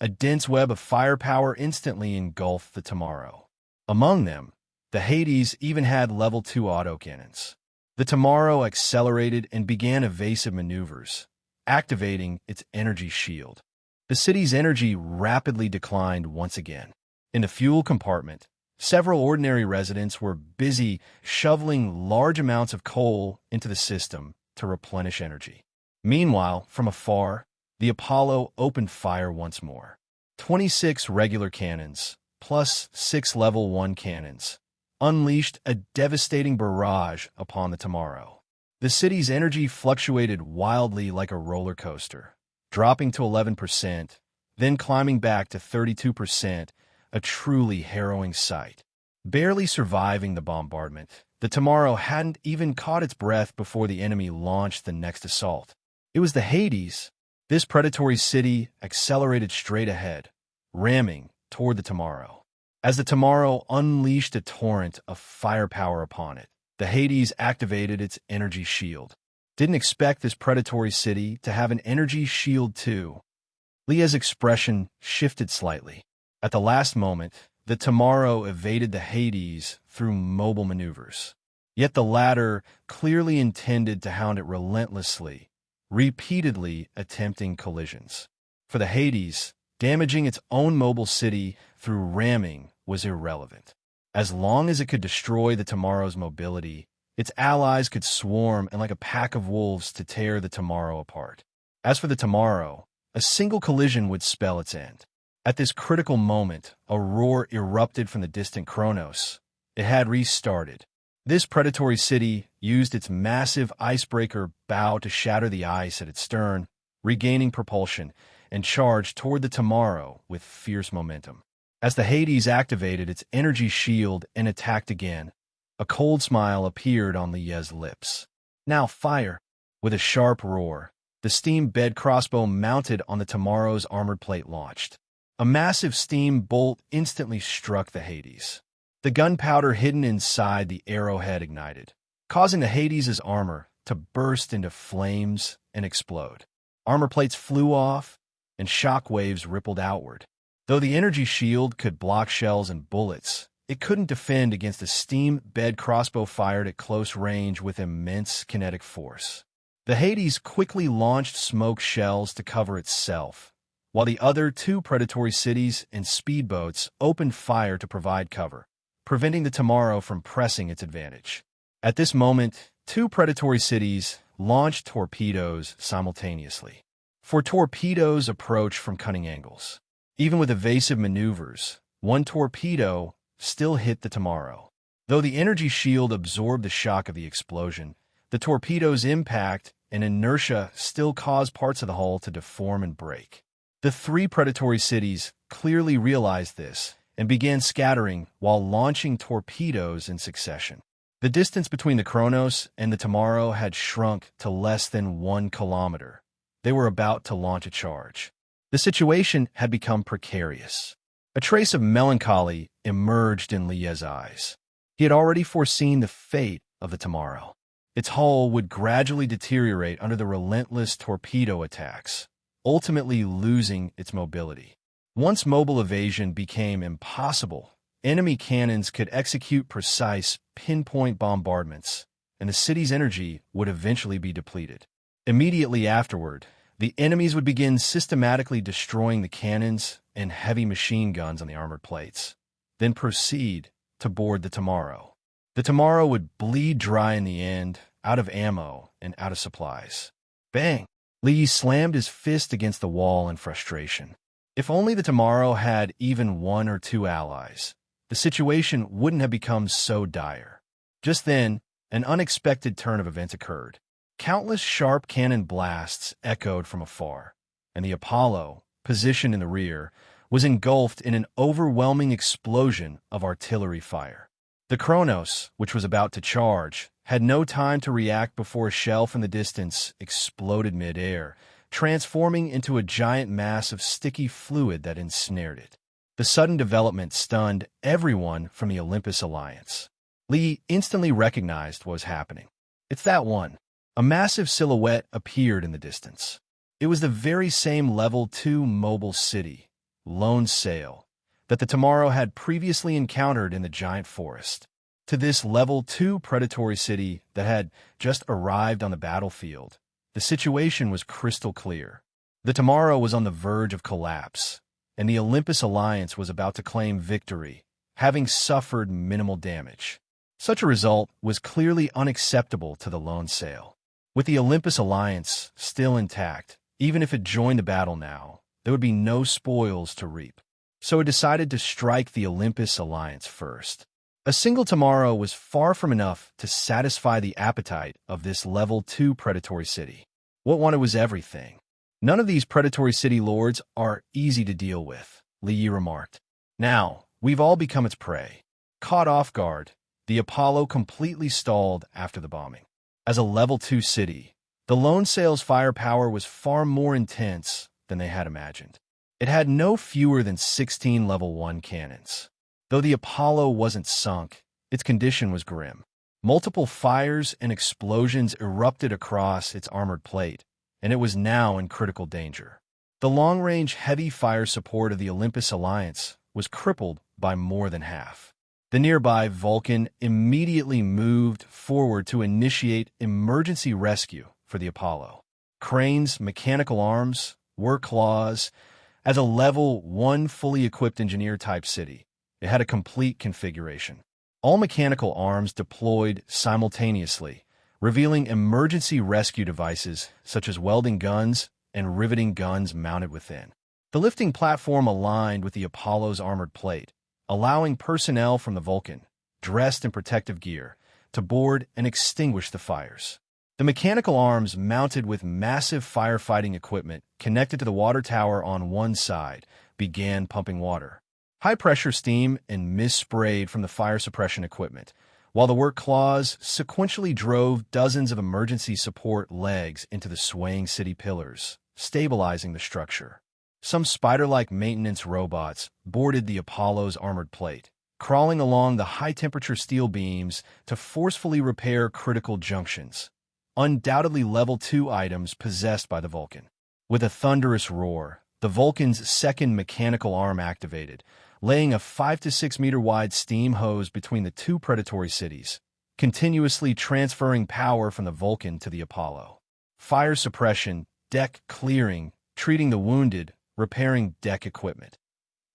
Speaker 2: a dense web of firepower instantly engulfed the Tomorrow. Among them, the Hades even had Level 2 autocannons. The Tomorrow accelerated and began evasive maneuvers, activating its energy shield. The city's energy rapidly declined once again. In the fuel compartment, several ordinary residents were busy shoveling large amounts of coal into the system to replenish energy. Meanwhile, from afar, the Apollo opened fire once more. 26 regular cannons, plus 6 Level 1 cannons, unleashed a devastating barrage upon the Tomorrow. The city's energy fluctuated wildly like a roller coaster, dropping to 11%, then climbing back to 32%, a truly harrowing sight. Barely surviving the bombardment, the Tomorrow hadn't even caught its breath before the enemy launched the next assault. It was the Hades. This predatory city accelerated straight ahead, ramming toward the Tomorrow. As the Tomorrow unleashed a torrent of firepower upon it, the Hades activated its energy shield. Didn't expect this predatory city to have an energy shield too. Leah's expression shifted slightly. At the last moment, the Tomorrow evaded the Hades through mobile maneuvers. Yet the latter clearly intended to hound it relentlessly, repeatedly attempting collisions. For the Hades, damaging its own mobile city through ramming was irrelevant. As long as it could destroy the Tomorrow's mobility, its allies could swarm and like a pack of wolves to tear the Tomorrow apart. As for the Tomorrow, a single collision would spell its end. At this critical moment, a roar erupted from the distant Kronos. It had restarted. This predatory city used its massive icebreaker bow to shatter the ice at its stern, regaining propulsion, and charged toward the Tomorrow with fierce momentum. As the Hades activated its energy shield and attacked again, a cold smile appeared on Lie's lips. Now fire! With a sharp roar, the steam bed crossbow mounted on the Tomorrow's armored plate launched. A massive steam bolt instantly struck the Hades. The gunpowder hidden inside the arrowhead ignited, causing the Hades' armor to burst into flames and explode. Armor plates flew off, and shock waves rippled outward. Though the energy shield could block shells and bullets, it couldn't defend against a steam bed crossbow fired at close range with immense kinetic force. The Hades quickly launched smoke shells to cover itself, while the other 2 predatory cities and speedboats opened fire to provide cover, preventing the Tomorrow from pressing its advantage. At this moment, 2 predatory cities launched torpedoes simultaneously. For torpedoes approach from cunning angles. Even with evasive maneuvers, 1 torpedo still hit the Tomorrow. Though the energy shield absorbed the shock of the explosion, the torpedo's impact and inertia still caused parts of the hull to deform and break. The 3 predatory cities clearly realized this and began scattering while launching torpedoes in succession. The distance between the Kronos and the Tomorrow had shrunk to less than 1 kilometer. They were about to launch a charge. The situation had become precarious. A trace of melancholy emerged in Lie's eyes. He had already foreseen the fate of the Tomorrow. Its hull would gradually deteriorate under the relentless torpedo attacks, ultimately losing its mobility. Once mobile evasion became impossible, enemy cannons could execute precise, pinpoint bombardments, and the city's energy would eventually be depleted. Immediately afterward, the enemies would begin systematically destroying the cannons and heavy machine guns on the armored plates, then proceed to board the Tomorrow. The Tomorrow would bleed dry in the end, out of ammo and out of supplies. Bang! Lee slammed his fist against the wall in frustration. If only the Tomorrow had even one or two allies, the situation wouldn't have become so dire. Just then, an unexpected turn of events occurred. Countless sharp cannon blasts echoed from afar, and the Apollo, positioned in the rear, was engulfed in an overwhelming explosion of artillery fire. The Kronos, which was about to charge, had no time to react before a shell from the distance exploded mid-air, transforming into a giant mass of sticky fluid that ensnared it. The sudden development stunned everyone from the Olympus Alliance. Lee instantly recognized what was happening. It's that one. A massive silhouette appeared in the distance. It was the very same Level 2 mobile city, Lone Sail, that the Tomorrow had previously encountered in the giant forest. To this Level 2 predatory city that had just arrived on the battlefield, the situation was crystal clear. The Tomorrow was on the verge of collapse, and the Olympus Alliance was about to claim victory, having suffered minimal damage. Such a result was clearly unacceptable to the Lone Sail. With the Olympus Alliance still intact, even if it joined the battle now, there would be no spoils to reap. So it decided to strike the Olympus Alliance first. A single Tomorrow was far from enough to satisfy the appetite of this Level 2 predatory city. What wanted was everything. None of these predatory city lords are easy to deal with, Li remarked. Now, we've all become its prey. Caught off guard, the Apollo completely stalled after the bombing. As a Level 2 city, the Lone Sail's firepower was far more intense than they had imagined. It had no fewer than 16 Level 1 cannons. Though the Apollo wasn't sunk, its condition was grim. Multiple fires and explosions erupted across its armored plate, and it was now in critical danger. The long-range heavy fire support of the Olympus Alliance was crippled by more than half. The nearby Vulcan immediately moved forward to initiate emergency rescue for the Apollo. Cranes, mechanical arms, work claws. As a Level 1 fully equipped engineer-type city, it had a complete configuration. All mechanical arms deployed simultaneously, revealing emergency rescue devices such as welding guns and riveting guns mounted within. The lifting platform aligned with the Apollo's armored plate, allowing personnel from the Vulcan, dressed in protective gear, to board and extinguish the fires. The mechanical arms mounted with massive firefighting equipment connected to the water tower on one side began pumping water. High-pressure steam and mist sprayed from the fire suppression equipment, while the work claws sequentially drove dozens of emergency support legs into the swaying city pillars, stabilizing the structure. Some spider-like maintenance robots boarded the Apollo's armored plate, crawling along the high-temperature steel beams to forcefully repair critical junctions, undoubtedly Level 2 items possessed by the Vulcan. With a thunderous roar, the Vulcan's second mechanical arm activated, laying a 5 to 6 meter wide steam hose between the two predatory cities, continuously transferring power from the Vulcan to the Apollo. Fire suppression, deck clearing, treating the wounded, repairing deck equipment.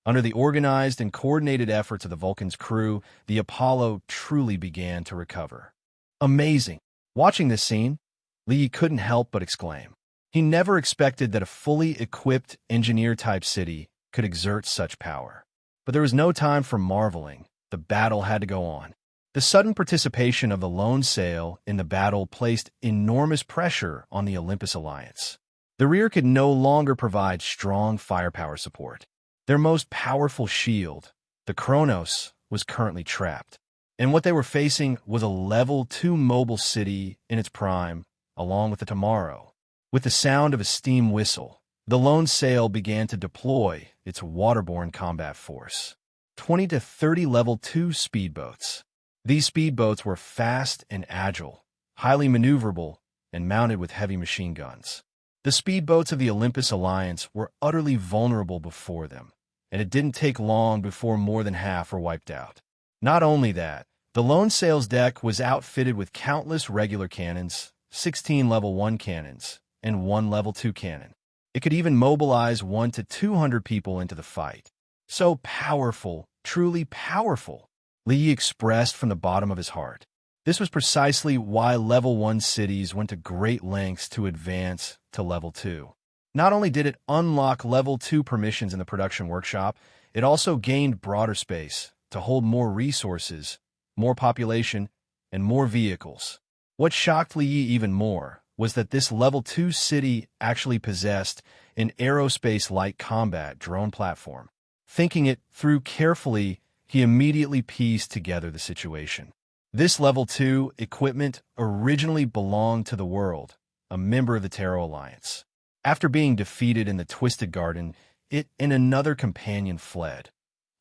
Speaker 2: Under the organized and coordinated efforts of the Vulcan's crew, the Apollo truly began to recover. Amazing! Watching this scene, Lee couldn't help but exclaim. He never expected that a fully equipped engineer-type city could exert such power. But there was no time for marveling. The battle had to go on. The sudden participation of the Lone Sail in the battle placed enormous pressure on the Olympus Alliance. The rear could no longer provide strong firepower support. Their most powerful shield, the Kronos, was currently trapped. And what they were facing was a Level 2 mobile city in its prime, along with the Tomorrow. With the sound of a steam whistle, the Lone Sail began to deploy its waterborne combat force. 20 to 30 Level 2 speedboats. These speedboats were fast and agile, highly maneuverable, and mounted with heavy machine guns. The speedboats of the Olympus Alliance were utterly vulnerable before them, and it didn't take long before more than half were wiped out. Not only that, the Lone Sail's deck was outfitted with countless regular cannons, 16 level 1 cannons, and 1 level 2 cannon. It could even mobilize 1 to 200 people into the fight. So powerful, truly powerful, Li Yi expressed from the bottom of his heart. This was precisely why level 1 cities went to great lengths to advance to level 2. Not only did it unlock level 2 permissions in the production workshop, it also gained broader space to hold more resources, more population, and more vehicles. What shocked Li Yi even more was that this level 2 city actually possessed an aerospace-like combat drone platform. Thinking it through carefully, he immediately pieced together the situation. This level 2 equipment originally belonged to the World, a member of the Terror Alliance. After being defeated in the Twisted Garden, it and another companion fled,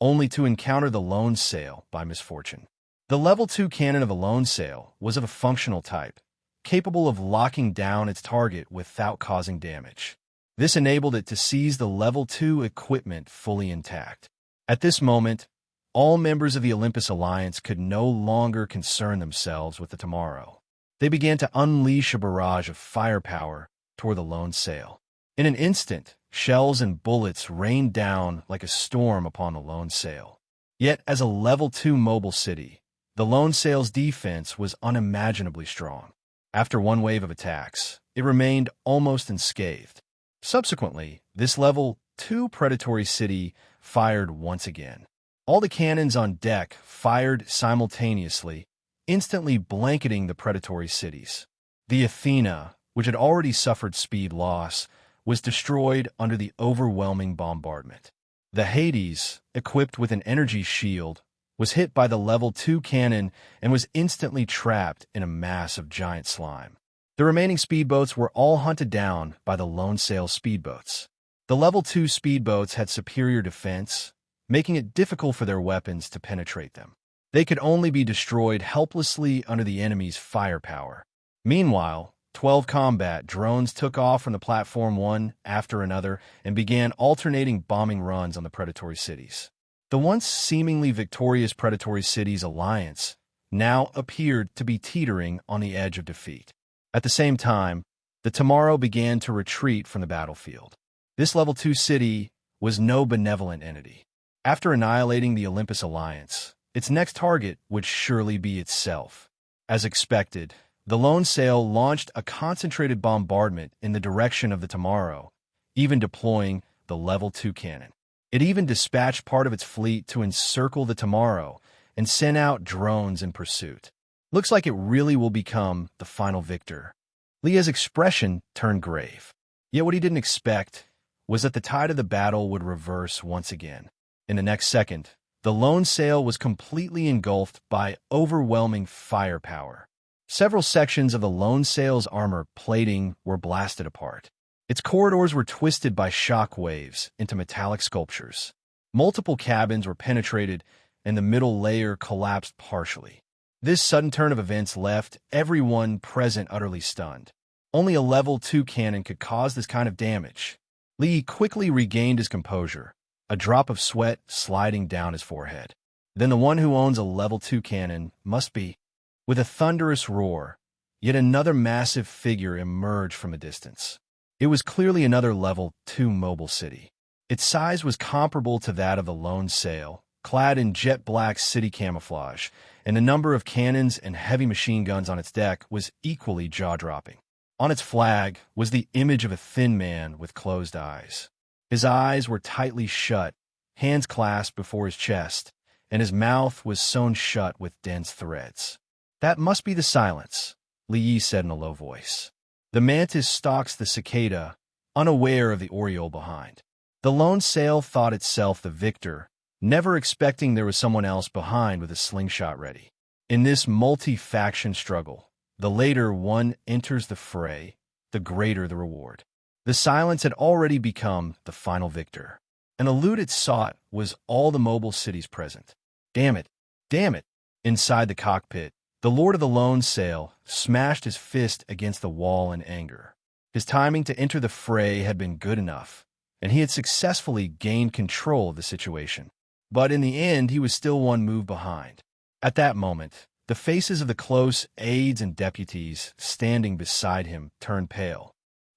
Speaker 2: only to encounter the Lone Sail by misfortune. The level 2 cannon of the Lone Sail was of a functional type, capable of locking down its target without causing damage. This enabled it to seize the level 2 equipment fully intact. At this moment, all members of the Olympus Alliance could no longer concern themselves with the tomorrow. They began to unleash a barrage of firepower toward the Lone Sail. In an instant, shells and bullets rained down like a storm upon the Lone Sail. Yet, as a level 2 mobile city, the Lone Sail's defense was unimaginably strong. After one wave of attacks, it remained almost unscathed. Subsequently, this level 2 predatory city fired once again. All the cannons on deck fired simultaneously, instantly blanketing the predatory cities. The Athena, which had already suffered speed loss, was destroyed under the overwhelming bombardment. The Hades, equipped with an energy shield, was hit by the level 2 cannon and was instantly trapped in a mass of giant slime. The remaining speedboats were all hunted down by the Lone Sail speedboats. The level 2 speedboats had superior defense, making it difficult for their weapons to penetrate them. They could only be destroyed helplessly under the enemy's firepower. Meanwhile, 12 combat drones took off from the platform one after another and began alternating bombing runs on the predatory cities. The once seemingly victorious predatory cities alliance now appeared to be teetering on the edge of defeat. At the same time, the Tomorrow began to retreat from the battlefield. This level 2 city was no benevolent entity. After annihilating the Olympus Alliance, its next target would surely be itself. As expected, the Lone Sail launched a concentrated bombardment in the direction of the Tomorrow, even deploying the level 2 cannon. It even dispatched part of its fleet to encircle the Tomorrow and sent out drones in pursuit. Looks like it really will become the final victor. Leah's expression turned grave. Yet what he didn't expect was that the tide of the battle would reverse once again. In the next second, the Lone Sail was completely engulfed by overwhelming firepower. Several sections of the Lone Sail's armor plating were blasted apart. Its corridors were twisted by shock waves into metallic sculptures. Multiple cabins were penetrated, and the middle layer collapsed partially. This sudden turn of events left everyone present utterly stunned. Only a level 2 cannon could cause this kind of damage. Li quickly regained his composure, a drop of sweat sliding down his forehead. Then the one who owns a level 2 cannon must be. With a thunderous roar, yet another massive figure emerged from a distance. It was clearly another level 2 mobile city. Its size was comparable to that of the Lone Sail, clad in jet-black city camouflage, and the number of cannons and heavy machine guns on its deck was equally jaw-dropping. On its flag was the image of a thin man with closed eyes. His eyes were tightly shut, hands clasped before his chest, and his mouth was sewn shut with dense threads. "That must be the Silence," Li Yi said in a low voice. The mantis stalks the cicada, unaware of the oriole behind. The Lone Sail thought itself the victor, never expecting there was someone else behind with a slingshot ready. In this multi-faction struggle, the later one enters the fray, the greater the reward. The Silence had already become the final victor. And the loot it sought was all the mobile cities present. Damn it! Damn it! Inside the cockpit, the Lord of the Lone Sail smashed his fist against the wall in anger. His timing to enter the fray had been good enough, and he had successfully gained control of the situation. But in the end, he was still one move behind. At that moment, The faces of the close aides and deputies standing beside him turned pale,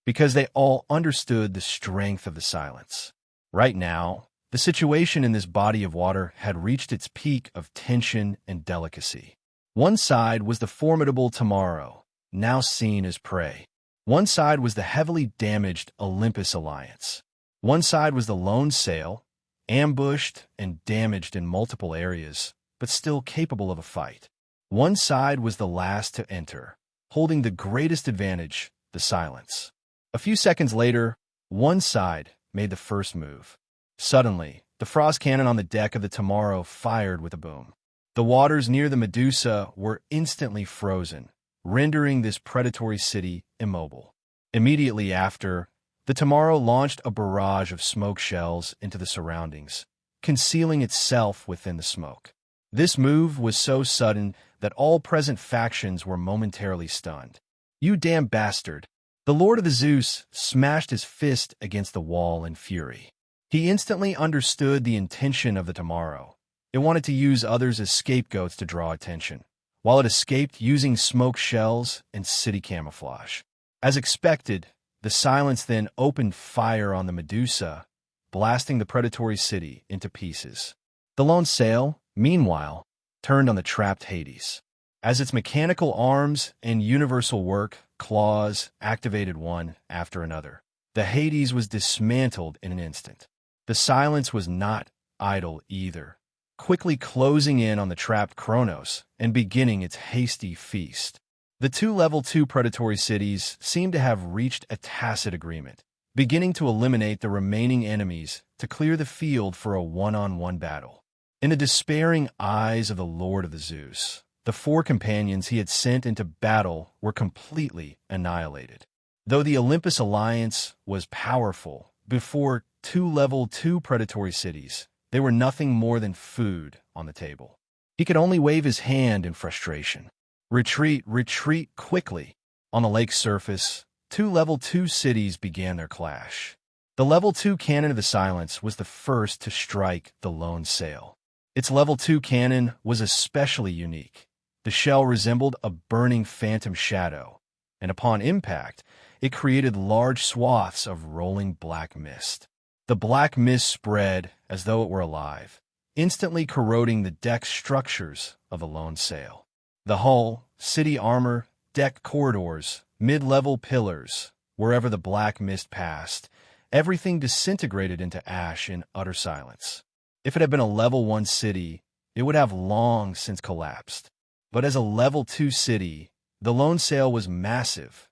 Speaker 2: because they all understood the strength of the silence. Right now, the situation in this body of water had reached its peak of tension and delicacy. One side was the formidable Tomorrow, now seen as prey. One side was the heavily damaged Olympus Alliance. One side was the lone sail, ambushed and damaged in multiple areas, but still capable of a fight. One side was the last to enter, holding the greatest advantage, the silence. A few seconds later, one side made the first move. Suddenly, the frost cannon on the deck of the Tomorrow fired with a boom. The waters near the Medusa were instantly frozen, rendering this predatory city immobile. Immediately after, the Tomorrow launched a barrage of smoke shells into the surroundings, concealing itself within the smoke. This move was so sudden that all present factions were momentarily stunned. "You damn bastard!" The Lord of the Zeus smashed his fist against the wall in fury. He instantly understood the intention of the Tomorrow. It wanted to use others as scapegoats to draw attention, while it escaped using smoke shells and city camouflage. As expected, the silence then opened fire on the Medusa, blasting the predatory city into pieces. The lone sail, meanwhile, turned on the trapped Hades. As its mechanical arms and universal work claws activated one after another, the Hades was dismantled in an instant. The silence was not idle either, quickly closing in on the trapped Kronos and beginning its hasty feast. The two Level 2 predatory cities seemed to have reached a tacit agreement, beginning to eliminate the remaining enemies to clear the field for a one-on-one battle. In the despairing eyes of the Lord of the Zeus, the four companions he had sent into battle were completely annihilated. Though the Olympus Alliance was powerful before two Level 2 predatory cities, they were nothing more than food on the table. He could only wave his hand in frustration. "Retreat, retreat quickly." On the lake's surface, two Level 2 cities began their clash. The Level 2 cannon of the Silence was the first to strike the lone sail. Its Level 2 cannon was especially unique. The shell resembled a burning phantom shadow, and upon impact, it created large swaths of rolling black mist. The black mist spread as though it were alive, instantly corroding the deck structures of the lone sail. The hull, city armor, deck corridors, mid-level pillars, wherever the black mist passed, everything disintegrated into ash in utter silence. If it had been a Level 1 city, it would have long since collapsed. But as a Level 2 city, the lone sail was massive.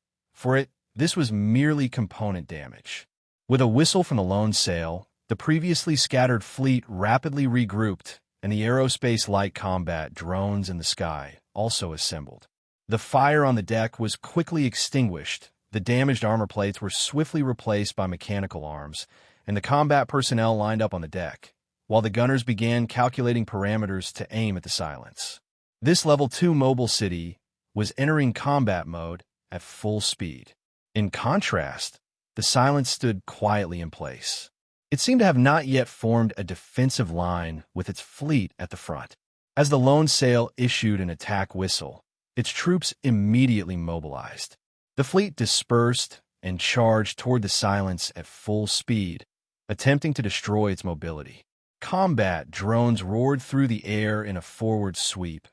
Speaker 2: This was merely component damage. With a whistle from the lone sail, the previously scattered fleet rapidly regrouped, and the aerospace light combat drones in the sky also assembled. The fire on the deck was quickly extinguished, the damaged armor plates were swiftly replaced by mechanical arms, and the combat personnel lined up on the deck, while the gunners began calculating parameters to aim at the Silence. This Level 2 mobile city was entering combat mode at full speed. In contrast, the Silence stood quietly in place. It seemed to have not yet formed a defensive line with its fleet at the front. As the lone sail issued an attack whistle, its troops immediately mobilized. The fleet dispersed and charged toward the Silence at full speed, attempting to destroy its mobility. Combat drones roared through the air in a forward sweep,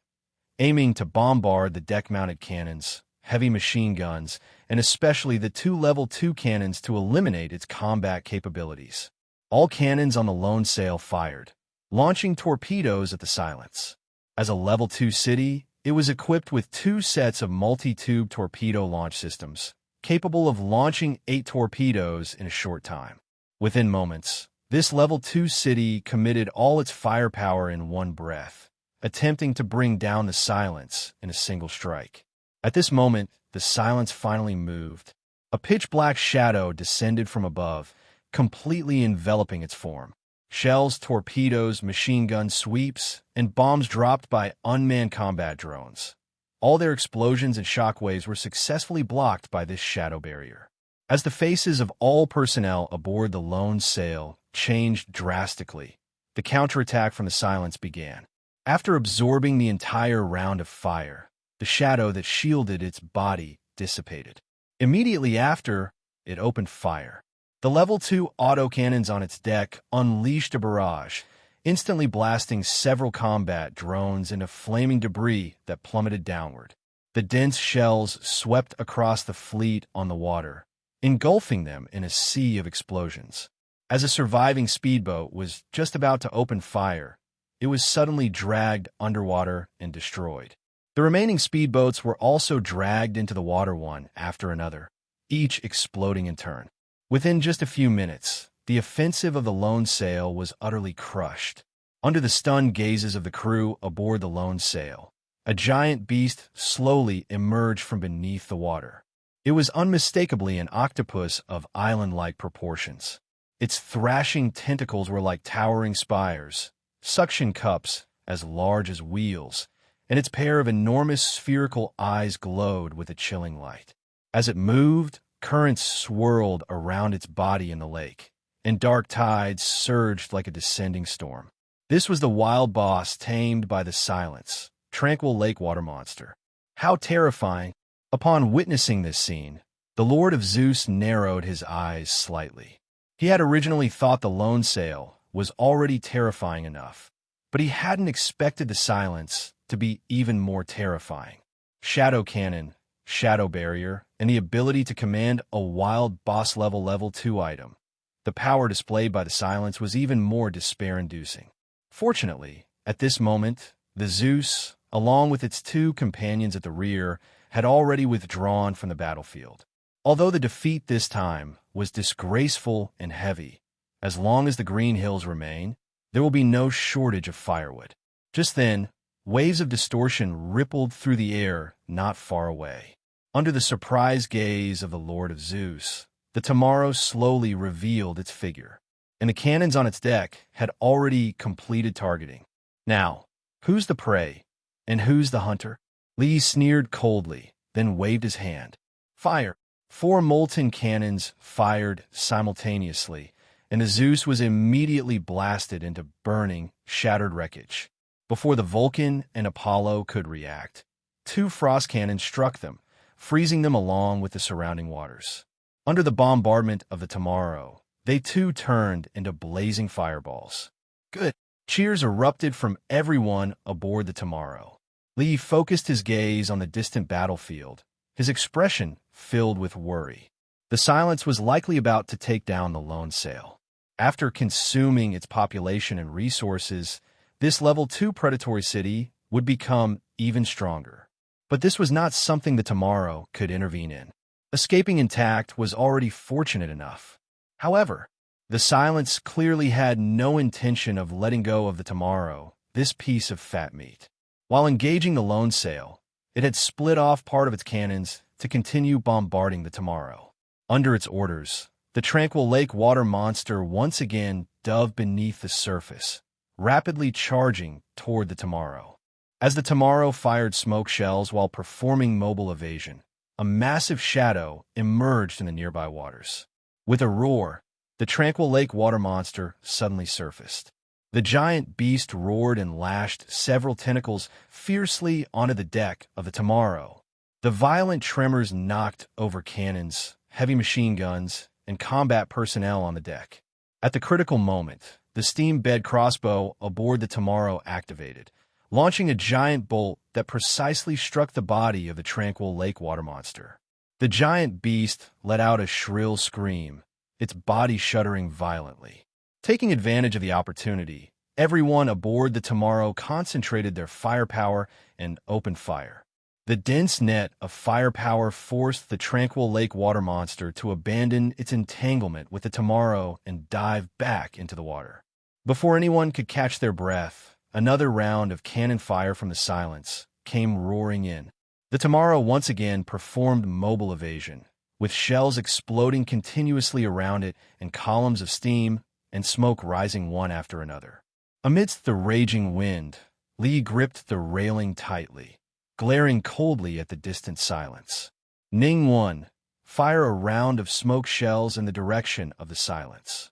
Speaker 2: aiming to bombard the deck-mounted cannons, heavy machine guns, and especially the two Level 2 cannons to eliminate its combat capabilities. All cannons on the lone sail fired, launching torpedoes at the Silence. As a Level 2 city, it was equipped with two sets of multi-tube torpedo launch systems, capable of launching 8 torpedoes in a short time. Within moments, this Level 2 city committed all its firepower in one breath, attempting to bring down the Silence in a single strike. At this moment, the Silence finally moved. A pitch-black shadow descended from above, completely enveloping its form. Shells, torpedoes, machine gun sweeps, and bombs dropped by unmanned combat drones. All their explosions and shockwaves were successfully blocked by this shadow barrier. As the faces of all personnel aboard the lone sail changed drastically, the counterattack from the Silence began. After absorbing the entire round of fire, the shadow that shielded its body dissipated. Immediately after, it opened fire. The Level 2 autocannons on its deck unleashed a barrage, instantly blasting several combat drones into flaming debris that plummeted downward. The dense shells swept across the fleet on the water, engulfing them in a sea of explosions. As a surviving speedboat was just about to open fire, it was suddenly dragged underwater and destroyed. The remaining speedboats were also dragged into the water one after another, each exploding in turn. Within just a few minutes, the offensive of the Lone Sail was utterly crushed. Under the stunned gazes of the crew aboard the Lone Sail, a giant beast slowly emerged from beneath the water. It was unmistakably an octopus of island-like proportions. Its thrashing tentacles were like towering spires, suction cups as large as wheels, and its pair of enormous spherical eyes glowed with a chilling light. As it moved, currents swirled around its body in the lake, and dark tides surged like a descending storm. This was the wild boss tamed by the silence, tranquil lake water monster. How terrifying! Upon witnessing this scene, the Lord of Zeus narrowed his eyes slightly. He had originally thought the Lone Sail was already terrifying enough, but he hadn't expected the silence to be even more terrifying. Shadow cannon, shadow barrier, and the ability to command a wild boss-level Level 2 item. The power displayed by the silence was even more despair-inducing. Fortunately, at this moment, the Zeus, along with its two companions at the rear, had already withdrawn from the battlefield. Although the defeat this time was disgraceful and heavy, as long as the Green Hills remain, there will be no shortage of firewood. Just then, waves of distortion rippled through the air not far away. Under the surprised gaze of the Lord of Zeus, the Tomorrow slowly revealed its figure, and the cannons on its deck had already completed targeting. Now, who's the prey, and who's the hunter? Lee sneered coldly, then waved his hand. Fire! 4 molten cannons fired simultaneously, and the Zeus was immediately blasted into burning, shattered wreckage. Before the Vulcan and Apollo could react, 2 frost cannons struck them, freezing them along with the surrounding waters. Under the bombardment of the Tomorrow, they too turned into blazing fireballs. Good! Cheers erupted from everyone aboard the Tomorrow. Lee focused his gaze on the distant battlefield, his expression filled with worry. The silence was likely about to take down the Lone Sail. After consuming its population and resources, this Level 2 predatory city would become even stronger. But this was not something the Tomorrow could intervene in. Escaping intact was already fortunate enough. However, the silence clearly had no intention of letting go of the Tomorrow, this piece of fat meat. While engaging the Lone Sail, it had split off part of its cannons to continue bombarding the Tomorrow. Under its orders, the tranquil lake water monster once again dove beneath the surface, rapidly charging toward the Tomorrow. As the Tomorrow fired smoke shells while performing mobile evasion, a massive shadow emerged in the nearby waters. With a roar, the tranquil lake water monster suddenly surfaced. The giant beast roared and lashed several tentacles fiercely onto the deck of the Tomorrow. The violent tremors knocked over cannons, heavy machine guns, and combat personnel on the deck. At the critical moment, the steam bed crossbow aboard the Tomorrow activated, launching a giant bolt that precisely struck the body of the tranquil lake water monster. The giant beast let out a shrill scream, its body shuddering violently. Taking advantage of the opportunity, everyone aboard the Tomorrow concentrated their firepower and opened fire. The dense net of firepower forced the tranquil lake water monster to abandon its entanglement with the Tomorrow and dive back into the water. Before anyone could catch their breath, another round of cannon fire from the silence came roaring in. The Tomorrow once again performed mobile evasion, with shells exploding continuously around it and columns of steam and smoke rising one after another. Amidst the raging wind, Lee gripped the railing tightly, glaring coldly at the distant silence. Ning 1, fire a round of smoke shells in the direction of the silence.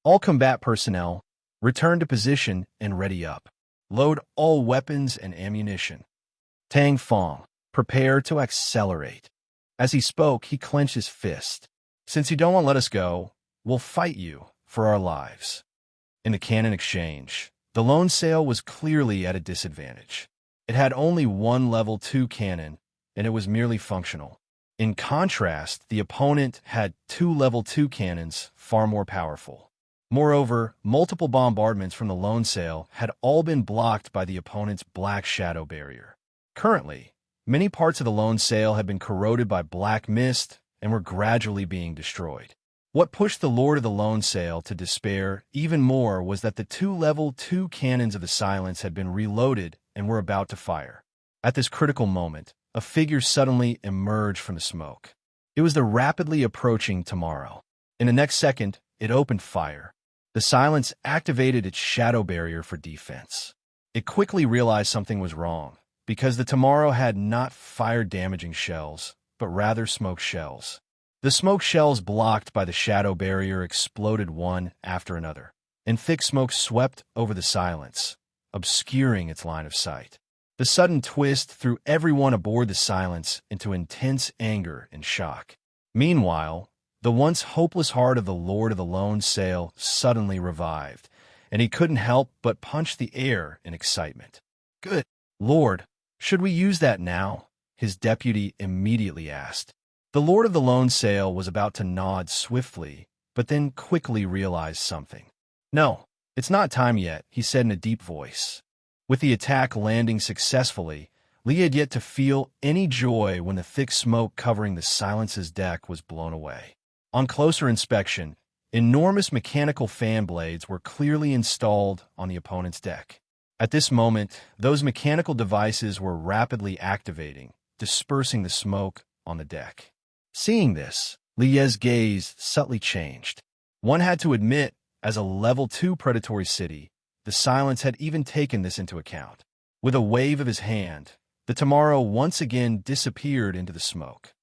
Speaker 2: All combat personnel, return to position and ready up. Load all weapons and ammunition. Tang Fong, prepare to accelerate. As he spoke, he clenched his fist. Since you don't want to let us go, we'll fight you for our lives. In the cannon exchange, the lone sail was clearly at a disadvantage. It had only one level 2 cannon, and it was merely functional. In contrast, the opponent had 2 level 2 cannons, far more powerful. Moreover, multiple bombardments from the lone sail had all been blocked by the opponent's black shadow barrier. Currently, many parts of the lone sail had been corroded by black mist and were gradually being destroyed. What pushed the Lord of the Lone Sail to despair even more was that the 2 level 2 cannons of the Silence had been reloaded and were about to fire. At this critical moment, a figure suddenly emerged from the smoke. It was the rapidly approaching Tomorrow. In the next second, it opened fire. The Silence activated its shadow barrier for defense. It quickly realized something was wrong, because the Tomorrow had not fire-damaging shells, but rather smoke shells. The smoke shells blocked by the shadow barrier exploded one after another, and thick smoke swept over the Silence, obscuring its line of sight. The sudden twist threw everyone aboard the Silence into intense anger and shock. Meanwhile, the once hopeless heart of the Lord of the Lone Sail suddenly revived, and he couldn't help but punch the air in excitement. "Good Lord, should we use that now?" his deputy immediately asked. The Lord of the Lone Sail was about to nod swiftly, but then quickly realized something. "No, it's not time yet," he said in a deep voice. With the attack landing successfully, Lee had yet to feel any joy when the thick smoke covering the Silence's deck was blown away. On closer inspection, enormous mechanical fan blades were clearly installed on the opponent's deck. At this moment, those mechanical devices were rapidly activating, dispersing the smoke on the deck. Seeing this, Lie's gaze subtly changed. One had to admit, as a level 2 predatory city, the Silence had even taken this into account. With a wave of his hand, the Tomorrow once again disappeared into the smoke.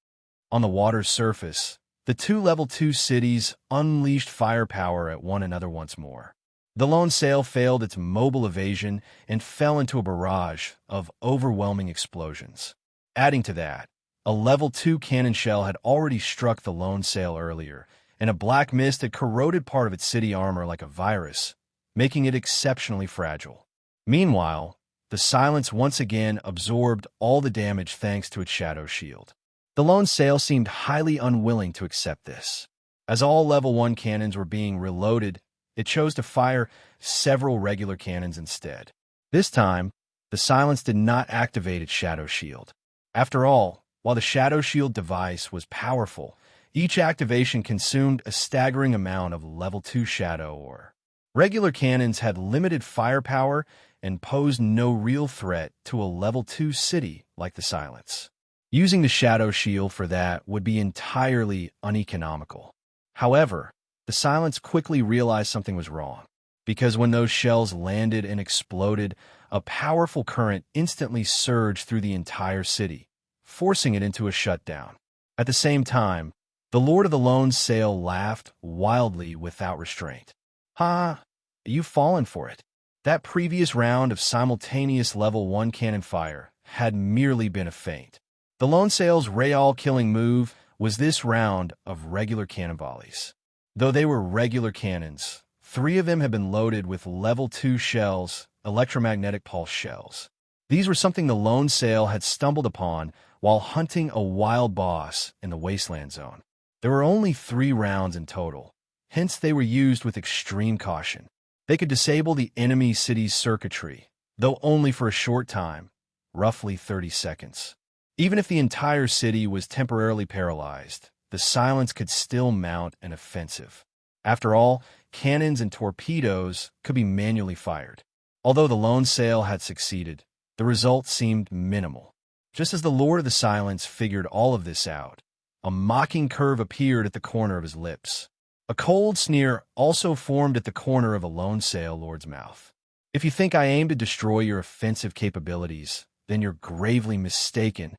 Speaker 2: On the water's surface, the 2 level 2 cities unleashed firepower at one another once more. The lone sail failed its mobile evasion and fell into a barrage of overwhelming explosions. Adding to that, a level 2 cannon shell had already struck the lone sail earlier, and a black mist had corroded part of its city armor like a virus, making it exceptionally fragile. Meanwhile, the Silence once again absorbed all the damage thanks to its shadow shield. The lone sail seemed highly unwilling to accept this. As all level 1 cannons were being reloaded, it chose to fire several regular cannons instead. This time, the Silence did not activate its shadow shield. After all, while the shadow shield device was powerful, each activation consumed a staggering amount of level 2 shadow ore. Regular cannons had limited firepower and posed no real threat to a level 2 city like the Silence. Using the shadow shield for that would be entirely uneconomical. However, the Silence quickly realized something was wrong, because when those shells landed and exploded, a powerful current instantly surged through the entire city, forcing it into a shutdown. At the same time, the Lord of the Lone Sail laughed wildly without restraint. "Ha! You've fallen for it. That previous round of simultaneous level 1 cannon fire had merely been a feint. The Lone Sail's Rayall-killing move was this round of regular cannon volleys. Though they were regular cannons, 3 of them had been loaded with level 2 shells, electromagnetic pulse shells. These were something the Lone Sail had stumbled upon while hunting a wild boss in the wasteland zone. There were only 3 rounds in total, hence they were used with extreme caution. They could disable the enemy city's circuitry, though only for a short time, roughly 30 seconds. Even if the entire city was temporarily paralyzed, the Silence could still mount an offensive. After all, cannons and torpedoes could be manually fired. Although the Lone Sail had succeeded, the result seemed minimal. Just as the Lord of the Silence figured all of this out, a mocking curve appeared at the corner of his lips. A cold sneer also formed at the corner of the Lone Sail Lord's mouth. "If you think I aim to destroy your offensive capabilities, then you're gravely mistaken.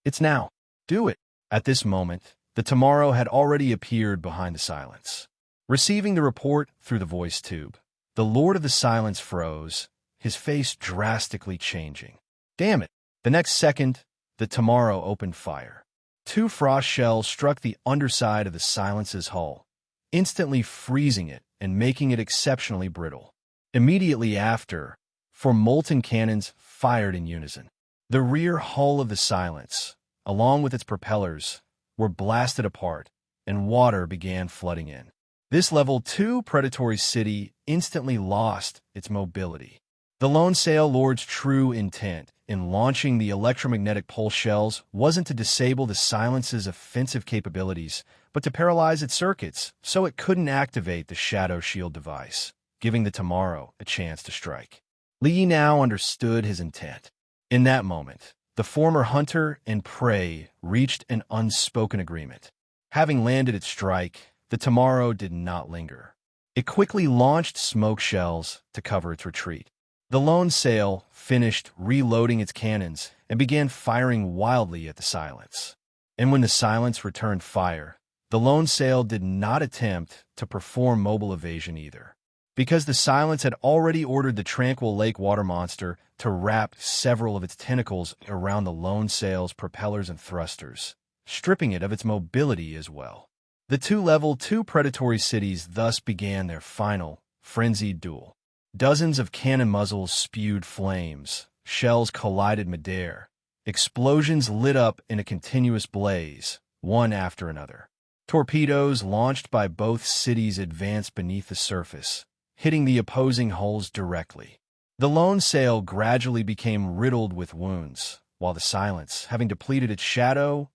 Speaker 2: It's now. Do it." At this moment, the Tomorrow had already appeared behind the Silence. Receiving the report through the voice tube, the Lord of the Silence froze, his face drastically changing. Damn it! The next second, the Tomorrow opened fire. Two frost shells struck the underside of the Silence's hull, instantly freezing it and making it exceptionally brittle. Immediately after, four molten cannons fired in unison. The rear hull of the Silence, along with its propellers, were blasted apart, and water began flooding in. This Level 2 predatory city instantly lost its mobility. The Lone Sail Lord's true intent in launching the electromagnetic pulse shells wasn't to disable the Silence's offensive capabilities, but to paralyze its circuits so it couldn't activate the Shadow Shield device, giving the Tomorrow a chance to strike. Lee now understood his intent. In that moment, the former hunter and prey reached an unspoken agreement. Having landed its strike, the Tomorrow did not linger. It quickly launched smoke shells to cover its retreat. The Lone Sail finished reloading its cannons and began firing wildly at the Silence. And when the Silence returned fire, the Lone Sail did not attempt to perform mobile evasion either, because the Silence had already ordered the Tranquil Lake water monster to wrap several of its tentacles around the Lone Sail's propellers and thrusters, stripping it of its mobility as well. The two Level 2 predatory cities thus began their final, frenzied duel. Dozens of cannon muzzles spewed flames, shells collided midair, explosions lit up in a continuous blaze, one after another. Torpedoes launched by both cities advanced beneath the surface, hitting the opposing hulls directly. The Lone Sail gradually became riddled with wounds, while the Silence, having depleted its shadow,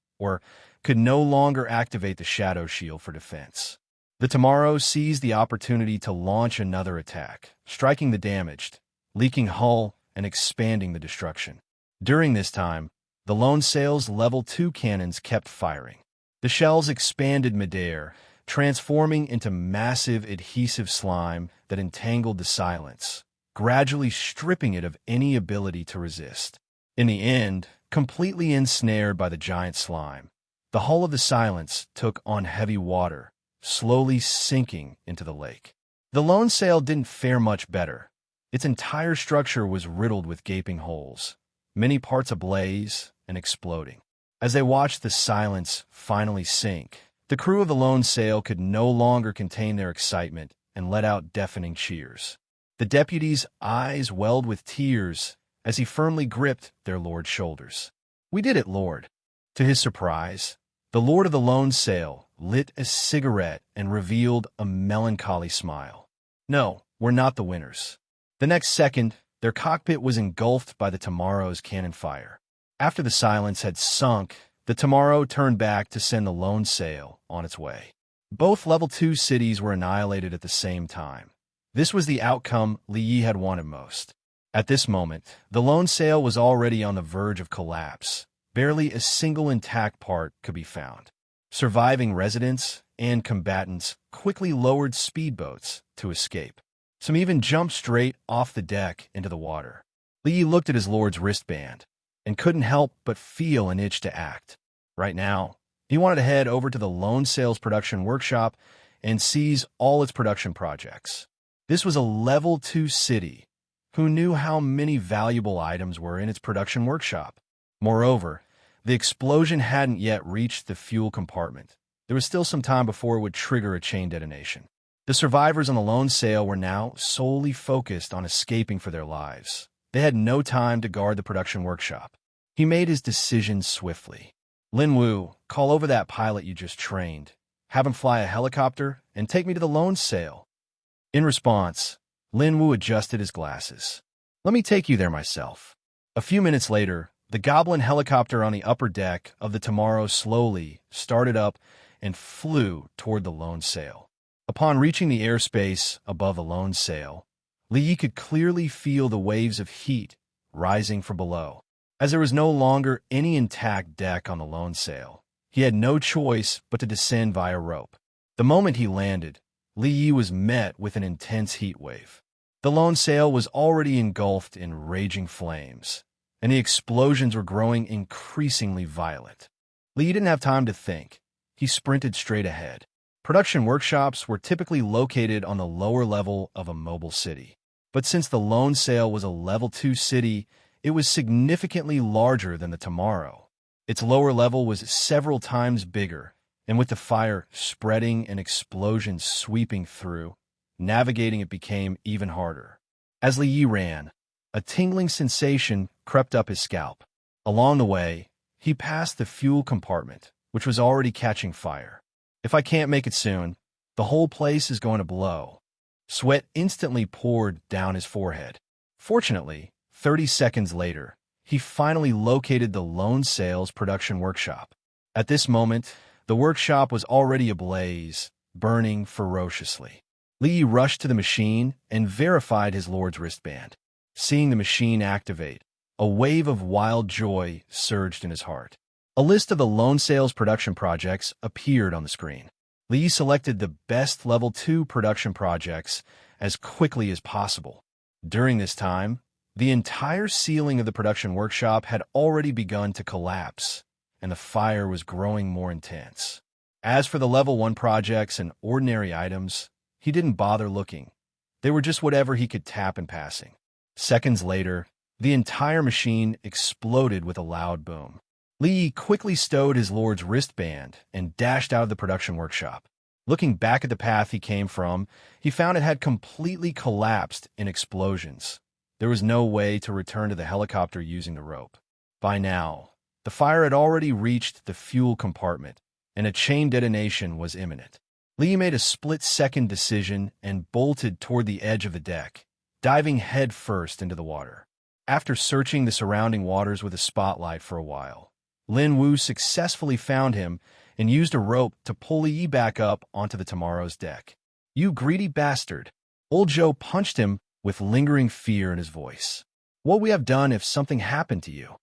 Speaker 2: could no longer activate the Shadow Shield for defense. The Tomorrow seized the opportunity to launch another attack, striking the damaged, leaking hull, and expanding the destruction. During this time, the Lone Sail's Level 2 cannons kept firing. The shells expanded midair, transforming into massive adhesive slime that entangled the Silence, gradually stripping it of any ability to resist. In the end, completely ensnared by the giant slime, the hull of the Silence took on heavy water, slowly sinking into the lake. The Lone Sail didn't fare much better. Its entire structure was riddled with gaping holes, many parts ablaze and exploding. As they watched the Silence finally sink, the crew of the Lone Sail could no longer contain their excitement and let out deafening cheers. The deputy's eyes welled with tears as he firmly gripped their lord's shoulders. "We did it, Lord." To his surprise, the Lord of the Lone Sail lit a cigarette and revealed a melancholy smile. "No, we're not the winners." The next second, their cockpit was engulfed by the Tomorrow's cannon fire. After the Silence had sunk, the Tomorrow turned back to send the Lone Sail on its way. Both Level 2 cities were annihilated at the same time. This was the outcome Li Yi had wanted most. At this moment, the Lone Sail was already on the verge of collapse. Barely a single intact part could be found. Surviving residents and combatants quickly lowered speedboats to escape. Some even jumped straight off the deck into the water. Li Yi looked at his lord's wristband and couldn't help but feel an itch to act. Right now, he wanted to head over to the Lone Sail's production workshop and seize all its production projects. This was a Level 2 city. Who knew how many valuable items were in its production workshop? Moreover, the explosion hadn't yet reached the fuel compartment. There was still some time before it would trigger a chain detonation. The survivors on the Lone Sail were now solely focused on escaping for their lives. They had no time to guard the production workshop. He made his decision swiftly. "Lin Wu, call over that pilot you just trained. Have him fly a helicopter and take me to the Lone Sail." In response, Lin Wu adjusted his glasses. "Let me take you there myself." A few minutes later, the Goblin helicopter on the upper deck of the Tomorrow slowly started up and flew toward the Lone Sail. Upon reaching the airspace above the Lone Sail, Li Yi could clearly feel the waves of heat rising from below. As there was no longer any intact deck on the Lone Sail, he had no choice but to descend via rope. The moment he landed, Li Yi was met with an intense heat wave. The Lone Sail was already engulfed in raging flames, and the explosions were growing increasingly violent. Li Yi didn't have time to think. He sprinted straight ahead. Production workshops were typically located on the lower level of a mobile city. But since the Lone Sail was a level 2 city, it was significantly larger than the Tomorrow. Its lower level was several times bigger, and with the fire spreading and explosions sweeping through, navigating it became even harder. As Li Yi ran, a tingling sensation crept up his scalp. Along the way, he passed the fuel compartment, which was already catching fire. If I can't make it soon, the whole place is going to blow. Sweat instantly poured down his forehead. Fortunately, 30 seconds later, he finally located the Lone Sail's production workshop. At this moment, the workshop was already ablaze, burning ferociously. Li Yi rushed to the machine and verified his lord's wristband. Seeing the machine activate, a wave of wild joy surged in his heart. A list of the Lone Sail's production projects appeared on the screen. Li Yi selected the best level 2 production projects as quickly as possible. During this time, the entire ceiling of the production workshop had already begun to collapse, and the fire was growing more intense. As for the level 1 projects and ordinary items, he didn't bother looking. They were just whatever he could tap in passing. Seconds later, the entire machine exploded with a loud boom. Li Yi quickly stowed his lord's wristband and dashed out of the production workshop. Looking back at the path he came from, he found it had completely collapsed in explosions. There was no way to return to the helicopter using the rope. By now, the fire had already reached the fuel compartment, and a chain detonation was imminent. Li Yi made a split-second decision and bolted toward the edge of the deck, diving headfirst into the water. After searching the surrounding waters with a spotlight for a while, Lin Wu successfully found him and used a rope to pull Li Yi back up onto the Tomorrow's deck. "You greedy bastard!" Old Joe punched him with lingering fear in his voice. "What would we have done if something happened to you?"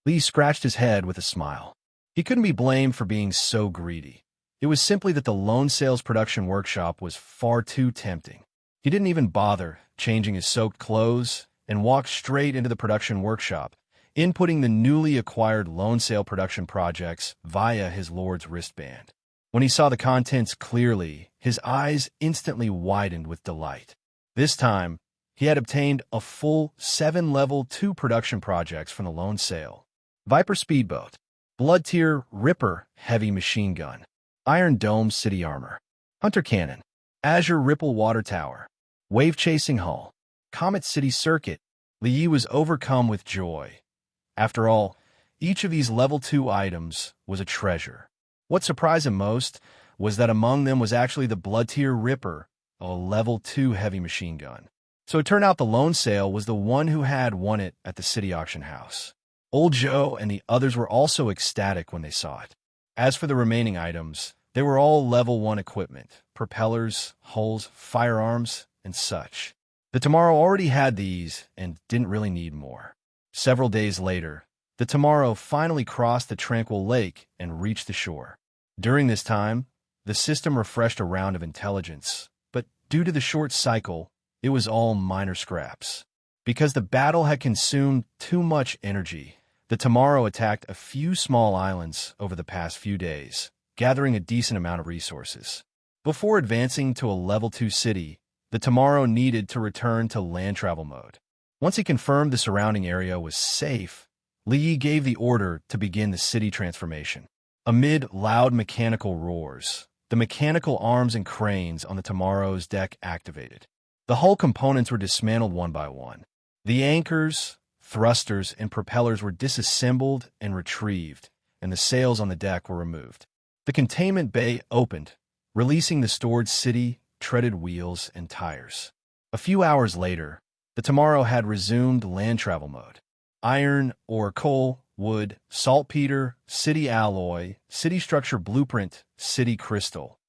Speaker 2: Li scratched his head with a smile. He couldn't be blamed for being so greedy. It was simply that the Lone Sail's production workshop was far too tempting. He didn't even bother changing his soaked clothes and walked straight into the production workshop, inputting the newly acquired Lone Sail production projects via his lord's wristband. When he saw the contents clearly, his eyes instantly widened with delight. This time, he had obtained a full 7 level 2 production projects from the Lone Sail: Viper Speedboat, Blood Tier Ripper Heavy Machine Gun, Iron Dome City Armor, Hunter Cannon, Azure Ripple Water Tower, Wave Chasing Hull, Comet City Circuit. Li Yi was overcome with joy. After all, each of these level 2 items was a treasure. What surprised him most was that among them was actually the Blood Tier Ripper, a level 2 heavy machine gun. So it turned out the Lone Sail was the one who had won it at the city auction house. Old Joe and the others were also ecstatic when they saw it. As for the remaining items, they were all level 1 equipment: propellers, hulls, firearms, and such. The Tomorrow already had these and didn't really need more. Several days later, the Tomorrow finally crossed the tranquil lake and reached the shore. During this time, the system refreshed a round of intelligence, but due to the short cycle, it was all minor scraps. Because the battle had consumed too much energy, the Tomorrow attacked a few small islands over the past few days, gathering a decent amount of resources. Before advancing to a level 2 city, the Tomorrow needed to return to land travel mode. Once he confirmed the surrounding area was safe, Li Yi gave the order to begin the city transformation. Amid loud mechanical roars, the mechanical arms and cranes on the Tomorrow's deck activated. The hull components were dismantled one by one. The anchors, thrusters, and propellers were disassembled and retrieved, and the sails on the deck were removed. The containment bay opened, releasing the stored city, treaded wheels, and tires. A few hours later, the Tomorrow had resumed land travel mode. Iron, ore, coal, wood, saltpeter, city alloy, city structure blueprint, city crystal.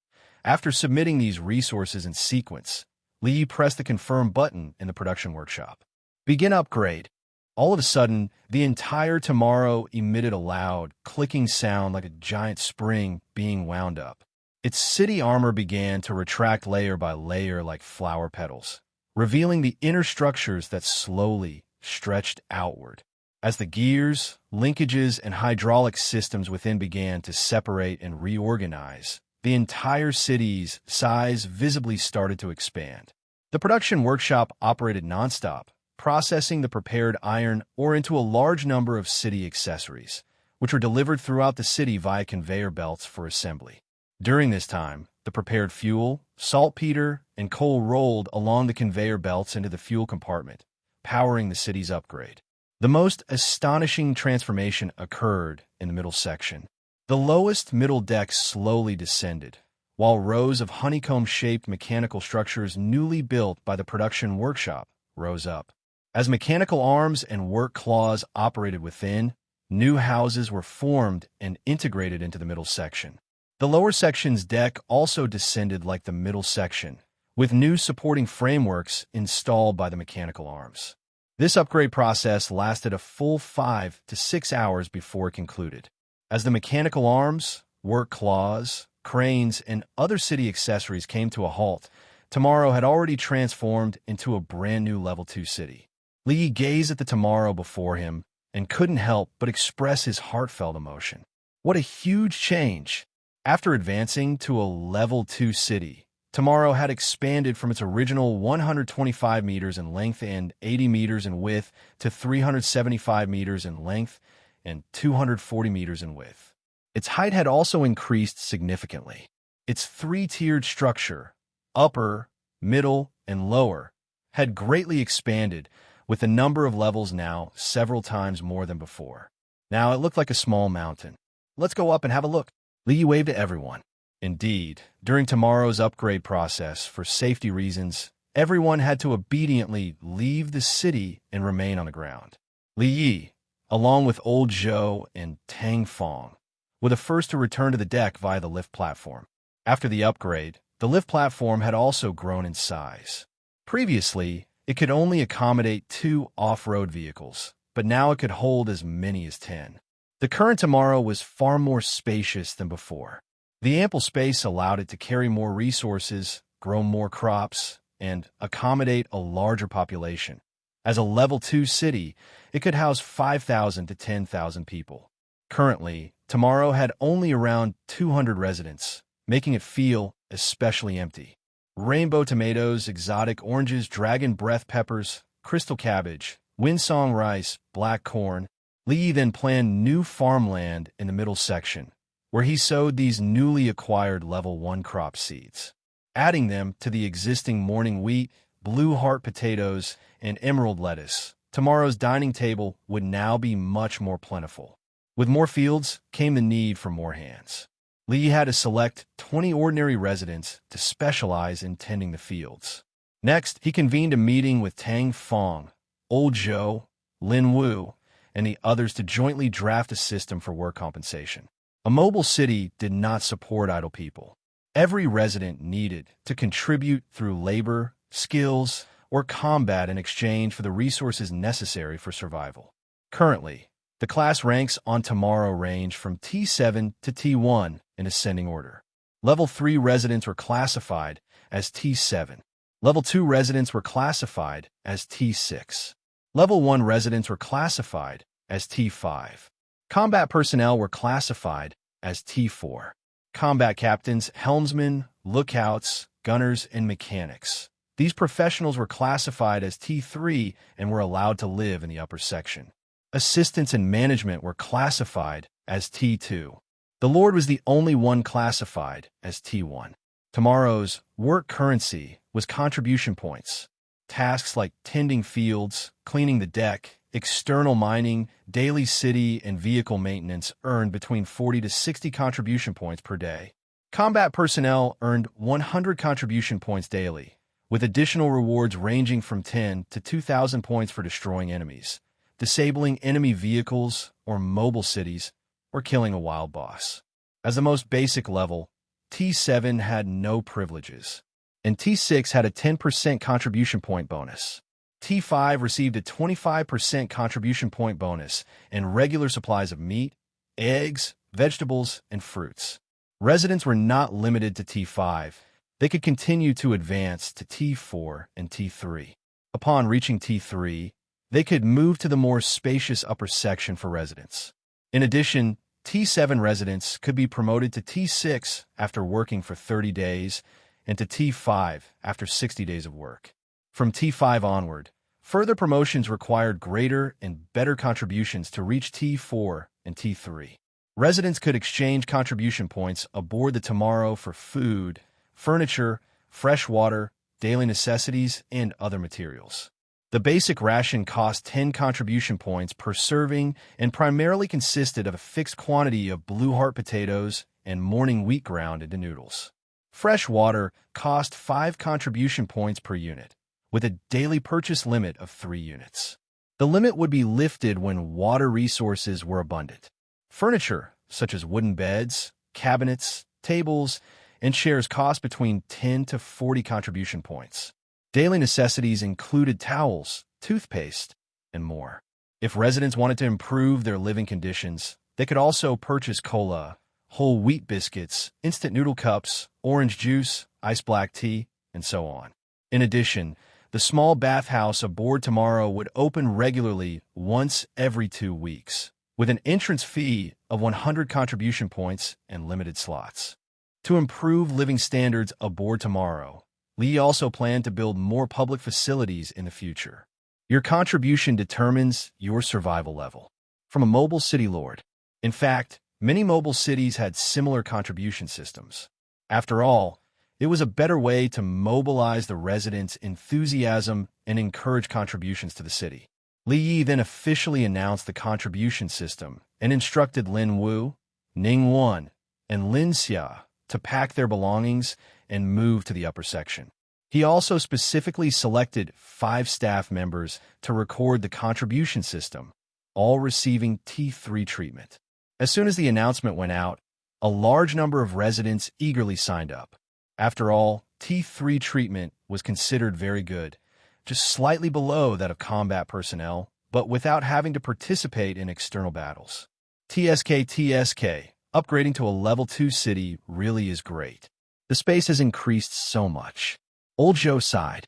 Speaker 2: After submitting these resources in sequence, Li Yi pressed the confirm button in the production workshop. Begin upgrade. All of a sudden, the entire Tomorrow emitted a loud, clicking sound like a giant spring being wound up. Its city armor began to retract layer by layer like flower petals, revealing the inner structures that slowly stretched outward. As the gears, linkages, and hydraulic systems within began to separate and reorganize, the entire city's size visibly started to expand. The production workshop operated nonstop, processing the prepared iron ore into a large number of city accessories, which were delivered throughout the city via conveyor belts for assembly. During this time, the prepared fuel, saltpeter, and coal rolled along the conveyor belts into the fuel compartment, powering the city's upgrade. The most astonishing transformation occurred in the middle section. The lowest middle deck slowly descended, while rows of honeycomb-shaped mechanical structures newly built by the production workshop rose up. As mechanical arms and work claws operated within, new houses were formed and integrated into the middle section. The lower section's deck also descended like the middle section, with new supporting frameworks installed by the mechanical arms. This upgrade process lasted a full 5 to 6 hours before it concluded. As the mechanical arms, work claws, cranes, and other city accessories came to a halt, Tomorrow had already transformed into a brand new Level 2 city. Lee gazed at the tomorrow before him and couldn't help but express his heartfelt emotion. What a huge change! After advancing to a Level 2 city, Tomorrow had expanded from its original 125 meters in length and 80 meters in width to 375 meters in length and 240 meters in width. Its height had also increased significantly. Its three-tiered structure, upper, middle, and lower, had greatly expanded, with the number of levels now several times more than before. Now it looked like a small mountain. "Let's go up and have a look." Lee waved to everyone. Indeed, during tomorrow's upgrade process, for safety reasons, everyone had to obediently leave the city and remain on the ground. Li Yi, along with Old Zhou and Tang Fong, were the first to return to the deck via the lift platform. After the upgrade, the lift platform had also grown in size. Previously, it could only accommodate 2 off-road vehicles, but now it could hold as many as 10. The current Tomorrow was far more spacious than before. The ample space allowed it to carry more resources, grow more crops, and accommodate a larger population. As a Level 2 city, it could house 5,000 to 10,000 people. Currently, Tomorrow had only around 200 residents, making it feel especially empty. Rainbow tomatoes, exotic oranges, dragon breath peppers, crystal cabbage, windsong rice, black corn. Lee then planned new farmland in the middle section, where he sowed these newly acquired Level 1 crop seeds, adding them to the existing morning wheat, blue heart potatoes, and emerald lettuce. Tomorrow's dining table would now be much more plentiful. With more fields came the need for more hands. Lee had to select 20 ordinary residents to specialize in tending the fields. Next, he convened a meeting with Tang Fong, Old Zhou, Lin Wu, and the others to jointly draft a system for work compensation. A mobile city did not support idle people. Every resident needed to contribute through labor, skills, or combat in exchange for the resources necessary for survival. Currently, the class ranks on Tomorrow range from T7 to T1 in ascending order. Level 3 residents were classified as T7. Level 2 residents were classified as T6. Level 1 residents were classified as T5. Combat personnel were classified as T4. Combat captains, helmsmen, lookouts, gunners, and mechanics. These professionals were classified as T3 and were allowed to live in the upper section. Assistants and management were classified as T2. The Lord was the only one classified as T1. Tomorrow's work currency was contribution points. Tasks like tending fields, cleaning the deck, external mining, daily city, and vehicle maintenance earned between 40 to 60 contribution points per day. Combat personnel earned 100 contribution points daily, with additional rewards ranging from 10 to 2,000 points for destroying enemies, disabling enemy vehicles or mobile cities, or killing a wild boss. As the most basic level, T7 had no privileges, and T6 had a 10% contribution point bonus. T5 received a 25% contribution point bonus and regular supplies of meat, eggs, vegetables, and fruits. Residents were not limited to T5. They could continue to advance to T4 and T3. Upon reaching T3, they could move to the more spacious upper section for residents. In addition, T7 residents could be promoted to T6 after working for 30 days and to T5 after 60 days of work. From T5 onward, further promotions required greater and better contributions to reach T4 and T3. Residents could exchange contribution points aboard the Tomorrow for food, furniture, fresh water, daily necessities, and other materials. The basic ration cost 10 contribution points per serving and primarily consisted of a fixed quantity of Blue Heart potatoes and morning wheat ground into noodles. Fresh water cost 5 contribution points per unit, with a daily purchase limit of 3 units. The limit would be lifted when water resources were abundant. Furniture, such as wooden beds, cabinets, tables, and chairs cost between 10 to 40 contribution points. Daily necessities included towels, toothpaste, and more. If residents wanted to improve their living conditions, they could also purchase cola, whole wheat biscuits, instant noodle cups, orange juice, iced black tea, and so on. In addition, the small bathhouse aboard Tomorrow would open regularly once every 2 weeks, with an entrance fee of 100 contribution points and limited slots. To improve living standards aboard Tomorrow, Lee also planned to build more public facilities in the future. Your contribution determines your survival level. From a mobile city lord. In fact, many mobile cities had similar contribution systems. After all, it was a better way to mobilize the residents' enthusiasm and encourage contributions to the city. Li Yi then officially announced the contribution system and instructed Lin Wu, Ning Wan, and Lin Xia to pack their belongings and move to the upper section. He also specifically selected 5 staff members to record the contribution system, all receiving T3 treatment. As soon as the announcement went out, a large number of residents eagerly signed up. After all, T3 treatment was considered very good, just slightly below that of combat personnel, but without having to participate in external battles. TSK, upgrading to a level 2 city really is great. The space has increased so much. Old Joe sighed.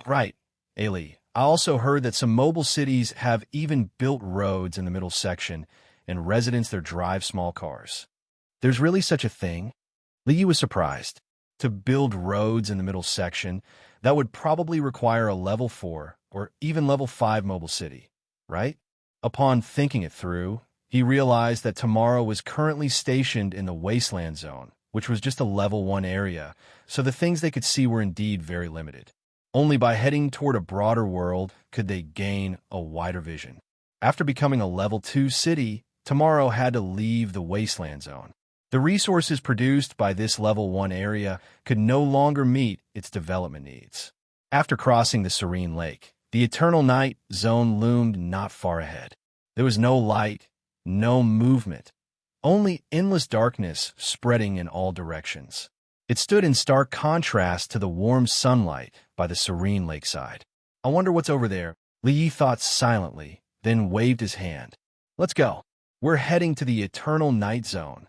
Speaker 2: Right, Ailey. I also heard that some mobile cities have even built roads in the middle section, and residents there drive small cars. There's really such a thing? Lee was surprised. To build roads in the middle section, that would probably require a level 4 or even level 5 mobile city, right? Upon thinking it through, he realized that Tomorrow was currently stationed in the wasteland zone, which was just a level 1 area, so the things they could see were indeed very limited. Only by heading toward a broader world could they gain a wider vision. After becoming a level 2 city, Tomorrow had to leave the wasteland zone. The resources produced by this level 1 area could no longer meet its development needs. After crossing the serene lake, the eternal night zone loomed not far ahead. There was no light, no movement, only endless darkness spreading in all directions. It stood in stark contrast to the warm sunlight by the serene lakeside. I wonder what's over there. Li Yi thought silently, then waved his hand. Let's go. We're heading to the eternal night zone.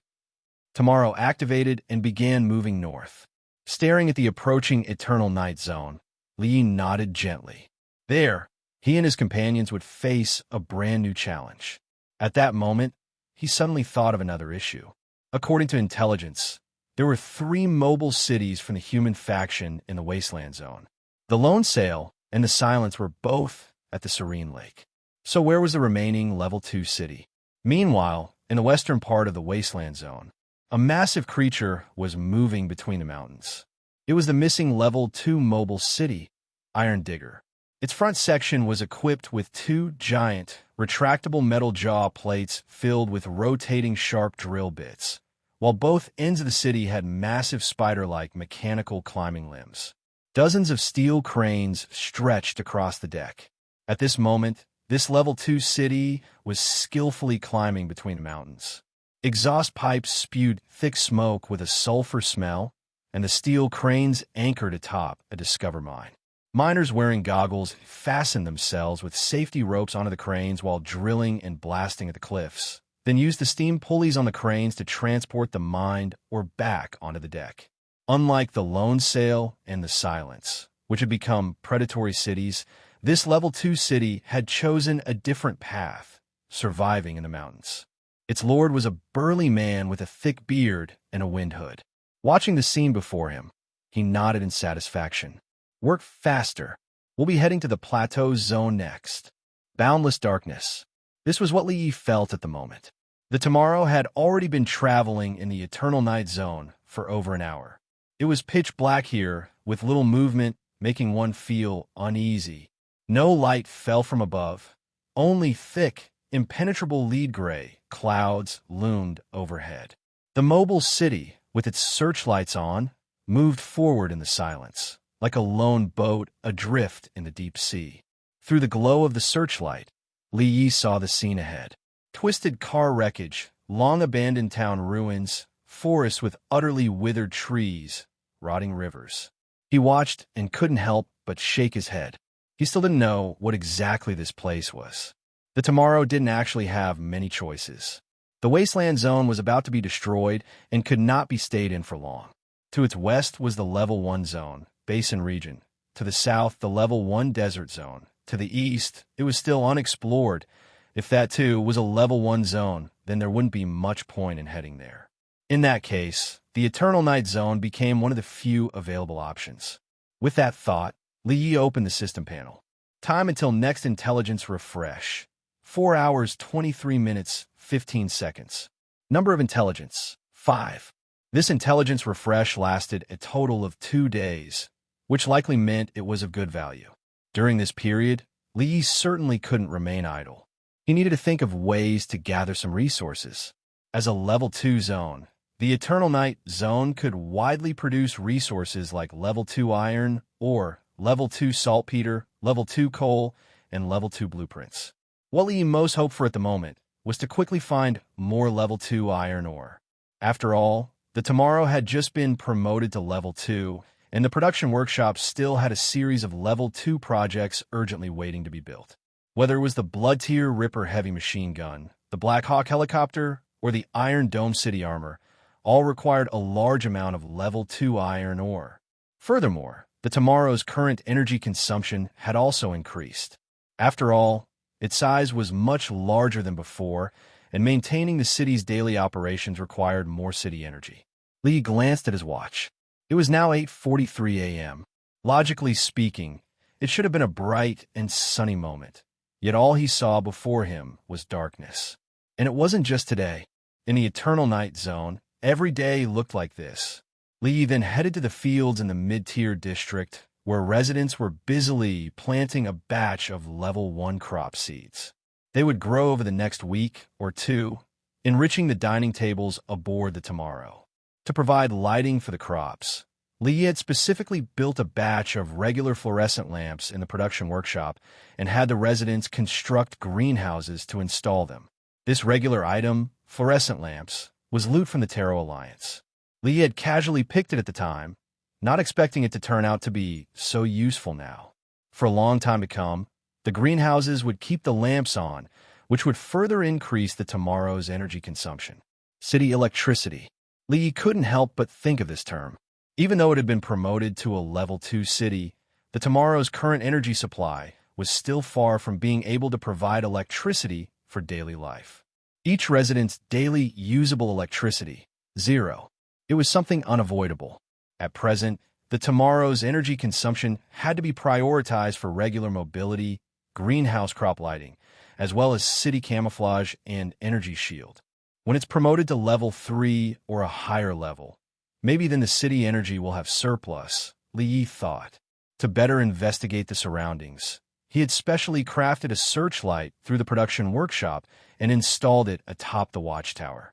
Speaker 2: Tomorrow activated and began moving north. Staring at the approaching eternal night zone, Li Yi nodded gently. There, he and his companions would face a brand new challenge. At that moment, he suddenly thought of another issue. According to intelligence, there were 3 mobile cities from the human faction in the wasteland zone. The Lone Sail and the Silence were both at the Serene Lake. So where was the remaining level 2 city? Meanwhile, in the western part of the wasteland zone, a massive creature was moving between the mountains. It was the missing level 2 mobile city, Iron Digger. Its front section was equipped with 2 giant, retractable metal jaw plates filled with rotating sharp drill bits, while both ends of the city had massive spider-like mechanical climbing limbs. Dozens of steel cranes stretched across the deck. At this moment, this level 2 city was skillfully climbing between the mountains. Exhaust pipes spewed thick smoke with a sulfur smell, and the steel cranes anchored atop a Discover mine. Miners wearing goggles fastened themselves with safety ropes onto the cranes while drilling and blasting at the cliffs, then used the steam pulleys on the cranes to transport the mine or back onto the deck. Unlike the Lone Sail and the Silence, which had become predatory cities, this level 2 city had chosen a different path, surviving in the mountains. Its lord was a burly man with a thick beard and a wind hood. Watching the scene before him, he nodded in satisfaction. Work faster. We'll be heading to the plateau zone next. Boundless darkness. This was what Li Yi felt at the moment. The Tomorrow had already been traveling in the eternal night zone for over an hour. It was pitch black here, with little movement, making one feel uneasy. No light fell from above. Only thick, impenetrable lead gray clouds loomed overhead. The mobile city, with its searchlights on, moved forward in the silence, like a lone boat adrift in the deep sea. Through the glow of the searchlight, Li Yi saw the scene ahead. Twisted car wreckage, long-abandoned town ruins, forests with utterly withered trees, rotting rivers. He watched and couldn't help but shake his head. He still didn't know what exactly this place was. The Tomorrow didn't actually have many choices. The wasteland zone was about to be destroyed and could not be stayed in for long. To its west was the Level 1 zone, Basin region. To the south, the Level 1 desert zone. To the east, it was still unexplored. If that, too, was a Level 1 zone, then there wouldn't be much point in heading there. In that case, the Eternal Night Zone became one of the few available options. With that thought, Li Yi opened the system panel. Time until next intelligence refresh. 4 hours, 23 minutes, 15 seconds. Number of intelligence, 5. This intelligence refresh lasted a total of 2 days, which likely meant it was of good value. During this period, Li Yi certainly couldn't remain idle. He needed to think of ways to gather some resources. As a Level 2 zone, the Eternal Night Zone could widely produce resources like Level 2 iron, ore, Level 2 saltpeter, Level 2 coal, and Level 2 blueprints. What Li Yi most hoped for at the moment was to quickly find more Level 2 iron ore. After all, the Tomorrow had just been promoted to Level 2, and the production workshop still had a series of Level 2 projects urgently waiting to be built. Whether it was the Blood Tier Ripper heavy machine gun, the Black Hawk helicopter, or the Iron Dome city armor, all required a large amount of Level 2 iron ore. Furthermore, the Tomorrow's current energy consumption had also increased. After all, its size was much larger than before, and maintaining the city's daily operations required more city energy. Li glanced at his watch. It was now 8:43 a.m. Logically speaking, it should have been a bright and sunny moment. Yet all he saw before him was darkness. And it wasn't just today. In the Eternal Night Zone, every day looked like this. Li then headed to the fields in the mid-tier district, where residents were busily planting a batch of Level 1 crop seeds. They would grow over the next week or two, enriching the dining tables aboard the Tomorrow. To provide lighting for the crops, Li had specifically built a batch of regular fluorescent lamps in the production workshop and had the residents construct greenhouses to install them. This regular item, fluorescent lamps, was loot from the Tarot Alliance. Li had casually picked it at the time, not expecting it to turn out to be so useful now. For a long time to come, the greenhouses would keep the lamps on, which would further increase the Tomorrow's energy consumption. City electricity. Li couldn't help but think of this term. Even though it had been promoted to a Level 2 city, the Tomorrow's current energy supply was still far from being able to provide electricity for daily life. Each resident's daily usable electricity, 0. It was something unavoidable. At present, the Tomorrow's energy consumption had to be prioritized for regular mobility, greenhouse crop lighting, as well as city camouflage and energy shield. When it's promoted to Level 3 or a higher level, maybe then the city energy will have surplus, Li Yi thought. To better investigate the surroundings, he had specially crafted a searchlight through the production workshop and installed it atop the watchtower.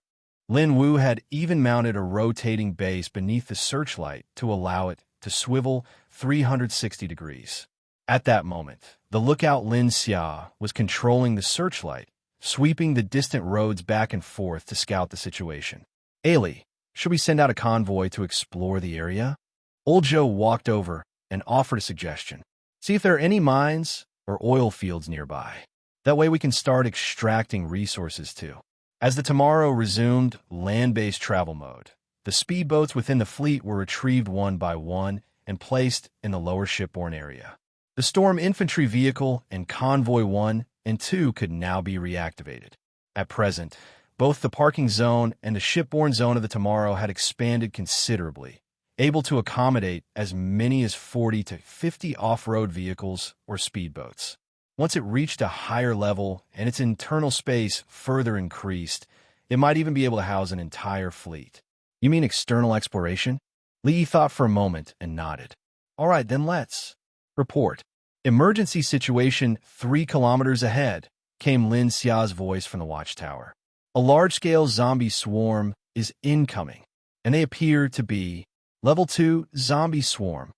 Speaker 2: Lin Wu had even mounted a rotating base beneath the searchlight to allow it to swivel 360 degrees. At that moment, the lookout Lin Xia was controlling the searchlight, sweeping the distant roads back and forth to scout the situation. "Ailey, should we send out a convoy to explore the area?" Old Joe walked over and offered a suggestion. "See if there are any mines or oil fields nearby. That way we can start extracting resources too." As the Tomorrow resumed land-based travel mode, the speedboats within the fleet were retrieved one by one and placed in the lower shipborne area. The Storm Infantry Vehicle and Convoy 1 and 2 could now be reactivated. At present, both the parking zone and the shipborne zone of the Tomorrow had expanded considerably, able to accommodate as many as 40 to 50 off-road vehicles or speedboats. Once it reached a higher level and its internal space further increased, it might even be able to house an entire fleet. You mean external exploration? Lee thought for a moment and nodded. All right, then let's report. Emergency situation 3 kilometers ahead, came Lin Xia's voice from the watchtower. A large-scale zombie swarm is incoming, and they appear to be Level 2 zombie swarm.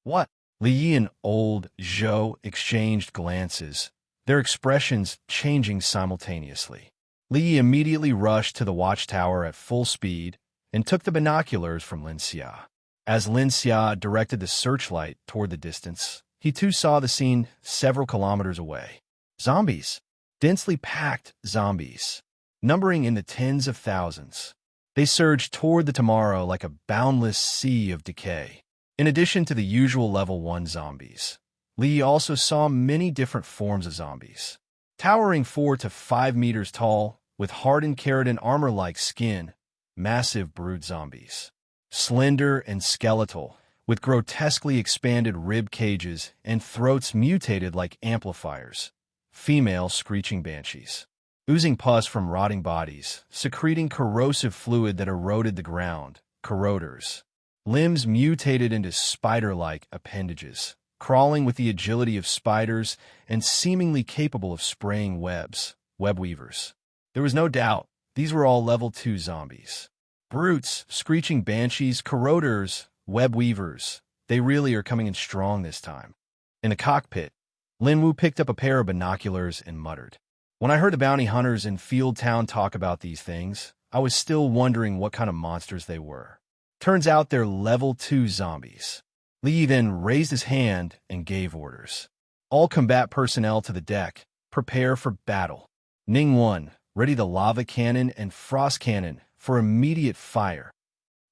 Speaker 2: What? Li Yi and old Zhou exchanged glances, their expressions changing simultaneously. Li Yi immediately rushed to the watchtower at full speed and took the binoculars from Lin Xia. As Lin Xia directed the searchlight toward the distance, he too saw the scene several kilometers away. Zombies. Densely packed zombies, numbering in the tens of thousands. They surged toward the tomorrow like a boundless sea of decay. In addition to the usual level 1 zombies, Li also saw many different forms of zombies. Towering 4 to 5 meters tall, with hardened keratin armor-like skin, massive brood zombies. Slender and skeletal, with grotesquely expanded rib cages and throats mutated like amplifiers. Female screeching banshees. Oozing pus from rotting bodies, secreting corrosive fluid that eroded the ground. Corroders. Limbs mutated into spider-like appendages, crawling with the agility of spiders and seemingly capable of spraying webs. Web weavers. There was no doubt, these were all level 2 zombies. Brutes, screeching banshees, corroders, web weavers. They really are coming in strong this time. In the cockpit, Lin Wu picked up a pair of binoculars and muttered. When I heard the bounty hunters in Field Town talk about these things, I was still wondering what kind of monsters they were. Turns out they're level 2 zombies. Li then raised his hand and gave orders. All combat personnel to the deck. Prepare for battle. Ning 1, ready the lava cannon and frost cannon for immediate fire.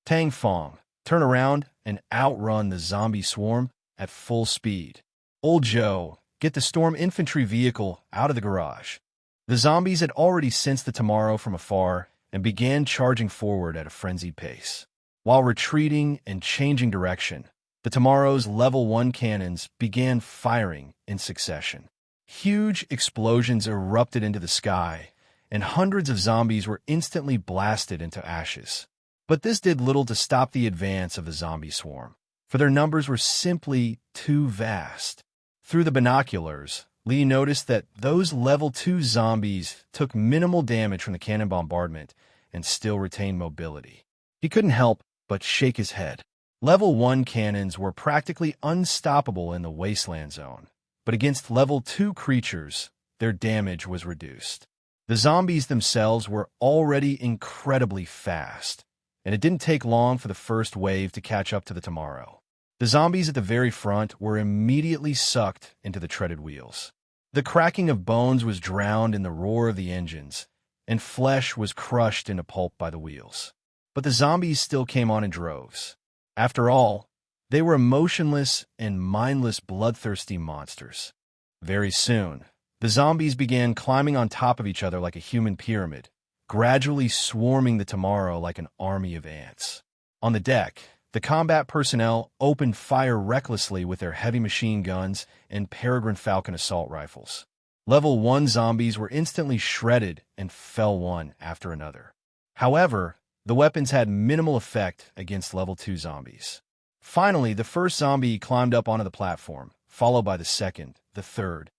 Speaker 2: Tang Fong, turn around and outrun the zombie swarm at full speed. Old Zhou, get the storm infantry vehicle out of the garage. The zombies had already sensed the tomorrow from afar and began charging forward at a frenzied pace. While retreating and changing direction, the tomorrow's level 1 cannons began firing in succession. Huge explosions erupted into the sky, and hundreds of zombies were instantly blasted into ashes. But this did little to stop the advance of the zombie swarm, for their numbers were simply too vast. Through the binoculars, Li noticed that those level 2 zombies took minimal damage from the cannon bombardment and still retained mobility. He couldn't help but shake his head. Level 1 cannons were practically unstoppable in the wasteland zone, but against level 2 creatures, their damage was reduced. The zombies themselves were already incredibly fast, and it didn't take long for the first wave to catch up to the tomorrow. The zombies at the very front were immediately sucked into the treaded wheels. The cracking of bones was drowned in the roar of the engines, and flesh was crushed into pulp by the wheels. But the zombies still came on in droves. After all, they were emotionless and mindless bloodthirsty monsters. Very soon, the zombies began climbing on top of each other like a human pyramid, gradually swarming the tomorrow like an army of ants. On the deck, the combat personnel opened fire recklessly with their heavy machine guns and Peregrine Falcon assault rifles. Level 1 zombies were instantly shredded and fell one after another. However, the weapons had minimal effect against level 2 zombies. Finally, the first zombie climbed up onto the platform, followed by the second, the third.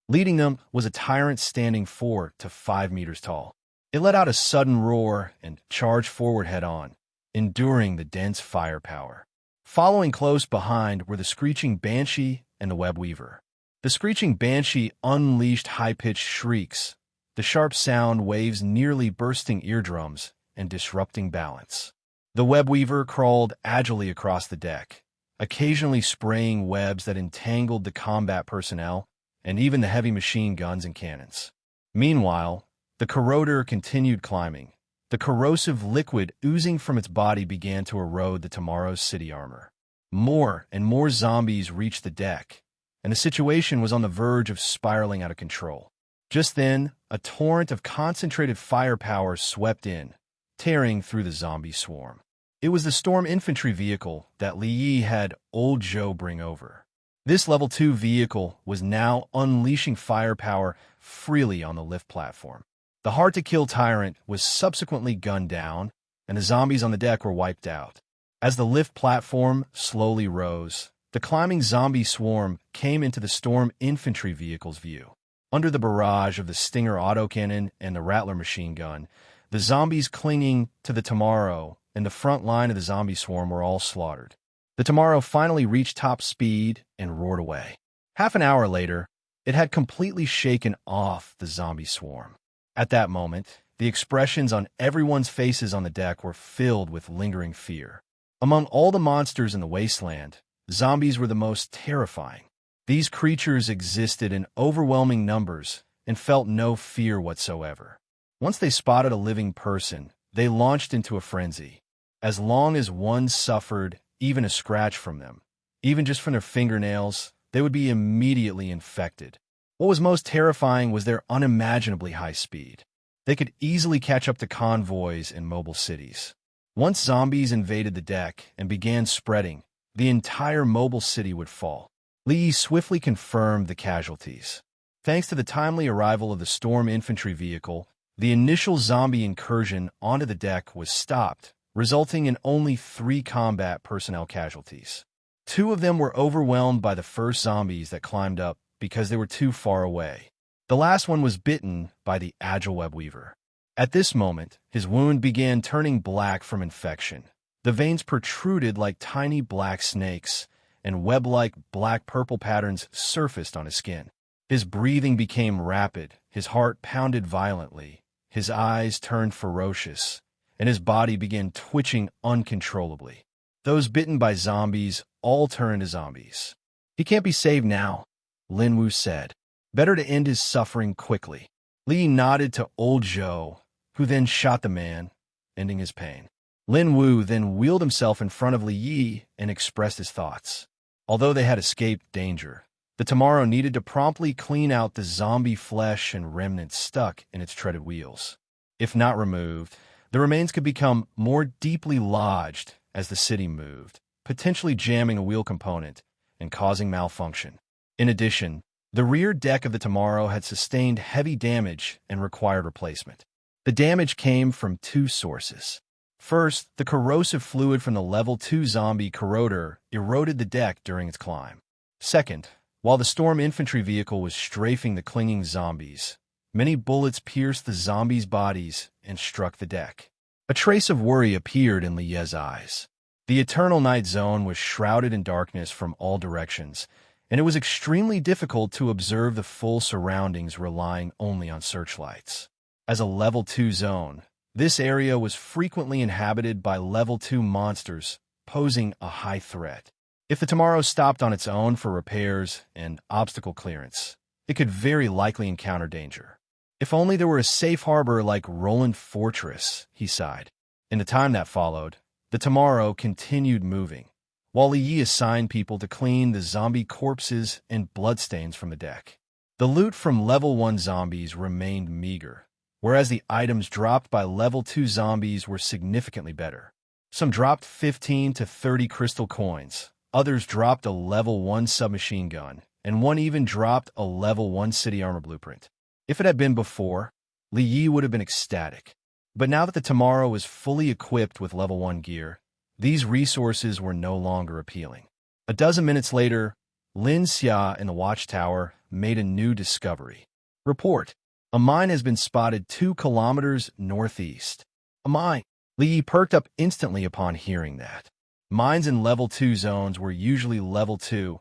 Speaker 2: Leading them was a tyrant standing 4 to 5 meters tall. It let out a sudden roar and charged forward head-on, enduring the dense firepower. Following close behind were the screeching banshee and the web weaver. The screeching banshee unleashed high-pitched shrieks, the sharp sound waves nearly bursting eardrums and disrupting balance. The web weaver crawled agilely across the deck, occasionally spraying webs that entangled the combat personnel and even the heavy machine guns and cannons. Meanwhile, the corroder continued climbing. The corrosive liquid oozing from its body began to erode the tomorrow's city armor. More and more zombies reached the deck, and the situation was on the verge of spiraling out of control. Just then, a torrent of concentrated firepower swept in, tearing through the zombie swarm. It was the storm infantry vehicle that Li Yi had old Zhou bring over. This level 2 vehicle was now unleashing firepower freely on the lift platform. The hard-to-kill tyrant was subsequently gunned down, and the zombies on the deck were wiped out. As the lift platform slowly rose, the climbing zombie swarm came into the storm infantry vehicle's view. Under the barrage of the Stinger autocannon and the Rattler machine gun, the zombies clinging to the Tomorrow and the front line of the zombie swarm were all slaughtered. The Tomorrow finally reached top speed and roared away. Half an hour later, it had completely shaken off the zombie swarm. At that moment, the expressions on everyone's faces on the deck were filled with lingering fear. Among all the monsters in the wasteland, zombies were the most terrifying. These creatures existed in overwhelming numbers and felt no fear whatsoever. Once they spotted a living person, they launched into a frenzy. As long as one suffered even a scratch from them, even just from their fingernails, they would be immediately infected. What was most terrifying was their unimaginably high speed. They could easily catch up to convoys in mobile cities. Once zombies invaded the deck and began spreading, the entire mobile city would fall. Li Yi swiftly confirmed the casualties. Thanks to the timely arrival of the storm infantry vehicle, the initial zombie incursion onto the deck was stopped, resulting in only 3 combat personnel casualties. 2 of them were overwhelmed by the first zombies that climbed up because they were too far away. The last one was bitten by the agile web weaver. At this moment, his wound began turning black from infection. The veins protruded like tiny black snakes, and web-like black-purple patterns surfaced on his skin. His breathing became rapid, his heart pounded violently, his eyes turned ferocious, and his body began twitching uncontrollably. Those bitten by zombies all turned to zombies. "He can't be saved now," Lin Wu said. "Better to end his suffering quickly." Li nodded to old Zhou, who then shot the man, ending his pain. Lin Wu then wheeled himself in front of Li Yi and expressed his thoughts. Although they had escaped danger, the Tomorrow needed to promptly clean out the zombie flesh and remnants stuck in its treaded wheels. If not removed, the remains could become more deeply lodged as the city moved, potentially jamming a wheel component and causing malfunction. In addition, the rear deck of the Tomorrow had sustained heavy damage and required replacement. The damage came from 2 sources. First, the corrosive fluid from the level 2 zombie corroder eroded the deck during its climb. Second, while the storm infantry vehicle was strafing the clinging zombies, many bullets pierced the zombies' bodies and struck the deck. A trace of worry appeared in Li Ye's eyes. The eternal night zone was shrouded in darkness from all directions, and it was extremely difficult to observe the full surroundings relying only on searchlights. As a level 2 zone, this area was frequently inhabited by level 2 monsters, posing a high threat. If the Tomorrow stopped on its own for repairs and obstacle clearance, it could very likely encounter danger. If only there were a safe harbor like Roland Fortress, he sighed. In the time that followed, the Tomorrow continued moving, while Li Yi assigned people to clean the zombie corpses and bloodstains from the deck. The loot from level 1 zombies remained meager, whereas the items dropped by level 2 zombies were significantly better. Some dropped 15 to 30 crystal coins, others dropped a level 1 submachine gun, and one even dropped a level 1 city armor blueprint. If it had been before, Li Yi would have been ecstatic. But now that the Tomorrow was fully equipped with level 1 gear, these resources were no longer appealing. A dozen minutes later, Lin Xia in the watchtower made a new discovery. Report: a mine has been spotted 2 kilometers northeast. A mine. Li Yi perked up instantly upon hearing that. Mines in level 2 zones were usually level 2,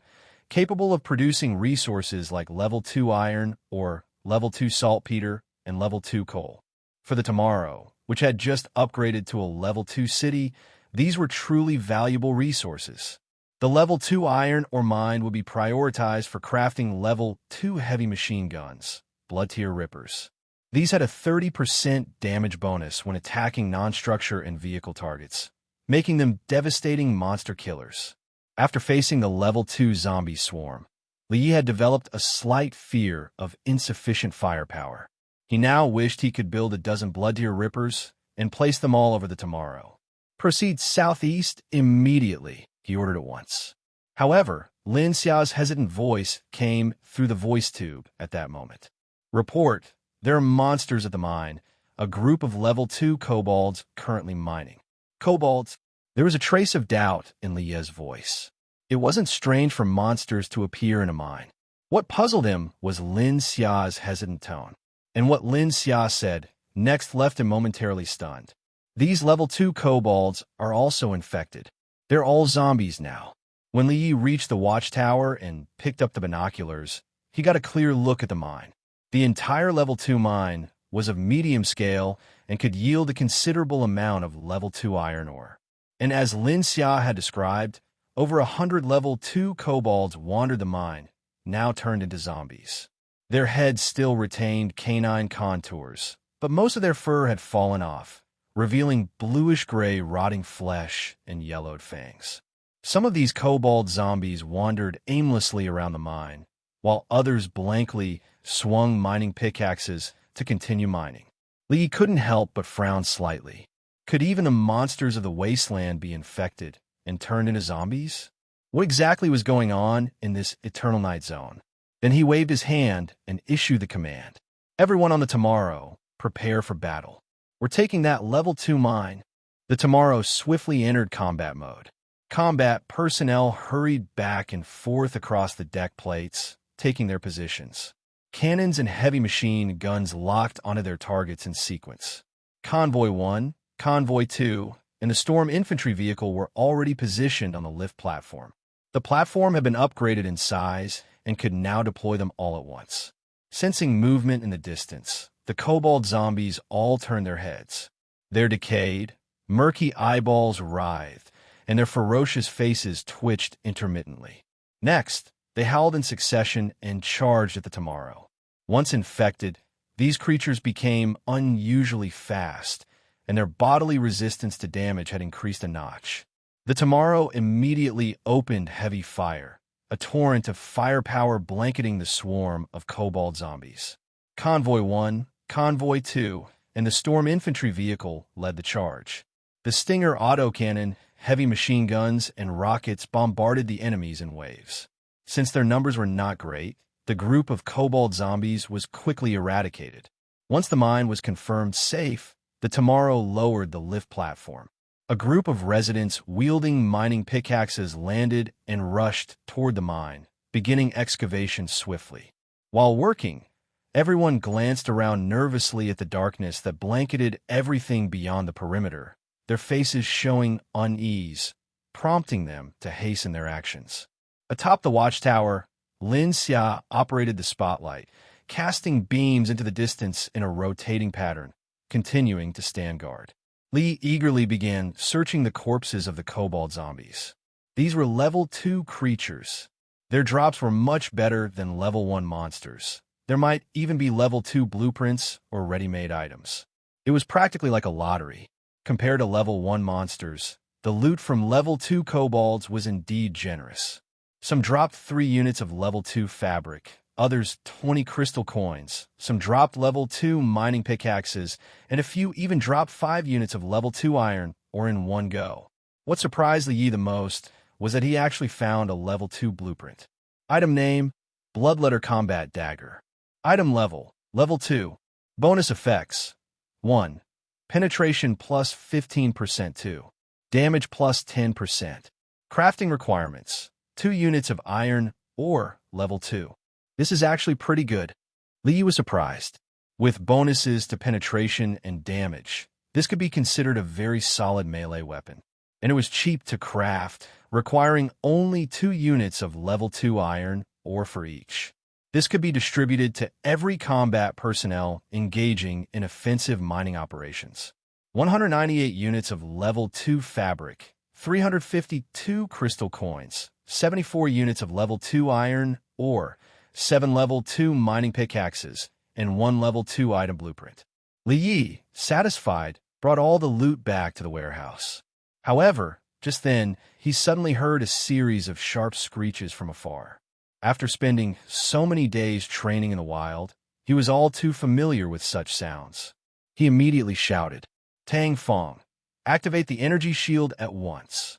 Speaker 2: capable of producing resources like level 2 iron or level 2 saltpeter and level 2 coal. For the Tomorrow, which had just upgraded to a level 2 city, these were truly valuable resources. The level 2 iron or mine would be prioritized for crafting level 2 heavy machine guns, Blood Tier Rippers. These had a 30% damage bonus when attacking non-structure and vehicle targets, making them devastating monster killers. After facing the level 2 zombie swarm, Li Yi had developed a slight fear of insufficient firepower. He now wished he could build a dozen Blood Tier Rippers and place them all over the Tomorrow. Proceed southeast immediately, he ordered at once. However, Lin Xiao's hesitant voice came through the voice tube at that moment. Report, there are monsters at the mine, a group of level 2 kobolds currently mining. Kobolds? There was a trace of doubt in Li Ye's voice. It wasn't strange for monsters to appear in a mine. What puzzled him was Lin Xiao's hesitant tone. And what Lin Xia said next left him momentarily stunned. These level 2 kobolds are also infected. They're all zombies now. When Li Yi reached the watchtower and picked up the binoculars, he got a clear look at the mine. The entire level 2 mine was of medium scale and could yield a considerable amount of level 2 iron ore. And as Lin Xia had described, over 100 level 2 kobolds wandered the mine, now turned into zombies. Their heads still retained canine contours, but most of their fur had fallen off, revealing bluish-gray rotting flesh and yellowed fangs. Some of these kobold zombies wandered aimlessly around the mine, while others blankly swung mining pickaxes to continue mining. Li couldn't help but frown slightly. Could even the monsters of the wasteland be infected and turned into zombies? What exactly was going on in this eternal night zone? Then he waved his hand and issued the command. Everyone on the Tomorrow, prepare for battle. We're taking that level 2 mine. The Tomorrow swiftly entered combat mode. Combat personnel hurried back and forth across the deck plates, taking their positions. Cannons and heavy machine guns locked onto their targets in sequence. Convoy 1, Convoy 2, and the Storm infantry vehicle were already positioned on the lift platform. The platform had been upgraded in size and could now deploy them all at once. Sensing movement in the distance, the kobold zombies all turned their heads. Their decayed, murky eyeballs writhed, and their ferocious faces twitched intermittently. Next, they howled in succession and charged at the Tomorrow. Once infected, these creatures became unusually fast, and their bodily resistance to damage had increased a notch. The Tomorrow immediately opened heavy fire, a torrent of firepower blanketing the swarm of kobold zombies. Convoy 1, Convoy 2, and the Storm infantry vehicle led the charge. The Stinger autocannon, heavy machine guns, and rockets bombarded the enemies in waves. Since their numbers were not great, the group of kobold zombies was quickly eradicated. Once the mine was confirmed safe, the Tomorrow lowered the lift platform. A group of residents wielding mining pickaxes landed and rushed toward the mine, beginning excavation swiftly. While working, everyone glanced around nervously at the darkness that blanketed everything beyond the perimeter, their faces showing unease, prompting them to hasten their actions. Atop the watchtower, Lin Xia operated the spotlight, casting beams into the distance in a rotating pattern, continuing to stand guard. Li eagerly began searching the corpses of the kobold zombies. These were level 2 creatures. Their drops were much better than level 1 monsters. There might even be level 2 blueprints or ready-made items. It was practically like a lottery. Compared to level 1 monsters, the loot from level 2 kobolds was indeed generous. Some dropped 3 units of level 2 fabric, others 20 crystal coins, some dropped level 2 mining pickaxes, and a few even dropped 5 units of level 2 iron or in one go. What surprised Li Yi the most was that he actually found a level 2 blueprint. Item name, Bloodletter Combat Dagger. Item level, level 2. Bonus effects, 1. Penetration plus 15% 2. Damage plus 10%. Crafting requirements, 2 units of iron or level 2. This is actually pretty good. Li Yi was surprised. With bonuses to penetration and damage, this could be considered a very solid melee weapon. And it was cheap to craft, requiring only 2 units of level 2 iron ore for each. This could be distributed to every combat personnel engaging in offensive mining operations. 198 units of level 2 fabric, 352 crystal coins, 74 units of level 2 iron ore, 7 level 2 mining pickaxes, and 1 level 2 item blueprint. Li Yi, satisfied, brought all the loot back to the warehouse. However, just then, he suddenly heard a series of sharp screeches from afar. After spending so many days training in the wild, he was all too familiar with such sounds. He immediately shouted, "Tang Fong, Activate the energy shield at once.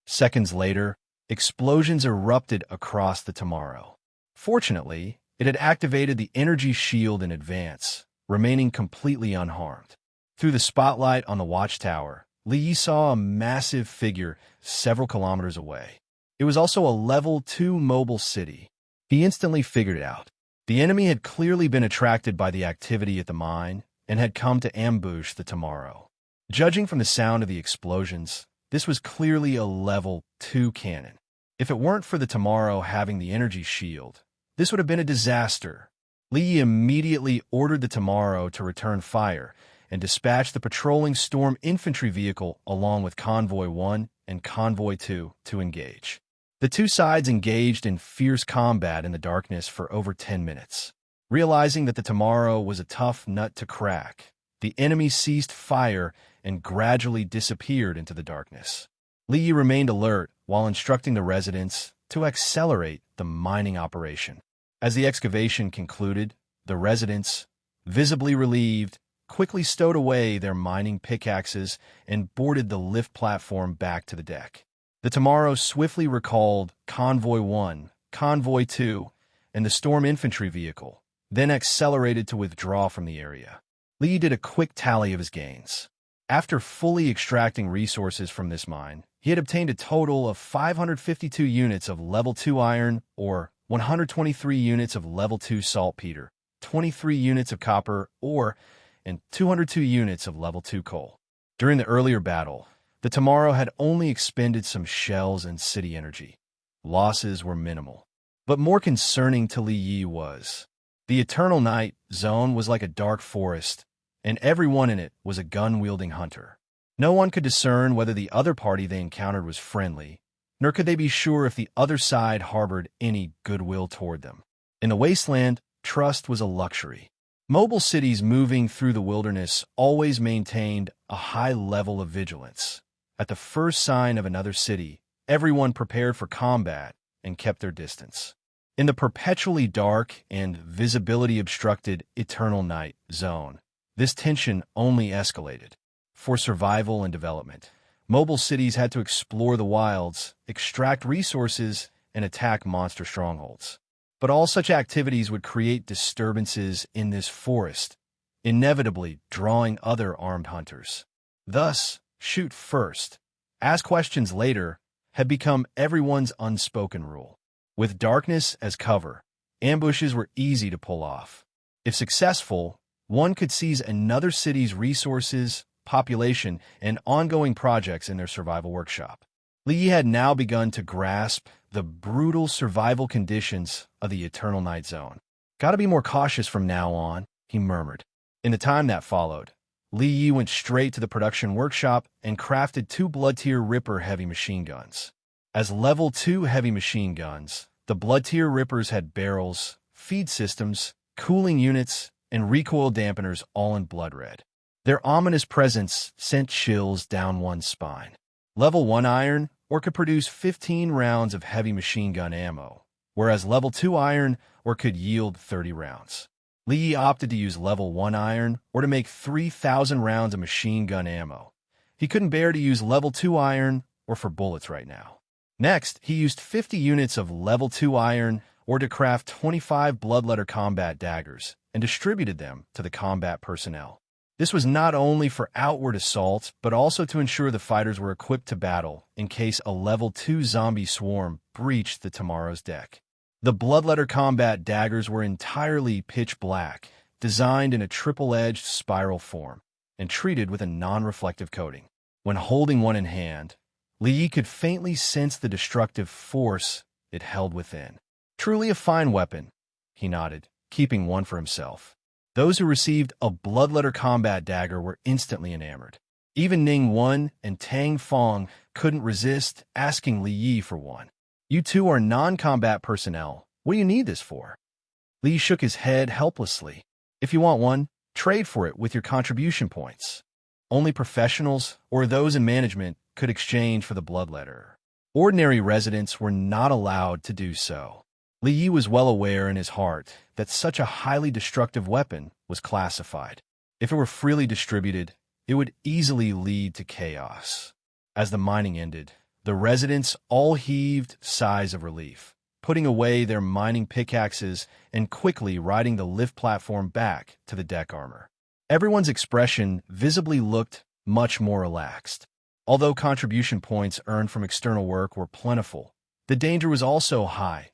Speaker 2: Seconds later, explosions erupted across the tomorrow. Fortunately, it had activated the energy shield in advance, remaining completely unharmed. Through the spotlight on the watchtower, Li Yi saw a massive figure several kilometers away. It was also a level 2 mobile city. He instantly figured it out. The enemy had clearly been attracted by the activity at the mine and had come to ambush the tomorrow. Judging from the sound of the explosions, this was clearly a level 2 cannon. If it weren't for the tomorrow having the energy shield, this would have been a disaster. Li Yi immediately ordered the tomorrow to return fire and dispatched the patrolling storm infantry vehicle along with Convoy 1 and Convoy 2 to engage. The two sides engaged in fierce combat in the darkness for over 10 minutes. Realizing that the tomorrow was a tough nut to crack, the enemy ceased fire and gradually disappeared into the darkness. Li Yi remained alert while instructing the residents to accelerate the mining operation. As the excavation concluded, the residents, visibly relieved, quickly stowed away their mining pickaxes and boarded the lift platform back to the deck. The tomorrow swiftly recalled Convoy 1, Convoy 2, and the storm infantry vehicle, then accelerated to withdraw from the area. Li did a quick tally of his gains. After fully extracting resources from this mine, he had obtained a total of 552 units of level 2 iron, or 123 units of level 2 saltpeter, 23 units of copper ore, and 202 units of level 2 coal. During the earlier battle, the tomorrow had only expended some shells and city energy. Losses were minimal. But more concerning to Li Yi was, the Eternal Night zone was like a dark forest, and everyone in it was a gun-wielding hunter. No one could discern whether the other party they encountered was friendly, nor could they be sure if the other side harbored any goodwill toward them. In the wasteland, trust was a luxury. Mobile cities moving through the wilderness always maintained a high level of vigilance. At the first sign of another city, everyone prepared for combat and kept their distance. In the perpetually dark and visibility-obstructed Eternal Night zone, this tension only escalated. For survival and development, mobile cities had to explore the wilds, extract resources, and attack monster strongholds. But all such activities would create disturbances in this forest, inevitably drawing other armed hunters. Thus, shoot first, ask questions later had become everyone's unspoken rule. With darkness as cover, ambushes were easy to pull off. If successful, one could seize another city's resources, population, and ongoing projects in their survival workshop. Li Yi had now begun to grasp the brutal survival conditions of the Eternal Night Zone. Gotta be more cautious from now on, he murmured. In the time that followed, Li Yi went straight to the production workshop and crafted 2 Blood-Tier Ripper heavy machine guns. As level 2 heavy machine guns, the Blood-Tier Rippers had barrels, feed systems, cooling units, and recoil dampeners all in blood red. Their ominous presence sent chills down one's spine. Level 1 iron, or could produce 15 rounds of heavy machine gun ammo, whereas level 2 iron, or could yield 30 rounds. Li Yi opted to use level 1 iron, or to make 3,000 rounds of machine gun ammo. He couldn't bear to use level 2 iron, or for bullets right now. Next, he used 50 units of level 2 iron, or to craft 25 bloodletter combat daggers, and distributed them to the combat personnel. This was not only for outward assault, but also to ensure the fighters were equipped to battle in case a level 2 zombie swarm breached the tomorrow's deck. The bloodletter combat daggers were entirely pitch black, designed in a triple-edged spiral form, and treated with a non-reflective coating. When holding one in hand, Li Yi could faintly sense the destructive force it held within. Truly a fine weapon, he nodded, keeping one for himself. Those who received a bloodletter combat dagger were instantly enamored. Even Ning Wen and Tang Fong couldn't resist asking Li Yi for one. You two are non-combat personnel. What do you need this for? Li shook his head helplessly. If you want one, trade for it with your contribution points. Only professionals or those in management could exchange for the bloodletter. Ordinary residents were not allowed to do so. Li Yi was well aware in his heart that such a highly destructive weapon was classified. If it were freely distributed, it would easily lead to chaos. As the mining ended, the residents all heaved sighs of relief, putting away their mining pickaxes and quickly riding the lift platform back to the deck armor. Everyone's expression visibly looked much more relaxed. Although contribution points earned from external work were plentiful, the danger was also high,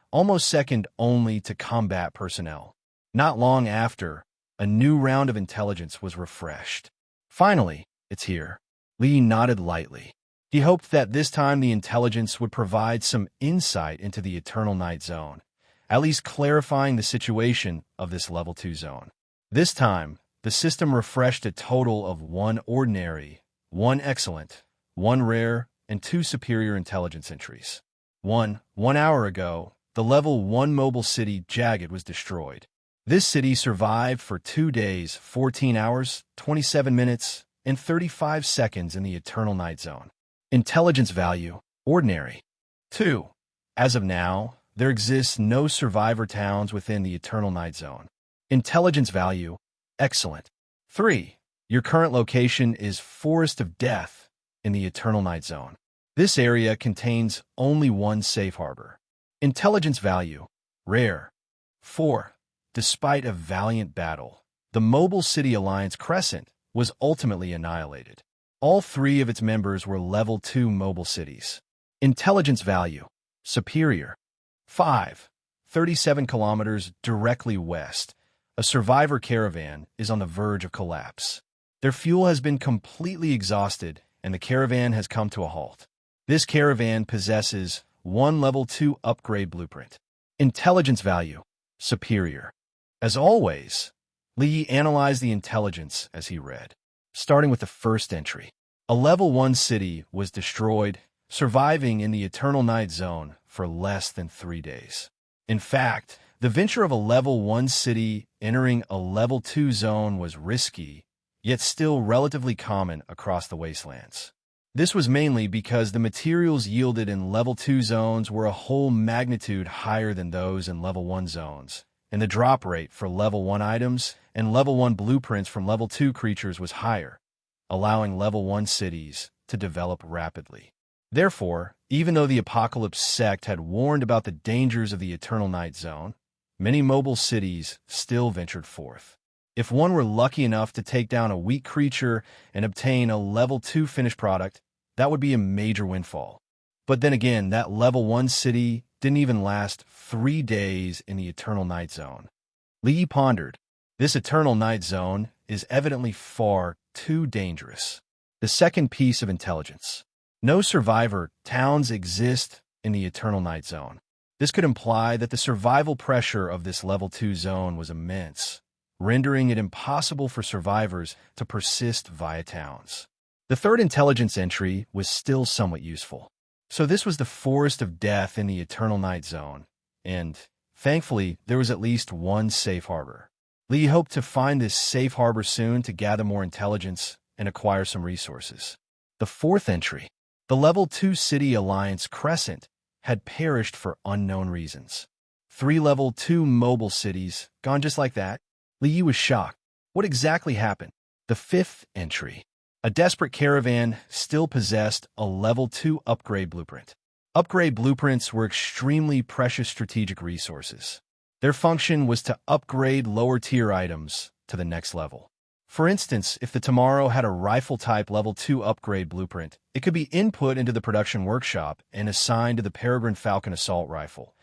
Speaker 2: almost second only to combat personnel. Not long after, a new round of intelligence was refreshed. Finally, it's here. Lee nodded lightly. He hoped that this time the intelligence would provide some insight into the Eternal Night Zone, at least clarifying the situation of this Level 2 zone. This time, the system refreshed a total of 1 ordinary, 1 excellent, 1 rare, and 2 superior intelligence entries. 1 hour ago, the Level 1 mobile city Jagged was destroyed. This city survived for 2 days, 14 hours, 27 minutes, and 35 seconds in the Eternal Night Zone. Intelligence value, ordinary. 2. As of now, there exists no survivor towns within the Eternal Night Zone. Intelligence value, excellent. 3. Your current location is Forest of Death in the Eternal Night Zone. This area contains only 1 safe harbor. Intelligence value, rare. 4. Despite a valiant battle, the Mobile City Alliance Crescent was ultimately annihilated. All 3 of its members were Level 2 mobile cities. Intelligence value, superior. 5. 37 kilometers directly west, a survivor caravan is on the verge of collapse. Their fuel has been completely exhausted, and the caravan has come to a halt. This caravan possesses 1 Level 2 upgrade blueprint. Intelligence value, superior. As always, Lee analyzed the intelligence as he read. Starting with the first entry. A Level 1 city was destroyed, surviving in the Eternal Night Zone for less than 3 days. In fact, the venture of a Level 1 city entering a Level 2 zone was risky, yet still relatively common across the wastelands. This was mainly because the materials yielded in Level 2 zones were a whole magnitude higher than those in Level 1 zones, and the drop rate for Level 1 items and Level 1 blueprints from Level 2 creatures was higher, allowing Level 1 cities to develop rapidly. Therefore, even though the Apocalypse sect had warned about the dangers of the Eternal Night Zone, many mobile cities still ventured forth. If one were lucky enough to take down a weak creature and obtain a Level 2 finished product, that would be a major windfall. But then again, that Level 1 city didn't even last 3 days in the Eternal Night Zone. Lee pondered. This Eternal Night Zone is evidently far too dangerous. The second piece of intelligence. No survivor towns exist in the Eternal Night Zone. This could imply that the survival pressure of this Level 2 zone was immense, rendering it impossible for survivors to persist via towns. The third intelligence entry was still somewhat useful. So this was the Forest of Death in the Eternal Night Zone, and, thankfully, there was at least 1 safe harbor. Lee hoped to find this safe harbor soon to gather more intelligence and acquire some resources. The fourth entry. The Level 2 City Alliance Crescent had perished for unknown reasons. 3 Level 2 mobile cities, gone just like that. Lee was shocked. What exactly happened? The fifth entry. A desperate caravan still possessed a Level 2 upgrade blueprint. Upgrade blueprints were extremely precious strategic resources. Their function was to upgrade lower-tier items to the next level. For instance, if the Tomorrow had a rifle-type Level 2 upgrade blueprint, it could be input into the production workshop and assigned to the Peregrine Falcon assault rifle.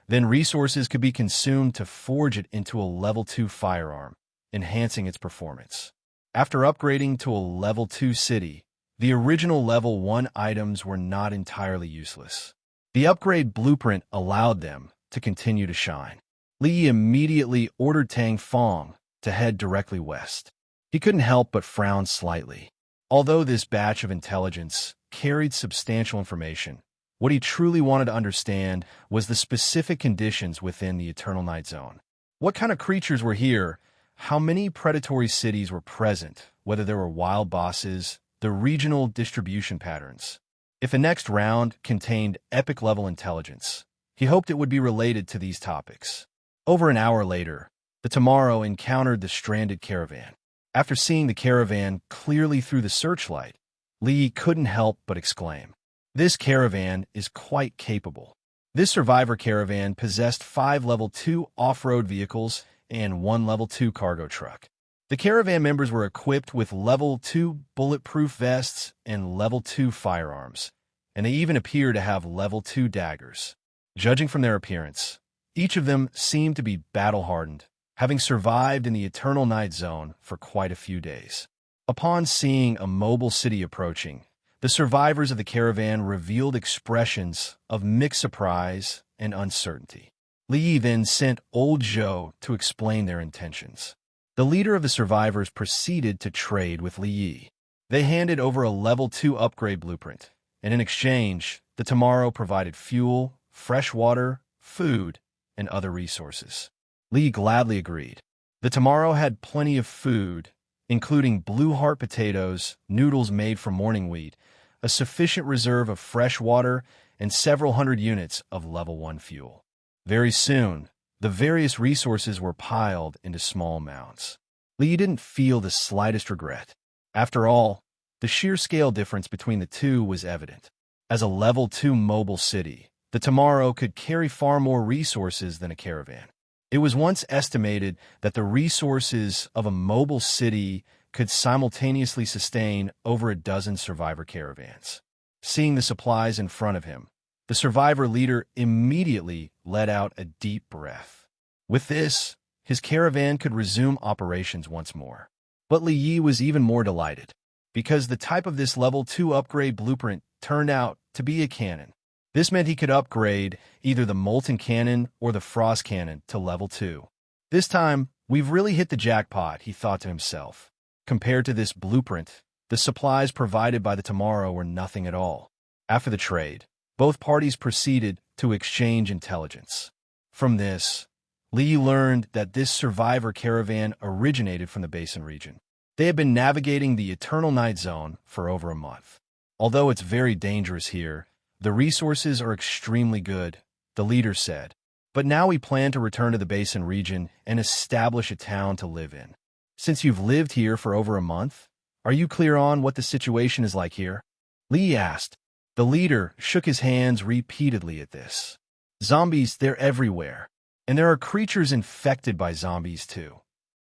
Speaker 2: Then resources could be consumed to forge it into a Level 2 firearm, enhancing its performance. After upgrading to a Level 2 city, the original Level 1 items were not entirely useless. The upgrade blueprint allowed them to continue to shine. Li immediately ordered Tang Fong to head directly west. He couldn't help but frown slightly. Although this batch of intelligence carried substantial information, what he truly wanted to understand was the specific conditions within the Eternal Night Zone. What kind of creatures were here? How many predatory cities were present? Whether there were wild bosses? The regional distribution patterns. If the next round contained epic-level intelligence, he hoped it would be related to these topics. Over an hour later, the Tomorrow encountered the stranded caravan. After seeing the caravan clearly through the searchlight, Li couldn't help but exclaim, "This caravan is quite capable." This survivor caravan possessed 5 Level 2 off-road vehicles and 1 Level 2 cargo truck. The caravan members were equipped with Level 2 bulletproof vests and Level 2 firearms, and they even appear to have Level 2 daggers. Judging from their appearance, each of them seemed to be battle-hardened, having survived in the Eternal Night Zone for quite a few days. Upon seeing a mobile city approaching, the survivors of the caravan revealed expressions of mixed surprise and uncertainty. Li then sent Old Zhou to explain their intentions. The leader of the survivors proceeded to trade with Li. They handed over a Level 2 upgrade blueprint, and in exchange, the Tomorrow provided fuel, fresh water, food, and other resources. Li gladly agreed. The Tomorrow had plenty of food, including blue heart potatoes, noodles made from morning wheat, a sufficient reserve of fresh water, and several hundred units of Level 1 fuel. Very soon, the various resources were piled into small amounts. Li didn't feel the slightest regret. After all, the sheer scale difference between the two was evident. As a Level 2 mobile city, the Tomorrow could carry far more resources than a caravan. It was once estimated that the resources of a mobile city could simultaneously sustain over a dozen survivor caravans. Seeing the supplies in front of him, the survivor leader immediately let out a deep breath. With this, his caravan could resume operations once more. But Li Yi was even more delighted, because the type of this Level 2 upgrade blueprint turned out to be a cannon. This meant he could upgrade either the Molten Cannon or the Frost Cannon to Level 2. This time, we've really hit the jackpot, he thought to himself. Compared to this blueprint, the supplies provided by the Tomorrow were nothing at all. After the trade, both parties proceeded to exchange intelligence. From this, Li learned that this survivor caravan originated from the Basin region. They had been navigating the Eternal Night Zone for over a month. Although it's very dangerous here, the resources are extremely good, the leader said. But now we plan to return to the Basin region and establish a town to live in. Since you've lived here for over a month, are you clear on what the situation is like here? Li asked. The leader shook his hands repeatedly at this. Zombies, they're everywhere. And there are creatures infected by zombies too.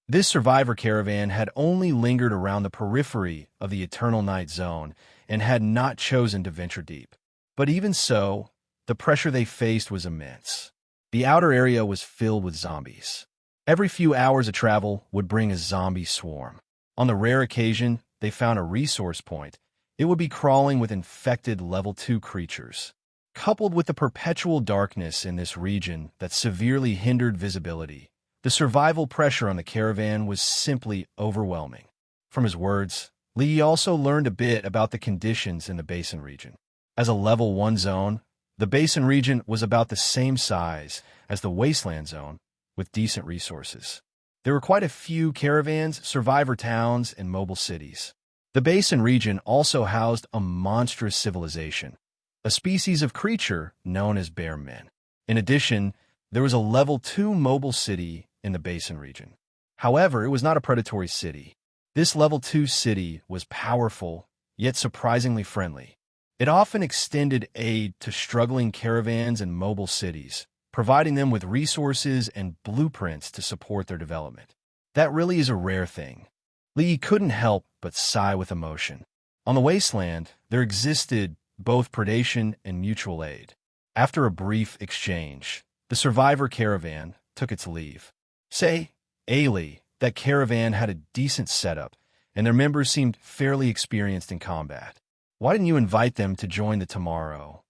Speaker 2: This survivor caravan had only lingered around the periphery of the Eternal Night Zone and had not chosen to venture deep. But even so, the pressure they faced was immense. The outer area was filled with zombies. Every few hours of travel would bring a zombie swarm. On the rare occasion they found a resource point, it would be crawling with infected Level 2 creatures. Coupled with the perpetual darkness in this region that severely hindered visibility, the survival pressure on the caravan was simply overwhelming. From his words, Li also learned a bit about the conditions in the Basin region. As a Level 1 zone, the Basin region was about the same size as the Wasteland zone, with decent resources. There were quite a few caravans, survivor towns, and mobile cities. The Basin region also housed a monstrous civilization, a species of creature known as bear men. In addition, there was a Level 2 mobile city in the Basin region. However, it was not a predatory city. This Level 2 city was powerful, yet surprisingly friendly. It often extended aid to struggling caravans and mobile cities, providing them with resources and blueprints to support their development. That really is a rare thing. Li couldn't help but sigh with emotion. On the wasteland, there existed both predation and mutual aid. After a brief exchange, the survivor caravan took its leave. Say, Ailey, that caravan had a decent setup, and their members seemed fairly experienced in combat. Why didn't you invite them to join the Tomorrow?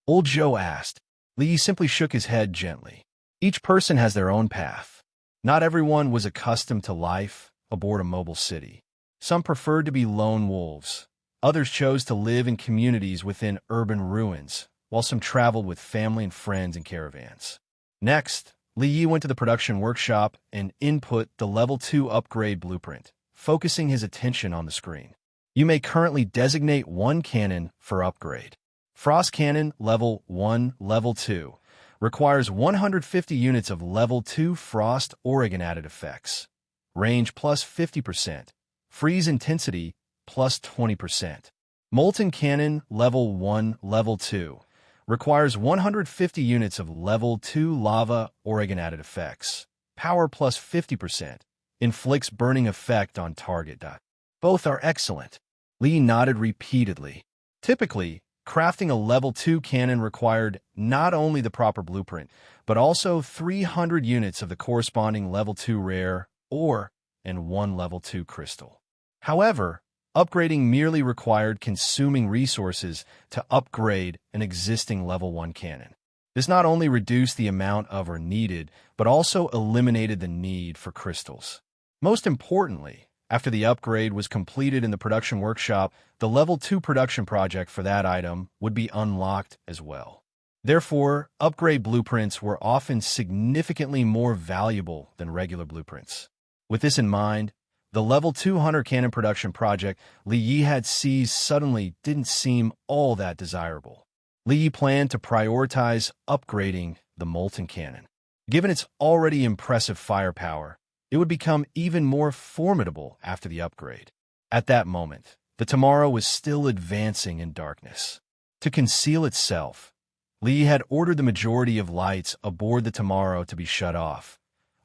Speaker 2: Old Joe asked. Li simply shook his head gently. Each person has their own path. Not everyone was accustomed to life aboard a mobile city. Some preferred to be lone wolves. Others chose to live in communities within urban ruins, while some traveled with family and friends in caravans. Next, Li Yi went to the production workshop and input the Level 2 upgrade blueprint, focusing his attention on the screen. You may currently designate one cannon for upgrade. Frost Cannon Level 1, Level 2 requires 150 units of Level 2 Frost Oregon added effects. range plus 50%, freeze intensity plus 20%. Molten cannon level 1, level 2 requires 150 units of level 2 lava organated effects. Power plus 50%, inflicts burning effect on target. Both are excellent. Lee nodded repeatedly. Typically, crafting a level 2 cannon required not only the proper blueprint, but also 300 units of the corresponding level 2 rare ore and 1 level 2 crystal. However, upgrading merely required consuming resources to upgrade an existing level 1 cannon. This not only reduced the amount of ore needed, but also eliminated the need for crystals. Most importantly, after the upgrade was completed in the production workshop, the level 2 production project for that item would be unlocked as well. Therefore, upgrade blueprints were often significantly more valuable than regular blueprints. With this in mind, the level 200 cannon production project Li Yi had seized suddenly didn't seem all that desirable. Li Yi planned to prioritize upgrading the molten cannon. Given its already impressive firepower, it would become even more formidable after the upgrade. At that moment, the Tomorrow was still advancing in darkness. To conceal itself, Li had ordered the majority of lights aboard the Tomorrow to be shut off,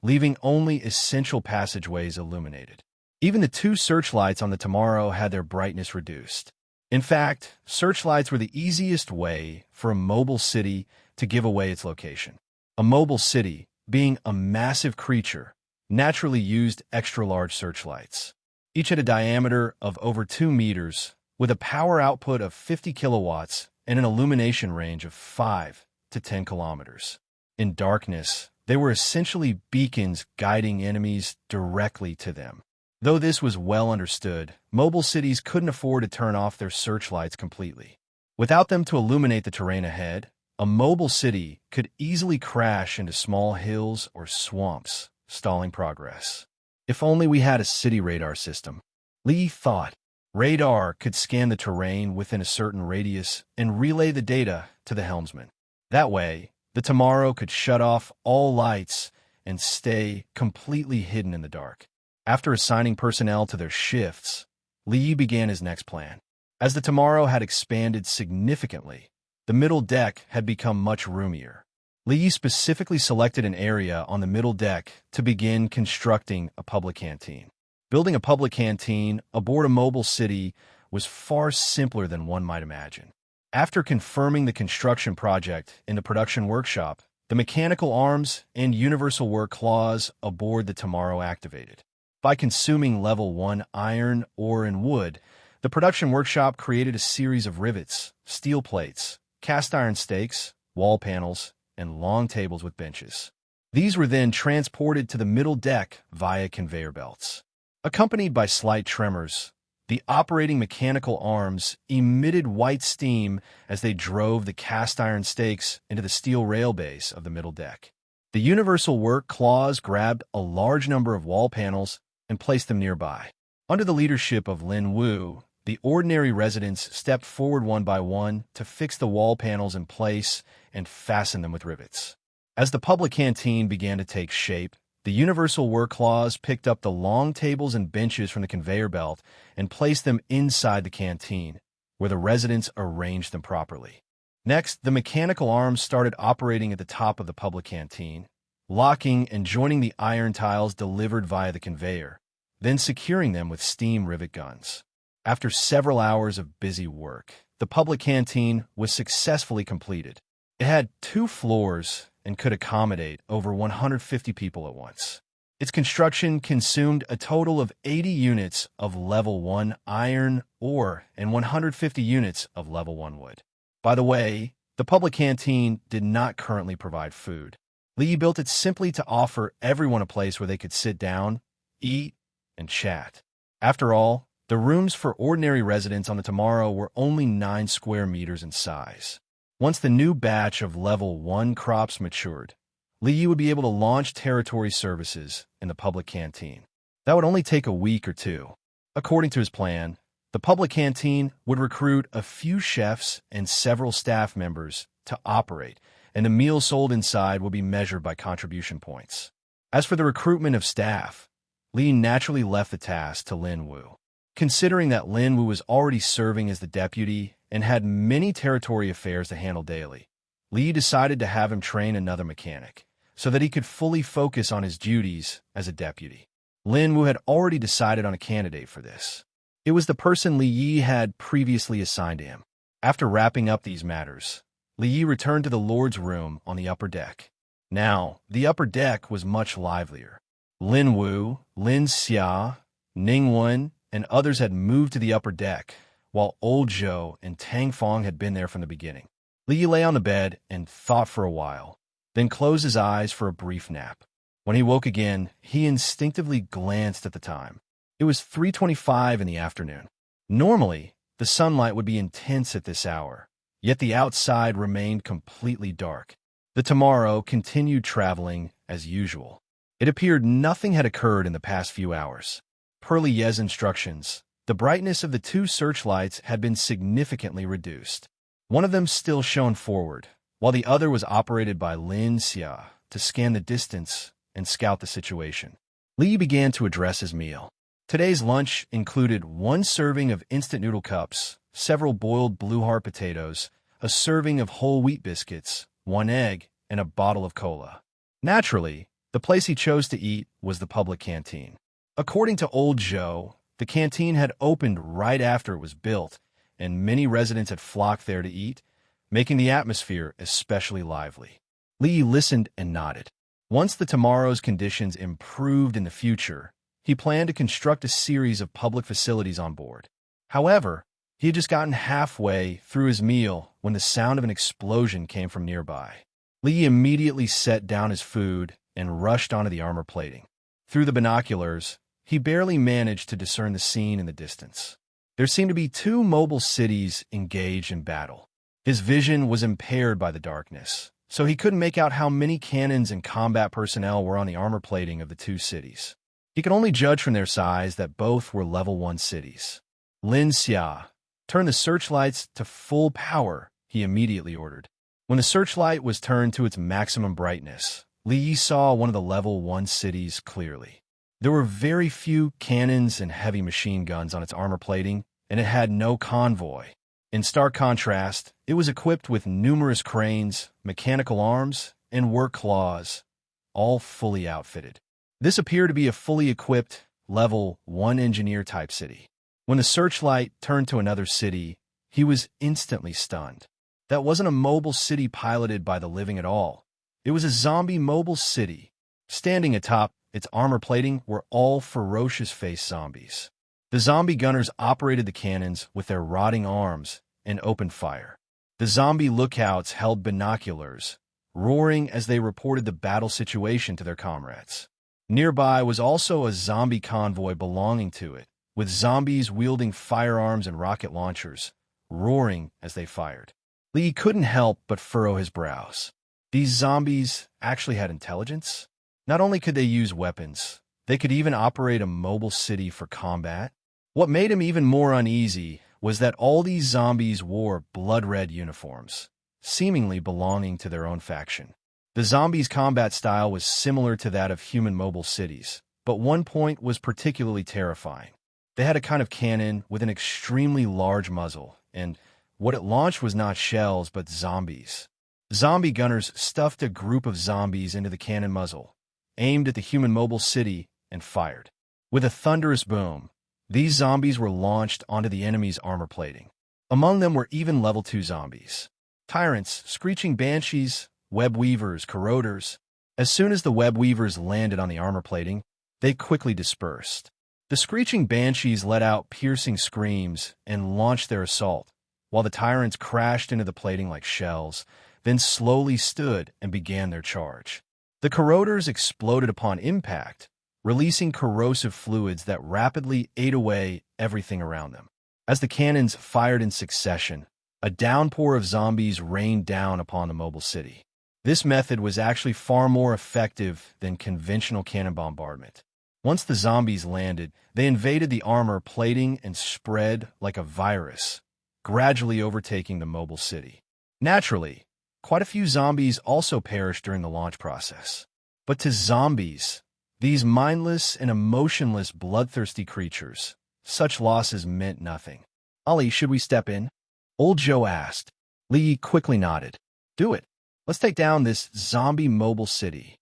Speaker 2: leaving only essential passageways illuminated. Even the 2 searchlights on the Tomorrow had their brightness reduced. In fact, searchlights were the easiest way for a mobile city to give away its location. A mobile city, being a massive creature, naturally used extra-large searchlights. Each had a diameter of over 2 meters, with a power output of 50 kilowatts and an illumination range of 5 to 10 kilometers. In darkness, they were essentially beacons guiding enemies directly to them. Though this was well understood, mobile cities couldn't afford to turn off their searchlights completely. Without them to illuminate the terrain ahead, a mobile city could easily crash into small hills or swamps, stalling progress. If only we had a city radar system, Li thought. Radar could scan the terrain within a certain radius and relay the data to the helmsman. That way, the Tomorrow could shut off all lights and stay completely hidden in the dark. After assigning personnel to their shifts, Li began his next plan. As the Tomorrow had expanded significantly, the middle deck had become much roomier. Li specifically selected an area on the middle deck to begin constructing a public canteen. Building a public canteen aboard a mobile city was far simpler than one might imagine. After confirming the construction project in the production workshop, the mechanical arms and universal work claws aboard the Tomorrow activated. By consuming level 1 iron, ore, and wood, the production workshop created a series of rivets, steel plates, cast iron stakes, wall panels, and long tables with benches. These were then transported to the middle deck via conveyor belts. Accompanied by slight tremors, the operating mechanical arms emitted white steam as they drove the cast iron stakes into the steel rail base of the middle deck. The universal work claws grabbed a large number of wall panels and placed them nearby. Under the leadership of Lin Wu, the ordinary residents stepped forward one by one to fix the wall panels in place and fasten them with rivets. As the public canteen began to take shape, the universal work claws picked up the long tables and benches from the conveyor belt and placed them inside the canteen, where the residents arranged them properly. Next, the mechanical arms started operating at the top of the public canteen, locking and joining the iron tiles delivered via the conveyor, then securing them with steam rivet guns. After several hours of busy work, the public canteen was successfully completed. It had 2 floors and could accommodate over 150 people at once. Its construction consumed a total of 80 units of level 1 iron ore and 150 units of level 1 wood. By the way, the public canteen did not currently provide food. Li built it simply to offer everyone a place where they could sit down, eat, and chat. After all, the rooms for ordinary residents on the Tomorrow were only 9 square meters in size. Once the new batch of level 1 crops matured, Li would be able to launch territory services in the public canteen. That would only take a week or 2. According to his plan, the public canteen would recruit a few chefs and several staff members to operate, and the meals sold inside will be measured by contribution points. As for the recruitment of staff, Li naturally left the task to Lin Wu. Considering that Lin Wu was already serving as the deputy and had many territory affairs to handle daily, Li decided to have him train another mechanic so that he could fully focus on his duties as a deputy. Lin Wu had already decided on a candidate for this. It was the person Li Yi had previously assigned to him. After wrapping up these matters, Li Yi returned to the Lord's room on the upper deck. Now, the upper deck was much livelier. Lin Wu, Lin Xia, Ning Wen, and others had moved to the upper deck, while Old Zhou and Tang Fong had been there from the beginning. Li Yi lay on the bed and thought for a while, then closed his eyes for a brief nap. When he woke again, he instinctively glanced at the time. It was 3:25 in the afternoon. Normally, the sunlight would be intense at this hour, yet the outside remained completely dark. The tomorrow continued traveling as usual. It appeared nothing had occurred in the past few hours. Per Li Ye's instructions, the brightness of the two searchlights had been significantly reduced. One of them still shone forward, while the other was operated by Lin Xia to scan the distance and scout the situation. Li began to address his meal. Today's lunch included 1 serving of instant noodle cups, several boiled blue heart potatoes, a serving of whole wheat biscuits, 1 egg, and a bottle of cola. Naturally, the place he chose to eat was the public canteen. According to Old Zhou, the canteen had opened right after it was built, and many residents had flocked there to eat, making the atmosphere especially lively. Li listened and nodded. Once the tomorrow's conditions improved in the future, he planned to construct a series of public facilities on board. However, he had just gotten halfway through his meal when the sound of an explosion came from nearby. Li immediately set down his food and rushed onto the armor plating. Through the binoculars, he barely managed to discern the scene in the distance. There seemed to be 2 mobile cities engaged in battle. His vision was impaired by the darkness, so he couldn't make out how many cannons and combat personnel were on the armor plating of the 2 cities. He could only judge from their size that both were level 1 cities. Lin Xia, turn the searchlights to full power, he immediately ordered. When the searchlight was turned to its maximum brightness, Li Yi saw one of the level 1 cities clearly. There were very few cannons and heavy machine guns on its armor plating, and it had no convoy. In stark contrast, it was equipped with numerous cranes, mechanical arms, and work claws, all fully outfitted. This appeared to be a fully equipped, level 1 engineer-type city. When the searchlight turned to another city, he was instantly stunned. That wasn't a mobile city piloted by the living at all. It was a zombie mobile city. Standing atop its armor plating were all ferocious-faced zombies. The zombie gunners operated the cannons with their rotting arms and opened fire. The zombie lookouts held binoculars, roaring as they reported the battle situation to their comrades. Nearby was also a zombie convoy belonging to it, with zombies wielding firearms and rocket launchers, roaring as they fired. Li couldn't help but furrow his brows. These zombies actually had intelligence? Not only could they use weapons, they could even operate a mobile city for combat. What made him even more uneasy was that all these zombies wore blood-red uniforms, seemingly belonging to their own faction. The zombies' combat style was similar to that of human mobile cities, but one point was particularly terrifying. They had a kind of cannon with an extremely large muzzle, and what it launched was not shells but zombies. Zombie gunners stuffed a group of zombies into the cannon muzzle, aimed at the human mobile city, and fired. With a thunderous boom, these zombies were launched onto the enemy's armor plating. Among them were even level 2 zombies. Tyrants, screeching banshees, web weavers, corroders. As soon as the web weavers landed on the armor plating, they quickly dispersed. The screeching banshees let out piercing screams and launched their assault, while the tyrants crashed into the plating like shells, then slowly stood and began their charge. The corroders exploded upon impact, releasing corrosive fluids that rapidly ate away everything around them. As the cannons fired in succession, a downpour of zombies rained down upon the mobile city. This method was actually far more effective than conventional cannon bombardment. Once the zombies landed, they invaded the armor plating and spread like a virus, gradually overtaking the mobile city. Naturally, quite a few zombies also perished during the launch process. But to zombies, These mindless and emotionless bloodthirsty creatures, such losses meant nothing. "Ollie, should we step in?" Old Joe asked. Lee quickly nodded. "Do it. Let's take down this zombie mobile city."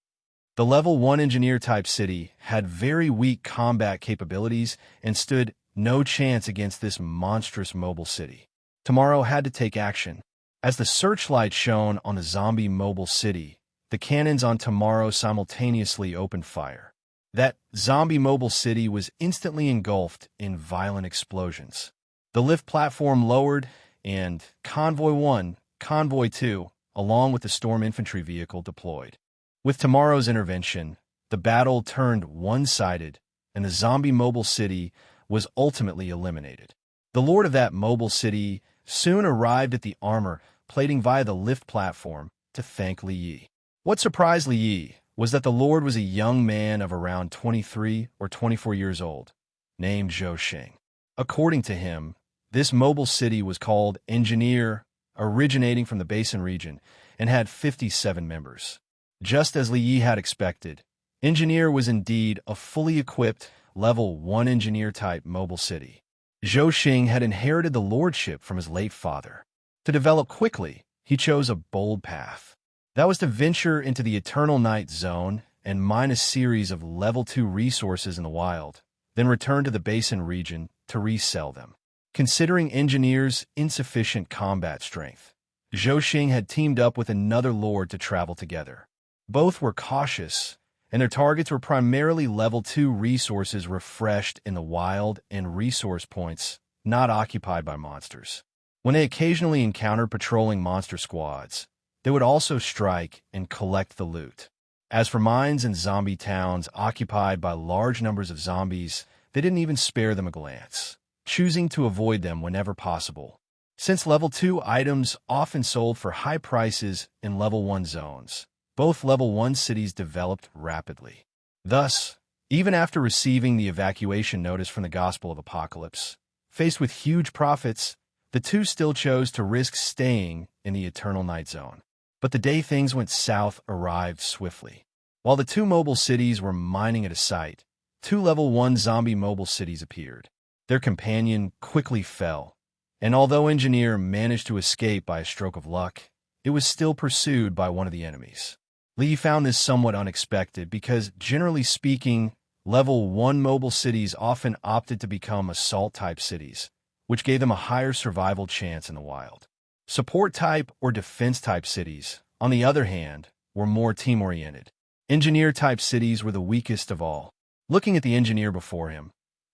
Speaker 2: The level 1 engineer-type city had very weak combat capabilities and stood no chance against this monstrous mobile city. Tomorrow had to take action. As the searchlight shone on the zombie mobile city, the cannons on Tomorrow simultaneously opened fire. That zombie mobile city was instantly engulfed in violent explosions. The lift platform lowered, and Convoy 1, Convoy 2, along with the storm infantry vehicle deployed. With Tomorrow's intervention, the battle turned one-sided, and the zombie mobile city was ultimately eliminated. The lord of that mobile city soon arrived at the armor plating via the lift platform to thank Li Yi. What surprised Li Yi was that the lord was a young man of around 23 or 24 years old, named Zhou Xing. According to him, this mobile city was called Engineer, originating from the Basin region, and had 57 members. Just as Li Yi had expected, Engineer was indeed a fully equipped, level 1 engineer-type mobile city. Zhou Xing had inherited the lordship from his late father. To develop quickly, he chose a bold path. That was to venture into the Eternal Night Zone and mine a series of level 2 resources in the wild, then return to the Basin region to resell them. Considering Engineer's insufficient combat strength, Zhou Xing had teamed up with another lord to travel together. Both were cautious, and their targets were primarily level 2 resources refreshed in the wild and resource points not occupied by monsters. When they occasionally encountered patrolling monster squads, they would also strike and collect the loot. As for mines and zombie towns occupied by large numbers of zombies, they didn't even spare them a glance, choosing to avoid them whenever possible. Since level 2 items often sold for high prices in level 1 zones, both level 1 cities developed rapidly. Thus, even after receiving the evacuation notice from the Gospel of Apocalypse, faced with huge profits, the two still chose to risk staying in the Eternal Night Zone. But the day things went south arrived swiftly. While the two mobile cities were mining at a site, 2 level 1 zombie mobile cities appeared. Their companion quickly fell, and although Engineer managed to escape by a stroke of luck, it was still pursued by one of the enemies. Lee found this somewhat unexpected because, generally speaking, level 1 mobile cities often opted to become assault-type cities, which gave them a higher survival chance in the wild. Support-type or defense-type cities, on the other hand, were more team-oriented. Engineer-type cities were the weakest of all. Looking at the engineer before him,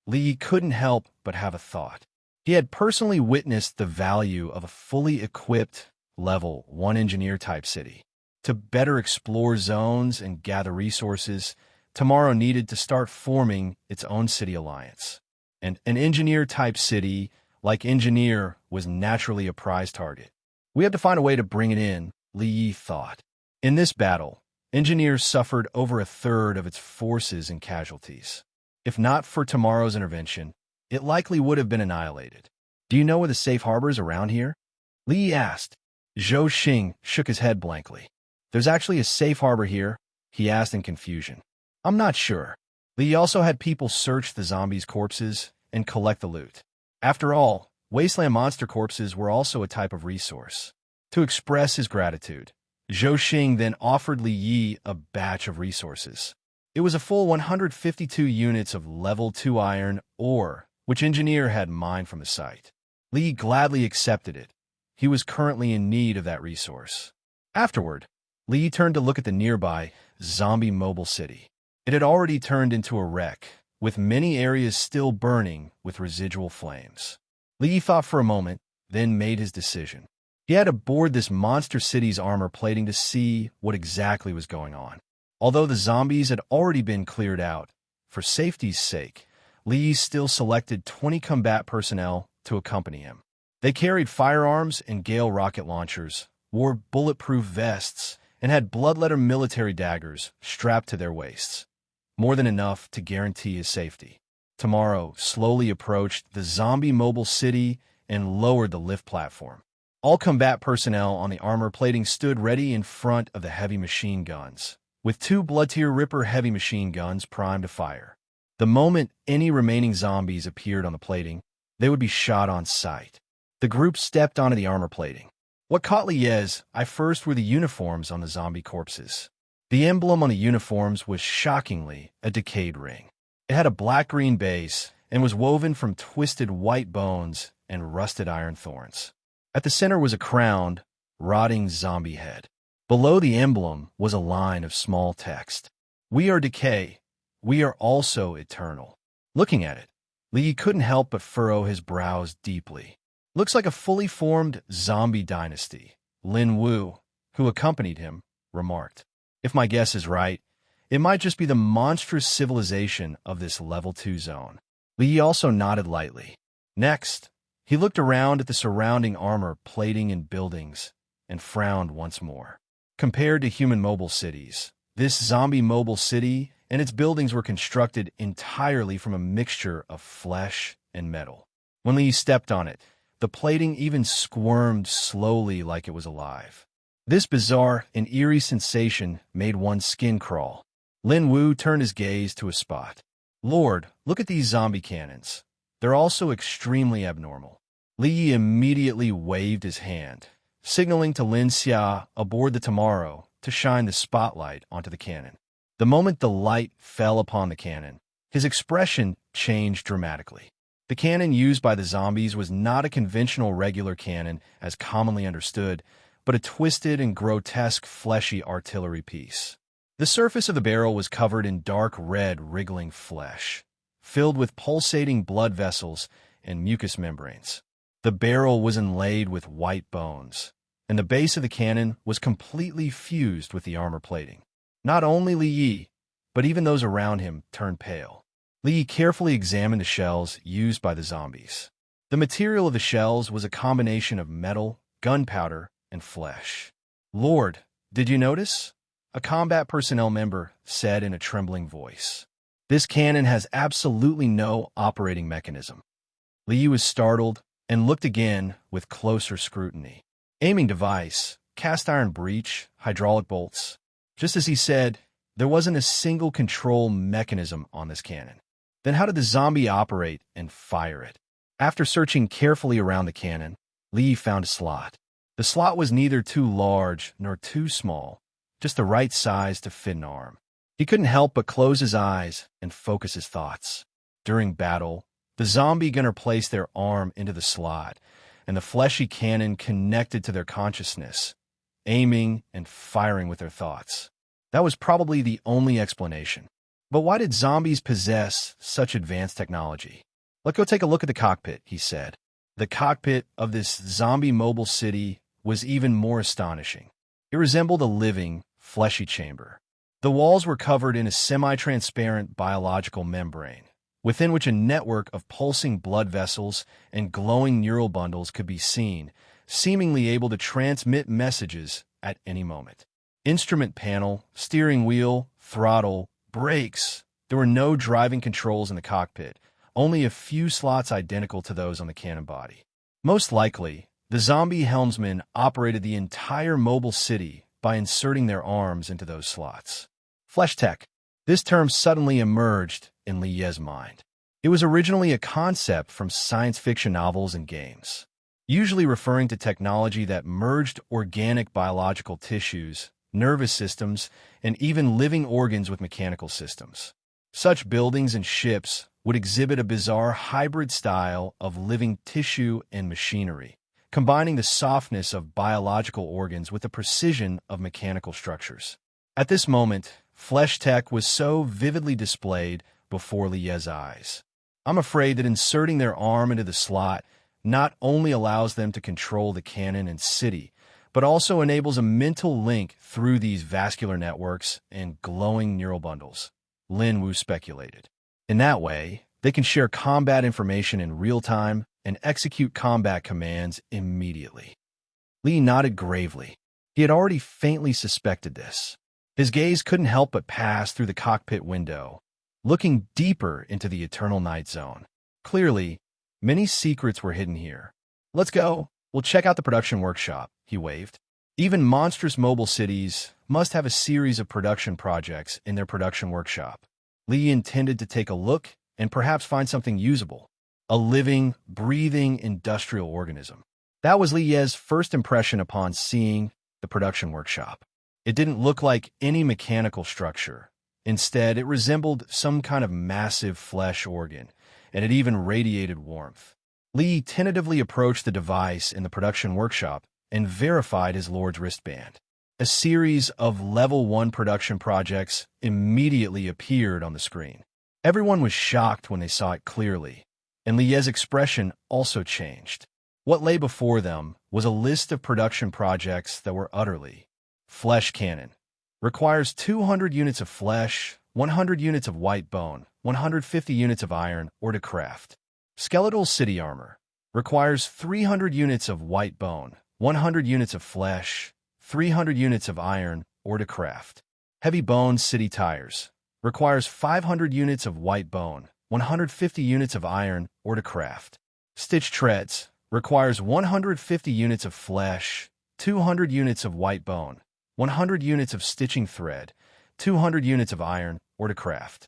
Speaker 2: Lee couldn't help but have a thought. He had personally witnessed the value of a fully equipped, level 1 engineer-type city. To better explore zones and gather resources, Tomorrow needed to start forming its own city alliance. And an engineer-type city, like Engineer, was naturally a prize target. We have to find a way to bring it in, Li Yi thought. In this battle, Engineer suffered over a third of its forces and casualties. If not for Tomorrow's intervention, it likely would have been annihilated. "Do you know where the safe harbor is around here?" Li Yi asked. Zhou Xing shook his head blankly. "There's actually a safe harbor here?" he asked in confusion. "I'm not sure." Li Yi also had people search the zombies' corpses and collect the loot. After all, wasteland monster corpses were also a type of resource. To express his gratitude, Zhou Xing then offered Li Yi a batch of resources. It was a full 152 units of level 2 iron ore, which Engineer had mined from the site. Li Yi gladly accepted it. He was currently in need of that resource. Afterward, Li Yi turned to look at the nearby zombie mobile city. It had already turned into a wreck, with many areas still burning with residual flames. Li Yi thought for a moment, then made his decision. He had to board this monster city's armor plating to see what exactly was going on. Although the zombies had already been cleared out, for safety's sake, Li Yi still selected 20 combat personnel to accompany him. They carried firearms and Gale rocket launchers, wore bulletproof vests, and had bloodletter military daggers strapped to their waists. More than enough to guarantee his safety. Tomorrow slowly approached the zombie mobile city and lowered the lift platform. All combat personnel on the armor plating stood ready in front of the heavy machine guns, with 2 Blood-Tier Ripper heavy machine guns primed to fire. The moment any remaining zombies appeared on the plating, they would be shot on sight. The group stepped onto the armor plating. What caught Liez eye first were the uniforms on the zombie corpses. The emblem on the uniforms was shockingly a decayed ring. It had a black-green base and was woven from twisted white bones and rusted iron thorns. At the center was a crowned, rotting zombie head. Below the emblem was a line of small text. "We are decay. We are also eternal." Looking at it, Li couldn't help but furrow his brows deeply. "Looks like a fully formed zombie dynasty," Lin Wu, who accompanied him, remarked. "If my guess is right, it might just be the monstrous civilization of this level 2 zone." Li also nodded lightly. Next, he looked around at the surrounding armor, plating, and buildings, and frowned once more. Compared to human mobile cities, this zombie mobile city and its buildings were constructed entirely from a mixture of flesh and metal. When Li stepped on it, the plating even squirmed slowly like it was alive. This bizarre and eerie sensation made one's skin crawl. Lin Wu turned his gaze to a spot. "Lord, look at these zombie cannons. They're also extremely abnormal." Li immediately waved his hand, signaling to Lin Xia aboard the Tomorrow to shine the spotlight onto the cannon. The moment the light fell upon the cannon, his expression changed dramatically. The cannon used by the zombies was not a conventional regular cannon as commonly understood, but a twisted and grotesque fleshy artillery piece. The surface of the barrel was covered in dark red wriggling flesh, filled with pulsating blood vessels and mucous membranes. The barrel was inlaid with white bones, and the base of the cannon was completely fused with the armor plating. Not only Li Yi, but even those around him turned pale. Li Yi carefully examined the shells used by the zombies. The material of the shells was a combination of metal, gunpowder, and flesh. "Lord, did you notice?" a combat personnel member said in a trembling voice. "This cannon has absolutely no operating mechanism." Li Yi was startled and looked again with closer scrutiny. Aiming device, cast iron breech, hydraulic bolts. Just as he said, there wasn't a single control mechanism on this cannon. Then how did the zombie operate and fire it? After searching carefully around the cannon, Li found a slot. The slot was neither too large nor too small, just the right size to fit an arm. He couldn't help but close his eyes and focus his thoughts. During battle, the zombie gunner placed their arm into the slot, and the fleshy cannon connected to their consciousness, aiming and firing with their thoughts. That was probably the only explanation. But why did zombies possess such advanced technology? "Let's go take a look at the cockpit," he said. The cockpit of this zombie mobile city was even more astonishing. It resembled a living, fleshy chamber. The walls were covered in a semi-transparent biological membrane, within which a network of pulsing blood vessels and glowing neural bundles could be seen, seemingly able to transmit messages at any moment. Instrument panel, steering wheel, throttle, brakes. There were no driving controls in the cockpit, only a few slots identical to those on the cannon body. Most likely, the zombie helmsman operated the entire mobile city by inserting their arms into those slots. Flesh tech. This term suddenly emerged in Li Ye's mind. It was originally a concept from science fiction novels and games, usually referring to technology that merged organic biological tissues, nervous systems, and even living organs with mechanical systems. Such buildings and ships would exhibit a bizarre hybrid style of living tissue and machinery, combining the softness of biological organs with the precision of mechanical structures. At this moment, flesh tech was so vividly displayed before Li Ye's eyes. I'm afraid that inserting their arm into the slot not only allows them to control the cannon and city, but also enables a mental link through these vascular networks and glowing neural bundles, Lin Wu speculated. In that way, they can share combat information in real time and execute combat commands immediately. Li nodded gravely. He had already faintly suspected this. His gaze couldn't help but pass through the cockpit window, looking deeper into the eternal night zone. Clearly, many secrets were hidden here. "Let's go. We'll check out the production workshop," he waved. Even monstrous mobile cities must have a series of production projects in their production workshop. Li intended to take a look and perhaps find something usable, a living, breathing industrial organism. That was Li Ye's first impression upon seeing the production workshop. It didn't look like any mechanical structure. Instead, it resembled some kind of massive flesh organ, and it even radiated warmth. Li tentatively approached the device in the production workshop and verified his lord's wristband. A series of Level 1 production projects immediately appeared on the screen. Everyone was shocked when they saw it clearly, and Li Ye's expression also changed. What lay before them was a list of production projects that were utterly flesh cannon. Requires 200 units of flesh, 100 units of white bone, 150 units of iron or to craft. Skeletal city armor. Requires 300 units of white bone, 100 units of flesh, 300 units of iron or to craft. Heavy bone city tires. Requires 500 units of white bone, 150 units of iron or to craft. Stitch treads. Requires 150 units of flesh, 200 units of white bone, 100 units of stitching thread, 200 units of iron or to craft.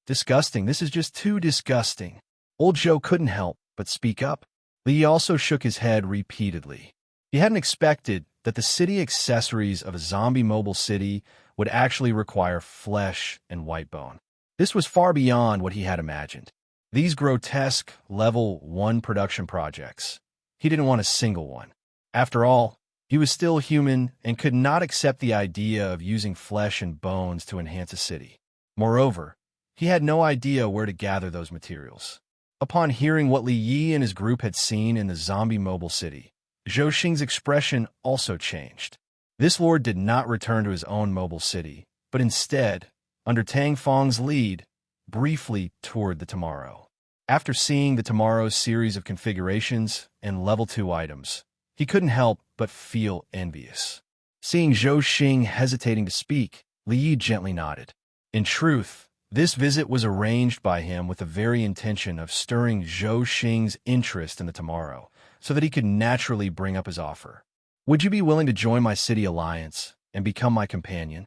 Speaker 2: Disgusting. This is just too disgusting. Old Joe couldn't help but speak up. Li also shook his head repeatedly. He hadn't expected that the city accessories of a zombie mobile city would actually require flesh and white bone. This was far beyond what he had imagined. These grotesque Level 1 production projects. He didn't want a single one. After all, he was still human and could not accept the idea of using flesh and bones to enhance a city. Moreover, he had no idea where to gather those materials. Upon hearing what Li Yi and his group had seen in the zombie mobile city, Zhou Xing's expression also changed. This lord did not return to his own mobile city, but instead, under Tang Feng's lead, briefly toured the Tomorrow. After seeing the Tomorrow's series of configurations and Level 2 items, he couldn't help but feel envious. Seeing Zhou Xing hesitating to speak, Li Yi gently nodded. In truth, this visit was arranged by him with the very intention of stirring Zhou Xing's interest in the Tomorrow, so that he could naturally bring up his offer. Would you be willing to join my city alliance and become my companion?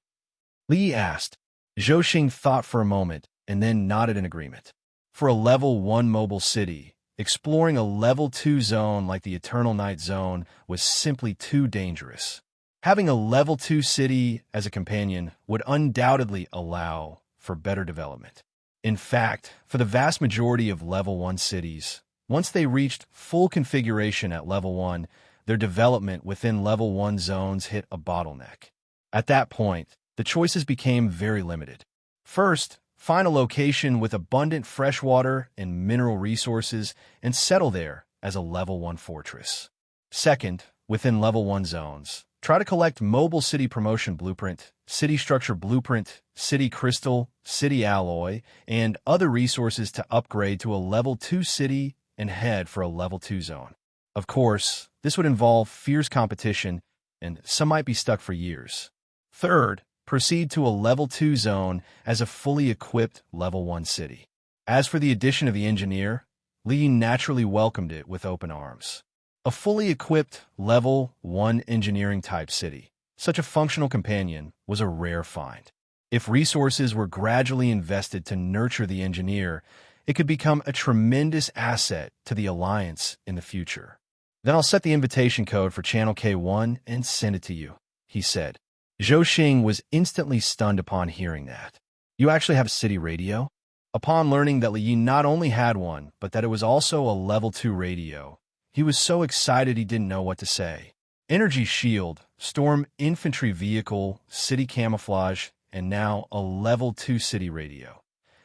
Speaker 2: Li Yi asked. Zhou Xing thought for a moment and then nodded in agreement. For a Level 1 mobile city, exploring a Level 2 zone like the Eternal Night Zone was simply too dangerous. Having a Level 2 city as a companion would undoubtedly allow for better development. In fact, for the vast majority of Level 1 cities, once they reached full configuration at Level 1, their development within Level 1 zones hit a bottleneck. At that point, the choices became very limited. First, find a location with abundant freshwater and mineral resources and settle there as a Level 1 fortress. Second, within Level 1 zones, try to collect Mobile City Promotion Blueprint, City Structure Blueprint, City Crystal, City Alloy, and other resources to upgrade to a Level 2 city and head for a Level 2 zone. Of course, this would involve fierce competition, and some might be stuck for years. Third, proceed to a Level 2 zone as a fully equipped Level 1 city. As for the addition of the engineer, Li naturally welcomed it with open arms. A fully equipped Level 1 engineering-type city, such a functional companion, was a rare find. If resources were gradually invested to nurture the engineer, it could become a tremendous asset to the Alliance in the future. Then I'll set the invitation code for Channel K1 and send it to you, he said. Zhou Xing was instantly stunned upon hearing that. You actually have a city radio? Upon learning that Li Yi not only had one, but that it was also a Level 2 radio, he was so excited he didn't know what to say. Energy shield, storm infantry vehicle, city camouflage, and now a Level 2 city radio.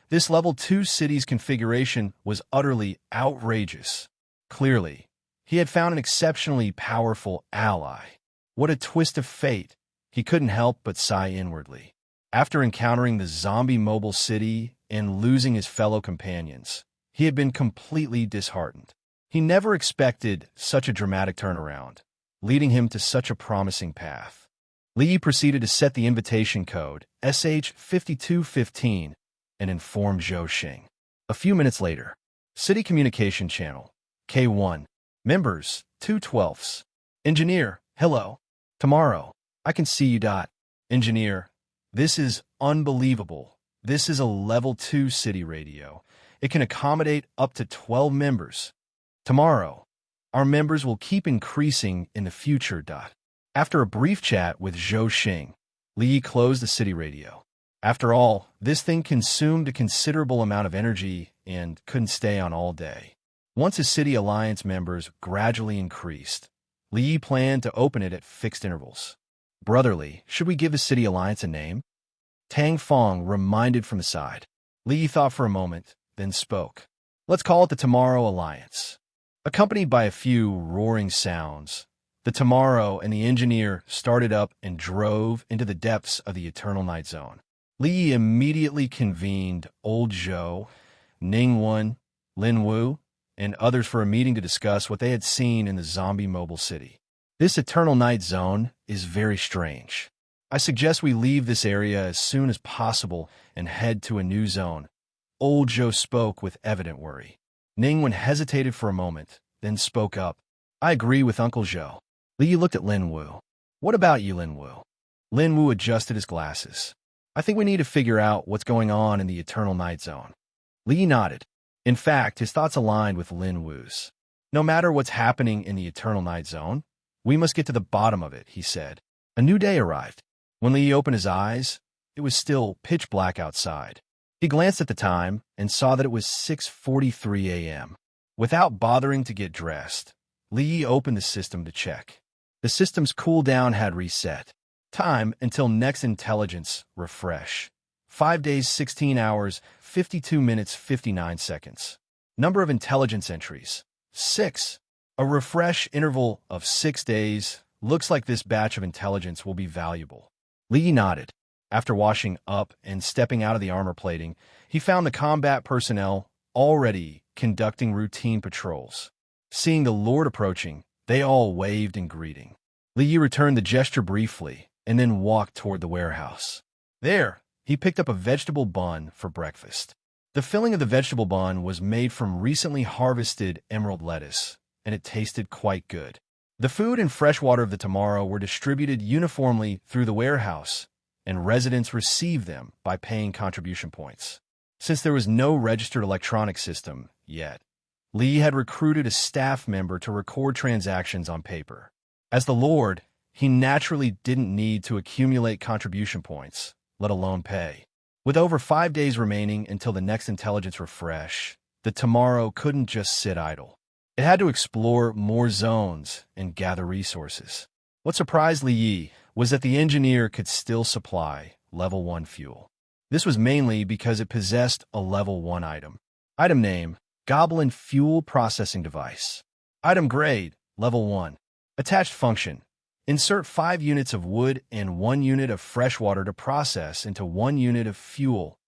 Speaker 2: This Level 2 city's configuration was utterly outrageous. Clearly, he had found an exceptionally powerful ally. What a twist of fate! He couldn't help but sigh inwardly. After encountering the zombie mobile city and losing his fellow companions, he had been completely disheartened. He never expected such a dramatic turnaround, leading him to such a promising path. Li proceeded to set the invitation code SH5215 and inform Zhou Xing. A few minutes later, City Communication Channel, K1, members, 2/12. Engineer, hello. Tomorrow, I can see you. Engineer, this is unbelievable. This is a level 2 city radio. It can accommodate up to 12 members. Tomorrow, our members will keep increasing in the future. After a brief chat with Zhou Xing, Li closed the city radio. After all, this thing consumed a considerable amount of energy and couldn't stay on all day. Once his City Alliance members gradually increased, Li planned to open it at fixed intervals. Brotherly, should we give the City Alliance a name? Tang Fong reminded from the side. Li thought for a moment, then spoke. Let's call it the Tomorrow Alliance. Accompanied by a few roaring sounds, the Tomorrow and the engineer started up and drove into the depths of the Eternal Night Zone. Li immediately convened Old Zhou, Ningwen, Lin Wu, and others for a meeting to discuss what they had seen in the zombie mobile city. This Eternal Night Zone is very strange. I suggest we leave this area as soon as possible and head to a new zone. Old Zhou spoke with evident worry. Ningwen hesitated for a moment, then spoke up. I agree with Uncle Zhou. Li looked at Lin Wu. What about you, Lin Wu? Lin Wu adjusted his glasses. I think we need to figure out what's going on in the Eternal Night Zone. Li nodded. In fact, his thoughts aligned with Lin Wu's. No matter what's happening in the Eternal Night Zone, we must get to the bottom of it, he said. A new day arrived. When Li opened his eyes, it was still pitch black outside. He glanced at the time and saw that it was 6:43 a.m. Without bothering to get dressed, Li opened the system to check. The system's cooldown had reset. Time until next intelligence refresh. 5 days, 16 hours, 52 minutes, 59 seconds. Number of intelligence entries, 6. A refresh interval of 6 days. Looks like this batch of intelligence will be valuable. Li nodded. After washing up and stepping out of the armor plating, he found the combat personnel already conducting routine patrols. Seeing the Lord approaching, they all waved in greeting. Li returned the gesture briefly and then walked toward the warehouse. There, he picked up a vegetable bun for breakfast. The filling of the vegetable bun was made from recently harvested emerald lettuce, and it tasted quite good. The food and fresh water of the Tomorrow were distributed uniformly through the warehouse, and residents received them by paying contribution points. Since there was no registered electronic system yet, Li had recruited a staff member to record transactions on paper. As the Lord, he naturally didn't need to accumulate contribution points, let alone pay. With over 5 days remaining until the next intelligence refresh, the Tomorrow couldn't just sit idle. It had to explore more zones and gather resources. What surprised Li was that the engineer could still supply level 1 fuel. This was mainly because it possessed a level 1 item. Item name, Goblin Fuel Processing Device. Item grade, level 1. Attached function, insert 5 units of wood and 1 unit of fresh water to process into 1 unit of fuel.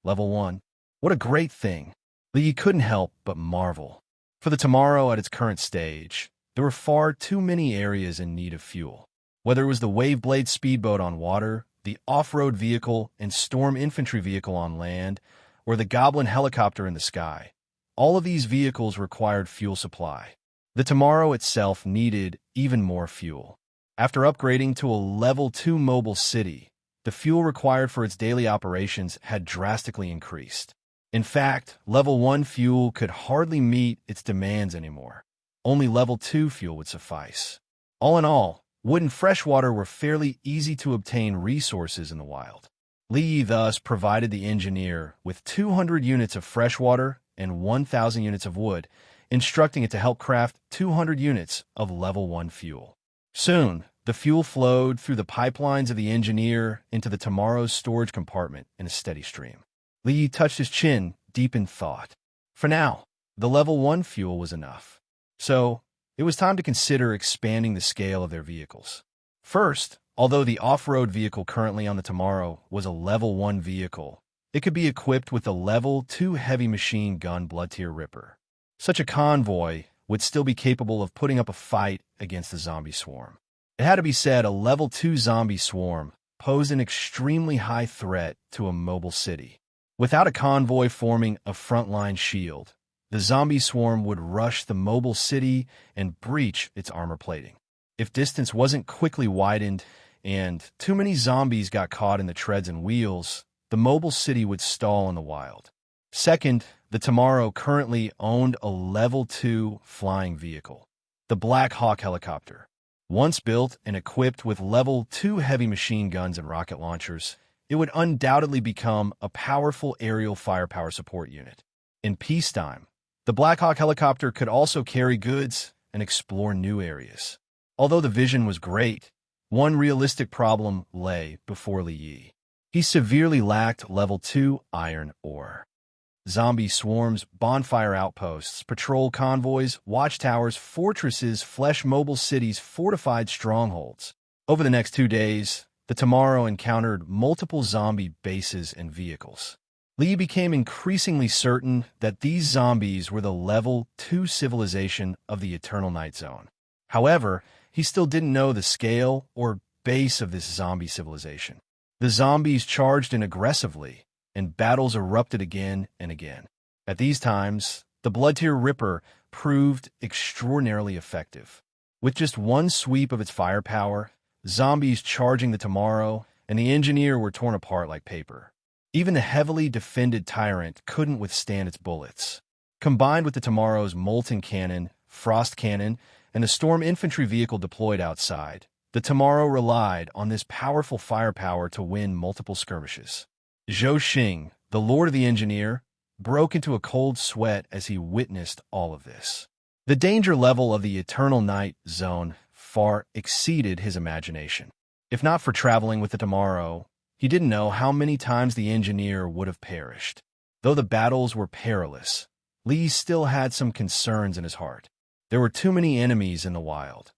Speaker 2: Level 1. What a great thing. Li couldn't help but marvel. For the Tomorrow at its current stage, there were far too many areas in need of fuel. Whether it was the Waveblade speedboat on water, the off-road vehicle and storm infantry vehicle on land, or the Goblin helicopter in the sky, all of these vehicles required fuel supply. The Tomorrow itself needed even more fuel. After upgrading to a level 2 mobile city, the fuel required for its daily operations had drastically increased. In fact, level 1 fuel could hardly meet its demands anymore. Only level 2 fuel would suffice. All in all, wood and fresh water were fairly easy to obtain resources in the wild. Li thus provided the engineer with 200 units of fresh water and 1,000 units of wood, instructing it to help craft 200 units of level 1 fuel. Soon, the fuel flowed through the pipelines of the engineer into the Tomorrow's storage compartment in a steady stream. Li touched his chin, deep in thought. For now, the level 1 fuel was enough. So, it was time to consider expanding the scale of their vehicles. First, although the off-road vehicle currently on the Tomorrow was a level 1 vehicle, it could be equipped with a level 2 heavy machine gun Bloodtier Ripper. Such a convoy would still be capable of putting up a fight against the zombie swarm. It had to be said a level 2 zombie swarm posed an extremely high threat to a mobile city. Without a convoy forming a frontline shield, the zombie swarm would rush the mobile city and breach its armor plating. If distance wasn't quickly widened and too many zombies got caught in the treads and wheels, the mobile city would stall in the wild. Second, the Tomorrow currently owned a Level 2 flying vehicle, the Black Hawk helicopter. Once built and equipped with Level 2 heavy machine guns and rocket launchers, it would undoubtedly become a powerful aerial firepower support unit. In peacetime, the Black Hawk helicopter could also carry goods and explore new areas. Although the vision was great, one realistic problem lay before Li Yi. He severely lacked Level 2 iron ore. Zombie swarms, bonfire outposts, patrol convoys, watchtowers, fortresses, flesh mobile cities, fortified strongholds. Over the next 2 days, the Tomorrow encountered multiple zombie bases and vehicles. Li became increasingly certain that these zombies were the Level 2 civilization of the Eternal Night Zone. However, he still didn't know the scale or base of this zombie civilization. The zombies charged in aggressively, and battles erupted again and again. At these times, the Bloodtear Ripper proved extraordinarily effective. With just one sweep of its firepower, zombies charging the Tomorrow and the Engineer were torn apart like paper. Even the heavily defended Tyrant couldn't withstand its bullets. Combined with the Tomorrow's Molten Cannon, Frost Cannon, and the Storm Infantry vehicle deployed outside, the Tomorrow relied on this powerful firepower to win multiple skirmishes. Zhou Xing, the Lord of the Engineer, broke into a cold sweat as he witnessed all of this. The danger level of the Eternal Night Zone far exceeded his imagination. If not for traveling with the Tomorrow, he didn't know how many times the Engineer would have perished. Though the battles were perilous, Li still had some concerns in his heart. There were too many enemies in the wild.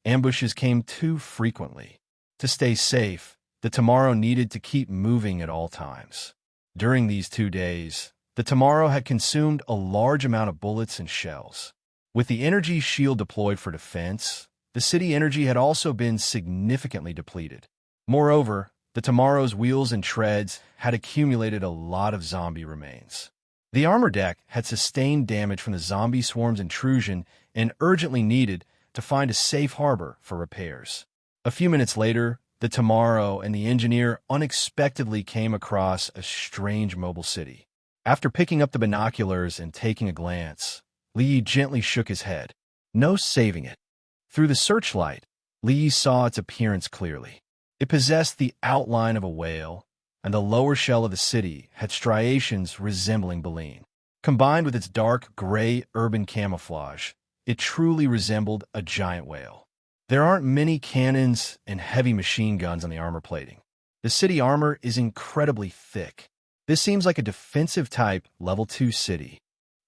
Speaker 2: Ambushes came too frequently. To stay safe, the Tomorrow needed to keep moving at all times. During these 2 days, the Tomorrow had consumed a large amount of bullets and shells. With the energy shield deployed for defense, the city energy had also been significantly depleted. Moreover, the Tomorrow's wheels and treads had accumulated a lot of zombie remains. The armor deck had sustained damage from the zombie swarm's intrusion and urgently needed to find a safe harbor for repairs. A few minutes later, the Tomorrow and the Engineer unexpectedly came across a strange mobile city. After picking up the binoculars and taking a glance, Li gently shook his head. No saving it. Through the searchlight, Li saw its appearance clearly. It possessed the outline of a whale, and the lower shell of the city had striations resembling baleen. Combined with its dark gray urban camouflage, it truly resembled a giant whale. There aren't many cannons and heavy machine guns on the armor plating. The city armor is incredibly thick. This seems like a defensive type Level 2 city.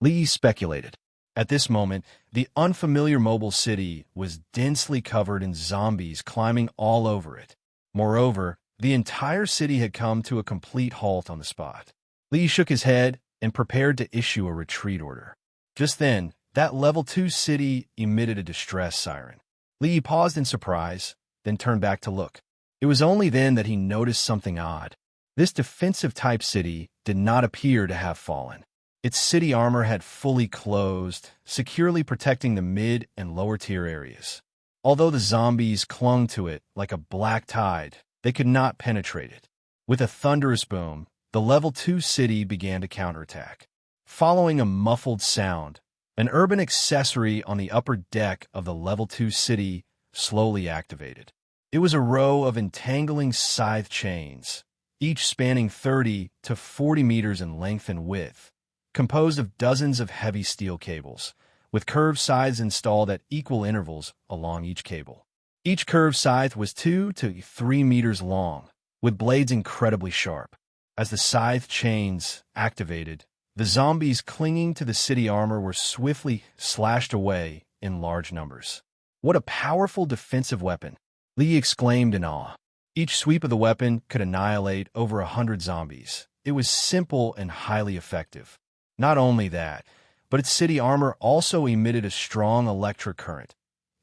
Speaker 2: Li speculated. At this moment, the unfamiliar mobile city was densely covered in zombies climbing all over it. Moreover, the entire city had come to a complete halt on the spot. Li shook his head and prepared to issue a retreat order. Just then, that Level 2 city emitted a distress siren. Li paused in surprise, then turned back to look. It was only then that he noticed something odd. This defensive-type city did not appear to have fallen. Its city armor had fully closed, securely protecting the mid- and lower-tier areas. Although the zombies clung to it like a black tide, they could not penetrate it. With a thunderous boom, the Level 2 city began to counterattack. Following a muffled sound, an urban accessory on the upper deck of the Level 2 city slowly activated. It was a row of entangling scythe chains, each spanning 30 to 40 meters in length and width, composed of dozens of heavy steel cables, with curved scythes installed at equal intervals along each cable. Each curved scythe was 2 to 3 meters long, with blades incredibly sharp. As the scythe chains activated, the zombies clinging to the city armor were swiftly slashed away in large numbers. What a powerful defensive weapon! Li exclaimed in awe. Each sweep of the weapon could annihilate over 100 zombies. It was simple and highly effective. Not only that, but its city armor also emitted a strong electric current,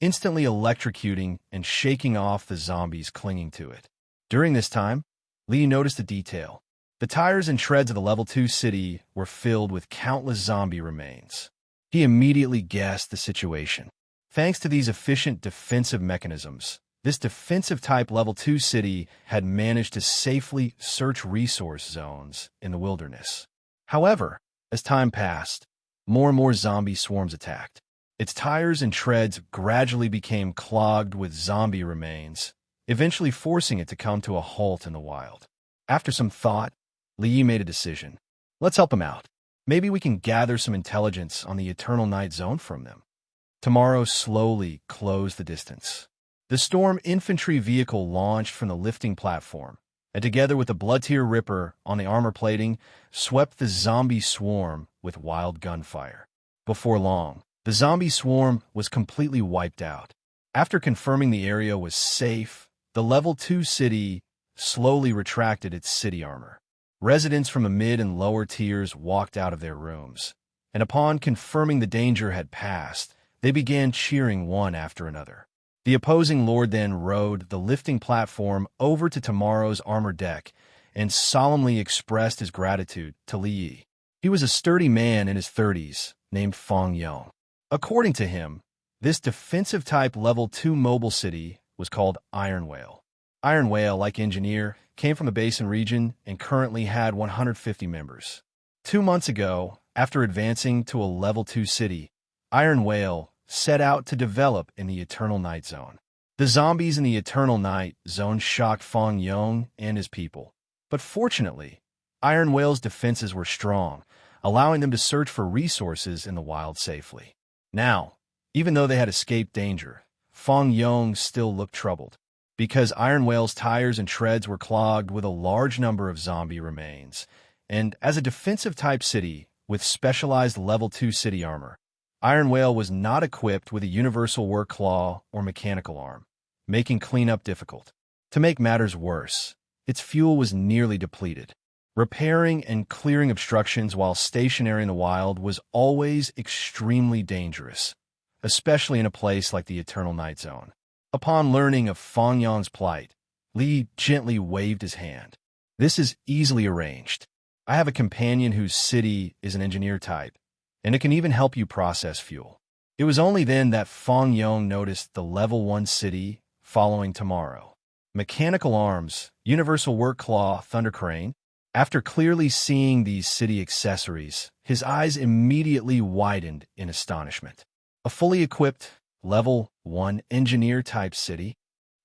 Speaker 2: instantly electrocuting and shaking off the zombies clinging to it. During this time, Li noticed a detail. The tires and treads of the Level 2 city were filled with countless zombie remains. He immediately guessed the situation. Thanks to these efficient defensive mechanisms, this defensive-type Level 2 city had managed to safely search resource zones in the wilderness. However, as time passed, more and more zombie swarms attacked. Its tires and treads gradually became clogged with zombie remains, eventually forcing it to come to a halt in the wild. After some thought, Li made a decision. Let's help him out. Maybe we can gather some intelligence on the Eternal Night Zone from them. Tomorrow slowly closed the distance. The Storm infantry vehicle launched from the lifting platform, and together with the Blood-Tier Ripper on the armor plating, swept the zombie swarm with wild gunfire. Before long, the zombie swarm was completely wiped out. After confirming the area was safe, the Level 2 city slowly retracted its city armor. Residents from the mid and lower tiers walked out of their rooms, and upon confirming the danger had passed, they began cheering one after another. The opposing lord then rode the lifting platform over to tomorrow's armor deck and solemnly expressed his gratitude to Li Yi. He was a sturdy man in his 30s named Fong Yong. According to him, this defensive-type Level 2 mobile city was called Iron Whale. Iron Whale, like Engineer, came from the Basin region and currently had 150 members. 2 months ago, after advancing to a Level 2 city, Iron Whale set out to develop in the Eternal Night Zone. The zombies in the Eternal Night Zone shocked Fong Yong and his people. But fortunately, Iron Whale's defenses were strong, allowing them to search for resources in the wild safely. Now, even though they had escaped danger, Fong Yong still looked troubled, because Iron Whale's tires and treads were clogged with a large number of zombie remains, and as a defensive-type city with specialized Level 2 city armor, Iron Whale was not equipped with a universal work claw or mechanical arm, making cleanup difficult. To make matters worse, its fuel was nearly depleted. Repairing and clearing obstructions while stationary in the wild was always extremely dangerous, especially in a place like the Eternal Night Zone. Upon learning of Fong Yong's plight, Li gently waved his hand. This is easily arranged. I have a companion whose city is an engineer type, and it can even help you process fuel. It was only then that Fong Yong noticed the Level 1 city following tomorrow. Mechanical arms, universal work claw, thunder crane. After clearly seeing these city accessories, his eyes immediately widened in astonishment. A fully equipped Level 1 engineer-type city,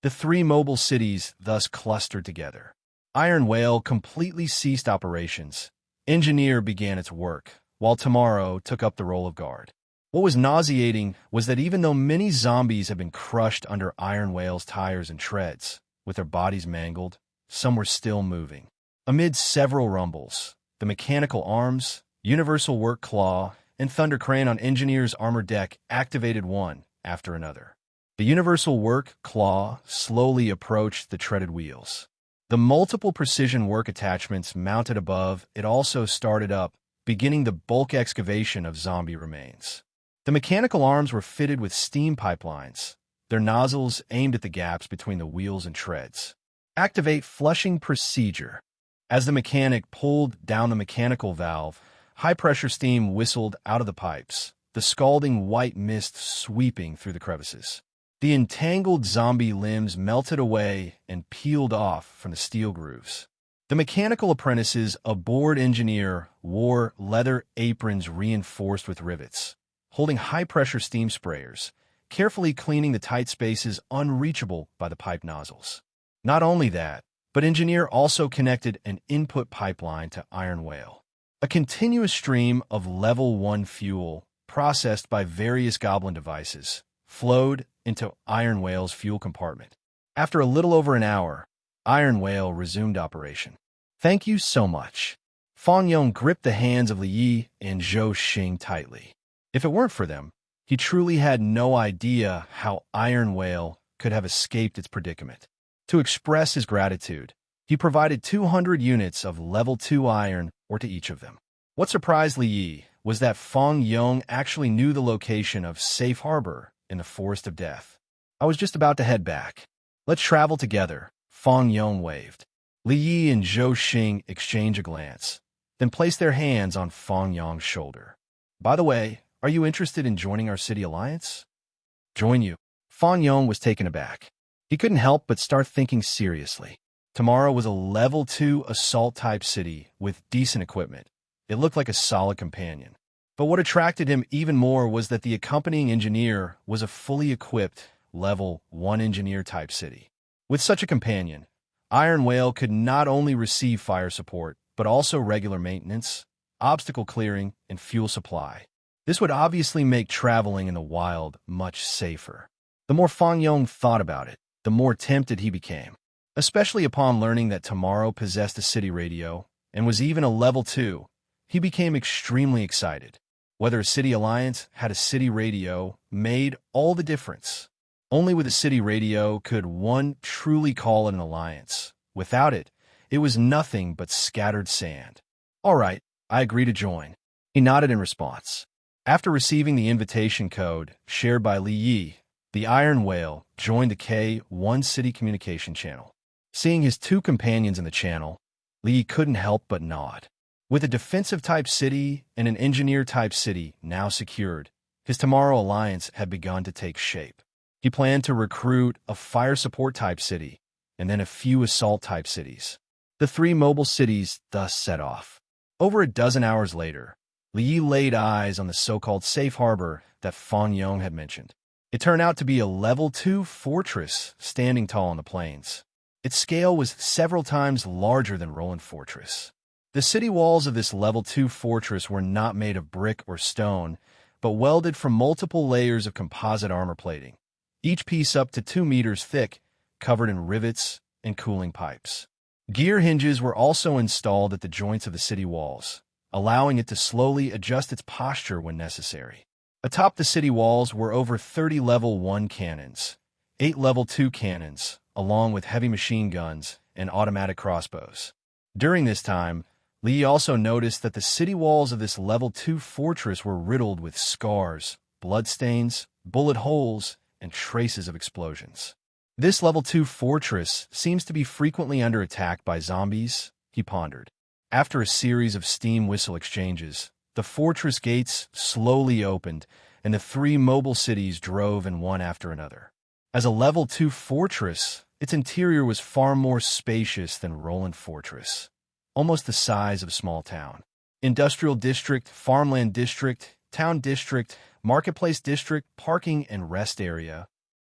Speaker 2: the 3 mobile cities thus clustered together. Iron Whale completely ceased operations. Engineer began its work, while Tomorrow took up the role of guard. What was nauseating was that even though many zombies had been crushed under Iron Whale's tires and treads, with their bodies mangled, some were still moving. Amid several rumbles, the mechanical arms, universal work claw, and thunder crane on Engineer's armor deck activated one after another. The universal work claw slowly approached the treaded wheels. The multiple precision work attachments mounted above it also started up, beginning the bulk excavation of zombie remains. The mechanical arms were fitted with steam pipelines, their nozzles aimed at the gaps between the wheels and treads. Activate flushing procedure. As the mechanic pulled down the mechanical valve, high-pressure steam whistled out of the pipes, the scalding white mist sweeping through the crevices. The entangled zombie limbs melted away and peeled off from the steel grooves. The mechanical apprentices aboard Engineer wore leather aprons reinforced with rivets, holding high-pressure steam sprayers, carefully cleaning the tight spaces unreachable by the pipe nozzles. Not only that, but Engineer also connected an input pipeline to Iron Whale. A continuous stream of Level 1 fuel, processed by various Goblin devices, flowed into Iron Whale's fuel compartment. After a little over an hour, Iron Whale resumed operation. Thank you so much. Fong Yong gripped the hands of Li Yi and Zhou Xing tightly. If it weren't for them, he truly had no idea how Iron Whale could have escaped its predicament. To express his gratitude, he provided 200 units of Level 2 iron ore to each of them. What surprised Li Yi was that Fong Yong actually knew the location of Safe Harbor in the Forest of Death. I was just about to head back. Let's travel together, Fong Yong waved. Li Yi and Zhou Xing exchanged a glance, then placed their hands on Fong Yong's shoulder. By the way, are you interested in joining our city alliance? Join you. Fan Yong was taken aback. He couldn't help but start thinking seriously. Tomorrow was a level 2 assault-type city with decent equipment. It looked like a solid companion. But what attracted him even more was that the accompanying engineer was a fully equipped level 1 engineer-type city. With such a companion, Iron Whale could not only receive fire support, but also regular maintenance, obstacle clearing, and fuel supply. This would obviously make traveling in the wild much safer. The more Fan Yong thought about it, the more tempted he became, especially upon learning that Tomorrow possessed a city radio and was even a level 2. He became extremely excited. Whether a city alliance had a city radio made all the difference. Only with a city radio could one truly call it an alliance. Without it, it was nothing but scattered sand. All right, I agree to join. He nodded in response. After receiving the invitation code shared by Li Yi, the Iron Whale joined the K1 city communication channel. Seeing his two companions in the channel, Li Yi couldn't help but nod. With a defensive-type city and an engineer-type city now secured, his Tomorrow alliance had begun to take shape. He planned to recruit a fire support-type city and then a few assault-type cities. The three mobile cities thus set off. Over a dozen hours later, Li Yi laid eyes on the so-called safe harbor that Fan Yong had mentioned. It turned out to be a level 2 fortress standing tall on the plains. Its scale was several times larger than Roland Fortress. The city walls of this level 2 fortress were not made of brick or stone, but welded from multiple layers of composite armor plating, each piece up to 2 meters thick, covered in rivets and cooling pipes. Gear hinges were also installed at the joints of the city walls, allowing it to slowly adjust its posture when necessary. Atop the city walls were over 30 level 1 cannons, 8 level 2 cannons, along with heavy machine guns and automatic crossbows. During this time, Li also noticed that the city walls of this level 2 fortress were riddled with scars, bloodstains, bullet holes, and traces of explosions. This level 2 fortress seems to be frequently under attack by zombies, he pondered. After a series of steam whistle exchanges, the fortress gates slowly opened, and the three mobile cities drove in one after another. As a level 2 fortress, its interior was far more spacious than Roland Fortress, almost the size of a small town. Industrial district, farmland district, town district, marketplace district, parking and rest area.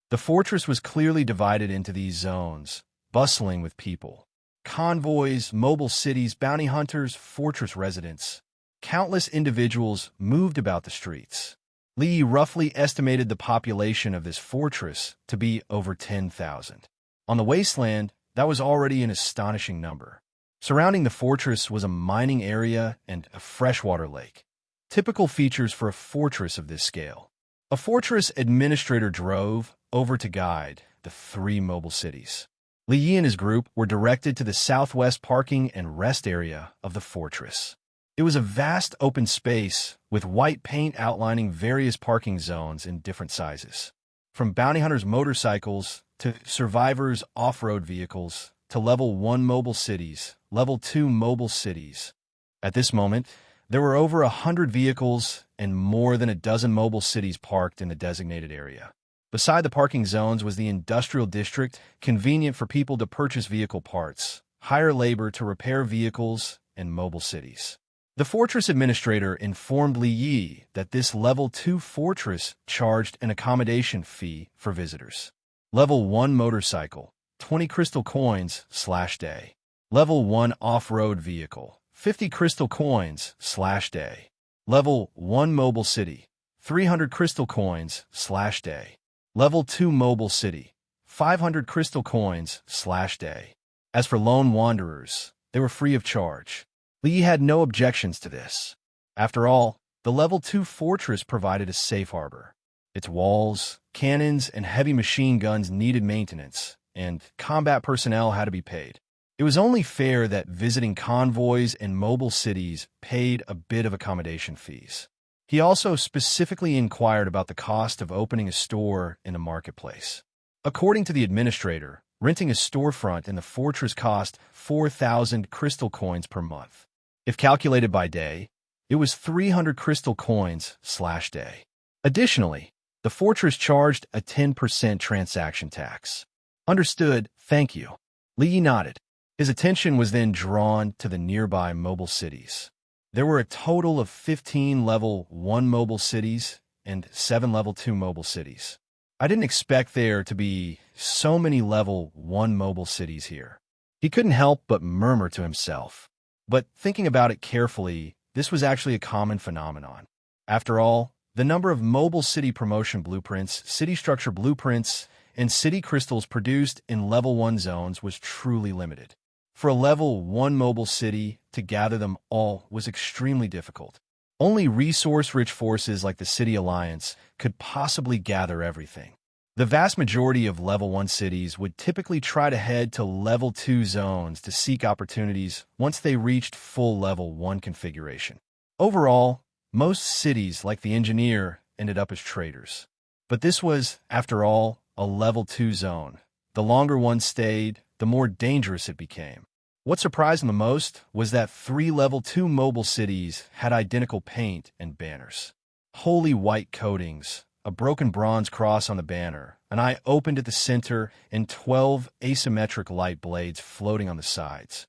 Speaker 2: The fortress was clearly divided into these zones, bustling with people. Convoys, mobile cities, bounty hunters, fortress residents. Countless individuals moved about the streets. Li roughly estimated the population of this fortress to be over 10,000. On the wasteland, that was already an astonishing number. Surrounding the fortress was a mining area and a freshwater lake, typical features for a fortress of this scale. A fortress administrator drove over to guide the three mobile cities. Li Yi and his group were directed to the southwest parking and rest area of the fortress. It was a vast open space with white paint outlining various parking zones in different sizes. From bounty hunters' motorcycles to survivors' off-road vehicles to level 1 mobile cities, level 2 mobile cities. At this moment, there were over 100 vehicles and more than a dozen mobile cities parked in the designated area. Beside the parking zones was the industrial district, convenient for people to purchase vehicle parts, hire labor to repair vehicles, and mobile cities. The fortress administrator informed Li Yi that this level 2 fortress charged an accommodation fee for visitors. Level 1 motorcycle, 20 crystal coins/day. Level 1 off-road vehicle, 50 crystal coins/day. Level 1 mobile city, 300 crystal coins/day. Level 2 mobile city, 500 crystal coins/day. As for lone wanderers, they were free of charge. Li had no objections to this. After all, the level 2 fortress provided a safe harbor. Its walls, cannons, and heavy machine guns needed maintenance, and combat personnel had to be paid. It was only fair that visiting convoys and mobile cities paid a bit of accommodation fees. He also specifically inquired about the cost of opening a store in the marketplace. According to the administrator, renting a storefront in the fortress cost 4,000 crystal coins per month. If calculated by day, it was 300 crystal coins/day. Additionally, The fortress charged a 10% transaction tax. Understood, thank you. Lee nodded. His attention was then drawn to the nearby mobile cities. There were a total of 15 level 1 mobile cities and 7 level 2 mobile cities. I didn't expect there to be so many level 1 mobile cities here. He couldn't help but murmur to himself. But thinking about it carefully, this was actually a common phenomenon. After all, the number of mobile city promotion blueprints, city structure blueprints, and city crystals produced in level 1 zones was truly limited. For a level 1 mobile city to gather them all was extremely difficult. Only resource-rich forces like the City Alliance could possibly gather everything. The vast majority of level 1 cities would typically try to head to level 2 zones to seek opportunities once they reached full level 1 configuration. Overall, most cities, like the Engineer, ended up as traders. But this was, after all, a level 2 zone. The longer one stayed, the more dangerous it became. What surprised him the most was that 3 level 2 mobile cities had identical paint and banners. Holy white coatings, a broken bronze cross on the banner, an eye opened at the center, and 12 asymmetric light blades floating on the sides.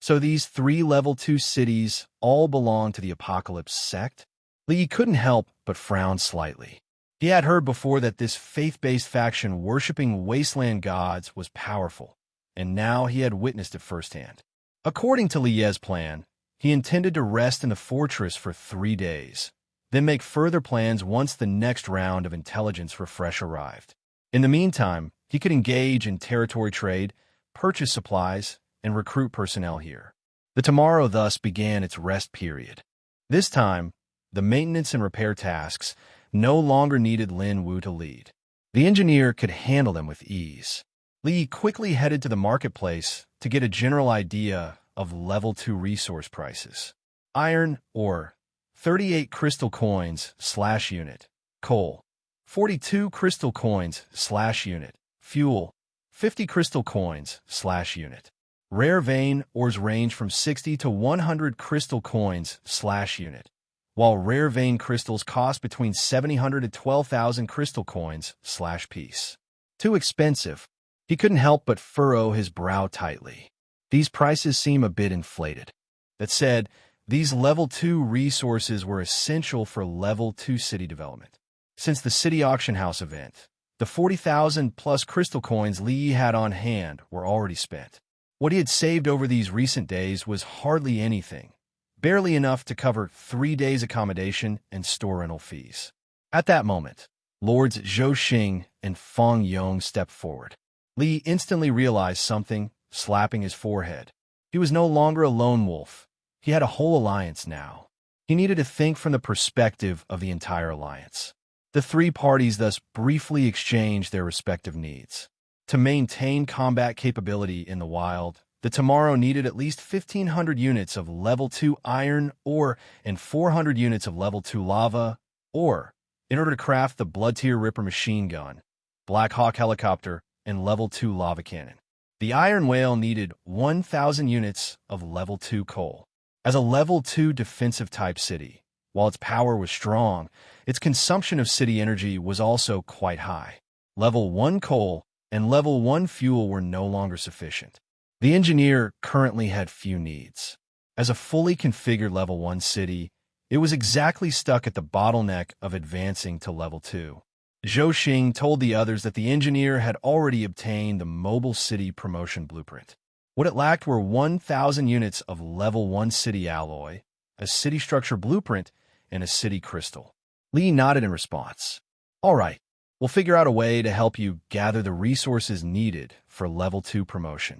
Speaker 2: So these 3 level 2 cities all belonged to the Apocalypse sect? Lee couldn't help but frown slightly. He had heard before that this faith-based faction worshipping wasteland gods was powerful, and now he had witnessed it firsthand. According to Lie's plan, he intended to rest in the fortress for 3 days, then make further plans once the next round of intelligence refresh arrived. In the meantime, he could engage in territory trade, purchase supplies, and recruit personnel here. The tomorrow thus began its rest period. This time, the maintenance and repair tasks no longer needed Lin Wu to lead. The engineer could handle them with ease. Lee quickly headed to the marketplace to get a general idea of level 2 resource prices. Iron ore, 38 crystal coins / unit. Coal, 42 crystal coins / unit. Fuel, 50 crystal coins / unit. Rare vein ores range from 60 to 100 crystal coins / unit, while rare vein crystals cost between 700 to 12,000 crystal coins / piece. Too expensive. He couldn't help but furrow his brow tightly. These prices seem a bit inflated. That said, these level 2 resources were essential for level 2 city development. Since the city auction house event, the 40,000 plus crystal coins Lee had on hand were already spent. What he had saved over these recent days was hardly anything, barely enough to cover 3 days' accommodation and store rental fees. At that moment, Lords Zhou Xing and Feng Yong stepped forward. Lee instantly realized something, slapping his forehead. He was no longer a lone wolf. He had a whole alliance now. He needed to think from the perspective of the entire alliance. The 3 parties thus briefly exchanged their respective needs. To maintain combat capability in the wild, the Tomorrow needed at least 1,500 units of level 2 iron ore and 400 units of level 2 lava ore in order to craft the Blood Tier Ripper machine gun, Black Hawk helicopter, and level 2 lava cannon. The Iron Whale needed 1,000 units of level 2 coal. As a level 2 defensive type city, while its power was strong, its consumption of city energy was also quite high. Level 1 coal and level 1 fuel were no longer sufficient. The engineer currently had few needs. As a fully configured level 1 city, it was exactly stuck at the bottleneck of advancing to level 2. Zhou Xing told the others that the engineer had already obtained the mobile city promotion blueprint. What it lacked were 1,000 units of level 1 city alloy, a city structure blueprint, and a city crystal. Lee nodded in response. All right, we'll figure out a way to help you gather the resources needed for level 2 promotion.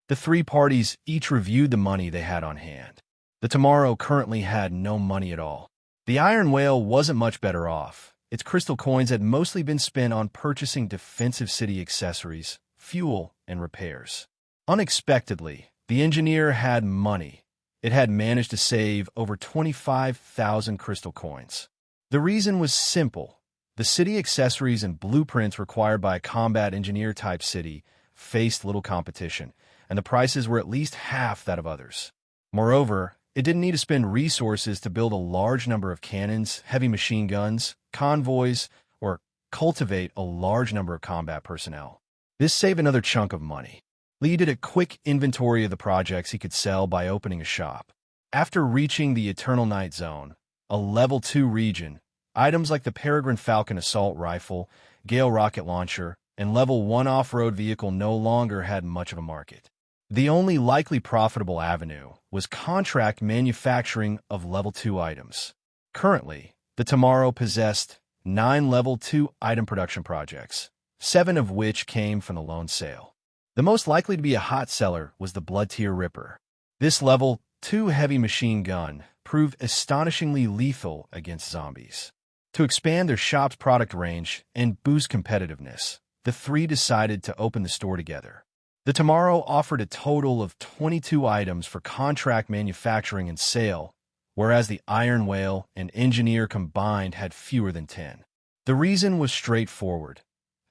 Speaker 2: The 3 parties each reviewed the money they had on hand. The Tomorrow currently had no money at all. The Iron Whale wasn't much better off. Its crystal coins had mostly been spent on purchasing defensive city accessories, fuel, and repairs. Unexpectedly, the engineer had money. It had managed to save over 25,000 crystal coins. The reason was simple. The city accessories and blueprints required by a combat engineer-type city faced little competition, and the prices were at least half that of others. Moreover, it didn't need to spend resources to build a large number of cannons, heavy machine guns, convoys, or cultivate a large number of combat personnel. This saved another chunk of money. Lee did a quick inventory of the projects he could sell by opening a shop. After reaching the Eternal Night Zone, a Level 2 region, items like the Peregrine Falcon assault rifle, Gale rocket launcher, and Level 1 off-road vehicle no longer had much of a market. The only likely profitable avenue was contract manufacturing of Level 2 items. Currently, the Tomorrow possessed 9 Level 2 item production projects, 7 of which came from the lone sale. The most likely to be a hot seller was the Blood Tier Ripper. This Level 2 heavy machine gun proved astonishingly lethal against zombies. To expand their shop's product range and boost competitiveness, the three decided to open the store together. The Tomorrow offered a total of 22 items for contract manufacturing and sale, whereas the Iron Whale and Engineer combined had fewer than 10. The reason was straightforward.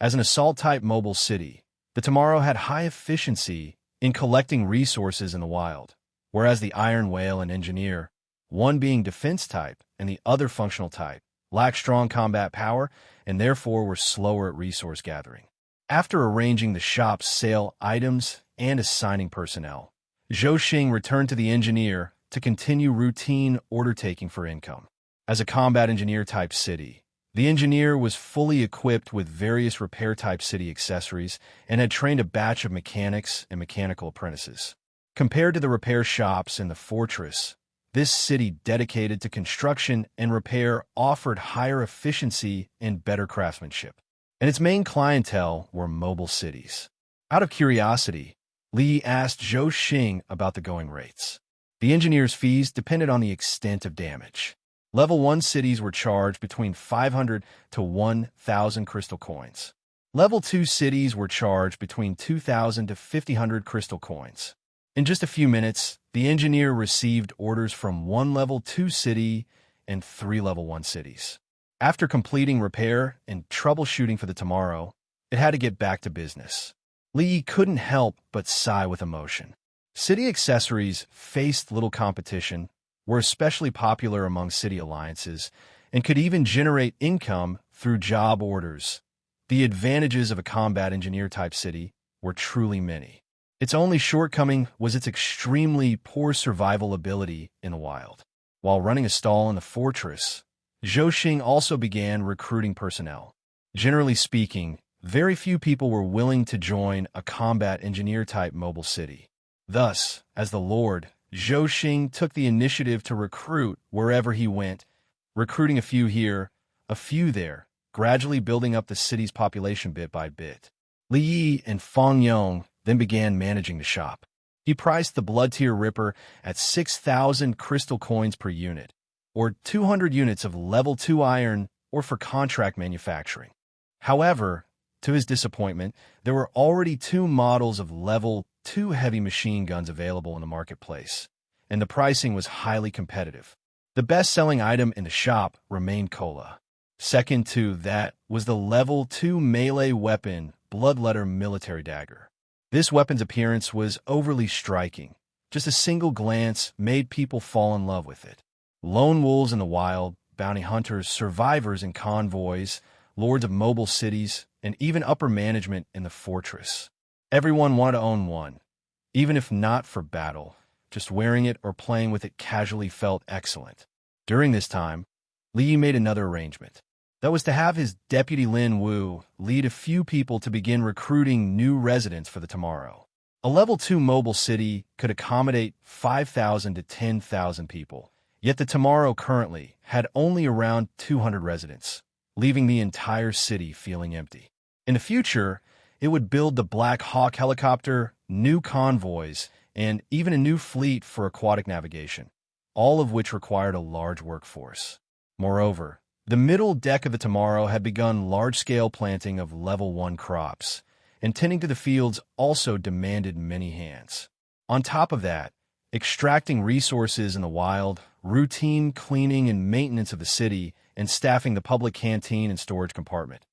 Speaker 2: As an assault-type mobile city, the Tomorrow had high efficiency in collecting resources in the wild, whereas the Iron Whale and Engineer, one being defense-type and the other functional type, lacked strong combat power and therefore were slower at resource gathering. After arranging the shop's sale items and assigning personnel, Zhou Xing returned to the Engineer to continue routine order-taking for income. As a combat engineer-type city, the Engineer was fully equipped with various repair-type city accessories and had trained a batch of mechanics and mechanical apprentices. Compared to the repair shops in the fortress, this city dedicated to construction and repair offered higher efficiency and better craftsmanship. And its main clientele were mobile cities. Out of curiosity, Li asked Zhou Xing about the going rates. The Engineer's fees depended on the extent of damage. Level 1 cities were charged between 500 to 1,000 crystal coins. Level 2 cities were charged between 2,000 to 1,500 crystal coins. In just a few minutes, the Engineer received orders from 1 Level 2 city and 3 Level 1 cities. After completing repair and troubleshooting for the Tomorrow, it had to get back to business. Li couldn't help but sigh with emotion. City accessories faced little competition, were especially popular among city alliances, and could even generate income through job orders. The advantages of a combat engineer-type city were truly many. Its only shortcoming was its extremely poor survival ability in the wild. While running a stall in the fortress, Zhou Xing also began recruiting personnel. Generally speaking, very few people were willing to join a combat engineer-type mobile city. Thus, as the Lord, Zhou Xing took the initiative to recruit wherever he went, recruiting a few here, a few there, gradually building up the city's population bit by bit. Li Yi and Feng Yong then began managing the shop. He priced the Blood Tier Ripper at 6,000 crystal coins per unit, or 200 units of Level 2 iron, or for contract manufacturing. However, to his disappointment, there were already 2 models of Level 2 heavy machine guns available in the marketplace, and the pricing was highly competitive. The best-selling item in the shop remained Cola. Second to that was the Level 2 melee weapon, Bloodletter Military Dagger. This weapon's appearance was overly striking. Just a single glance made people fall in love with it. Lone wolves in the wild, bounty hunters, survivors in convoys, lords of mobile cities, and even upper management in the fortress. Everyone wanted to own one, even if not for battle. Just wearing it or playing with it casually felt excellent. During this time, Li made another arrangement. That was to have his deputy Lin Wu lead a few people to begin recruiting new residents for the Tomorrow. A Level 2 mobile city could accommodate 5,000 to 10,000 people, yet the Tomorrow currently had only around 200 residents, leaving the entire city feeling empty. In the future, it would build the Black Hawk helicopter, new convoys, and even a new fleet for aquatic navigation, all of which required a large workforce. Moreover, the middle deck of the Tomorrow had begun large-scale planting of Level 1 crops, and tending to the fields also demanded many hands. On top of that, extracting resources in the wild, routine cleaning and maintenance of the city, and staffing the public canteen and storage compartment.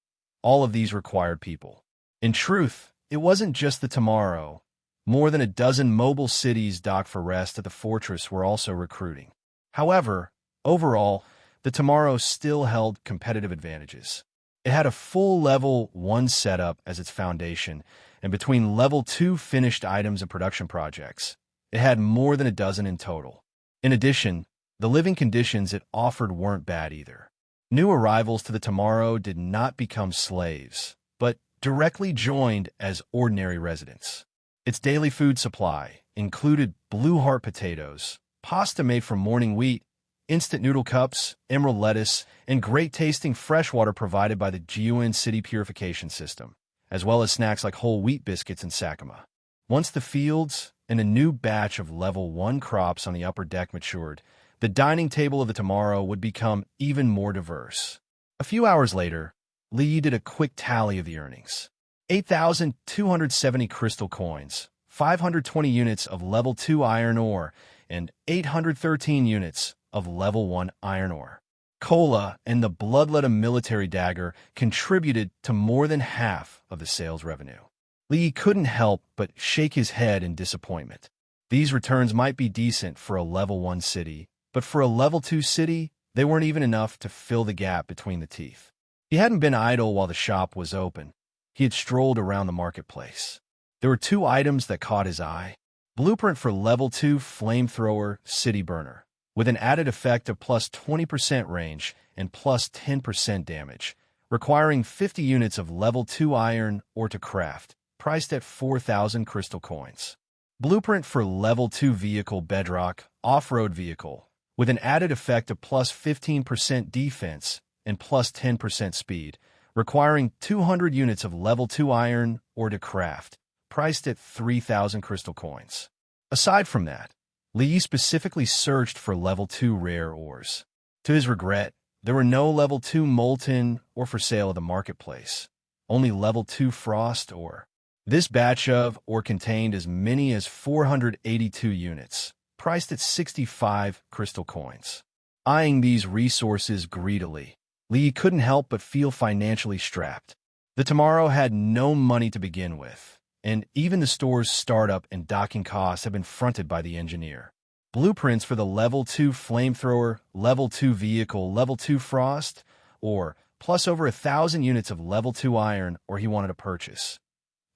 Speaker 2: All of these required people. In truth, it wasn't just the Tomorrow. More than a dozen mobile cities docked for rest at the fortress were also recruiting. However, overall, the Tomorrow still held competitive advantages. It had a full level 1 setup as its foundation, and between level 2 finished items and production projects, it had more than a dozen in total. In addition, the living conditions it offered weren't bad either. New arrivals to the Tomorrow did not become slaves, but directly joined as ordinary residents. Its daily food supply included blue heart potatoes, pasta made from morning wheat, instant noodle cups, emerald lettuce, and great-tasting fresh water provided by the Jiuan City Purification System, as well as snacks like whole wheat biscuits and sakama. Once the fields and a new batch of level 1 crops on the upper deck matured, the dining table of the Tomorrow would become even more diverse. A few hours later, Li did a quick tally of the earnings. 8,270 crystal coins, 520 units of level 2 iron ore, and 813 units of level 1 iron ore. Cola and the Bloodletting military dagger contributed to more than half of the sales revenue. Li couldn't help but shake his head in disappointment. These returns might be decent for a level 1 city, but for a level 2 city, they weren't even enough to fill the gap between the teeth. He hadn't been idle while the shop was open. He had strolled around the marketplace. There were 2 items that caught his eye. Blueprint for level 2 flamethrower city burner, with an added effect of plus 20% range and plus 10% damage, requiring 50 units of level 2 iron ore to craft, priced at 4,000 crystal coins. Blueprint for level 2 vehicle bedrock off-road vehicle, with an added effect of plus 15% defense and plus 10% speed, requiring 200 units of level 2 iron ore to craft, priced at 3,000 crystal coins. Aside from that, Li specifically searched for level 2 rare ores. To his regret, there were no level 2 molten or for sale at the marketplace, only level 2 frost ore. This batch of ore contained as many as 482 units, priced at 65 crystal coins. Eyeing these resources greedily, Li couldn't help but feel financially strapped. The Tomorrow had no money to begin with, and even the store's startup and docking costs had been fronted by the engineer. Blueprints for the level 2 flamethrower, level 2 vehicle, level 2 frost, or plus over 1,000 units of level 2 iron ore he wanted to purchase.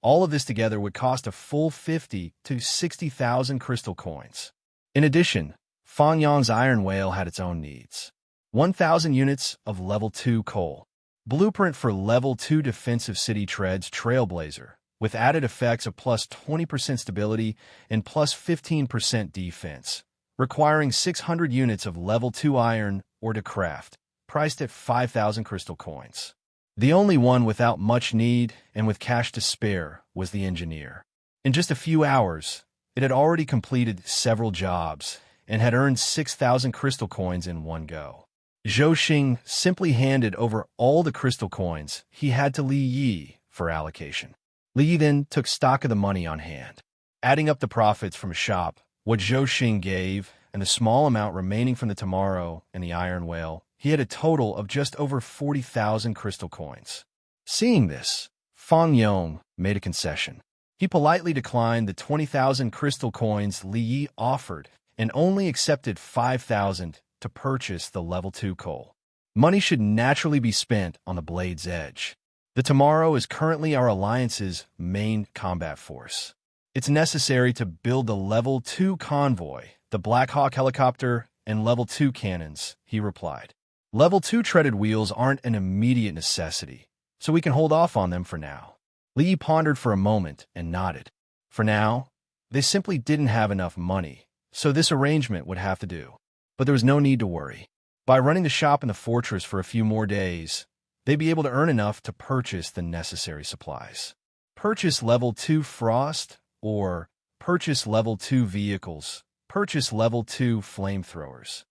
Speaker 2: All of this together would cost a full 50 to 60,000 crystal coins. In addition, Fangyang's Iron Whale had its own needs. 1,000 units of level 2 coal. Blueprint for level 2 defensive city treads Trailblazer, with added effects of plus 20% stability and plus 15% defense, requiring 600 units of level 2 iron ore to craft, priced at 5,000 crystal coins. The only one without much need and with cash to spare was the engineer. In just a few hours, it had already completed several jobs and had earned 6,000 crystal coins in one go. Zhou Xing simply handed over all the crystal coins he had to Li Yi for allocation. Li then took stock of the money on hand. Adding up the profits from a shop, what Zhou Xing gave, and the small amount remaining from the Tomorrow and the Iron Whale, he had a total of just over 40,000 crystal coins. Seeing this, Fang Yong made a concession. He politely declined the 20,000 crystal coins Li Yi offered and only accepted 5,000 to purchase the level 2 coal. Money should naturally be spent on the blade's edge. The Tomorrow is currently our alliance's main combat force. It's necessary to build the level 2 convoy, the Black Hawk helicopter, and level 2 cannons, he replied. Level 2 treaded wheels aren't an immediate necessity, so we can hold off on them for now. Li pondered for a moment and nodded. For now, they simply didn't have enough money, so this arrangement would have to do. But there was no need to worry. By running the shop in the fortress for a few more days, they'd be able to earn enough to purchase the necessary supplies. Purchase level 2 frost, or purchase level 2 vehicles, purchase level 2 flamethrowers.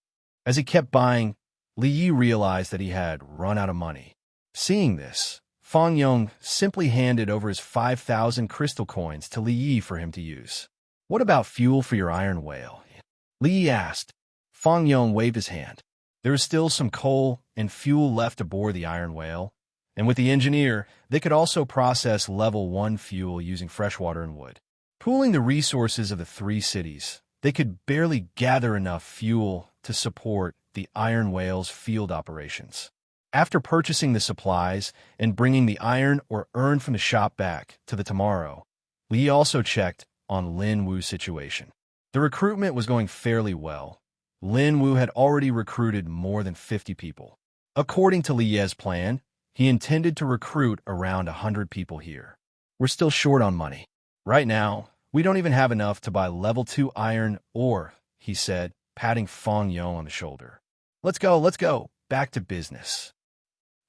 Speaker 2: As he kept buying, Li Yi realized that he had run out of money. Seeing this, Fang Yong simply handed over his 5,000 crystal coins to Li Yi for him to use. What about fuel for your Iron Whale? Li Yi asked. Fang Yong waved his hand. There is still some coal and fuel left aboard the Iron Whale, and with the engineer, they could also process level 1 fuel using fresh water and wood. Pooling the resources of the 3 cities, they could barely gather enough fuel to support the Iron Whale's field operations. After purchasing the supplies and bringing the iron or earned from the shop back to the tomorrow, Li also checked on Lin Wu's situation. The recruitment was going fairly well. Lin Wu had already recruited more than 50 people. According to Li Ye's plan, he intended to recruit around 100 people here. We're still short on money. Right now, we don't even have enough to buy level 2 iron ore, he said, patting Fang Yong on the shoulder. Let's go, back to business.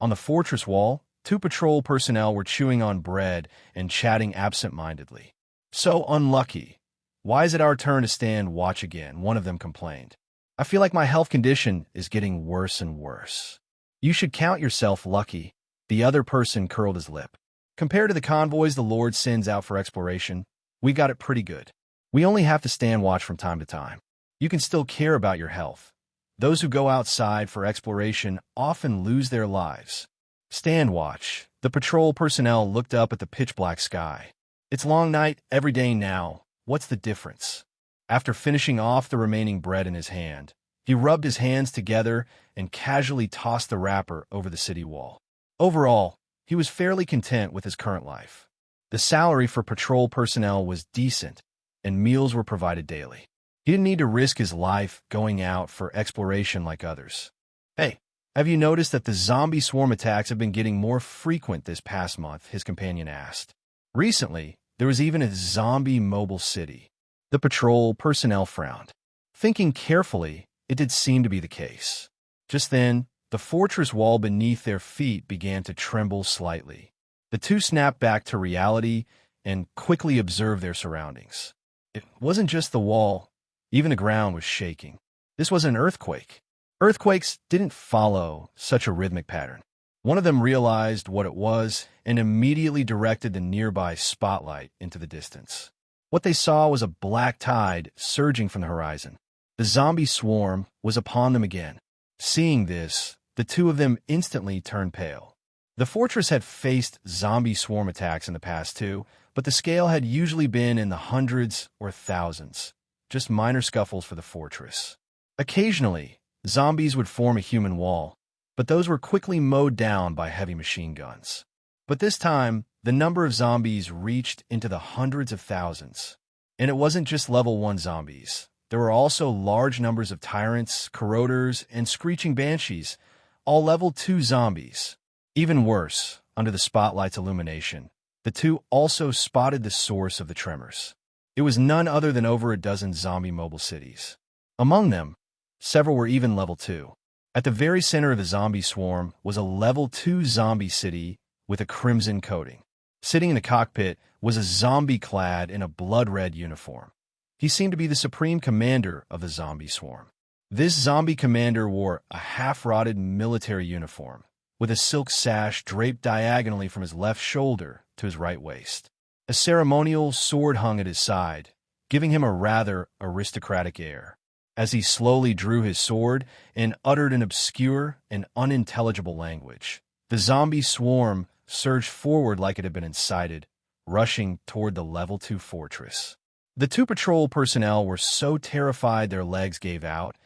Speaker 2: On the fortress wall, 2 patrol personnel were chewing on bread and chatting absent-mindedly. So unlucky. Why is it our turn to stand watch again? One of them complained. I feel like my health condition is getting worse and worse. You should count yourself lucky. The other person curled his lip. Compared to the convoys the Lord sends out for exploration, we got it pretty good. We only have to stand watch from time to time. You can still care about your health. Those who go outside for exploration often lose their lives. Stand watch. The patrol personnel looked up at the pitch-black sky. It's long night every day now. What's the difference? After finishing off the remaining bread in his hand, he rubbed his hands together and casually tossed the wrapper over the city wall. Overall, he was fairly content with his current life. The salary for patrol personnel was decent, and meals were provided daily. He didn't need to risk his life going out for exploration like others. Hey, have you noticed that the zombie swarm attacks have been getting more frequent this past month? His companion asked. Recently, there was even a zombie mobile city. The patrol personnel frowned. Thinking carefully, it did seem to be the case. Just then, the fortress wall beneath their feet began to tremble slightly. The two snapped back to reality and quickly observed their surroundings. It wasn't just the wall. Even the ground was shaking. This was an earthquake. Earthquakes didn't follow such a rhythmic pattern. One of them realized what it was and immediately directed the nearby spotlight into the distance. What they saw was a black tide surging from the horizon. The zombie swarm was upon them again. Seeing this, the two of them instantly turned pale. The fortress had faced zombie swarm attacks in the past too, but the scale had usually been in the hundreds or thousands. Just minor scuffles for the fortress. Occasionally, zombies would form a human wall, but those were quickly mowed down by heavy machine guns. But this time, the number of zombies reached into the hundreds of thousands. And it wasn't just level 1 zombies. There were also large numbers of tyrants, corroders, and screeching banshees, all level 2 zombies. Even worse, under the spotlight's illumination, the two also spotted the source of the tremors. It was none other than over a dozen zombie mobile cities. Among them, several were even level 2. At the very center of the zombie swarm was a level 2 zombie city with a crimson coating. Sitting in the cockpit was a zombie clad in a blood-red uniform. He seemed to be the supreme commander of the zombie swarm. This zombie commander wore a half-rotted military uniform, with a silk sash draped diagonally from his left shoulder to his right waist. A ceremonial sword hung at his side, giving him a rather aristocratic air. As he slowly drew his sword and uttered an obscure and unintelligible language, the zombie swarm surged forward like it had been incited, rushing toward the level 2 fortress. The two patrol personnel were so terrified their legs gave out,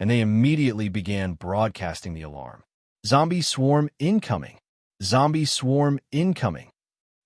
Speaker 2: and they immediately began broadcasting the alarm. Zombie swarm incoming! Zombie swarm incoming!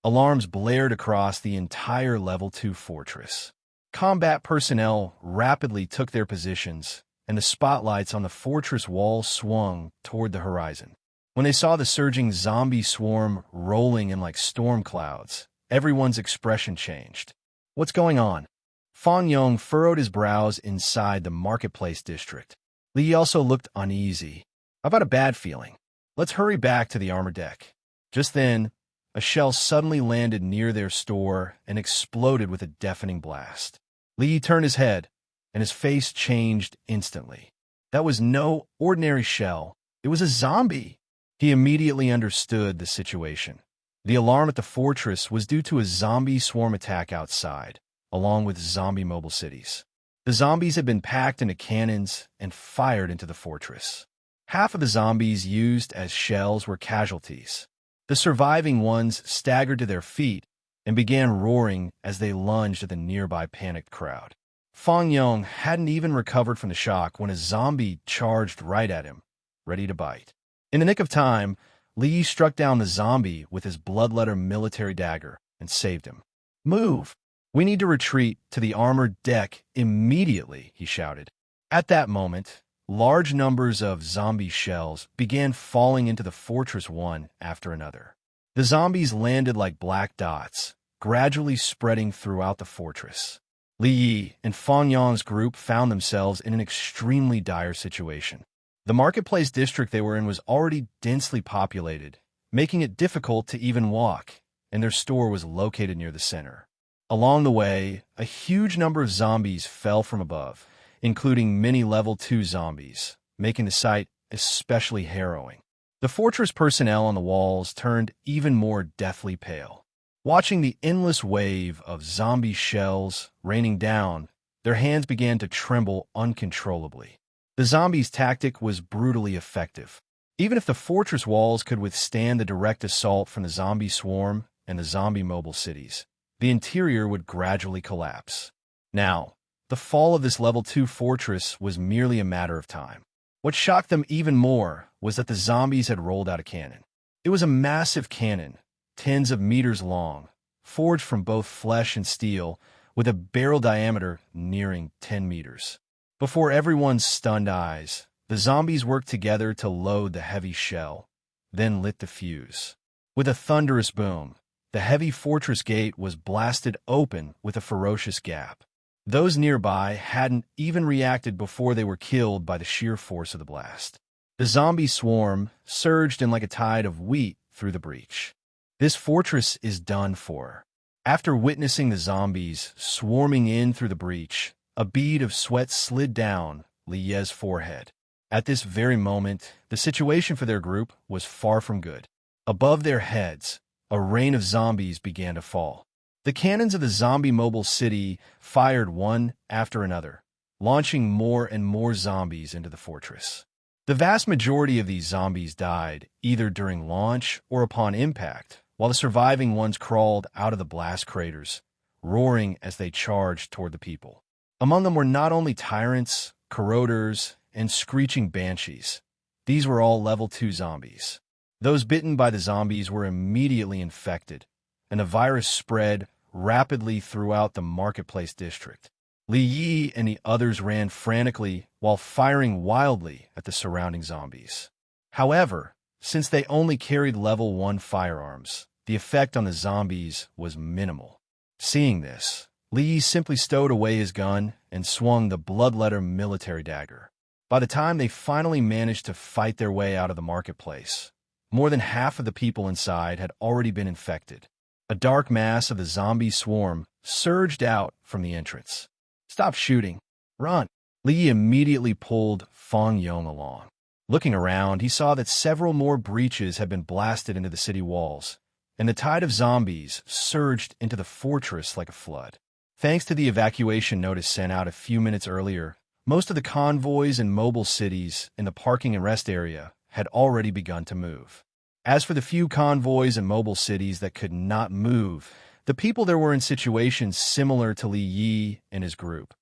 Speaker 2: Alarms blared across the entire level 2 fortress. Combat personnel rapidly took their positions, and the spotlights on the fortress wall swung toward the horizon. When they saw the surging zombie swarm rolling in like storm clouds, everyone's expression changed. What's going on? Fang Yong furrowed his brows inside the marketplace district. Li also looked uneasy. I've got a bad feeling. Let's hurry back to the armor deck. Just then, a shell suddenly landed near their store and exploded with a deafening blast. Li turned his head, and his face changed instantly. That was no ordinary shell. It was a zombie. He immediately understood the situation. The alarm at the fortress was due to a zombie swarm attack outside, along with zombie mobile cities. The zombies had been packed into cannons and fired into the fortress. Half of the zombies used as shells were casualties. The surviving ones staggered to their feet and began roaring as they lunged at the nearby panicked crowd. Fang Yong hadn't even recovered from the shock when a zombie charged right at him, ready to bite. In the nick of time, Li struck down the zombie with his bloodletter military dagger and saved him. "Move! We need to retreat to the armored deck immediately," he shouted. At that moment, large numbers of zombie shells began falling into the fortress one after another. The zombies landed like black dots, gradually spreading throughout the fortress. Li Yi and Fang Yang's group found themselves in an extremely dire situation. The marketplace district they were in was already densely populated, making it difficult to even walk, and their store was located near the center. Along the way, a huge number of zombies fell from above, including many level 2 zombies, making the sight especially harrowing. The fortress personnel on the walls turned even more deathly pale. Watching the endless wave of zombie shells raining down, their hands began to tremble uncontrollably. The zombies' tactic was brutally effective. Even if the fortress walls could withstand the direct assault from the zombie swarm and the zombie mobile cities, the interior would gradually collapse. Now, the fall of this level 2 fortress was merely a matter of time. What shocked them even more was that the zombies had rolled out a cannon. It was a massive cannon, tens of meters long, forged from both flesh and steel, with a barrel diameter nearing 10 meters. Before everyone's stunned eyes, the zombies worked together to load the heavy shell, then lit the fuse. With a thunderous boom, the heavy fortress gate was blasted open with a ferocious gap. Those nearby hadn't even reacted before they were killed by the sheer force of the blast. The zombie swarm surged in like a tide of wheat through the breach. This fortress is done for. After witnessing the zombies swarming in through the breach, a bead of sweat slid down Li Ye's forehead. At this very moment, the situation for their group was far from good. Above their heads, a rain of zombies began to fall. The cannons of the zombie mobile city fired one after another, launching more and more zombies into the fortress. The vast majority of these zombies died either during launch or upon impact, while the surviving ones crawled out of the blast craters, roaring as they charged toward the people. Among them were not only tyrants, corroders, and screeching banshees. These were all level 2 zombies. Those bitten by the zombies were immediately infected, and the virus spread rapidly throughout the marketplace district. Li Yi and the others ran frantically while firing wildly at the surrounding zombies. However, since they only carried level 1 firearms, the effect on the zombies was minimal. Seeing this, Li Yi simply stowed away his gun and swung the bloodletter military dagger. By the time they finally managed to fight their way out of the marketplace, more than half of the people inside had already been infected. A dark mass of the zombie swarm surged out from the entrance. "Stop shooting. Run." Li Yi immediately pulled Fang Yong along. Looking around, he saw that several more breaches had been blasted into the city walls, and the tide of zombies surged into the fortress like a flood. Thanks to the evacuation notice sent out a few minutes earlier, most of the convoys and mobile cities in the parking and rest area had already begun to move. As for the few convoys and mobile cities that could not move, the people there were in situations similar to Li Yi and his group,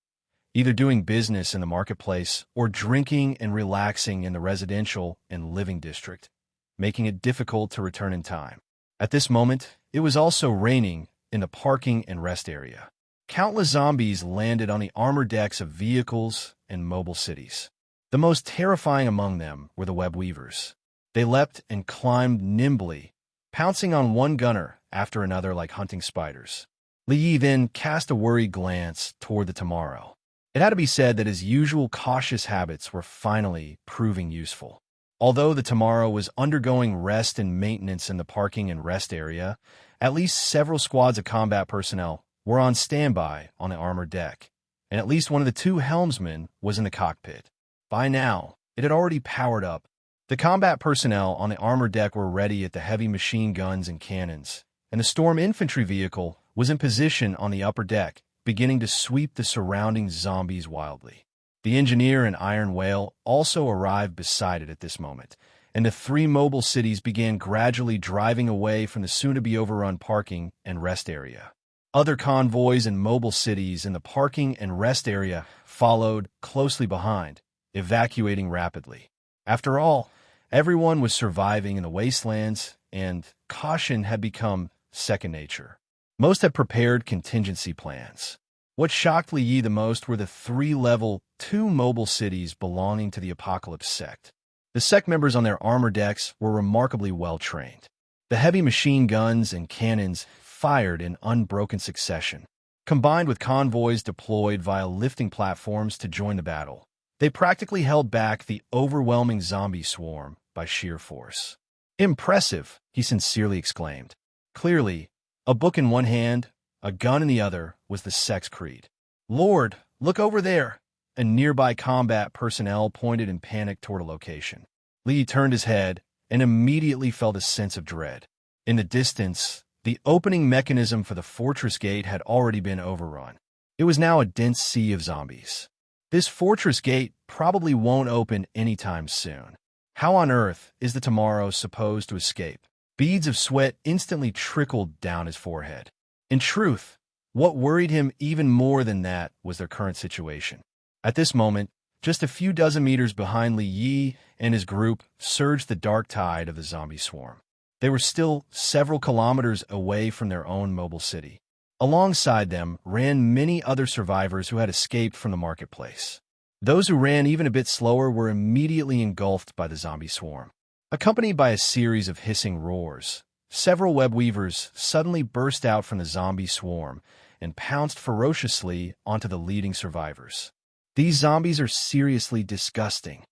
Speaker 2: either doing business in the marketplace or drinking and relaxing in the residential and living district, making it difficult to return in time. At this moment, it was also raining in the parking and rest area. Countless zombies landed on the armor decks of vehicles and mobile cities. The most terrifying among them were the web weavers. They leapt and climbed nimbly, pouncing on one gunner after another like hunting spiders. Li Yi then cast a worried glance toward the tomorrow. It had to be said that his usual cautious habits were finally proving useful. Although the tomorrow was undergoing rest and maintenance in the parking and rest area, at least several squads of combat personnel were on standby on the armored deck, and at least one of the 2 helmsmen was in the cockpit. By now, it had already powered up. The combat personnel on the armored deck were ready at the heavy machine guns and cannons, and the storm infantry vehicle was in position on the upper deck, beginning to sweep the surrounding zombies wildly. The engineer and Iron Whale also arrived beside it at this moment, and the 3 mobile cities began gradually driving away from the soon-to-be overrun parking and rest area. Other convoys and mobile cities in the parking and rest area followed closely behind, evacuating rapidly. After all, Everyone was surviving in the wastelands, and caution had become second nature. Most had prepared contingency plans. What shocked Li Yi the most were the 3-level, 2 mobile cities belonging to the Apocalypse sect. The sect members on their armor decks were remarkably well-trained. The heavy machine guns and cannons fired in unbroken succession. Combined with convoys deployed via lifting platforms to join the battle, they practically held back the overwhelming zombie swarm by sheer force. "Impressive," he sincerely exclaimed. Clearly, a book in one hand, a gun in the other, was the sect's creed. "Lord, look over there!" A nearby combat personnel pointed in panic toward a location. Li turned his head and immediately felt a sense of dread. In the distance, the opening mechanism for the fortress gate had already been overrun. It was now a dense sea of zombies. This fortress gate probably won't open anytime soon. How on earth is the Tomorrow supposed to escape? Beads of sweat instantly trickled down his forehead. In truth, what worried him even more than that was their current situation. At this moment, just a few dozen meters behind Li Yi and his group surged the dark tide of the zombie swarm. They were still several kilometers away from their own mobile city. Alongside them ran many other survivors who had escaped from the marketplace. Those who ran even a bit slower were immediately engulfed by the zombie swarm. Accompanied by a series of hissing roars, several web weavers suddenly burst out from the zombie swarm and pounced ferociously onto the leading survivors. "These zombies are seriously disgusting,"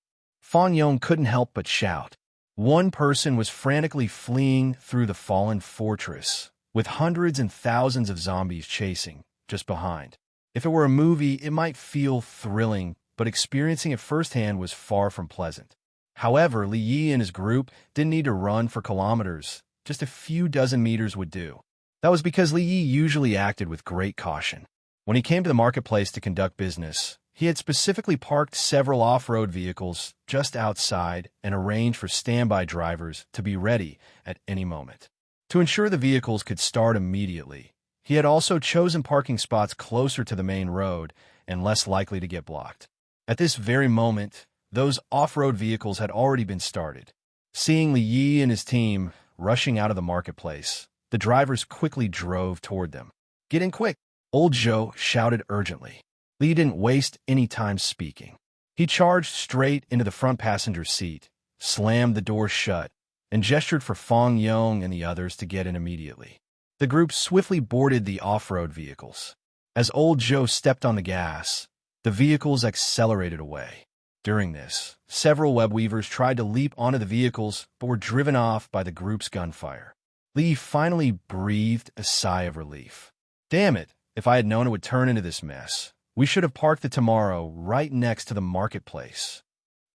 Speaker 2: Fan Yong couldn't help but shout. One person was frantically fleeing through the fallen fortress, with hundreds and thousands of zombies chasing just behind. If it were a movie, it might feel thrilling, but experiencing it firsthand was far from pleasant. However, Li Yi and his group didn't need to run for kilometers. Just a few dozen meters would do. That was because Li Yi usually acted with great caution. When he came to the marketplace to conduct business, he had specifically parked several off-road vehicles just outside and arranged for standby drivers to be ready at any moment. To ensure the vehicles could start immediately, he had also chosen parking spots closer to the main road and less likely to get blocked. At this very moment, those off-road vehicles had already been started. Seeing Li Yi and his team rushing out of the marketplace, the drivers quickly drove toward them. "Get in quick!" Old Zhou shouted urgently. Li didn't waste any time speaking. He charged straight into the front passenger seat, slammed the door shut, and gestured for Fang Yong and the others to get in immediately. The group swiftly boarded the off-road vehicles. As Old Zhou stepped on the gas, the vehicles accelerated away. During this, several web weavers tried to leap onto the vehicles but were driven off by the group's gunfire. Li finally breathed a sigh of relief. "Damn it, if I had known it would turn into this mess. We should have parked the Tomorrow right next to the marketplace."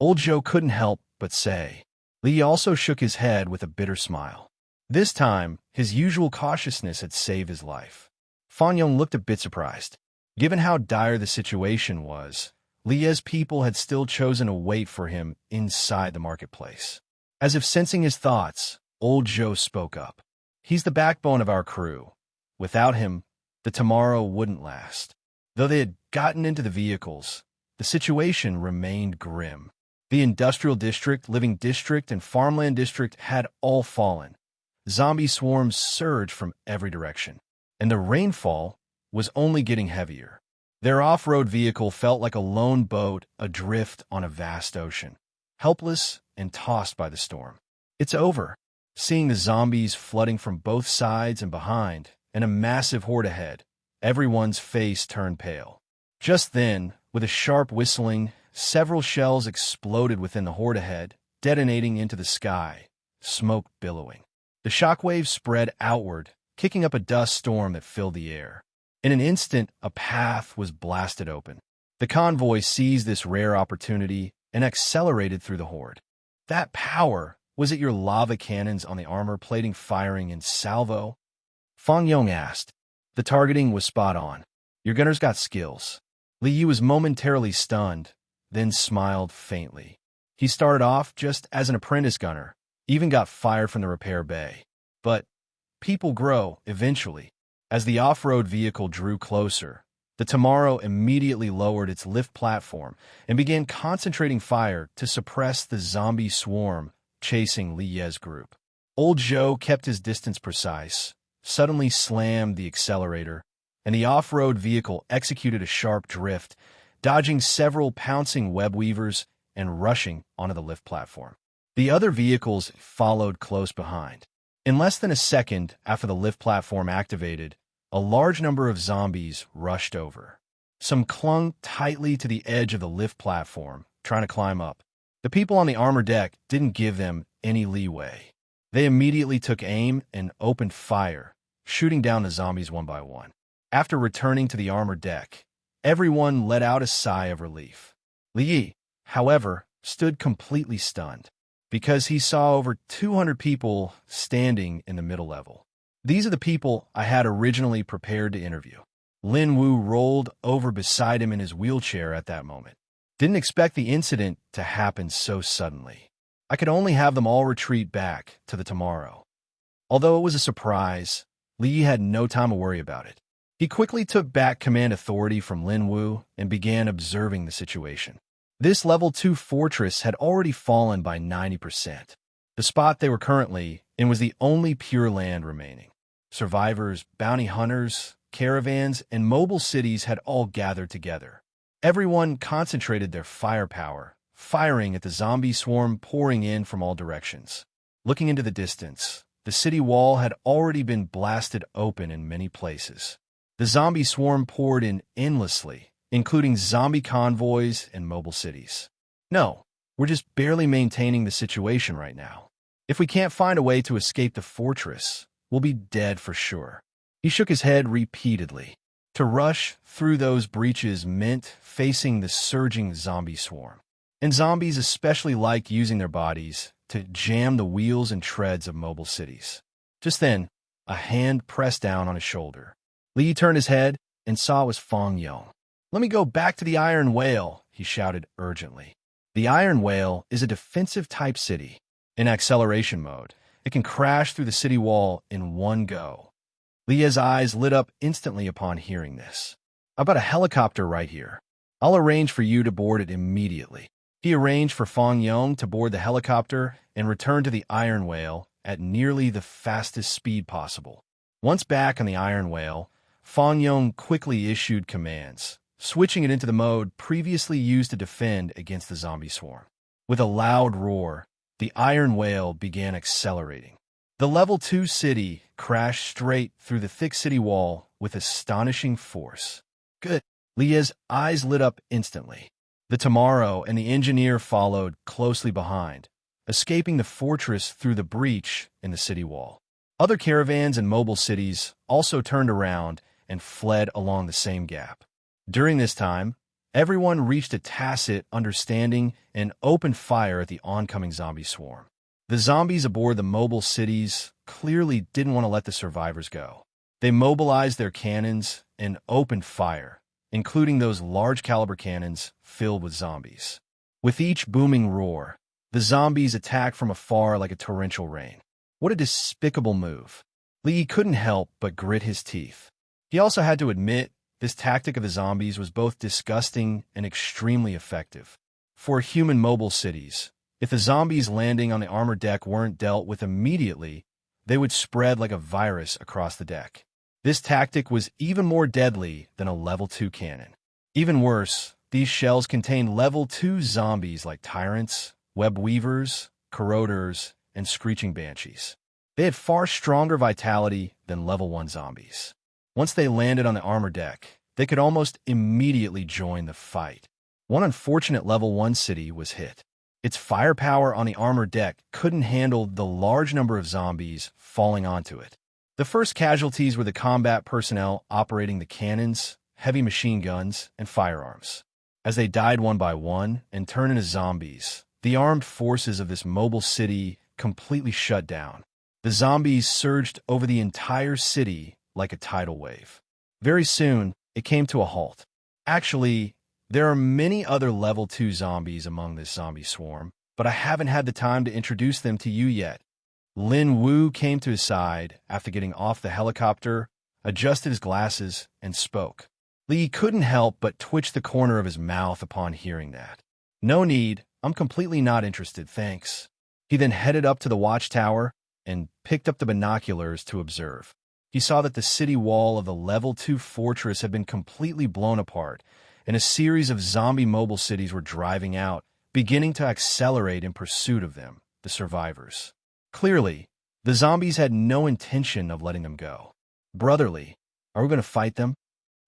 Speaker 2: Old Zhou couldn't help but say. Li also shook his head with a bitter smile. This time, his usual cautiousness had saved his life. Fan Yong looked a bit surprised. Given how dire the situation was, Li's people had still chosen to wait for him inside the marketplace. As if sensing his thoughts, Old Zhou spoke up. "He's the backbone of our crew. Without him, the Tomorrow wouldn't last." Though they had gotten into the vehicles, the situation remained grim. The industrial district, living district, and farmland district had all fallen. Zombie swarms surged from every direction, and the rainfall was only getting heavier. Their off-road vehicle felt like a lone boat adrift on a vast ocean, helpless and tossed by the storm. "It's over." Seeing the zombies flooding from both sides and behind, and a massive horde ahead, everyone's face turned pale. Just then, with a sharp whistling, several shells exploded within the horde ahead, detonating into the sky, smoke billowing. The shockwaves spread outward, kicking up a dust storm that filled the air. In an instant, a path was blasted open. The convoy seized this rare opportunity and accelerated through the horde. That power, was it your lava cannons on the armor plating firing in salvo? Fang Yong asked. The targeting was spot on. Your gunners got skills. Li Yi was momentarily stunned, then smiled faintly. He started off just as an apprentice gunner, even got fired from the repair bay. But people grow eventually. As the off-road vehicle drew closer, the Tomorrow immediately lowered its lift platform and began concentrating fire to suppress the zombie swarm chasing Li Ye's group. Old Zhou kept his distance precise, suddenly slammed the accelerator, and the off-road vehicle executed a sharp drift, dodging several pouncing web weavers and rushing onto the lift platform. The other vehicles followed close behind. In less than a second after the lift platform activated, a large number of zombies rushed over. Some clung tightly to the edge of the lift platform, trying to climb up. The people on the armor deck didn't give them any leeway. They immediately took aim and opened fire, shooting down the zombies one by one. After returning to the armor deck, everyone let out a sigh of relief. Li, however, stood completely stunned, because he saw over 200 people standing in the middle level. These are the people I had originally prepared to interview. Lin Wu rolled over beside him in his wheelchair at that moment. Didn't expect the incident to happen so suddenly. I could only have them all retreat back to the tomorrow. Although it was a surprise, Li had no time to worry about it. He quickly took back command authority from Lin Wu and began observing the situation. This level 2 fortress had already fallen by 90%. The spot they were currently in was the only pure land remaining. Survivors, bounty hunters, caravans, and mobile cities had all gathered together. Everyone concentrated their firepower, firing at the zombie swarm pouring in from all directions. Looking into the distance, the city wall had already been blasted open in many places. The zombie swarm poured in endlessly, including zombie convoys and mobile cities. No, we're just barely maintaining the situation right now. If we can't find a way to escape the fortress, we'll be dead for sure. He shook his head repeatedly. To rush through those breaches meant facing the surging zombie swarm. And zombies especially like using their bodies to jam the wheels and treads of mobile cities. Just then, a hand pressed down on his shoulder. Li turned his head and saw it was Fang Yong. "Let me go back to the Iron Whale," he shouted urgently. The Iron Whale is a defensive-type city. In acceleration mode, it can crash through the city wall in one go. Li's eyes lit up instantly upon hearing this. "I've got a helicopter right here. I'll arrange for you to board it immediately." He arranged for Fang Yong to board the helicopter and return to the Iron Whale at nearly the fastest speed possible. Once back on the Iron Whale, Fang Yong quickly issued commands, switching it into the mode previously used to defend against the zombie swarm. With a loud roar, the Iron Whale began accelerating. The level 2 city crashed straight through the thick city wall with astonishing force. Good. Li's eyes lit up instantly. The Tomorrow and the engineer followed closely behind, escaping the fortress through the breach in the city wall. Other caravans and mobile cities also turned around and fled along the same gap. During this time, everyone reached a tacit understanding and opened fire at the oncoming zombie swarm. The zombies aboard the mobile cities clearly didn't want to let the survivors go. They mobilized their cannons and opened fire, including those large-caliber cannons filled with zombies. With each booming roar, the zombies attacked from afar like a torrential rain. What a despicable move. Li couldn't help but grit his teeth. He also had to admit this tactic of the zombies was both disgusting and extremely effective. For human mobile cities, if the zombies landing on the armor deck weren't dealt with immediately, they would spread like a virus across the deck. This tactic was even more deadly than a level 2 cannon. Even worse, these shells contained level 2 zombies like tyrants, web weavers, corroders, and screeching banshees. They had far stronger vitality than level 1 zombies. Once they landed on the armor deck, they could almost immediately join the fight. One unfortunate level 1 city was hit. Its firepower on the armor deck couldn't handle the large number of zombies falling onto it. The first casualties were the combat personnel operating the cannons, heavy machine guns, and firearms. As they died one by one and turned into zombies, the armed forces of this mobile city completely shut down. The zombies surged over the entire city like a tidal wave. Very soon, it came to a halt. Actually, there are many other level 2 zombies among this zombie swarm, but I haven't had the time to introduce them to you yet. Lin Wu came to his side after getting off the helicopter, adjusted his glasses, and spoke. Li couldn't help but twitch the corner of his mouth upon hearing that. "No need. I'm completely not interested, thanks." He then headed up to the watchtower and picked up the binoculars to observe. He saw that the city wall of the Level 2 fortress had been completely blown apart, and a series of zombie mobile cities were driving out, beginning to accelerate in pursuit of them, the survivors. Clearly, the zombies had no intention of letting them go. Brotherly, are we going to fight them?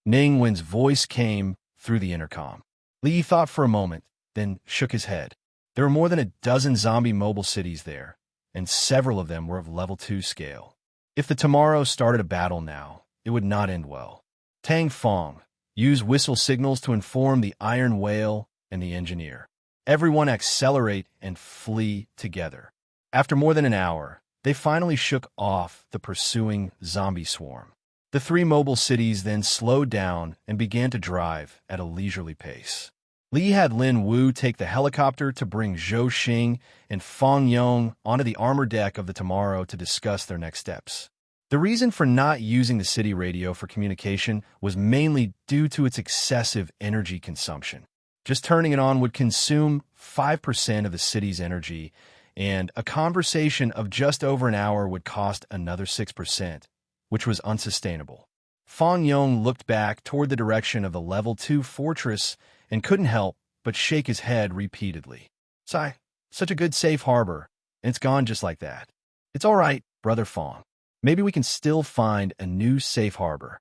Speaker 2: Ning Wen's voice came through the intercom. Li thought for a moment, then shook his head. There were more than a dozen zombie mobile cities there, and several of them were of level 2 scale. If the Tomorrow started a battle now, it would not end well. Tang Fong, use whistle signals to inform the Iron Whale and the engineer. Everyone accelerate and flee together. After more than an hour, they finally shook off the pursuing zombie swarm. The 3 mobile cities then slowed down and began to drive at a leisurely pace. Li had Lin Wu take the helicopter to bring Zhou Xing and Fang Yong onto the armor deck of the Tomorrow to discuss their next steps. The reason for not using the city radio for communication was mainly due to its excessive energy consumption. Just turning it on would consume 5% of the city's energy, and a conversation of just over an hour would cost another 6%, which was unsustainable. Fang Yong looked back toward the direction of the Level 2 fortress and couldn't help but shake his head repeatedly. Sigh, such a good safe harbor, and it's gone just like that. It's all right, Brother Fang. Maybe we can still find a new safe harbor.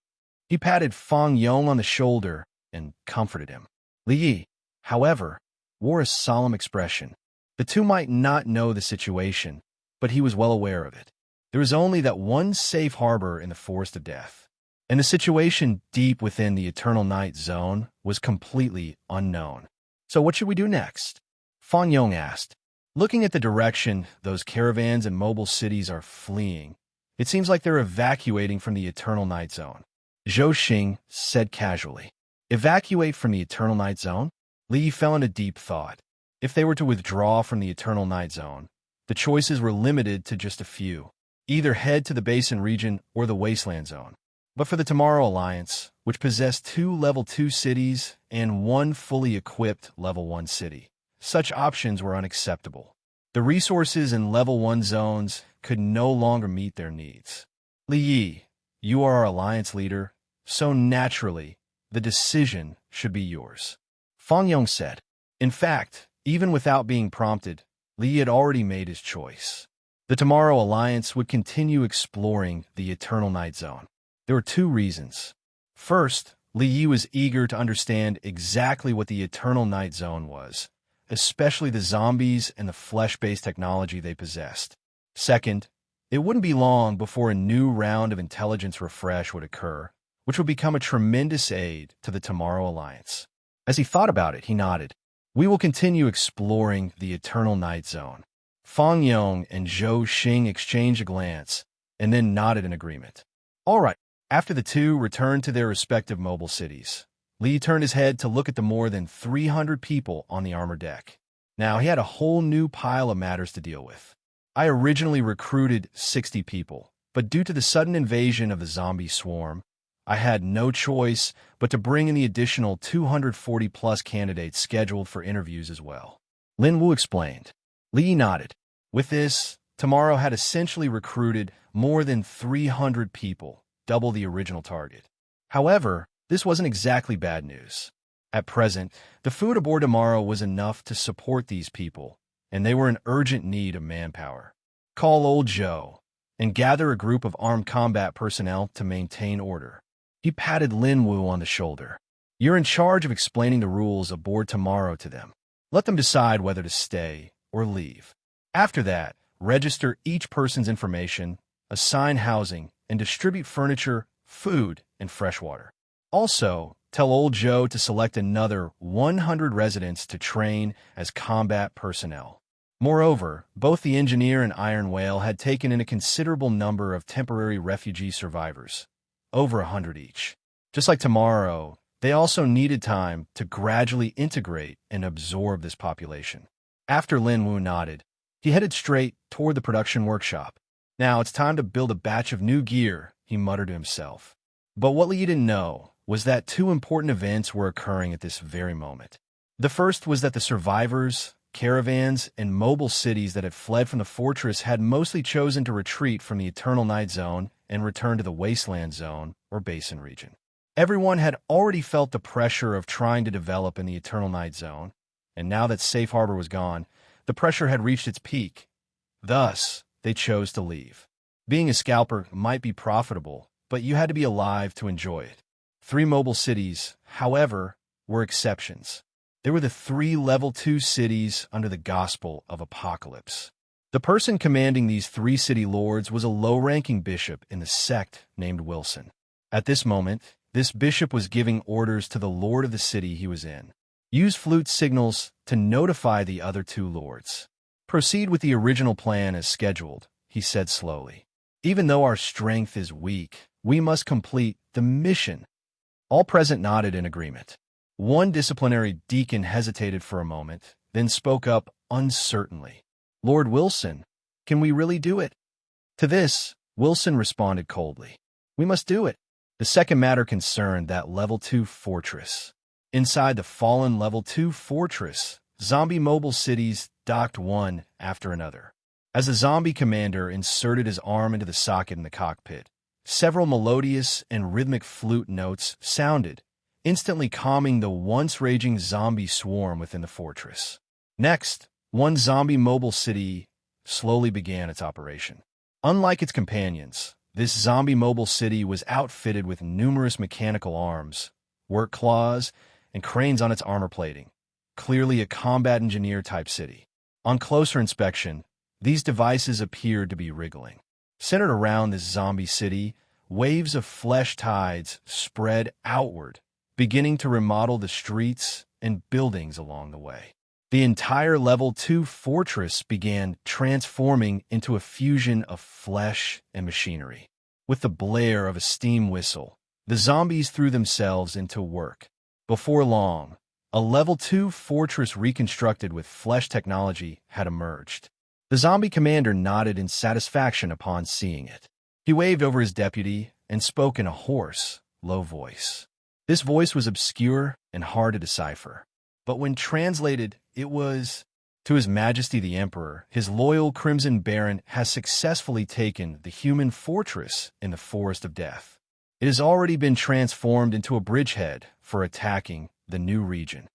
Speaker 2: He patted Fang Yong on the shoulder and comforted him. Li Yi, however, wore a solemn expression. The two might not know the situation, but he was well aware of it. There was only that one safe harbor in the Forest of Death, and the situation deep within the Eternal Night Zone was completely unknown. So what should we do next? Fang Yong asked. Looking at the direction those caravans and mobile cities are fleeing, it seems like they're evacuating from the Eternal Night Zone. Zhou Xing said casually. Evacuate from the Eternal Night Zone? Li fell into deep thought. If they were to withdraw from the Eternal Night Zone, the choices were limited to just a few. Either head to the Basin region or the Wasteland Zone. But for the Tomorrow Alliance, which possessed 2 Level 2 cities and 1 fully equipped Level 1 city, such options were unacceptable. The resources in Level 1 zones could no longer meet their needs. Li Yi, you are our alliance leader, so naturally, the decision should be yours. Fang Yong said. In fact, even without being prompted, Li had already made his choice. The Tomorrow Alliance would continue exploring the Eternal Night Zone. There were 2 reasons. First, Li Yi was eager to understand exactly what the Eternal Night Zone was, especially the zombies and the flesh-based technology they possessed. Second, it wouldn't be long before a new round of intelligence refresh would occur, which would become a tremendous aid to the Tomorrow Alliance. As he thought about it, he nodded. We will continue exploring the Eternal Night Zone. Fang Yong and Zhou Xing exchanged a glance, and then nodded in agreement. All right. After the two returned to their respective mobile cities, Li turned his head to look at the more than 300 people on the armor deck. Now, he had a whole new pile of matters to deal with. I originally recruited 60 people, but due to the sudden invasion of the zombie swarm, I had no choice but to bring in the additional 240-plus candidates scheduled for interviews as well. Lin Wu explained. Li nodded. With this, Tomorrow had essentially recruited more than 300 people, double the original target. However, this wasn't exactly bad news. At present, the food aboard Tomorrow was enough to support these people, and they were in urgent need of manpower. Call old Joe, and gather a group of armed combat personnel to maintain order. He patted Lin Wu on the shoulder. You're in charge of explaining the rules aboard Tomorrow to them. Let them decide whether to stay or leave. After that, register each person's information, assign housing, and distribute furniture, food, and fresh water. Also, tell old Joe to select another 100 residents to train as combat personnel. Moreover, both the engineer and Iron Whale had taken in a considerable number of temporary refugee survivors, over 100 each. Just like Tomorrow, they also needed time to gradually integrate and absorb this population. After Lin Wu nodded, he headed straight toward the production workshop. Now it's time to build a batch of new gear, he muttered to himself. But what Li didn't know was that 2 important events were occurring at this very moment. The first was that the survivors, caravans and mobile cities that had fled from the fortress had mostly chosen to retreat from the Eternal Night Zone and return to the Wasteland Zone or Basin region. Everyone had already felt the pressure of trying to develop in the Eternal Night Zone, and now that Safe Harbor was gone, the pressure had reached its peak. Thus, they chose to leave. Being a scalper might be profitable, but you had to be alive to enjoy it. 3 mobile cities, however, were exceptions. They were the 3 Level 2 cities under the Gospel of Apocalypse. The person commanding these 3 city lords was a low-ranking bishop in the sect named Wilson. At this moment, this bishop was giving orders to the lord of the city he was in. Use flute signals to notify the other 2 lords. Proceed with the original plan as scheduled, he said slowly. Even though our strength is weak, we must complete the mission. All present nodded in agreement. One disciplinary deacon hesitated for a moment, then spoke up uncertainly. Lord Wilson, can we really do it? To this, Wilson responded coldly. We must do it. The second matter concerned that Level 2 fortress. Inside the fallen Level 2 fortress, zombie mobile cities docked one after another. As the zombie commander inserted his arm into the socket in the cockpit, several melodious and rhythmic flute notes sounded, instantly calming the once-raging zombie swarm within the fortress. Next, one zombie mobile city slowly began its operation. Unlike its companions, this zombie mobile city was outfitted with numerous mechanical arms, work claws, and cranes on its armor plating, clearly a combat engineer-type city. On closer inspection, these devices appeared to be wriggling. Centered around this zombie city, waves of flesh tides spread outward, beginning to remodel the streets and buildings along the way. The entire Level 2 fortress began transforming into a fusion of flesh and machinery. With the blare of a steam whistle, the zombies threw themselves into work. Before long, a Level 2 fortress reconstructed with flesh technology had emerged. The zombie commander nodded in satisfaction upon seeing it. He waved over his deputy and spoke in a hoarse, low voice. This voice was obscure and hard to decipher, but when translated, it was, "To His Majesty the Emperor, his loyal Crimson Baron has successfully taken the human fortress in the Forest of Death. It has already been transformed into a bridgehead for attacking the new region."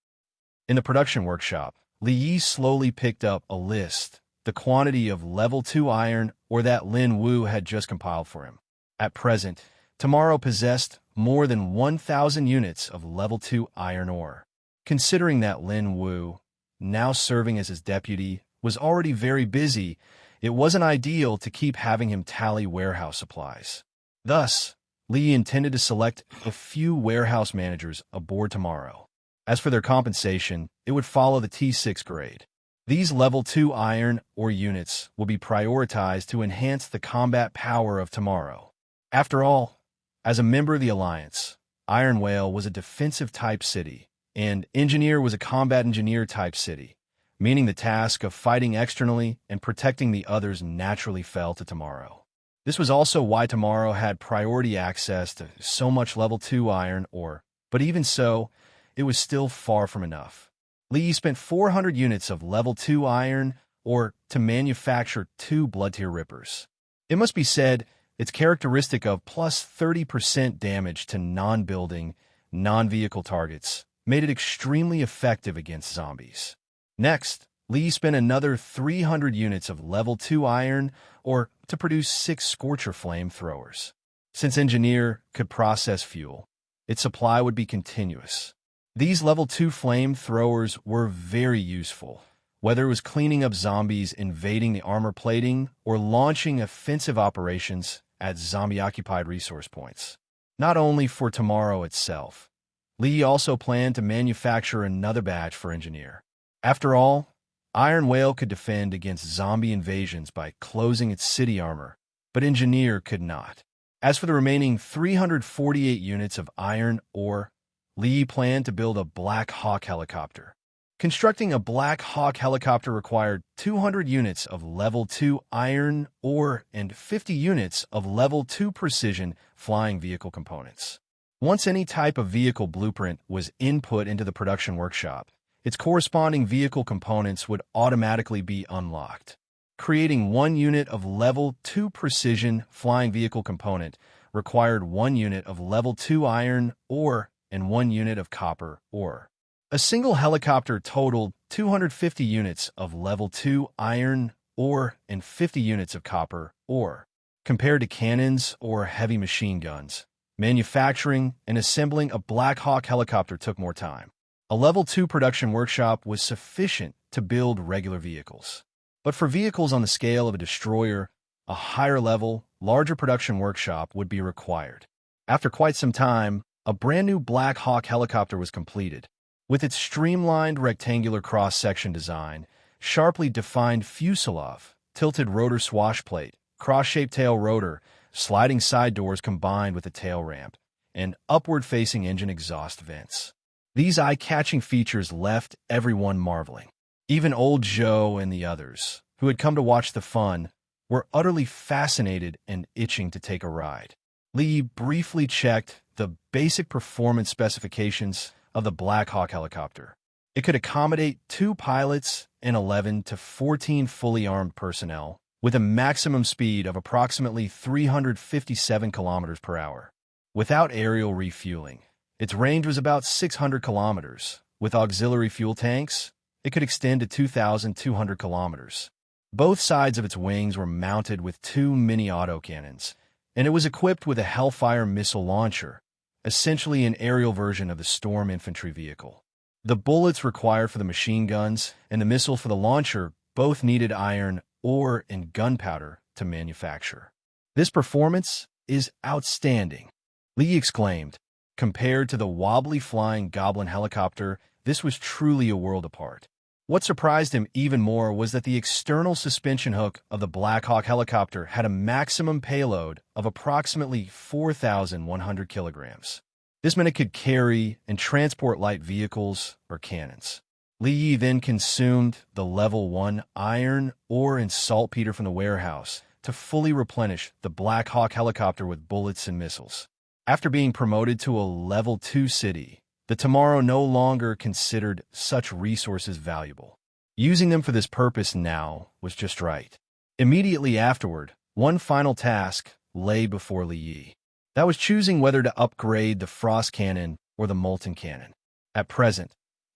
Speaker 2: In the production workshop, Li Yi slowly picked up a list, the quantity of Level 2 iron or that Lin Wu had just compiled for him. At present, Tomorrow possessed more than 1,000 units of Level 2 iron ore. Considering that Lin Wu, now serving as his deputy, was already very busy, it wasn't ideal to keep having him tally warehouse supplies. Thus, Li intended to select a few warehouse managers aboard Tomorrow. As for their compensation, it would follow the T6 grade. These Level 2 iron ore units will be prioritized to enhance the combat power of Tomorrow. After all, as a member of the Alliance, Iron Whale was a defensive-type city, and Engineer was a combat engineer-type city, meaning the task of fighting externally and protecting the others naturally fell to Tomorrow. This was also why Tomorrow had priority access to so much Level 2 iron ore, but even so, it was still far from enough. Li spent 400 units of Level 2 iron ore to manufacture 2 Blood-Tier Rippers. It must be said, its characteristic of plus 30% damage to non-building, non-vehicle targets made it extremely effective against zombies. Next, Li spent another 300 units of Level 2 iron ore to produce 6 Scorcher flamethrowers. Since Engineer could process fuel, its supply would be continuous. These Level 2 flamethrowers were very useful, whether it was cleaning up zombies invading the armor plating or launching offensive operations at zombie-occupied resource points. Not only for Tomorrow itself, Li also planned to manufacture another batch for Engineer. After all, Iron Whale could defend against zombie invasions by closing its city armor, but Engineer could not. As for the remaining 348 units of iron ore, Li planned to build a Black Hawk helicopter. Constructing a Black Hawk helicopter required 200 units of Level 2 iron ore and 50 units of Level 2 precision flying vehicle components. Once any type of vehicle blueprint was input into the production workshop, its corresponding vehicle components would automatically be unlocked. Creating one unit of Level 2 precision flying vehicle component required 1 unit of Level 2 iron ore and 1 unit of copper ore. A single helicopter totaled 250 units of Level 2 iron ore and 50 units of copper ore. Compared to cannons or heavy machine guns, manufacturing and assembling a Black Hawk helicopter took more time. A Level 2 production workshop was sufficient to build regular vehicles. But for vehicles on the scale of a destroyer, a higher level, larger production workshop would be required. After quite some time, a brand new Black Hawk helicopter was completed. With its streamlined rectangular cross-section design, sharply defined fuselage, tilted rotor swashplate, cross-shaped tail rotor, sliding side doors combined with a tail ramp, and upward-facing engine exhaust vents. These eye-catching features left everyone marveling. Even old Joe and the others, who had come to watch the fun, were utterly fascinated and itching to take a ride. Lee briefly checked the basic performance specifications of the Black Hawk helicopter. It could accommodate 2 pilots and 11 to 14 fully armed personnel, with a maximum speed of approximately 357 kilometers per hour. Without aerial refueling, its range was about 600 kilometers. With auxiliary fuel tanks, it could extend to 2,200 kilometers. Both sides of its wings were mounted with 2 mini autocannons, and it was equipped with a Hellfire missile launcher, essentially an aerial version of the Storm infantry vehicle. The bullets required for the machine guns and the missile for the launcher both needed iron ore and gunpowder to manufacture. "This performance is outstanding," Lee exclaimed. Compared to the wobbly flying Goblin helicopter, this was truly a world apart. What surprised him even more was that the external suspension hook of the Black Hawk helicopter had a maximum payload of approximately 4,100 kilograms. This meant it could carry and transport light vehicles or cannons. Lee then consumed the Level 1 iron ore and saltpeter from the warehouse to fully replenish the Black Hawk helicopter with bullets and missiles. After being promoted to a Level 2 city, the Tomorrow no longer considered such resources valuable. Using them for this purpose now was just right. Immediately afterward, one final task lay before Li Yi. That was choosing whether to upgrade the Frost Cannon or the Molten Cannon. At present,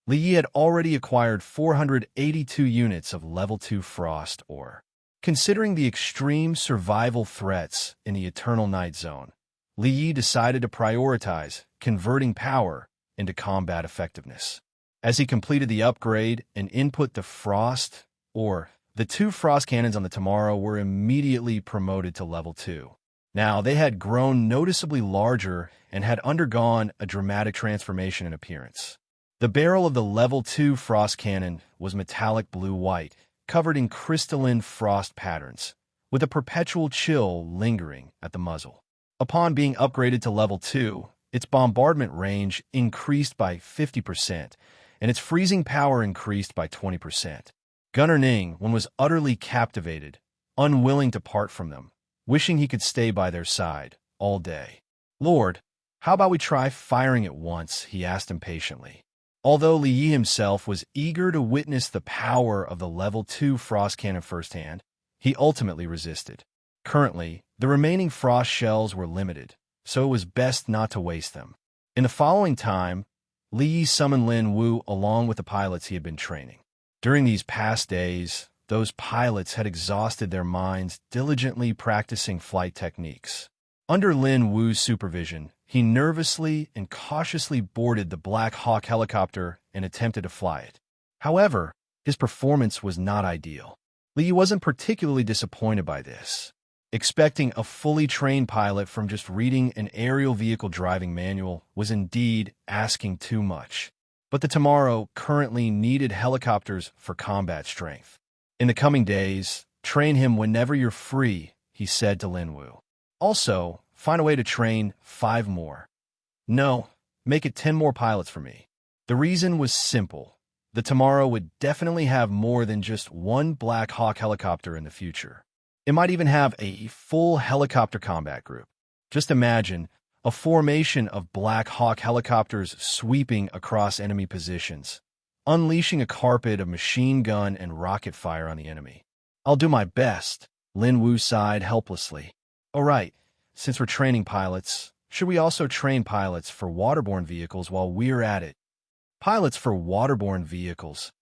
Speaker 2: Li Yi had already acquired 482 units of Level 2 Frost ore. Considering the extreme survival threats in the Eternal Night Zone, Li Yi decided to prioritize converting power into combat effectiveness. As he completed the upgrade and input the Frost ore, the 2 Frost Cannons on the Tomorrow were immediately promoted to Level 2. Now, they had grown noticeably larger and had undergone a dramatic transformation in appearance. The barrel of the Level 2 Frost Cannon was metallic blue-white, covered in crystalline frost patterns, with a perpetual chill lingering at the muzzle. Upon being upgraded to Level 2, its bombardment range increased by 50%, and its freezing power increased by 20%. Gunner Ning was utterly captivated, unwilling to part from them, wishing he could stay by their side all day. "Lord, how about we try firing at once?" he asked impatiently. Although Li Yi himself was eager to witness the power of the Level 2 Frost Cannon firsthand, he ultimately resisted. Currently, the remaining frost shells were limited, so it was best not to waste them. In the following time, Li Yi summoned Lin Wu along with the pilots he had been training. During these past days, those pilots had exhausted their minds diligently practicing flight techniques. Under Lin Wu's supervision, he nervously and cautiously boarded the Black Hawk helicopter and attempted to fly it. However, his performance was not ideal. Li Yi wasn't particularly disappointed by this. Expecting a fully trained pilot from just reading an aerial vehicle driving manual was indeed asking too much. But the Tomorrow currently needed helicopters for combat strength. "In the coming days, train him whenever you're free," he said to Lin Wu. "Also, find a way to train 5 more. No, make it 10 more pilots for me." The reason was simple. The Tomorrow would definitely have more than just one Black Hawk helicopter in the future. It might even have a full helicopter combat group. Just imagine a formation of Black Hawk helicopters sweeping across enemy positions, unleashing a carpet of machine gun and rocket fire on the enemy. "I'll do my best," Lin Wu sighed helplessly. "All right, since we're training pilots, should we also train pilots for waterborne vehicles while we're at it?" Pilots for waterborne vehicles.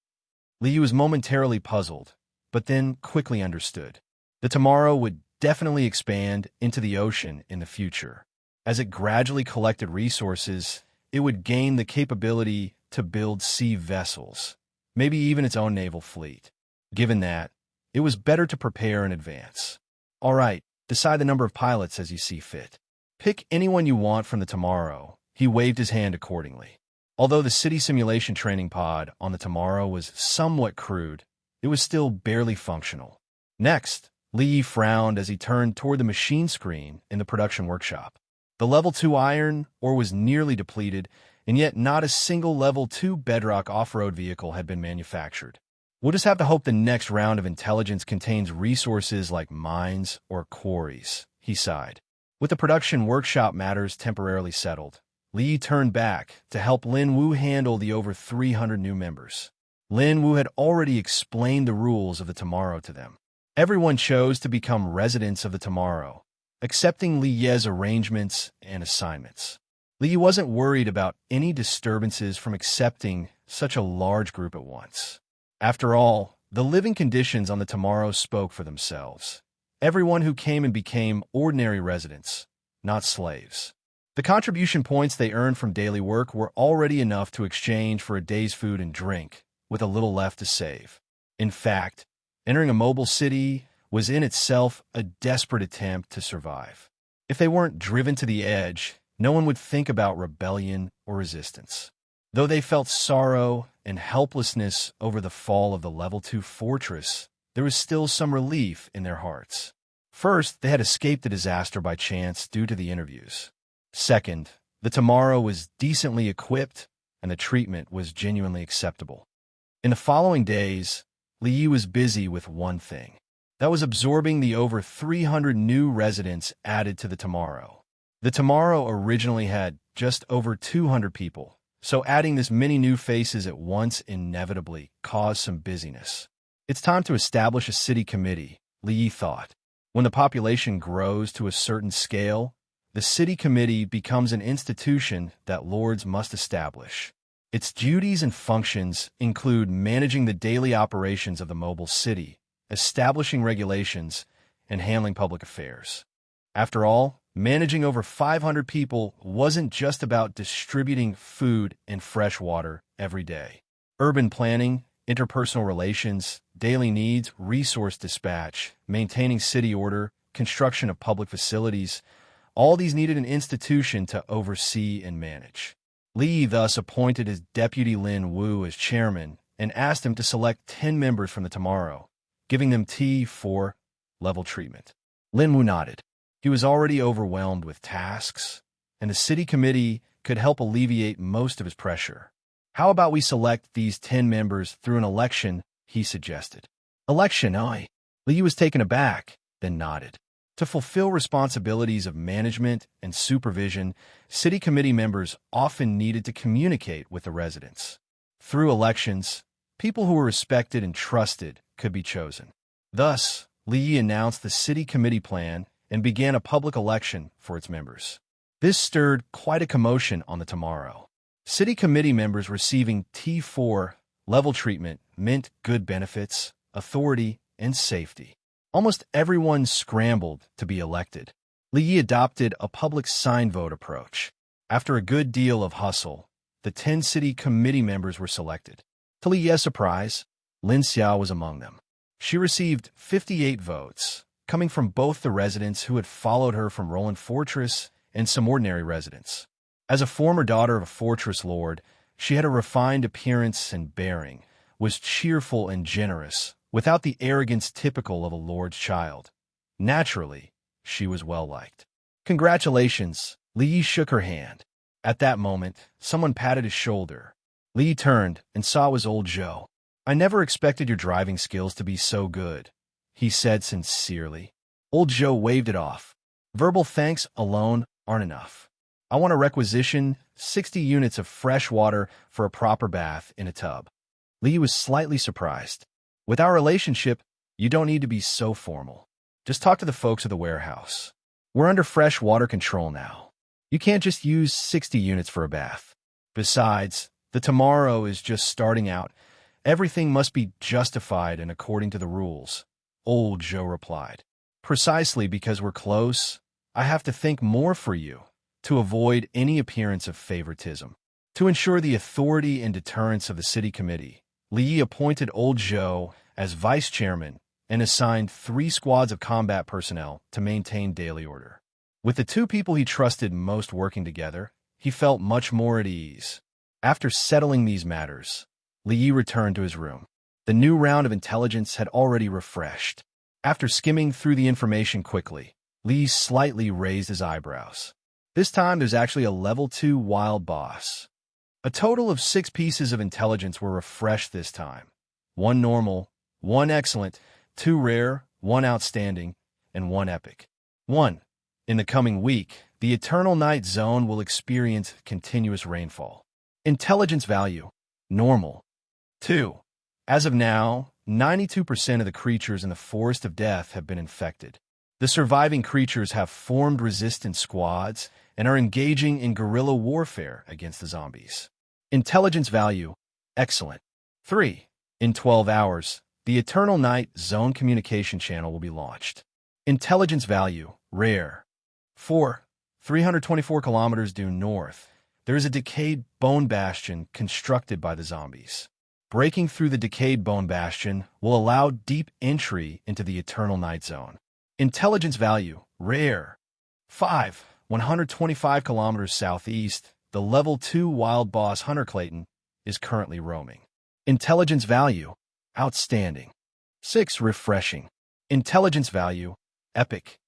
Speaker 2: Liu was momentarily puzzled, but then quickly understood. The Tomorrow would definitely expand into the ocean in the future. As it gradually collected resources, it would gain the capability to build sea vessels, maybe even its own naval fleet. Given that, it was better to prepare in advance. "All right, decide the number of pilots as you see fit. Pick anyone you want from the Tomorrow." He waved his hand accordingly. Although the city simulation training pod on the Tomorrow was somewhat crude, it was still barely functional. Next, Lee frowned as he turned toward the machine screen in the production workshop. The Level 2 iron ore was nearly depleted, and yet not a single Level 2 bedrock off-road vehicle had been manufactured. "We'll just have to hope the next round of intelligence contains resources like mines or quarries," he sighed. With the production workshop matters temporarily settled, Lee turned back to help Lin Wu handle the over 300 new members. Lin Wu had already explained the rules of the Tomorrow to them. Everyone chose to become residents of the Tomorrow, accepting Li Ye's arrangements and assignments. Li wasn't worried about any disturbances from accepting such a large group at once. After all, the living conditions on the Tomorrow spoke for themselves. Everyone who came and became ordinary residents, not slaves. The contribution points they earned from daily work were already enough to exchange for a day's food and drink, with a little left to save. In fact, entering a mobile city was in itself a desperate attempt to survive. If they weren't driven to the edge, no one would think about rebellion or resistance. Though they felt sorrow and helplessness over the fall of the Level 2 fortress, there was still some relief in their hearts. First, they had escaped the disaster by chance due to the interviews. Second, the Tomorrow was decently equipped, and the treatment was genuinely acceptable. In the following days, Liu was busy with one thing. That was absorbing the over 300 new residents added to the Tomorrow. The Tomorrow originally had just over 200 people, so adding this many new faces at once inevitably caused some busyness. "It's time to establish a city committee," Li thought. When the population grows to a certain scale, the city committee becomes an institution that lords must establish. Its duties and functions include managing the daily operations of the mobile city, establishing regulations, and handling public affairs. After all, managing over 500 people wasn't just about distributing food and fresh water every day. Urban planning, interpersonal relations, daily needs, resource dispatch, maintaining city order, construction of public facilities, all these needed an institution to oversee and manage. Li thus appointed his deputy Lin Wu as chairman and asked him to select 10 members from the Tomorrow, giving them T4 level treatment. Lin Wu nodded. He was already overwhelmed with tasks, and the city committee could help alleviate most of his pressure. "How about we select these 10 members through an election?" he suggested. "Election, aye." Li was taken aback, then nodded. To fulfill responsibilities of management and supervision, city committee members often needed to communicate with the residents. Through elections, people who were respected and trusted could be chosen. Thus, Li announced the city committee plan and began a public election for its members. This stirred quite a commotion on the Tomorrow. City committee members receiving T4 level treatment meant good benefits, authority, and safety. Almost everyone scrambled to be elected. Li adopted a public sign vote approach. After a good deal of hustle, the 10 city committee members were selected. To Li's surprise, Lin Xiao was among them. She received 58 votes, coming from both the residents who had followed her from Roland Fortress and some ordinary residents. As a former daughter of a fortress lord, she had a refined appearance and bearing, was cheerful and generous, without the arrogance typical of a lord's child. Naturally, she was well-liked. "Congratulations," Li shook her hand. At that moment, someone patted his shoulder. Li turned and saw it was old Zhou. "I never expected your driving skills to be so good," he said sincerely. Old Zhou waved it off. "Verbal thanks alone aren't enough. I want to requisition 60 units of fresh water for a proper bath in a tub." Lee was slightly surprised. With our relationship, you don't need to be so formal. Just talk to the folks at the warehouse. We're under fresh water control now. You can't just use 60 units for a bath. Besides, the tomorrow is just starting out. Everything must be justified and according to the rules. Old Joe replied. Precisely because we're close, I have to think more for you, to avoid any appearance of favoritism. To ensure the authority and deterrence of the city committee, Lee appointed Old Joe as vice chairman and assigned 3 squads of combat personnel to maintain daily order. With the 2 people he trusted most working together, he felt much more at ease. After settling these matters, Lee returned to his room. The new round of intelligence had already refreshed. After skimming through the information quickly, Lee slightly raised his eyebrows. This time there's actually a level 2 wild boss. A total of 6 pieces of intelligence were refreshed this time. 1 normal, 1 excellent, 2 rare, 1 outstanding, and 1 epic. 1. In the coming week, the Eternal Night Zone will experience continuous rainfall. Intelligence value, normal. 2. As of now, 92% of the creatures in the Forest of Death have been infected. The surviving creatures have formed resistance squads and are engaging in guerrilla warfare against the zombies. Intelligence value, excellent. 3. In 12 hours, the Eternal Night Zone communication channel will be launched. Intelligence value, rare. 4. 324 kilometers due north, there is a decayed bone bastion constructed by the zombies. Breaking through the decayed bone bastion will allow deep entry into the Eternal Night Zone. Intelligence value, rare. 5. 125 kilometers southeast, the level 2 wild boss Hunter Clayton is currently roaming. Intelligence value, outstanding. 6. Refreshing. Intelligence value, epic.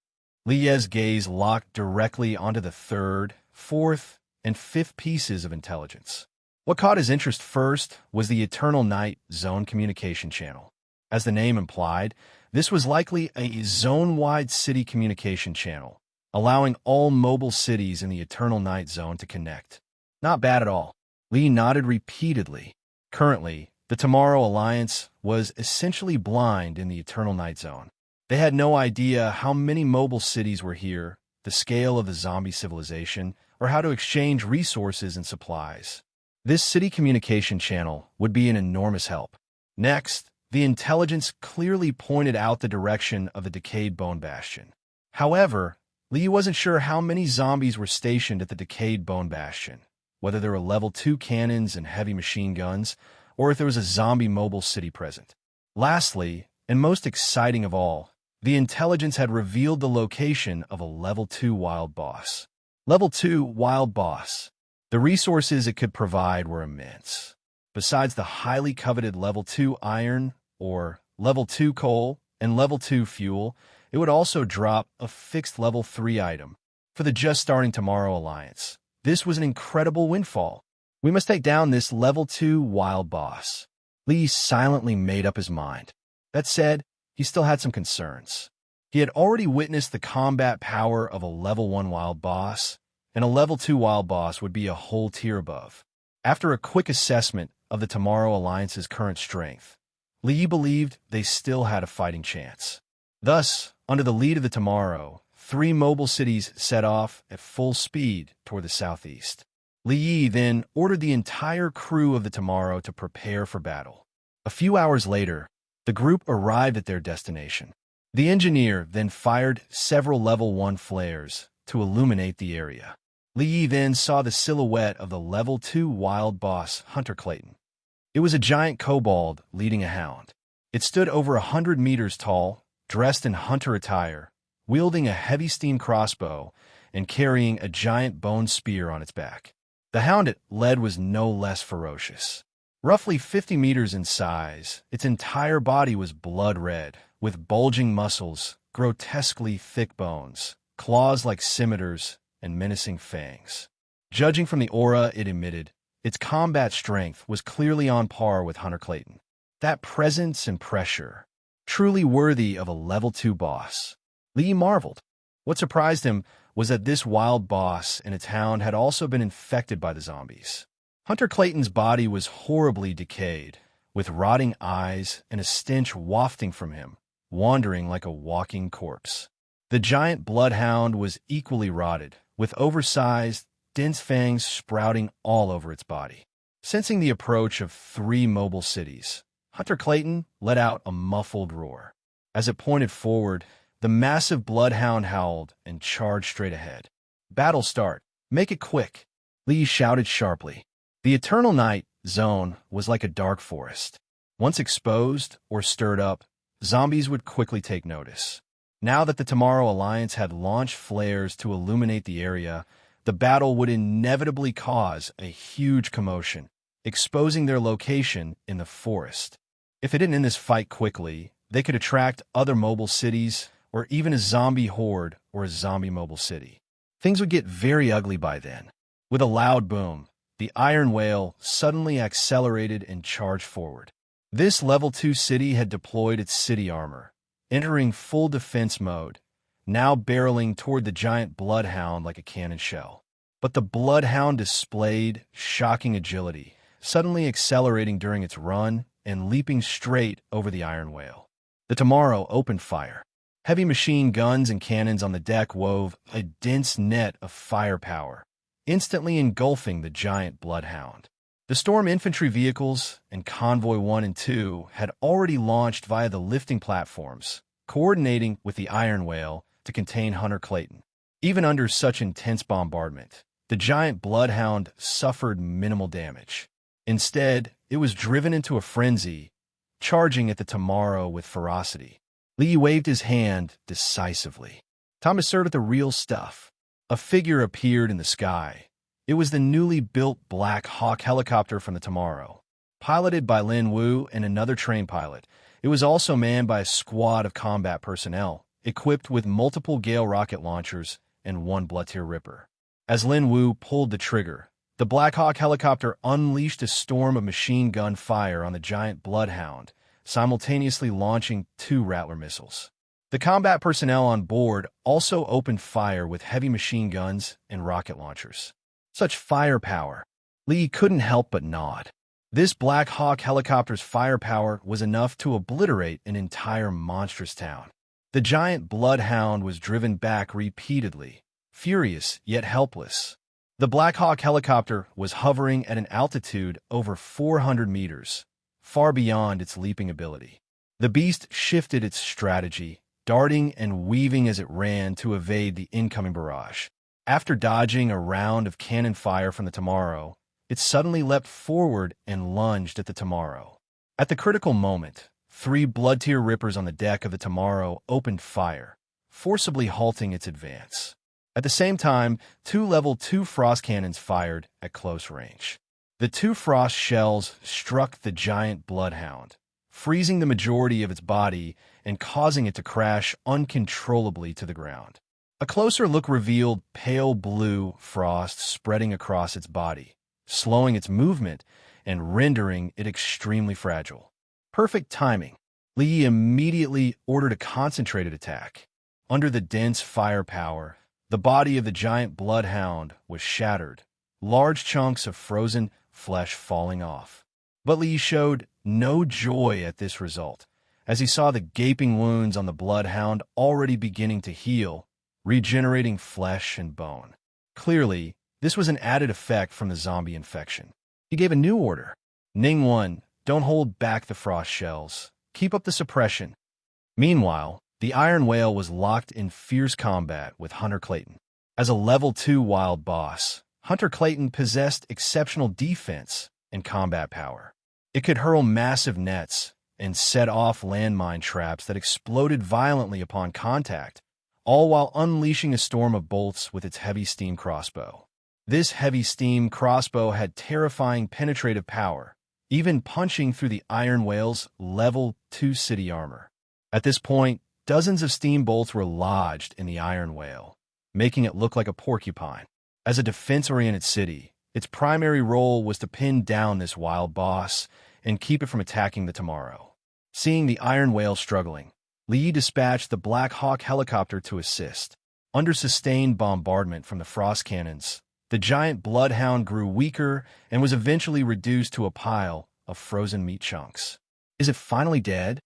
Speaker 2: Lee's gaze locked directly onto the 3rd, 4th, and 5th pieces of intelligence. What caught his interest first was the Eternal Night Zone communication channel. As the name implied, this was likely a zone-wide city communication channel, allowing all mobile cities in the Eternal Night Zone to connect. Not bad at all. Lee nodded repeatedly. Currently, the Tomorrow Alliance was essentially blind in the Eternal Night Zone. They had no idea how many mobile cities were here, the scale of the zombie civilization, or how to exchange resources and supplies. This city communication channel would be an enormous help. Next, the intelligence clearly pointed out the direction of the decayed bone bastion. However, Lee wasn't sure how many zombies were stationed at the decayed bone bastion, whether there were level 2 cannons and heavy machine guns, or if there was a zombie mobile city present. Lastly, and most exciting of all, the intelligence had revealed the location of a level 2 wild boss. Level 2 wild boss. The resources it could provide were immense. Besides the highly coveted level 2 iron, or level 2 coal, and level 2 fuel, it would also drop a fixed level 3 item. For the just starting Tomorrow Alliance, this was an incredible windfall. We must take down this level 2 wild boss. Lee silently made up his mind. That said, he still had some concerns. He had already witnessed the combat power of a level 1 wild boss, and a level 2 wild boss would be a whole tier above. After a quick assessment of the Tomorrow Alliance's current strength, Lee believed they still had a fighting chance. Thus, under the lead of the Tomorrow, 3 mobile cities set off at full speed toward the southeast. Lee then ordered the entire crew of the Tomorrow to prepare for battle. A few hours later, the group arrived at their destination. The engineer then fired several level 1 flares to illuminate the area. Lee then saw the silhouette of the level 2 wild boss, Hunter Clayton. It was a giant kobold leading a hound. It stood over 100 meters tall, dressed in hunter attire, wielding a heavy steam crossbow and carrying a giant bone spear on its back. The hound it led was no less ferocious. Roughly 50 meters in size, its entire body was blood red, with bulging muscles, grotesquely thick bones, claws like scimitars, and menacing fangs. Judging from the aura it emitted, its combat strength was clearly on par with Hunter Clayton. That presence and pressure, truly worthy of a level 2 boss. Lee marveled. What surprised him was that this wild boss and its hound had also been infected by the zombies. Hunter Clayton's body was horribly decayed, with rotting eyes and a stench wafting from him, wandering like a walking corpse. The giant bloodhound was equally rotted, with oversized, dense fangs sprouting all over its body. Sensing the approach of 3 mobile cities, Hunter Clayton let out a muffled roar. As it pointed forward, the massive bloodhound howled and charged straight ahead. "Battle start. Make it quick," Lee shouted sharply. The Eternal Night zone was like a dark forest. Once exposed or stirred up, zombies would quickly take notice. Now that the Tomorrow Alliance had launched flares to illuminate the area, the battle would inevitably cause a huge commotion, exposing their location in the forest. If they didn't end this fight quickly, they could attract other mobile cities or even a zombie horde or a zombie mobile city. Things would get very ugly by then. With a loud boom, the Iron Whale suddenly accelerated and charged forward. This level 2 city had deployed its city armor, entering full defense mode, now barreling toward the giant bloodhound like a cannon shell. But the bloodhound displayed shocking agility, suddenly accelerating during its run and leaping straight over the Iron Whale. The Tomorrow opened fire. Heavy machine guns and cannons on the deck wove a dense net of firepower, instantly engulfing the giant bloodhound. The Storm infantry vehicles and Convoy 1 and 2 had already launched via the lifting platforms, coordinating with the Iron Whale to contain Hunter Clayton. Even under such intense bombardment, the giant bloodhound suffered minimal damage. Instead, it was driven into a frenzy, charging at the Tomorrow with ferocity. Lee waved his hand decisively. Time to serve at the real stuff. A figure appeared in the sky. It was the newly built Black Hawk helicopter from the Tomorrow. Piloted by Lin Wu and another trained pilot, it was also manned by a squad of combat personnel, equipped with multiple Gale rocket launchers and 1 Blood-Tier Ripper. As Lin Wu pulled the trigger, the Black Hawk helicopter unleashed a storm of machine gun fire on the giant bloodhound, simultaneously launching 2 Rattler missiles. The combat personnel on board also opened fire with heavy machine guns and rocket launchers. Such firepower. Lee couldn't help but nod. This Black Hawk helicopter's firepower was enough to obliterate an entire monstrous town. The giant bloodhound was driven back repeatedly, furious yet helpless. The Black Hawk helicopter was hovering at an altitude over 400 meters, far beyond its leaping ability. The beast shifted its strategy, darting and weaving as it ran to evade the incoming barrage. After dodging a round of cannon fire from the Tomorrow, it suddenly leapt forward and lunged at the Tomorrow. At the critical moment, 3 Blood-Tier Rippers on the deck of the Tomorrow opened fire, forcibly halting its advance. At the same time, 2 Level 2 frost cannons fired at close range. The 2 frost shells struck the giant bloodhound, freezing the majority of its body and causing it to crash uncontrollably to the ground. A closer look revealed pale blue frost spreading across its body, slowing its movement and rendering it extremely fragile. Perfect timing. Lee immediately ordered a concentrated attack. Under the dense firepower, the body of the giant bloodhound was shattered, large chunks of frozen flesh falling off. But Lee showed no joy at this result, as he saw the gaping wounds on the bloodhound already beginning to heal, regenerating flesh and bone. Clearly, this was an added effect from the zombie infection. He gave a new order. Ning 1, don't hold back the frost shells. Keep up the suppression. Meanwhile, the Iron Whale was locked in fierce combat with Hunter Clayton. As a level 2 wild boss, Hunter Clayton possessed exceptional defense and combat power. It could hurl massive nets and set off landmine traps that exploded violently upon contact, all while unleashing a storm of bolts with its heavy steam crossbow. This heavy steam crossbow had terrifying penetrative power, even punching through the Iron Whale's level 2 city armor. At this point, dozens of steam bolts were lodged in the Iron Whale, making it look like a porcupine. As a defense-oriented city, its primary role was to pin down this wild boss and keep it from attacking the Tomorrow. Seeing the Iron Whale struggling, Lee dispatched the Black Hawk helicopter to assist. Under sustained bombardment from the frost cannons, the giant bloodhound grew weaker and was eventually reduced to a pile of frozen meat chunks. Is it finally dead?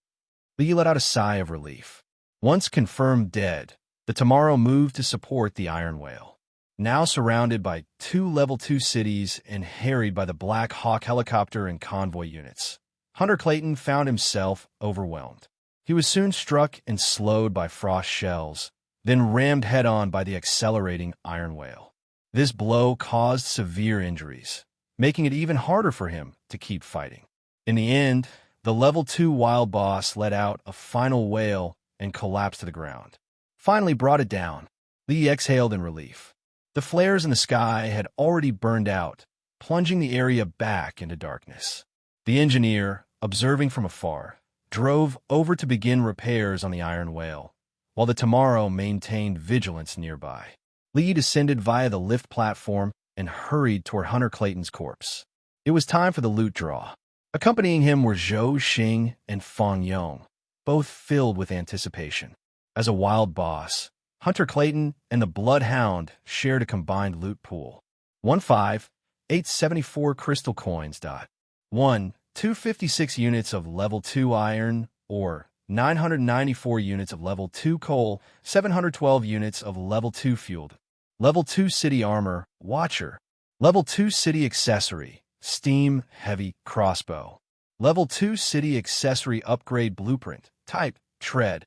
Speaker 2: Li let out a sigh of relief. Once confirmed dead, the Tomorrow moved to support the Iron Whale. Now surrounded by 2 Level 2 cities and harried by the Black Hawk helicopter and convoy units, Hunter Clayton found himself overwhelmed. He was soon struck and slowed by frost shells, then rammed head-on by the accelerating Iron Whale. This blow caused severe injuries, making it even harder for him to keep fighting. In the end, the Level 2 wild boss let out a final wail and collapsed to the ground. Finally brought it down. Li exhaled in relief. The flares in the sky had already burned out, plunging the area back into darkness. The engineer, observing from afar, drove over to begin repairs on the Iron Whale, while the Tomorrow maintained vigilance nearby. Li descended via the lift platform and hurried toward Hunter Clayton's corpse. It was time for the loot draw. Accompanying him were Zhou Xing and Fang Yong, both filled with anticipation. As a wild boss, Hunter Clayton and the Bloodhound shared a combined loot pool. 1,874 crystal coins. 1, 256 units of level 2 iron ore, 994 units of level 2 coal, 712 units of level 2 fueled. Level 2 city armor, Watcher. Level 2 city accessory, Steam heavy crossbow. Level 2 city accessory upgrade blueprint, type, tread.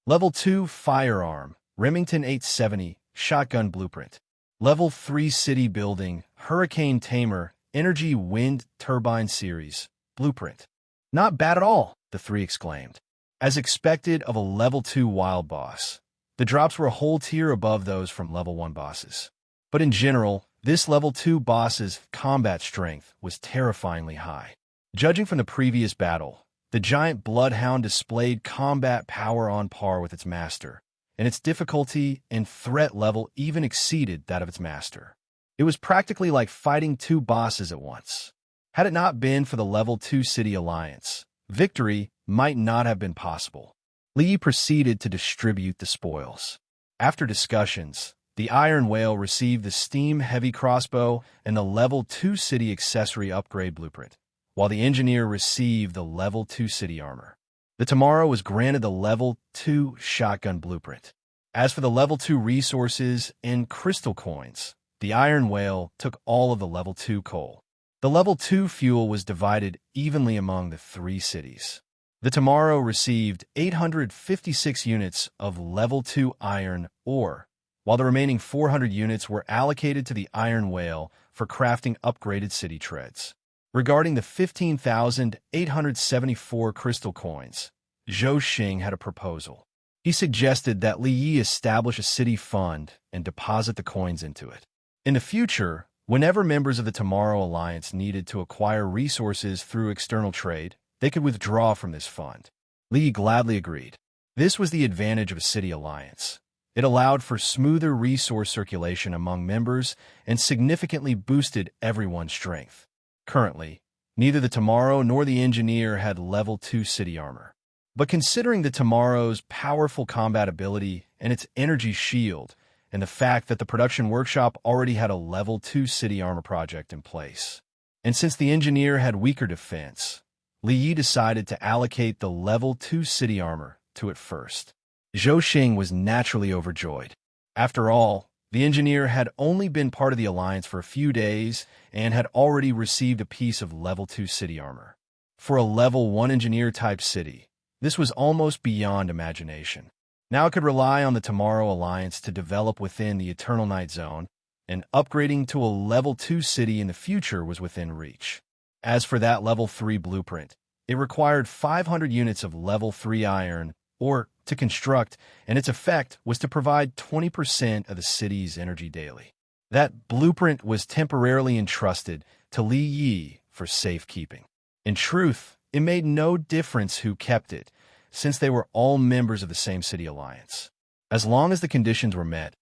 Speaker 2: Level 2 firearm, Remington 870, shotgun blueprint. Level 3 city building, Hurricane Tamer, energy wind turbine series, blueprint. Not bad at all, the three exclaimed. As expected of a level 2 wild boss, the drops were a whole tier above those from level 1 bosses. But in general, this level 2 boss's combat strength was terrifyingly high. Judging from the previous battle, the giant Bloodhound displayed combat power on par with its master, and its difficulty and threat level even exceeded that of its master. It was practically like fighting 2 bosses at once. Had it not been for the level 2 city alliance, victory might not have been possible. Li proceeded to distribute the spoils. After discussions, the Iron Whale received the Steam heavy crossbow and the level 2 city accessory upgrade blueprint, while the engineer received the level 2 city armor. The Tomorrow was granted the level 2 shotgun blueprint. As for the level 2 resources and crystal coins, the Iron Whale took all of the level 2 coal. The level 2 fuel was divided evenly among the 3 cities. The Tomorrow received 856 units of level 2 iron ore, while the remaining 400 units were allocated to the Iron Whale for crafting upgraded city treads. Regarding the 15,874 crystal coins, Zhou Xing had a proposal. He suggested that Li Yi establish a city fund and deposit the coins into it. In the future, whenever members of the Tomorrow Alliance needed to acquire resources through external trade, they could withdraw from this fund. Li Yi gladly agreed. This was the advantage of a city alliance. It allowed for smoother resource circulation among members and significantly boosted everyone's strength. Currently, neither the Tomorrow nor the engineer had level 2 city armor. But considering the Tomorrow's powerful combat ability and its energy shield, and the fact that the production workshop already had a level 2 city armor project in place, and since the engineer had weaker defense, Li Yi decided to allocate the level 2 city armor to it first. Zhou Xing was naturally overjoyed. After all, the engineer had only been part of the alliance for a few days and had already received a piece of level 2 city armor. For a level 1 engineer-type city, this was almost beyond imagination. Now it could rely on the Tomorrow Alliance to develop within the Eternal Night Zone, and upgrading to a level 2 city in the future was within reach. As for that level 3 blueprint, it required 500 units of level 3 iron ore to construct, and its effect was to provide 20% of the city's energy daily. That blueprint was temporarily entrusted to Li Yi for safekeeping. In truth, it made no difference who kept it, since they were all members of the same city alliance. As long as the conditions were met,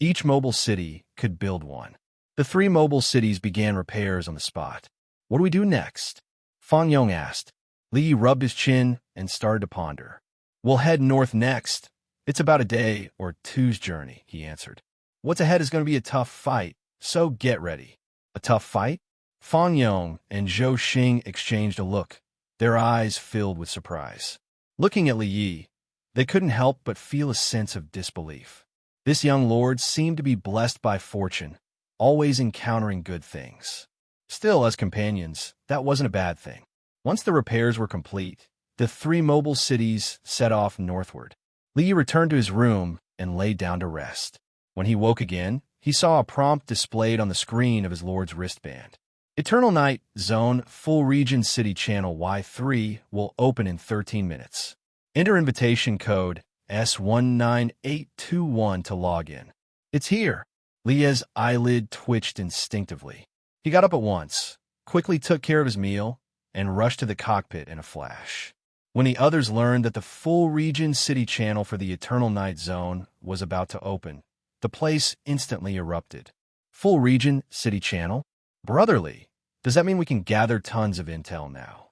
Speaker 2: each mobile city could build one. The 3 mobile cities began repairs on the spot. What do we do next? Fang Yong asked. Li Yi rubbed his chin and started to ponder. We'll head north next. It's about a day or two's journey, he answered. What's ahead is going to be a tough fight, so get ready. A tough fight? Fang Yong and Zhou Xing exchanged a look, their eyes filled with surprise. Looking at Li Yi, they couldn't help but feel a sense of disbelief. This young lord seemed to be blessed by fortune, always encountering good things. Still, as companions, that wasn't a bad thing. Once the repairs were complete, the three mobile cities set off northward. Li Yi returned to his room and lay down to rest. When he woke again, he saw a prompt displayed on the screen of his lord's wristband. Eternal Night Zone Full Region City Channel Y3 will open in 13 minutes. Enter invitation code S19821 to log in. It's here. Li's eyelid twitched instinctively. He got up at once, quickly took care of his meal, and rushed to the cockpit in a flash. When the others learned that the Full Region City Channel for the Eternal Night Zone was about to open, the place instantly erupted. Full Region City Channel? Brotherly, does that mean we can gather tons of intel now?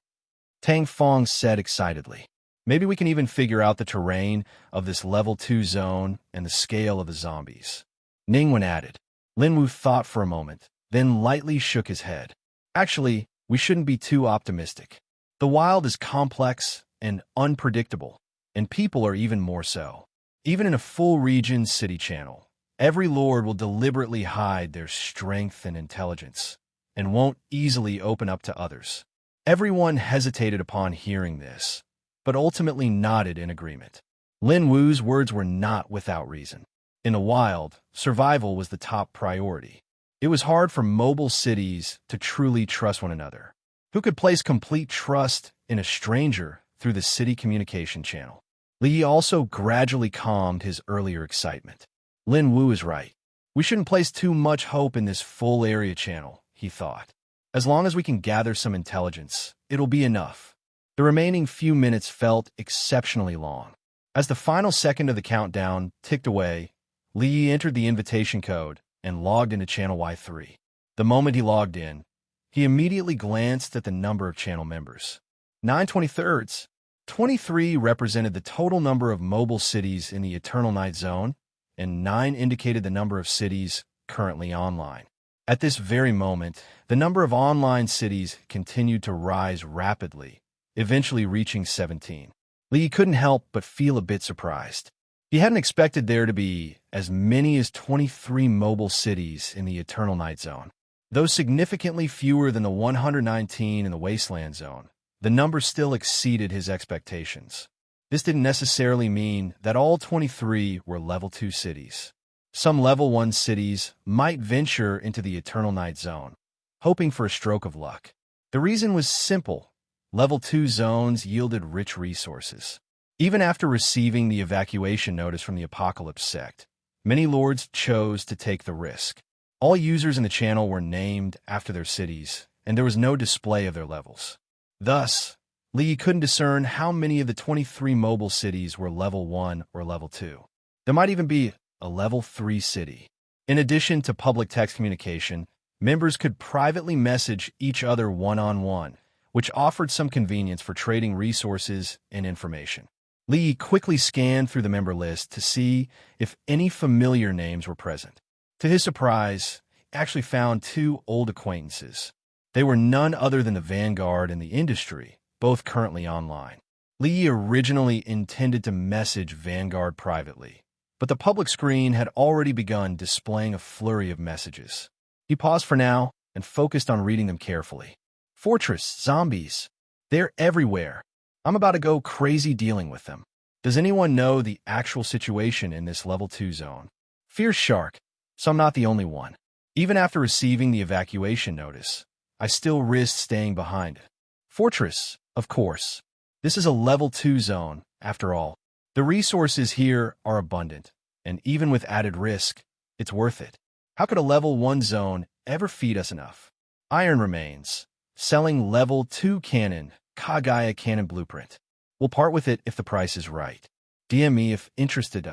Speaker 2: Tang Fong said excitedly. Maybe we can even figure out the terrain of this level 2 zone and the scale of the zombies. Ningwen added. Lin Wu thought for a moment, then lightly shook his head. Actually, we shouldn't be too optimistic. The wild is complex and unpredictable, and people are even more so. Even in a full region city channel, every lord will deliberately hide their strength and intelligence, and won't easily open up to others. Everyone hesitated upon hearing this, but ultimately nodded in agreement. Lin Wu's words were not without reason. In the wild, survival was the top priority. It was hard for mobile cities to truly trust one another. Who could place complete trust in a stranger through the city communication channel? Li also gradually calmed his earlier excitement. Lin Wu is right. We shouldn't place too much hope in this full area channel, he thought. As long as we can gather some intelligence, it'll be enough. The remaining few minutes felt exceptionally long. As the final second of the countdown ticked away, Li entered the invitation code and logged into Channel Y3. The moment he logged in, he immediately glanced at the number of channel members. 9/23. 23 represented the total number of mobile cities in the Eternal Night Zone, and 9 indicated the number of cities currently online. At this very moment, the number of online cities continued to rise rapidly, eventually reaching 17. Li couldn't help but feel a bit surprised. He hadn't expected there to be as many as 23 mobile cities in the Eternal Night Zone. Though significantly fewer than the 119 in the Wasteland Zone, the number still exceeded his expectations. This didn't necessarily mean that all 23 were level 2 cities. Some level 1 cities might venture into the Eternal Night Zone, hoping for a stroke of luck. The reason was simple. Level 2 zones yielded rich resources. Even after receiving the evacuation notice from the Apocalypse sect, many lords chose to take the risk. All users in the channel were named after their cities, and there was no display of their levels. Thus, Li couldn't discern how many of the 23 mobile cities were level 1 or level 2. There might even be a level 3 city. In addition to public text communication, members could privately message each other one-on-one, which offered some convenience for trading resources and information. Li quickly scanned through the member list to see if any familiar names were present. To his surprise, he actually found 2 old acquaintances. They were none other than the Vanguard and the Industry, both currently online. Li originally intended to message Vanguard privately, but the public screen had already begun displaying a flurry of messages. He paused for now and focused on reading them carefully. Fortress, zombies. They're everywhere. I'm about to go crazy dealing with them. Does anyone know the actual situation in this level 2 zone? Fierce Shark, so I'm not the only one. Even after receiving the evacuation notice, I still risked staying behind. Fortress, of course. This is a level 2 zone, after all. The resources here are abundant, and even with added risk, it's worth it. How could a level 1 zone ever feed us enough? Iron Remains. Selling level 2 cannon, Kagaya cannon blueprint. We'll part with it if the price is right. DM me if interested.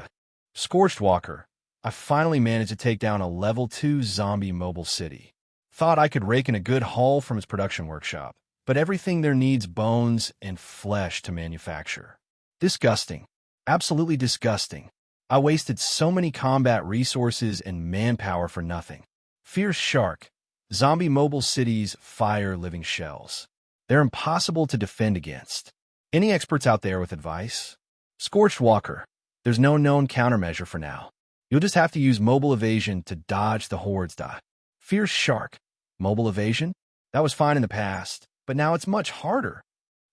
Speaker 2: Scorched Walker. I finally managed to take down a level 2 zombie mobile city. Thought I could rake in a good haul from its production workshop, but everything there needs bones and flesh to manufacture. Disgusting. Absolutely disgusting. I wasted so many combat resources and manpower for nothing. Fierce Shark. Zombie mobile cities fire living shells. They're impossible to defend against. Any experts out there with advice? Scorched Walker. There's no known countermeasure for now. You'll just have to use mobile evasion to dodge the hordes. Fierce Shark. Mobile evasion? That was fine in the past, but now it's much harder.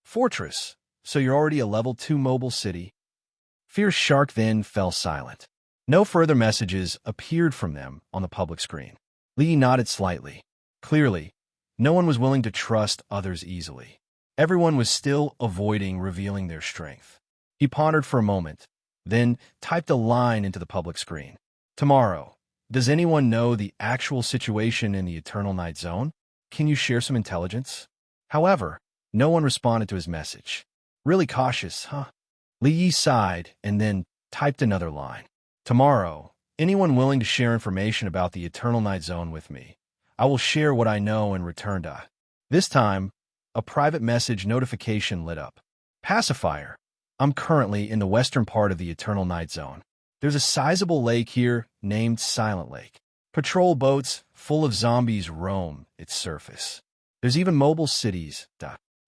Speaker 2: Fortress. So you're already a level 2 mobile city. Fierce Shark then fell silent. No further messages appeared from them on the public screen. Lee nodded slightly. Clearly, no one was willing to trust others easily. Everyone was still avoiding revealing their strength. He pondered for a moment, then typed a line into the public screen. Tomorrow, does anyone know the actual situation in the Eternal Night Zone? Can you share some intelligence? However, no one responded to his message. Really cautious, huh? Li Yi sighed and then typed another line. Tomorrow, anyone willing to share information about the Eternal Night Zone with me, I will share what I know in return. This time, a private message notification lit up. Pacifier. I'm currently in the western part of the Eternal Night Zone. There's a sizable lake here named Silent Lake. Patrol boats full of zombies roam its surface. There's even mobile cities.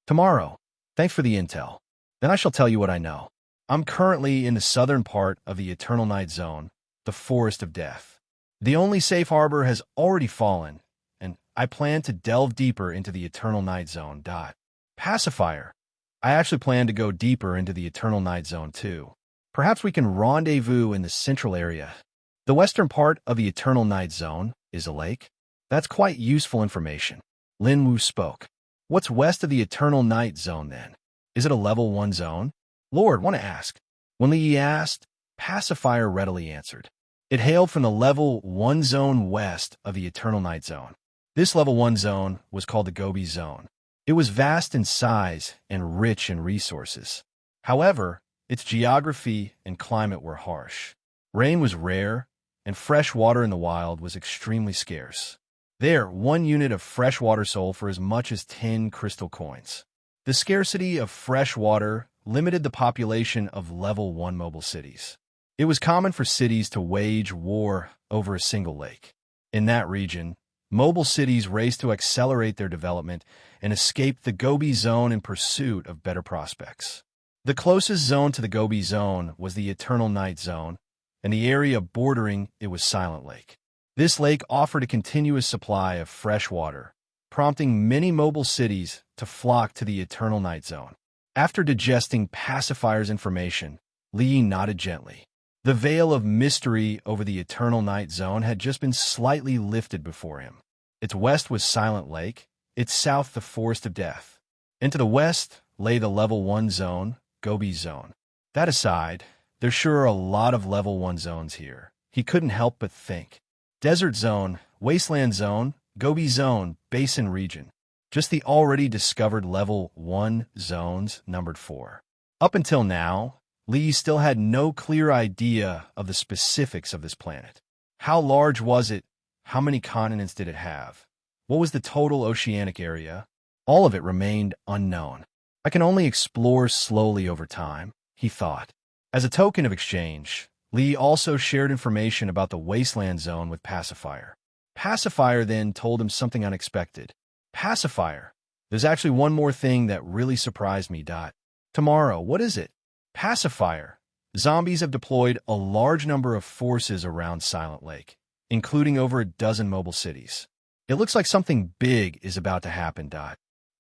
Speaker 2: Tomorrow. Thanks for the intel. Then I shall tell you what I know. I'm currently in the southern part of the Eternal Night Zone, the Forest of Death. The only safe harbor has already fallen, and I plan to delve deeper into the Eternal Night Zone. Pacifier. I actually plan to go deeper into the Eternal Night Zone too. Perhaps we can rendezvous in the central area. The western part of the Eternal Night Zone is a lake. That's quite useful information. Lin Wu spoke. What's west of the Eternal Night Zone then? Is it a level 1 zone? Lord, want to ask. When Li Yi asked, Pacifier readily answered. It hailed from the level 1 zone west of the Eternal Night Zone. This level 1 zone was called the Gobi Zone. It was vast in size and rich in resources. However, its geography and climate were harsh. Rain was rare, and fresh water in the wild was extremely scarce. There, 1 unit of fresh water sold for as much as 10 crystal coins. The scarcity of fresh water limited the population of level 1 mobile cities. It was common for cities to wage war over a single lake. In that region, mobile cities raced to accelerate their development and escaped the Gobi Zone in pursuit of better prospects. The closest zone to the Gobi Zone was the Eternal Night Zone, and the area bordering it was Silent Lake. This lake offered a continuous supply of fresh water, prompting many mobile cities to flock to the Eternal Night Zone. After digesting Pacifier's information, Li Yi nodded gently. The veil of mystery over the Eternal Night Zone had just been slightly lifted before him. Its west was Silent Lake, its south the Forest of Death. And to the west lay the Level 1 zone, Gobi Zone. That aside, there sure are a lot of Level 1 zones here. He couldn't help but think. Desert Zone, Wasteland Zone, Gobi Zone, Basin Region. Just the already discovered Level 1 zones numbered 4. Up until now, Lee still had no clear idea of the specifics of this planet. How large was it? How many continents did it have? What was the total oceanic area? All of it remained unknown. I can only explore slowly over time, he thought. As a token of exchange, Lee also shared information about the Wasteland Zone with Pacifier. Pacifier then told him something unexpected. Pacifier, there's actually one more thing that really surprised me. Tomorrow, what is it? Pacifier, zombies have deployed a large number of forces around Silent Lake, including over a dozen mobile cities. It looks like something big is about to happen.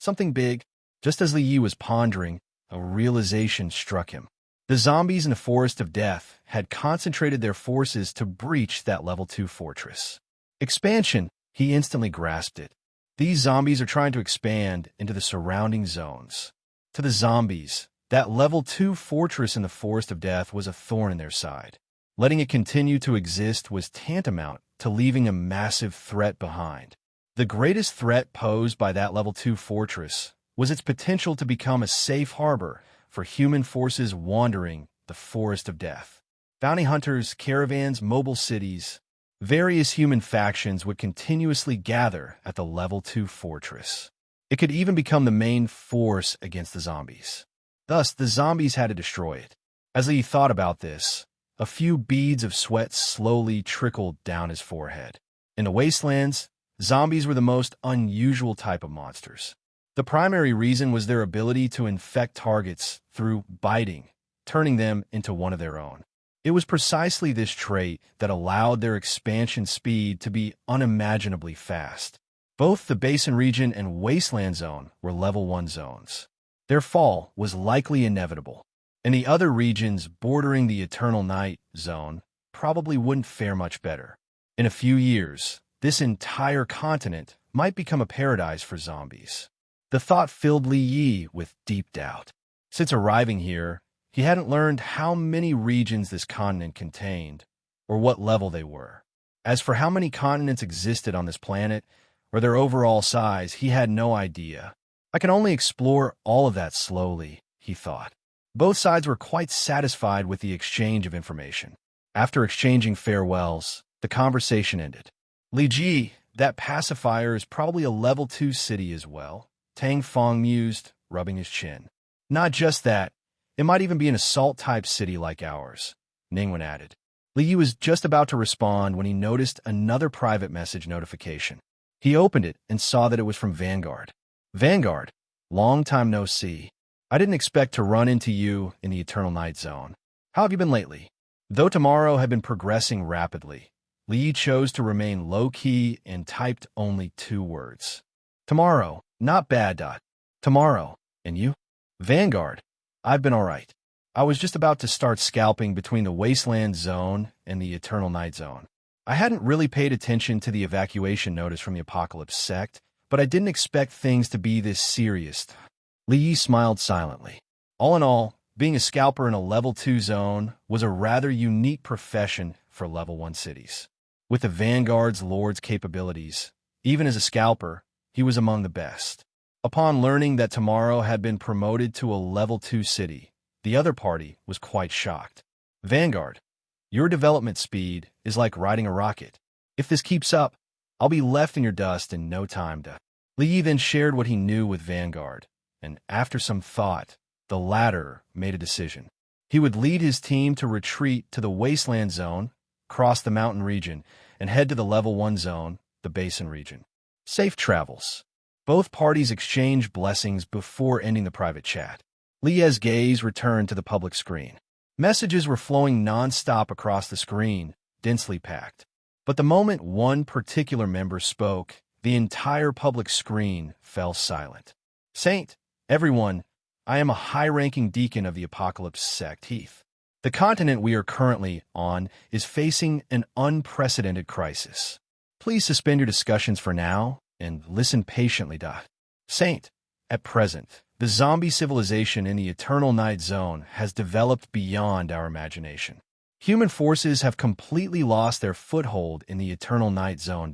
Speaker 2: Something big. Just as Li Yi was pondering, a realization struck him. The zombies in the Forest of Death had concentrated their forces to breach that Level 2 fortress. Expansion, he instantly grasped it. These zombies are trying to expand into the surrounding zones. To the zombies, that Level 2 fortress in the Forest of Death was a thorn in their side. Letting it continue to exist was tantamount to leaving a massive threat behind. The greatest threat posed by that Level 2 fortress was its potential to become a safe harbor for human forces wandering the Forest of Death. Bounty hunters, caravans, mobile cities, various human factions would continuously gather at the Level 2 fortress. It could even become the main force against the zombies. Thus, the zombies had to destroy it. As he thought about this, a few beads of sweat slowly trickled down his forehead. In the wastelands, Zombies were the most unusual type of monsters. The primary reason was their ability to infect targets through biting, turning them into one of their own. It was precisely this trait that allowed their expansion speed to be unimaginably fast. Both the Basin region and Wasteland zone were level 1 zones. Their fall was likely inevitable, and the other regions bordering the Eternal Night zone probably wouldn't fare much better. In a few years, this entire continent might become a paradise for zombies. The thought filled Li Yi with deep doubt. Since arriving here, he hadn't learned how many regions this continent contained, or what level they were. As for how many continents existed on this planet, or their overall size, he had no idea. I can only explore all of that slowly, he thought. Both sides were quite satisfied with the exchange of information. After exchanging farewells, the conversation ended. Li Ji, that pacifier is probably a level 2 city as well, Tang Fong mused, rubbing his chin. Not just that, it might even be an assault-type city like ours, Ningwen added. Li Yi was just about to respond when he noticed another private message notification. He opened it and saw that it was from Vanguard. Vanguard, long time no see. I didn't expect to run into you in the Eternal Night Zone. How have you been lately? Though tomorrow had been progressing rapidly, Li Yi chose to remain low-key and typed only 2 words. Tomorrow, not bad. Tomorrow, and you? Vanguard, I've been alright. I was just about to start scalping between the Wasteland Zone and the Eternal Night Zone. I hadn't really paid attention to the evacuation notice from the Apocalypse sect, but I didn't expect things to be this serious. Li Yi smiled silently. All in all, being a scalper in a level 2 zone was a rather unique profession for level 1 cities. With the Vanguard's Lord's capabilities, even as a scalper, he was among the best. Upon learning that Tomorrow had been promoted to a level 2 city, the other party was quite shocked. Vanguard, your development speed is like riding a rocket. If this keeps up, I'll be left in your dust in no time. Li Yi then shared what he knew with Vanguard, and after some thought, the latter made a decision. He would lead his team to retreat to the Wasteland Zone, cross the mountain region, and head to the level 1 zone, the Basin region. Safe travels. Both parties exchanged blessings before ending the private chat. Li Yi's gaze returned to the public screen. Messages were flowing non-stop across the screen, densely packed. But the moment one particular member spoke, the entire public screen fell silent. Saint, everyone, I am a high-ranking deacon of the Apocalypse sect, Heath. The continent we are currently on is facing an unprecedented crisis. Please suspend your discussions for now and listen patiently. Saint, at present, the zombie civilization in the Eternal Night Zone has developed beyond our imagination. Human forces have completely lost their foothold in the Eternal Night Zone.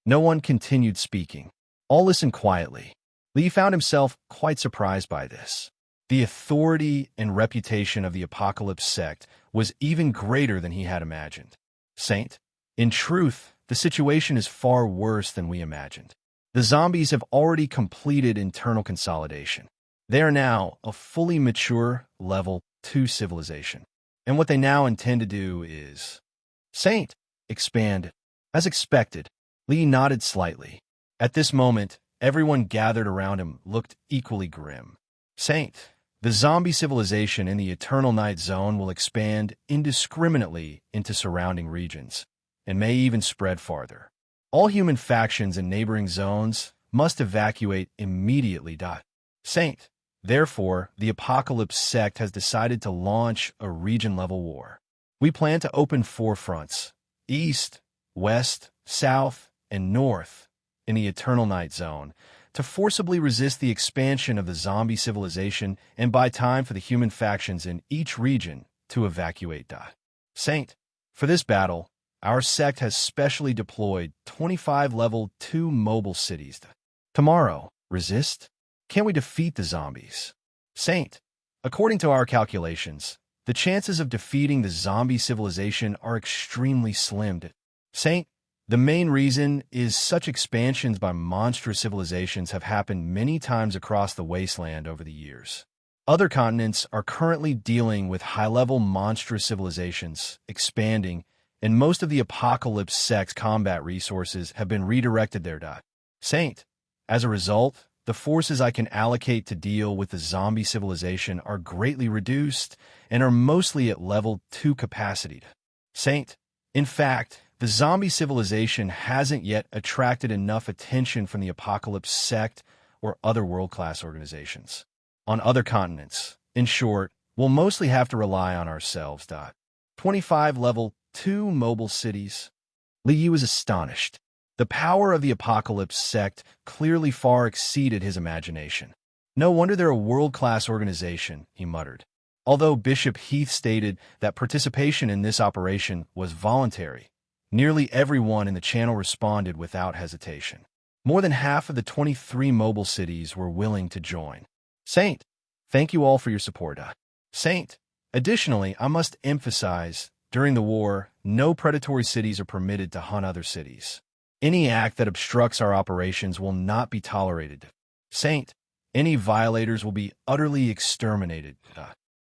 Speaker 2: No one continued speaking. All listened quietly. Li found himself quite surprised by this. The authority and reputation of the Apocalypse sect was even greater than he had imagined. Saint, in truth, the situation is far worse than we imagined. The zombies have already completed internal consolidation. They are now a fully mature level 2 civilization. And what they now intend to do is... Saint, expand. As expected, Li nodded slightly. At this moment, everyone gathered around him looked equally grim. Saint, the zombie civilization in the Eternal Night Zone will expand indiscriminately into surrounding regions, and may even spread farther. All human factions in neighboring zones must evacuate immediately. Saint, therefore, the Apocalypse sect has decided to launch a region-level war. We plan to open 4 fronts, east, west, south, and north, in the Eternal Night Zone, to forcibly resist the expansion of the zombie civilization and buy time for the human factions in each region to evacuate. Saint, for this battle, our sect has specially deployed 25 level 2 mobile cities. Tomorrow, resist? Can we defeat the zombies? Saint, according to our calculations, the chances of defeating the zombie civilization are extremely slim. Saint, the main reason is such expansions by monstrous civilizations have happened many times across the wasteland over the years. Other continents are currently dealing with high-level monstrous civilizations expanding and most of the Apocalypse sect's combat resources have been redirected there. Saint. As a result, the forces I can allocate to deal with the zombie civilization are greatly reduced and are mostly at level 2 capacity. Saint. In fact, the zombie civilization hasn't yet attracted enough attention from the Apocalypse sect or other world-class organizations. On other continents, in short, we'll mostly have to rely on ourselves. 25 level 2 mobile cities. Li Yi was astonished. The power of the Apocalypse sect clearly far exceeded his imagination. No wonder they're a world-class organization, he muttered. Although Bishop Heath stated that participation in this operation was voluntary, nearly everyone in the channel responded without hesitation. More than half of the 23 mobile cities were willing to join. Saint, thank you all for your support. Saint, additionally, I must emphasize, during the war, no predatory cities are permitted to hunt other cities. Any act that obstructs our operations will not be tolerated. Saint, any violators will be utterly exterminated.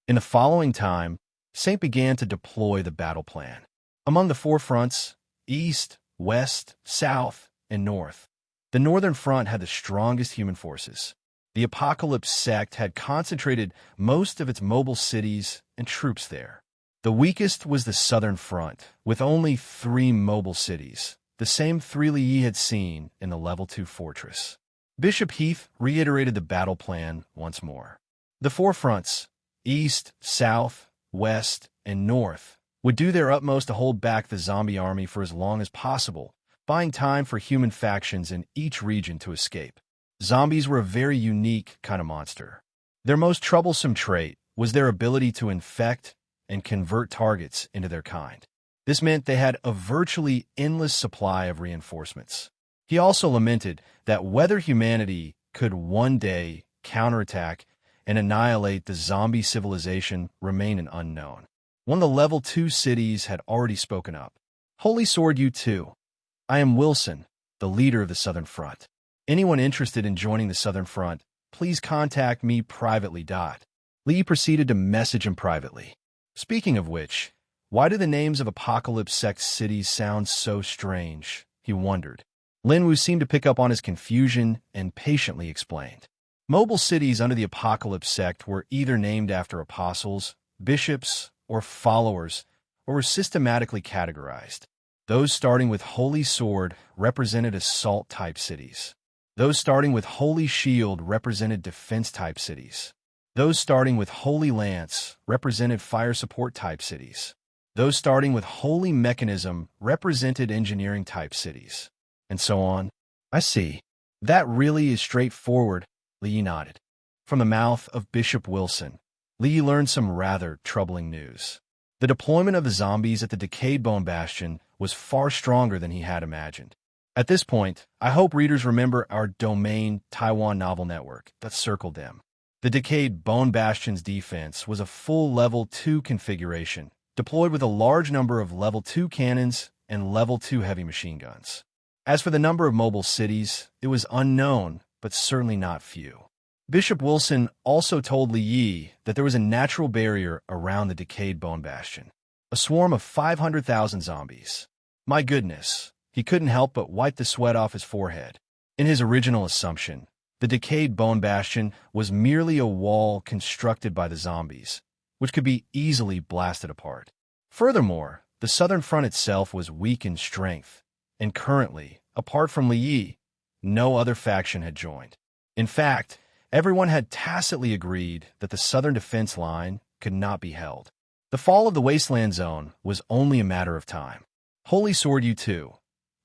Speaker 2: In the following time, Saint began to deploy the battle plan. Among the 4 fronts, east, west, south, and north, the northern front had the strongest human forces. The Apocalypse sect had concentrated most of its mobile cities and troops there. The weakest was the southern front, with only 3 mobile cities, the same 3 Li Yi had seen in the level 2 fortress. Bishop Heath reiterated the battle plan once more. The 4 fronts, east, south, west, and north, would do their utmost to hold back the zombie army for as long as possible, buying time for human factions in each region to escape. Zombies were a very unique kind of monster. Their most troublesome trait was their ability to infect and convert targets into their kind. This meant they had a virtually endless supply of reinforcements. He also lamented that whether humanity could one day counterattack and annihilate the zombie civilization remained an unknown. One of the level 2 cities had already spoken up. Holy Sword, you too. I am Wilson, the leader of the Southern Front. Anyone interested in joining the Southern Front, please contact me privately. Lee proceeded to message him privately. Speaking of which, why do the names of Apocalypse sect cities sound so strange? He wondered. Lin Wu seemed to pick up on his confusion and patiently explained. Mobile cities under the Apocalypse sect were either named after apostles, bishops, or followers, or were systematically categorized. Those starting with Holy Sword represented assault-type cities. Those starting with Holy Shield represented defense-type cities. Those starting with Holy Lance represented fire support-type cities. Those starting with Holy Mechanism represented engineering-type cities. And so on. I see. That really is straightforward, Lee nodded. From the mouth of Bishop Wilson, Lee learned some rather troubling news. The deployment of the zombies at the Decayed Bone Bastion was far stronger than he had imagined. At this point, I hope readers remember our domain Taiwan Novel Network that circled them. The Decayed Bone Bastion's defense was a full level 2 configuration, deployed with a large number of level 2 cannons and level 2 heavy machine guns. As for the number of mobile cities, it was unknown, but certainly not few. Bishop Wilson also told Li Yi that there was a natural barrier around the Decayed Bone Bastion, a swarm of 500,000 zombies. My goodness, he couldn't help but wipe the sweat off his forehead. In his original assumption, the Decayed Bone Bastion was merely a wall constructed by the zombies, which could be easily blasted apart. Furthermore, the Southern Front itself was weak in strength, and currently, apart from Li Yi, no other faction had joined. In fact, everyone had tacitly agreed that the southern defense line could not be held. The fall of the Wasteland Zone was only a matter of time. Holy Sword, you too.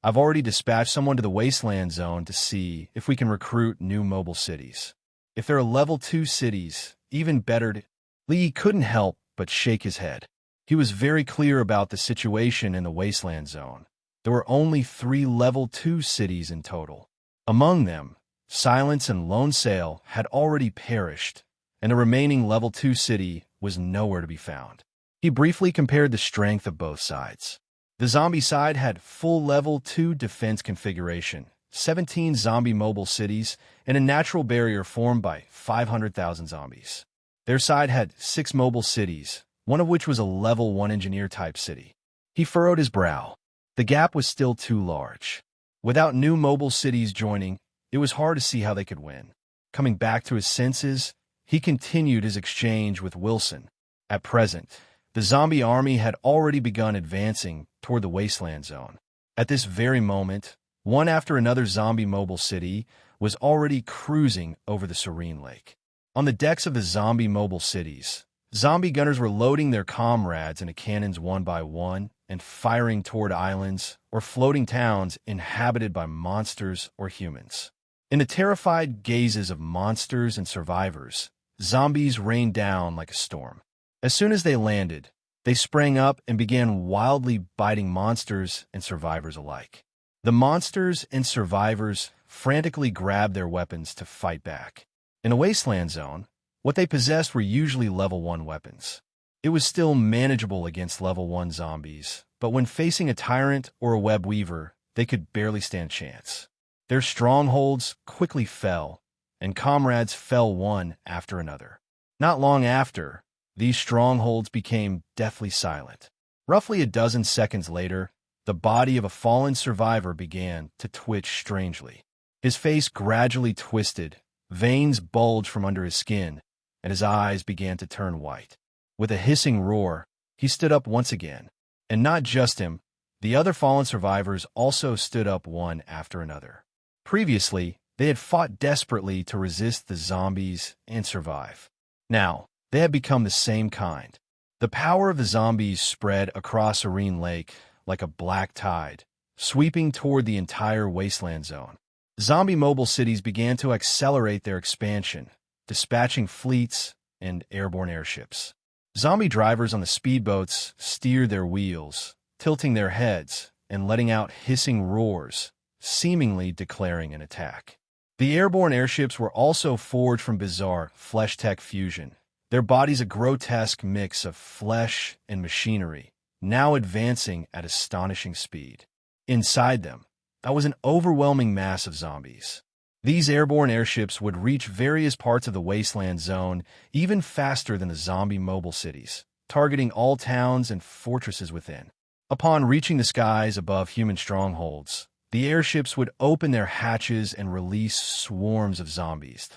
Speaker 2: I've already dispatched someone to the Wasteland Zone to see if we can recruit new mobile cities. If there are level 2 cities, even better. Lee couldn't help but shake his head. He was very clear about the situation in the Wasteland Zone. There were only 3 level 2 cities in total. Among them, Silence and Lone Sail had already perished, and the remaining level 2 city was nowhere to be found. He briefly compared the strength of both sides. The zombie side had full level 2 defense configuration, 17 zombie mobile cities, and a natural barrier formed by 500,000 zombies. Their side had 6 mobile cities, one of which was a level 1 engineer-type city. He furrowed his brow. The gap was still too large. Without new mobile cities joining, it was hard to see how they could win. Coming back to his senses, he continued his exchange with Wilson. At present, the zombie army had already begun advancing toward the wasteland zone. At this very moment, one after another zombie mobile city was already cruising over the serene lake. On the decks of the zombie mobile cities, zombie gunners were loading their comrades into cannons one by one and firing toward islands or floating towns inhabited by monsters or humans. In the terrified gazes of monsters and survivors, zombies rained down like a storm. As soon as they landed, they sprang up and began wildly biting monsters and survivors alike. The monsters and survivors frantically grabbed their weapons to fight back. In a wasteland zone, what they possessed were usually level 1 weapons. It was still manageable against level 1 zombies, but when facing a tyrant or a web weaver, they could barely stand a chance. Their strongholds quickly fell, and comrades fell one after another. Not long after, these strongholds became deathly silent. Roughly a dozen seconds later, the body of a fallen survivor began to twitch strangely. His face gradually twisted, veins bulged from under his skin, and his eyes began to turn white. With a hissing roar, he stood up once again. And not just him, the other fallen survivors also stood up one after another. Previously, they had fought desperately to resist the zombies and survive. Now, they had become the same kind. The power of the zombies spread across Serene Lake like a black tide, sweeping toward the entire wasteland zone. Zombie mobile cities began to accelerate their expansion, dispatching fleets and airborne airships. Zombie drivers on the speedboats steered their wheels, tilting their heads and letting out hissing roars, seemingly declaring an attack. The airborne airships were also forged from bizarre flesh-tech fusion, their bodies a grotesque mix of flesh and machinery, now advancing at astonishing speed. Inside them, that was an overwhelming mass of zombies. These airborne airships would reach various parts of the wasteland zone even faster than the zombie mobile cities, targeting all towns and fortresses within. Upon reaching the skies above human strongholds, the airships would open their hatches and release swarms of zombies.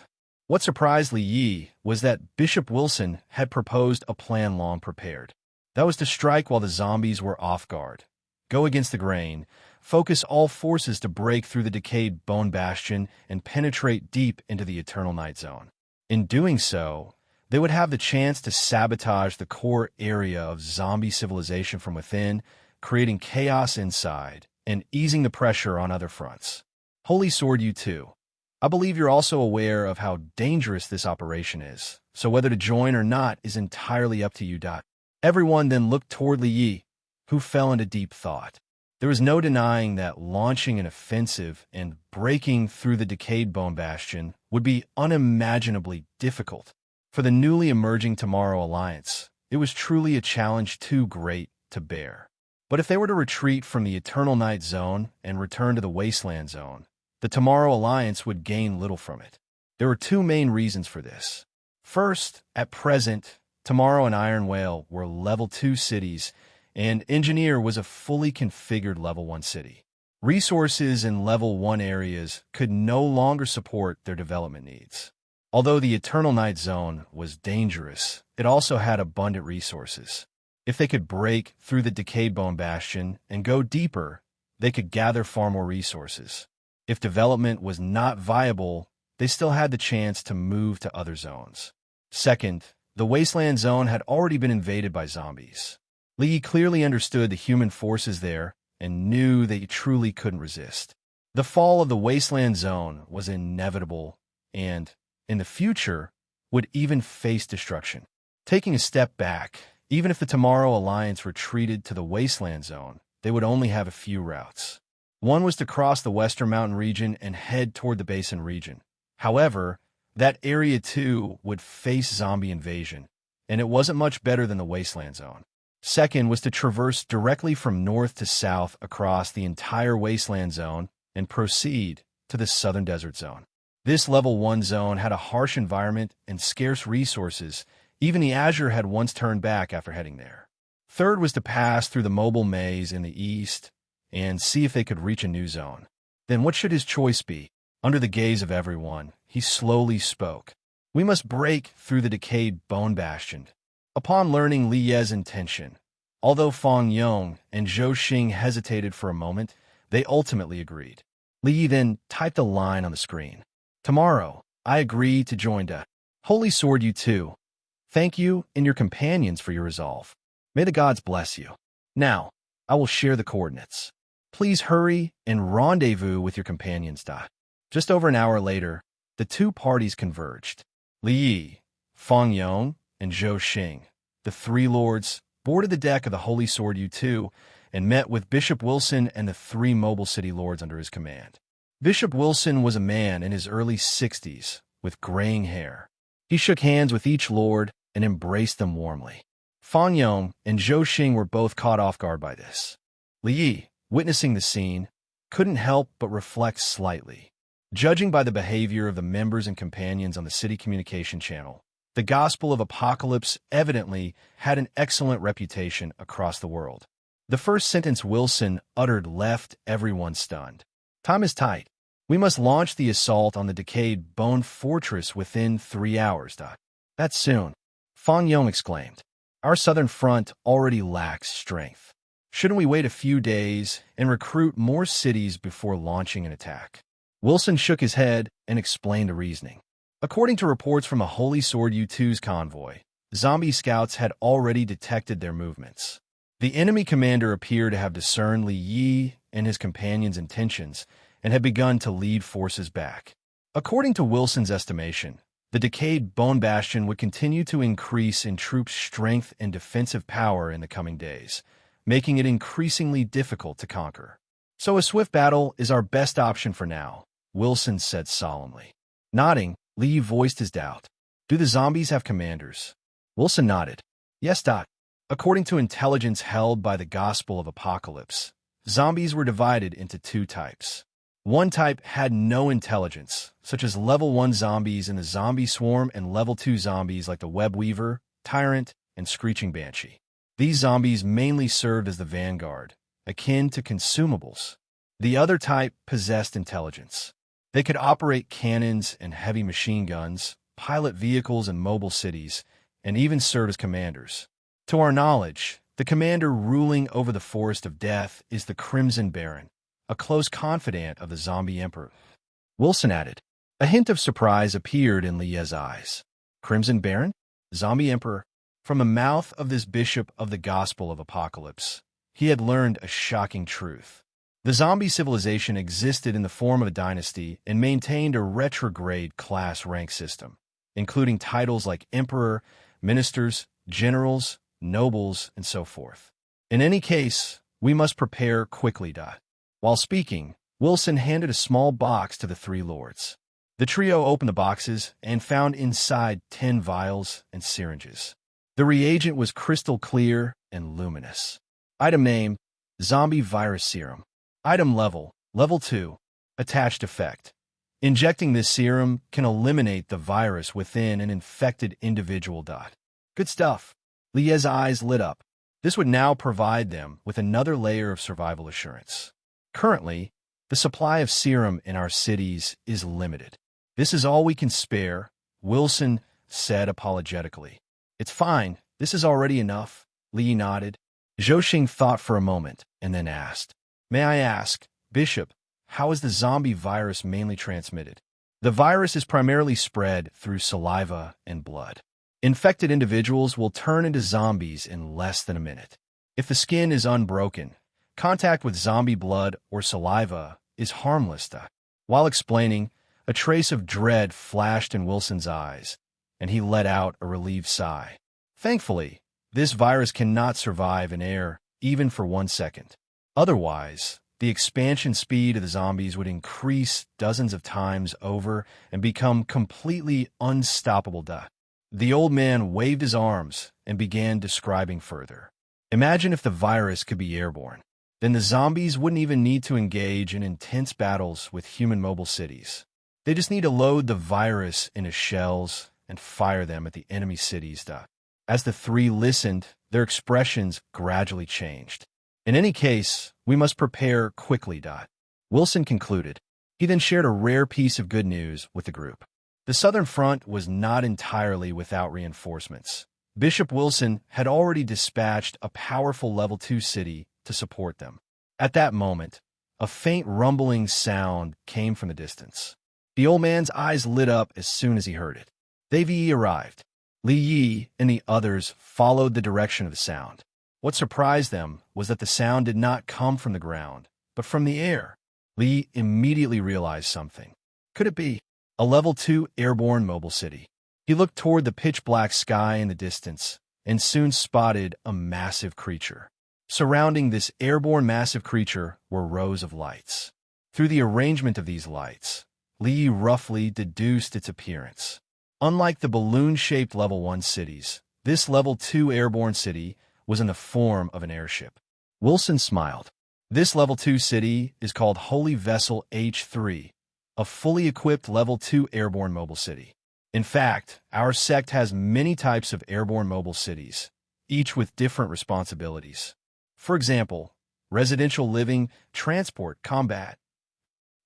Speaker 2: What surprised Li Yi was that Bishop Wilson had proposed a plan long prepared. That was to strike while the zombies were off guard, go against the grain, focus all forces to break through the decayed bone bastion and penetrate deep into the Eternal Night Zone. In doing so, they would have the chance to sabotage the core area of zombie civilization from within, creating chaos inside and easing the pressure on other fronts. Holy Sword, you too. I believe you're also aware of how dangerous this operation is, so whether to join or not is entirely up to you. Everyone then looked toward Li Yi, who fell into deep thought. There was no denying that launching an offensive and breaking through the decayed bone bastion would be unimaginably difficult. For the newly emerging Tomorrow Alliance, it was truly a challenge too great to bear. But if they were to retreat from the Eternal Night Zone and return to the Wasteland Zone, the Tomorrow Alliance would gain little from it. There were two main reasons for this. First, at present, Tomorrow and Iron Whale were level 2 cities, and Engineer was a fully configured level 1 city. Resources in level 1 areas could no longer support their development needs. Although the Eternal Night Zone was dangerous, it also had abundant resources. If they could break through the decayed bone bastion and go deeper, they could gather far more resources. If development was not viable, they still had the chance to move to other zones. Second, the Wasteland Zone had already been invaded by zombies. Li clearly understood the human forces there and knew they truly couldn't resist. The fall of the Wasteland Zone was inevitable and, in the future, would even face destruction. Taking a step back, even if the Tomorrow Alliance retreated to the Wasteland Zone, they would only have a few routes. One was to cross the Western Mountain region and head toward the Basin region. However, that area too would face zombie invasion, and it wasn't much better than the Wasteland Zone. Second was to traverse directly from north to south across the entire Wasteland Zone and proceed to the Southern Desert Zone. This level 1 zone had a harsh environment and scarce resources. Even the Azure had once turned back after heading there. Third was to pass through the mobile maze in the east and see if they could reach a new zone. Then what should his choice be? Under the gaze of everyone, he slowly spoke. We must break through the decayed bone bastion. Upon learning Li Ye's intention, although Fang Yong and Zhou Xing hesitated for a moment, they ultimately agreed. Li Yi then typed a line on the screen. Tomorrow, I agree to join the Holy Sword you too. Thank you and your companions for your resolve. May the gods bless you. Now, I will share the coordinates. Please hurry and rendezvous with your companions. Just over an hour later, the two parties converged. Li Yi, Fang Yong, and Zhou Xing, the three lords, boarded the deck of the Holy Sword U2 and met with Bishop Wilson and the three mobile city lords under his command. Bishop Wilson was a man in his early 60s with graying hair. He shook hands with each lord and embraced them warmly. Fang Yong and Zhou Xing were both caught off guard by this. Li Yi, witnessing the scene, couldn't help but reflect slightly. Judging by the behavior of the members and companions on the city communication channel, the Gospel of Apocalypse evidently had an excellent reputation across the world. The first sentence Wilson uttered left everyone stunned. Time is tight. We must launch the assault on the decayed bone fortress within 3 hours. That's soon, Fang Yong exclaimed. Our southern front already lacks strength. Shouldn't we wait a few days and recruit more cities before launching an attack? Wilson shook his head and explained the reasoning. According to reports from a Holy Sword U2's convoy, zombie scouts had already detected their movements. The enemy commander appeared to have discerned Li Yi and his companions' intentions and had begun to lead forces back. According to Wilson's estimation, the decayed bone bastion would continue to increase in troops' strength and defensive power in the coming days, making it increasingly difficult to conquer. So a swift battle is our best option for now, Wilson said solemnly. Nodding, Li voiced his doubt. Do the zombies have commanders? Wilson nodded. Yes. According to intelligence held by the Gospel of Apocalypse, zombies were divided into two types. One type had no intelligence, such as level 1 zombies in the zombie swarm and level 2 zombies like the web weaver, tyrant, and screeching banshee. These zombies mainly served as the vanguard, akin to consumables. The other type possessed intelligence. They could operate cannons and heavy machine guns, pilot vehicles and mobile cities, and even serve as commanders. To our knowledge, the commander ruling over the Forest of Death is the Crimson Baron, a close confidant of the zombie emperor. Wilson added. A hint of surprise appeared in Li Ye's eyes. Crimson Baron? Zombie emperor? From the mouth of this bishop of the Gospel of Apocalypse, he had learned a shocking truth. The zombie civilization existed in the form of a dynasty and maintained a retrograde class rank system, including titles like emperor, ministers, generals, nobles, and so forth. In any case, we must prepare quickly. While speaking, Wilson handed a small box to the three lords. The trio opened the boxes and found inside 10 vials and syringes. The reagent was crystal clear and luminous. Item name, Zombie Virus Serum. Item level, Level 2. Attached effect. Injecting this serum can eliminate the virus within an infected individual. Good stuff. Li Ye's eyes lit up. This would now provide them with another layer of survival assurance. Currently, the supply of serum in our cities is limited. This is all we can spare, Wilson said apologetically. It's fine. This is already enough, Li nodded. Zhou Xing thought for a moment and then asked, May I ask, Bishop, how is the zombie virus mainly transmitted? The virus is primarily spread through saliva and blood. Infected individuals will turn into zombies in less than a minute. If the skin is unbroken, contact with zombie blood or saliva is harmless. While explaining, a trace of dread flashed in Wilson's eyes, and he let out a relieved sigh. Thankfully, this virus cannot survive in air even for 1 second. Otherwise, the expansion speed of the zombies would increase dozens of times over and become completely unstoppable. The old man waved his arms and began describing further. Imagine if the virus could be airborne. Then the zombies wouldn't even need to engage in intense battles with human mobile cities. They just need to load the virus into shells and fire them at the enemy cities. As the three listened, their expressions gradually changed. In any case, we must prepare quickly. Wilson concluded. He then shared a rare piece of good news with the group. The Southern Front was not entirely without reinforcements. Bishop Wilson had already dispatched a powerful Level 2 city to support them. At that moment, a faint rumbling sound came from the distance. The old man's eyes lit up as soon as he heard it. They arrived. Li Yi and the others followed the direction of the sound. What surprised them was that the sound did not come from the ground, but from the air. Li immediately realized something. Could it be a Level 2 airborne mobile city? He looked toward the pitch-black sky in the distance and soon spotted a massive creature. Surrounding this airborne massive creature were rows of lights. Through the arrangement of these lights, Li roughly deduced its appearance. Unlike the balloon-shaped Level 1 cities, this Level 2 airborne city was in the form of an airship. Wilson smiled. This Level 2 city is called Holy Vessel H3, a fully equipped Level 2 airborne mobile city. In fact, our sect has many types of airborne mobile cities, each with different responsibilities. For example, residential living, transport, combat.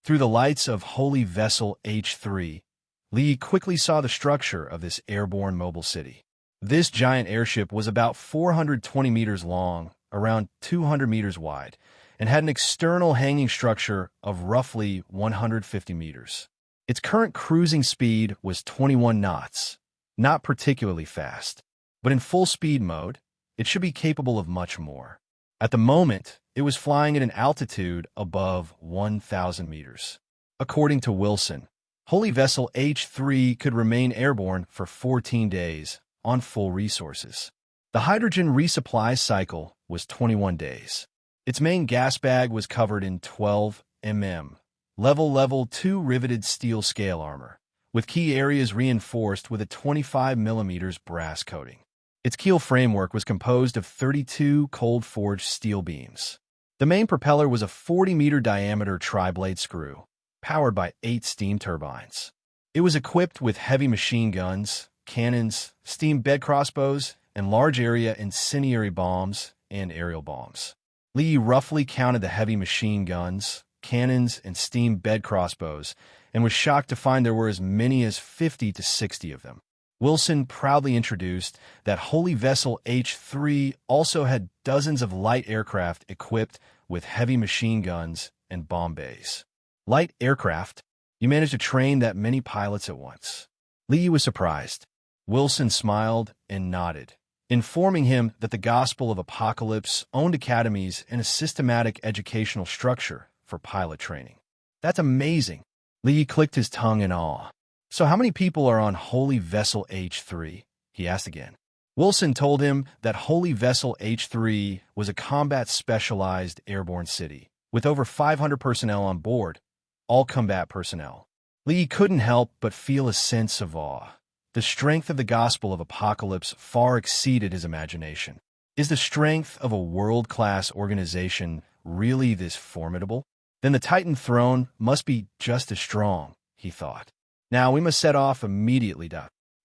Speaker 2: Through the lights of Holy Vessel H3, Li quickly saw the structure of this airborne mobile city. This giant airship was about 420 meters long, around 200 meters wide, and had an external hanging structure of roughly 150 meters. Its current cruising speed was 21 knots, not particularly fast, but in full speed mode, it should be capable of much more. At the moment, it was flying at an altitude above 1,000 meters. According to Wilson, Holy Vessel H3 could remain airborne for 14 days on full resources. The hydrogen resupply cycle was 21 days. Its main gas bag was covered in 12 mm Level 2 riveted steel scale armor, with key areas reinforced with a 25 mm brass coating. Its keel framework was composed of 32 cold-forged steel beams. The main propeller was a 40-meter diameter tri-blade screw, powered by 8 steam turbines. It was equipped with heavy machine guns, cannons, steam bed crossbows, and large-area incendiary bombs and aerial bombs. Li roughly counted the heavy machine guns, cannons, and steam bed crossbows, and was shocked to find there were as many as 50 to 60 of them. Wilson proudly introduced that Holy Vessel H3 also had dozens of light aircraft equipped with heavy machine guns and bomb bays. Light aircraft? You managed to train that many pilots at once. Li was surprised. Wilson smiled and nodded, informing him that the Gospel of Apocalypse owned academies and a systematic educational structure for pilot training. That's amazing. Li clicked his tongue in awe. So how many people are on Holy Vessel H3? He asked again. Wilson told him that Holy Vessel H3 was a combat-specialized airborne city, with over 500 personnel on board, all combat personnel. Li couldn't help but feel a sense of awe. The strength of the Gospel of Apocalypse far exceeded his imagination. Is the strength of a world-class organization really this formidable? Then the Titan throne must be just as strong, he thought. Now we must set off immediately.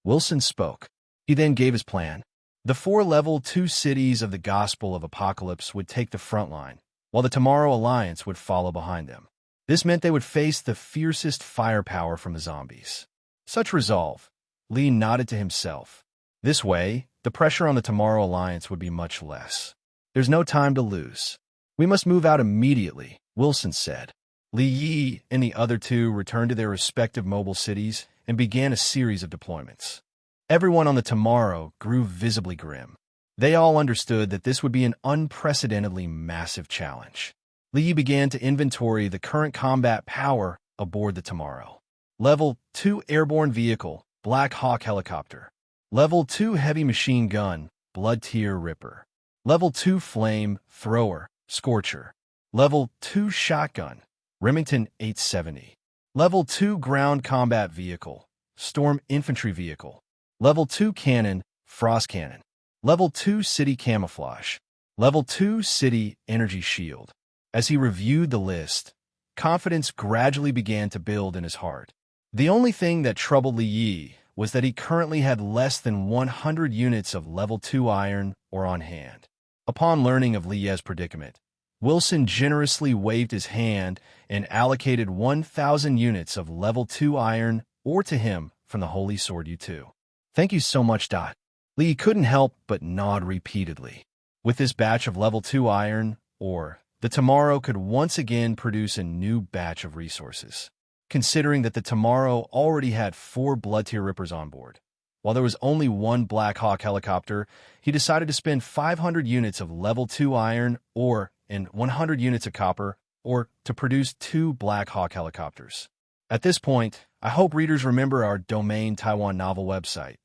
Speaker 2: Wilson spoke. He then gave his plan. The 4 Level 2 cities of the Gospel of Apocalypse would take the front line, while the Tomorrow Alliance would follow behind them. This meant they would face the fiercest firepower from the zombies. Such resolve. Li nodded to himself. This way, the pressure on the Tomorrow Alliance would be much less. There's no time to lose. We must move out immediately, Wilson said. Li Yi and the other 2 returned to their respective mobile cities and began a series of deployments. Everyone on the Tomorrow grew visibly grim. They all understood that this would be an unprecedentedly massive challenge. Li Yi began to inventory the current combat power aboard the Tomorrow. Level 2 airborne vehicle, Black Hawk helicopter. Level 2 heavy machine gun, Blood Tier Ripper. Level 2 flame thrower, Scorcher. Level 2 shotgun, Remington 870. Level 2 ground combat vehicle, Storm infantry vehicle. Level 2 cannon, Frost cannon. Level 2 city camouflage. Level 2 city energy shield. As he reviewed the list, confidence gradually began to build in his heart. The only thing that troubled Li Yi was that he currently had less than 100 units of level 2 iron ore on hand. Upon learning of Lie's predicament, Wilson generously waved his hand and allocated 1,000 units of level 2 iron ore to him from the Holy Sword U2. Thank you so much, Dot. Lee couldn't help but nod repeatedly. With this batch of level 2 iron ore, the Tomorrow could once again produce a new batch of resources. Considering that the Tomorrow already had 4 Blood Tier Rippers on board. While there was only 1 Black Hawk helicopter, he decided to spend 500 units of level 2 iron ore and 100 units of copper ore to produce 2 Black Hawk helicopters. At this point, I hope readers remember our Domain Taiwan novel website.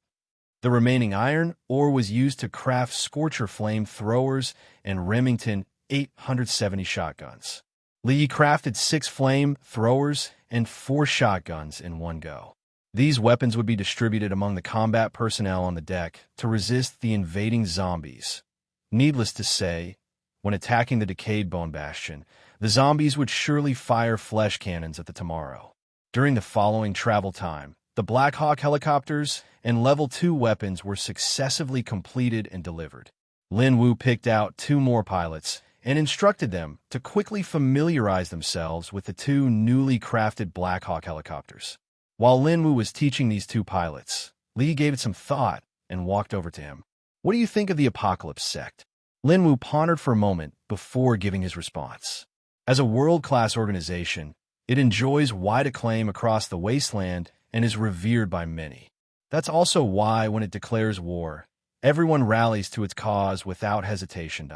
Speaker 2: The remaining iron ore was used to craft Scorcher flame throwers and Remington 870 shotguns. Lee crafted 6 flame throwers and 4 shotguns in one go. These weapons would be distributed among the combat personnel on the deck to resist the invading zombies. Needless to say, when attacking the decayed bone bastion, the zombies would surely fire flesh cannons at the Tomorrow. During the following travel time, the Black Hawk helicopters and level 2 weapons were successively completed and delivered. Lin Wu picked out 2 more pilots and instructed them to quickly familiarize themselves with the 2 newly crafted Black Hawk helicopters. While Lin Wu was teaching these 2 pilots, Lee gave it some thought and walked over to him. What do you think of the Apocalypse sect? Lin Wu pondered for a moment before giving his response. As a world-class organization, it enjoys wide acclaim across the wasteland and is revered by many. That's also why, when it declares war, everyone rallies to its cause without hesitation.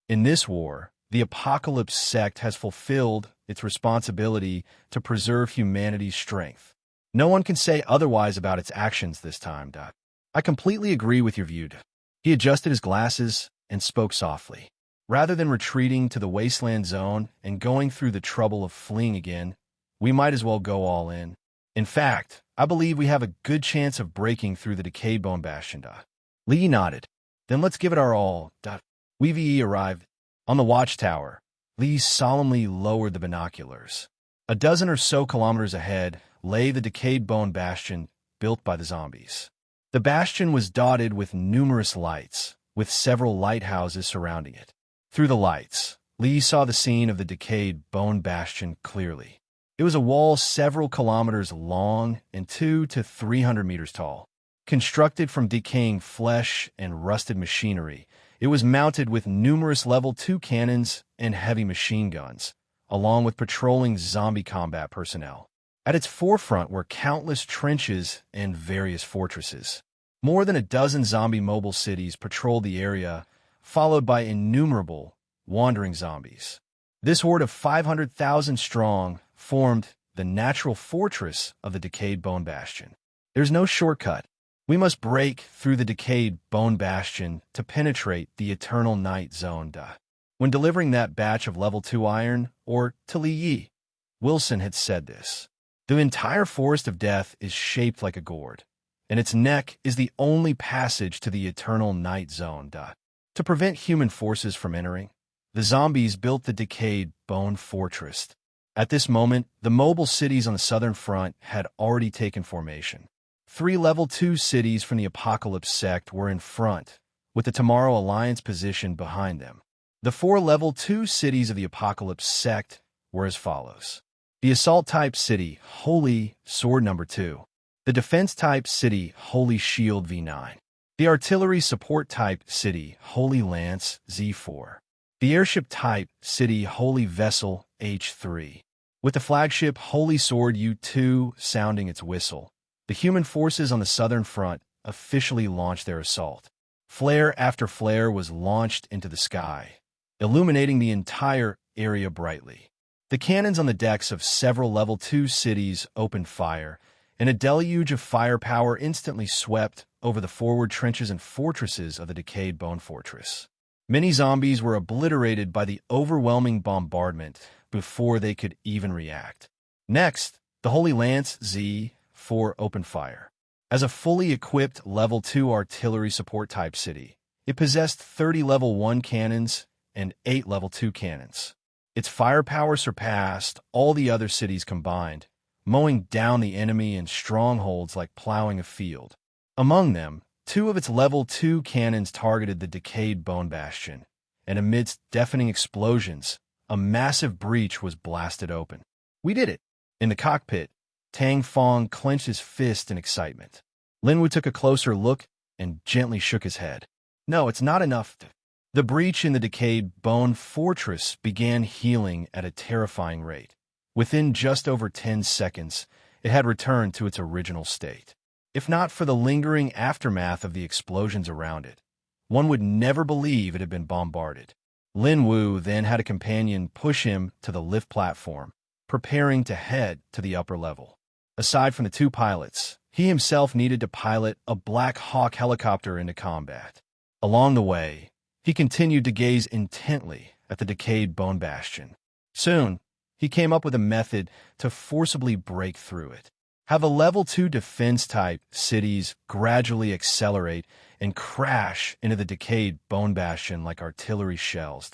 Speaker 2: In this war, the Apocalypse sect has fulfilled its responsibility to preserve humanity's strength. No one can say otherwise about its actions this time. I completely agree with your view. He adjusted his glasses and spoke softly. Rather than retreating to the wasteland zone and going through the trouble of fleeing again, we might as well go all in. In fact, I believe we have a good chance of breaking through the decayed bone bastion. Lee nodded. Then let's give it our all. We arrived. On the watchtower, Lee solemnly lowered the binoculars. A dozen or so kilometers ahead lay the decayed bone bastion built by the zombies. The bastion was dotted with numerous lights, with several lighthouses surrounding it. Through the lights, Lee saw the scene of the decayed bone bastion clearly. It was a wall several kilometers long and 200 to 300 meters tall. Constructed from decaying flesh and rusted machinery, it was mounted with numerous level 2 cannons and heavy machine guns, along with patrolling zombie combat personnel. At its forefront were countless trenches and various fortresses. More than a dozen zombie mobile cities patrolled the area, followed by innumerable wandering zombies. This horde of 500,000 strong formed the natural fortress of the decayed bone bastion. There's no shortcut. We must break through the decayed bone bastion to penetrate the eternal night zone. When delivering that batch of level 2 iron ore to Li Yi, Wilson had said this. The entire forest of death is shaped like a gourd, and its neck is the only passage to the eternal night zone. To prevent human forces from entering, the zombies built the decayed bone fortress. At this moment, the mobile cities on the southern front had already taken formation. 3 level 2 cities from the Apocalypse sect were in front, with the Tomorrow Alliance positioned behind them. The 4 level 2 cities of the Apocalypse sect were as follows. The Assault-type city, Holy Sword No. 2. The Defense-type city, Holy Shield V9. The Artillery Support-type city, Holy Lance Z4. The Airship-type city, Holy Vessel H3. With the flagship Holy Sword U2 sounding its whistle, the human forces on the southern front officially launched their assault. Flare after flare was launched into the sky, illuminating the entire area brightly. The cannons on the decks of several level 2 cities opened fire, and a deluge of firepower instantly swept over the forward trenches and fortresses of the decayed bone fortress. Many zombies were obliterated by the overwhelming bombardment before they could even react. Next, the Holy Lance Z4 opened fire. As a fully equipped level 2 artillery support type city, it possessed 30 level 1 cannons and 8 level 2 cannons. Its firepower surpassed all the other cities combined, mowing down the enemy in strongholds like plowing a field. Among them, two of its level 2 cannons targeted the decayed bone bastion, and amidst deafening explosions, a massive breach was blasted open. We did it! In the cockpit, Tang Fong clenched his fist in excitement. Linwu took a closer look and gently shook his head. No, it's not enough. The breach in the decayed bone fortress began healing at a terrifying rate. Within just over 10 seconds, it had returned to its original state. If not for the lingering aftermath of the explosions around it, one would never believe it had been bombarded. Lin Wu then had a companion push him to the lift platform, preparing to head to the upper level. Aside from the two pilots, he himself needed to pilot a Black Hawk helicopter into combat. Along the way, he continued to gaze intently at the decayed bone bastion. Soon, he came up with a method to forcibly break through it. Have a level 2 defense-type cities gradually accelerate and crash into the decayed bone bastion like artillery shells.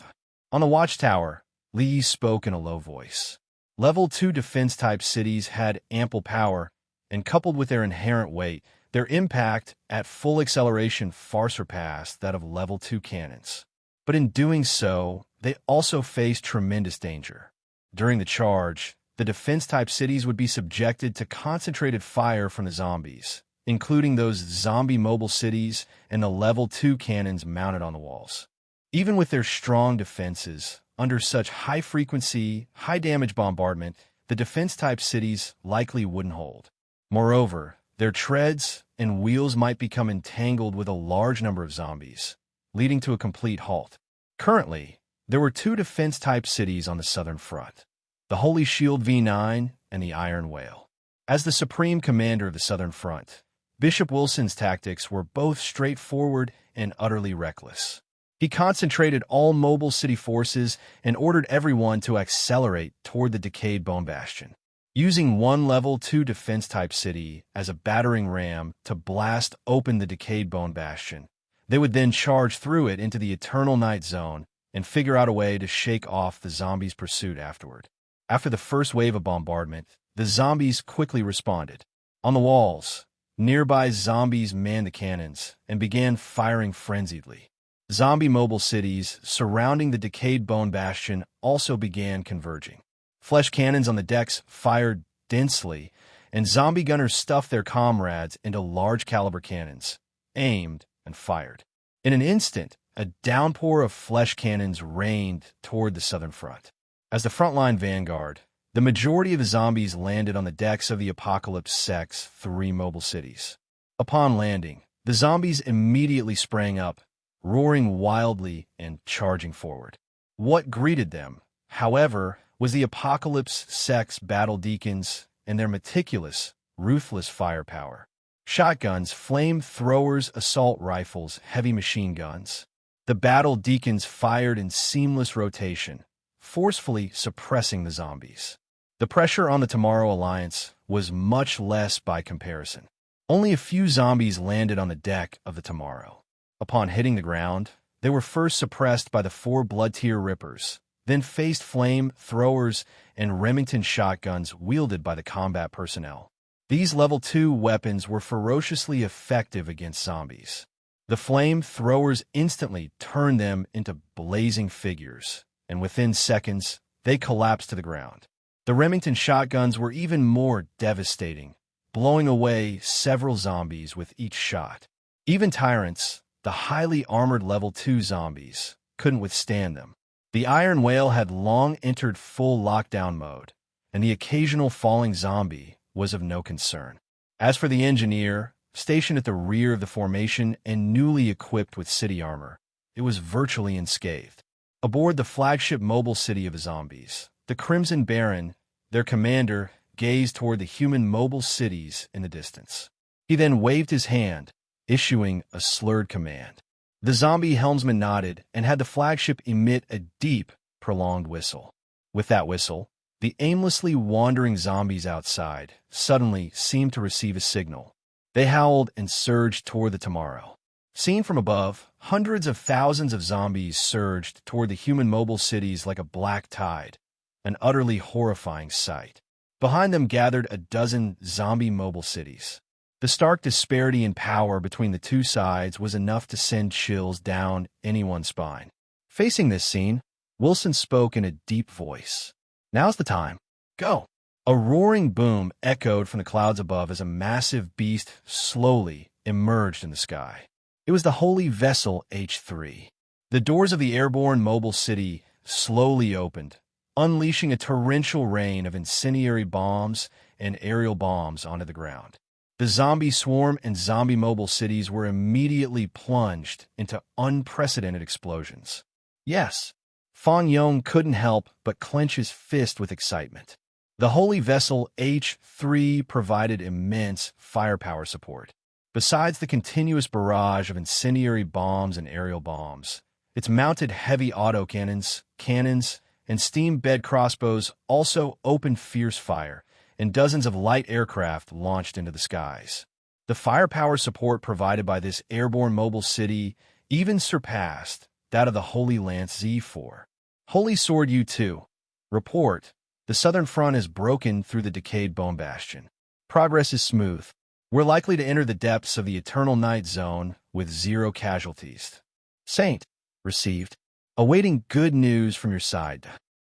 Speaker 2: On the watchtower, Li spoke in a low voice. Level 2 defense-type cities had ample power, and coupled with their inherent weight, their impact at full acceleration far surpassed that of level 2 cannons. But in doing so, they also faced tremendous danger. During the charge, the defense-type cities would be subjected to concentrated fire from the zombies, including those zombie mobile cities and the level 2 cannons mounted on the walls. Even with their strong defenses, under such high-frequency, high-damage bombardment, the defense-type cities likely wouldn't hold. Moreover, their treads and wheels might become entangled with a large number of zombies, leading to a complete halt. Currently, there were two defense-type cities on the southern front, the Holy Shield V9 and the Iron Whale. As the supreme commander of the southern front, Bishop Wilson's tactics were both straightforward and utterly reckless. He concentrated all mobile city forces and ordered everyone to accelerate toward the decayed bone bastion. Using one level 2 defense-type city as a battering ram to blast open the decayed bone bastion, they would then charge through it into the Eternal Night Zone and figure out a way to shake off the zombies' pursuit afterward. After the first wave of bombardment, the zombies quickly responded. On the walls, nearby zombies manned the cannons and began firing frenziedly. Zombie mobile cities surrounding the decayed bone bastion also began converging. Flesh cannons on the decks fired densely, and zombie gunners stuffed their comrades into large-caliber cannons, aimed and fired. In an instant, a downpour of flesh cannons rained toward the southern front. As the frontline vanguard, the majority of the zombies landed on the decks of the Apocalypse Sect's 3 mobile cities. Upon landing, the zombies immediately sprang up, roaring wildly and charging forward. What greeted them, however, was the Apocalypse Sect's battle deacons and their meticulous, ruthless firepower. Shotguns, flamethrowers, assault rifles, heavy machine guns. The battle deacons fired in seamless rotation, forcefully suppressing the zombies. The pressure on the Tomorrow Alliance was much less by comparison. Only a few zombies landed on the deck of the Tomorrow. Upon hitting the ground, they were first suppressed by the 4 Blood-Tier Rippers, then faced flame-throwers and Remington shotguns wielded by the combat personnel. These level 2 weapons were ferociously effective against zombies. The flame-throwers instantly turned them into blazing figures, and within seconds, they collapsed to the ground. The Remington shotguns were even more devastating, blowing away several zombies with each shot. Even tyrants, the highly armored level 2 zombies, couldn't withstand them. The Iron Whale had long entered full lockdown mode, and the occasional falling zombie was of no concern. As for the engineer, stationed at the rear of the formation and newly equipped with city armor, it was virtually unscathed. Aboard the flagship mobile city of the zombies, the Crimson Baron, their commander, gazed toward the human mobile cities in the distance. He then waved his hand, issuing a slurred command. The zombie helmsman nodded and had the flagship emit a deep, prolonged whistle. With that whistle, the aimlessly wandering zombies outside suddenly seemed to receive a signal. They howled and surged toward the Tomorrow. Seen from above, hundreds of thousands of zombies surged toward the human mobile cities like a black tide, an utterly horrifying sight. Behind them gathered a dozen zombie mobile cities. The stark disparity in power between the two sides was enough to send chills down anyone's spine. Facing this scene, Wilson spoke in a deep voice. "Now's the time. Go." A roaring boom echoed from the clouds above as a massive beast slowly emerged in the sky. It was the holy vessel H3. The doors of the airborne mobile city slowly opened, unleashing a torrential rain of incendiary bombs and aerial bombs onto the ground. The zombie swarm and zombie mobile cities were immediately plunged into unprecedented explosions. Yes, Fang Yong couldn't help but clench his fist with excitement. The holy vessel H3 provided immense firepower support. Besides the continuous barrage of incendiary bombs and aerial bombs, its mounted heavy autocannons, cannons, and steam bed crossbows also opened fierce fire, and dozens of light aircraft launched into the skies. The firepower support provided by this airborne mobile city even surpassed that of the Holy Lance Z4. Holy Sword U2. Report. The southern front has broken through the decayed bone bastion. Progress is smooth. We're likely to enter the depths of the Eternal Night Zone with 0 casualties. Saint. Received. Awaiting good news from your side.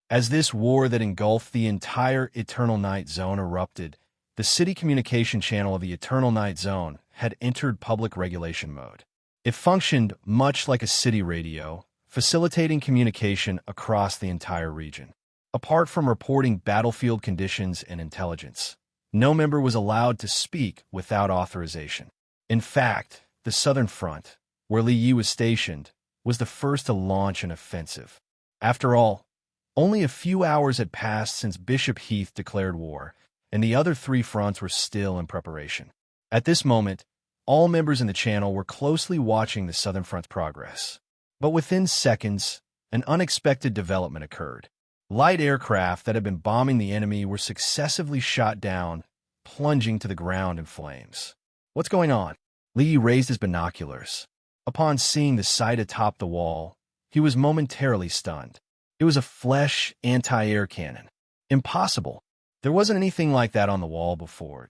Speaker 2: As this war that engulfed the entire Eternal Night Zone erupted, the city communication channel of the Eternal Night Zone had entered public regulation mode. It functioned much like a city radio, facilitating communication across the entire region. Apart from reporting battlefield conditions and intelligence, no member was allowed to speak without authorization. In fact, the Southern Front, where Li Yi was stationed, was the first to launch an offensive. After all, only a few hours had passed since Bishop Heath declared war, and the other 3 fronts were still in preparation. At this moment, all members in the channel were closely watching the Southern Front's progress. But within seconds, an unexpected development occurred. Light aircraft that had been bombing the enemy were successively shot down, plunging to the ground in flames. "What's going on?" Li raised his binoculars. Upon seeing the sight atop the wall, he was momentarily stunned. It was a flesh anti-air cannon. Impossible. There wasn't anything like that on the wall before.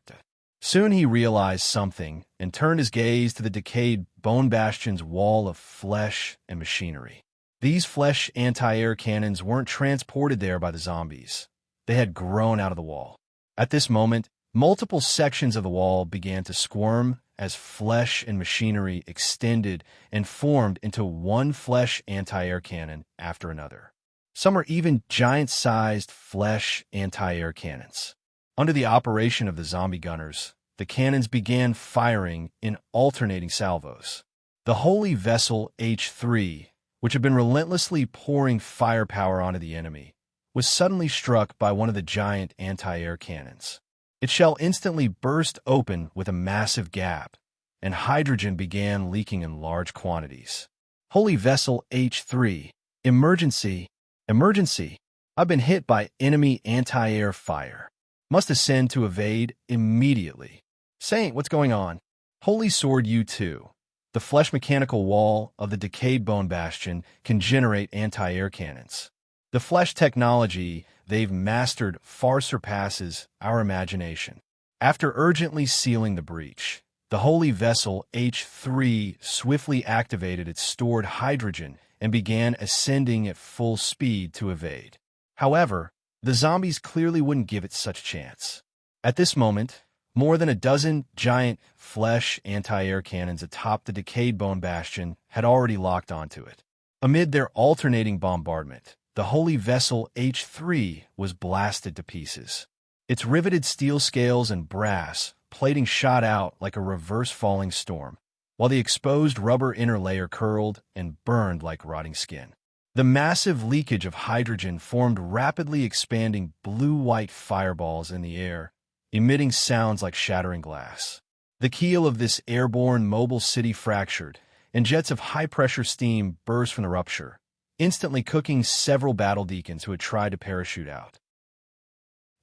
Speaker 2: Soon he realized something and turned his gaze to the decayed bone bastion's wall of flesh and machinery. These flesh anti-air cannons weren't transported there by the zombies. They had grown out of the wall. At this moment, multiple sections of the wall began to squirm as flesh and machinery extended and formed into one flesh anti-air cannon after another. Some are even giant-sized flesh anti-air cannons. Under the operation of the zombie gunners, the cannons began firing in alternating salvos. The holy vessel H3, which had been relentlessly pouring firepower onto the enemy, was suddenly struck by one of the giant anti-air cannons. Its shell instantly burst open with a massive gap, and hydrogen began leaking in large quantities. Holy vessel H3, emergency, emergency. I've been hit by enemy anti-air fire. Must ascend to evade immediately. Saint, what's going on? Holy Sword U2. The flesh mechanical wall of the decayed bone bastion can generate anti-air cannons. The flesh technology they've mastered far surpasses our imagination. After urgently sealing the breach, the holy vessel H3 swiftly activated its stored hydrogen and began ascending at full speed to evade. However, the zombies clearly wouldn't give it such chance. At this moment, more than a dozen giant flesh anti-air cannons atop the decayed bone bastion had already locked onto it. Amid their alternating bombardment, the holy vessel H3 was blasted to pieces. Its riveted steel scales and brass plating shot out like a reverse-falling storm, while the exposed rubber inner layer curled and burned like rotting skin. The massive leakage of hydrogen formed rapidly expanding blue-white fireballs in the air, emitting sounds like shattering glass. The keel of this airborne mobile city fractured, and jets of high-pressure steam burst from the rupture, instantly cooking several battle deacons who had tried to parachute out.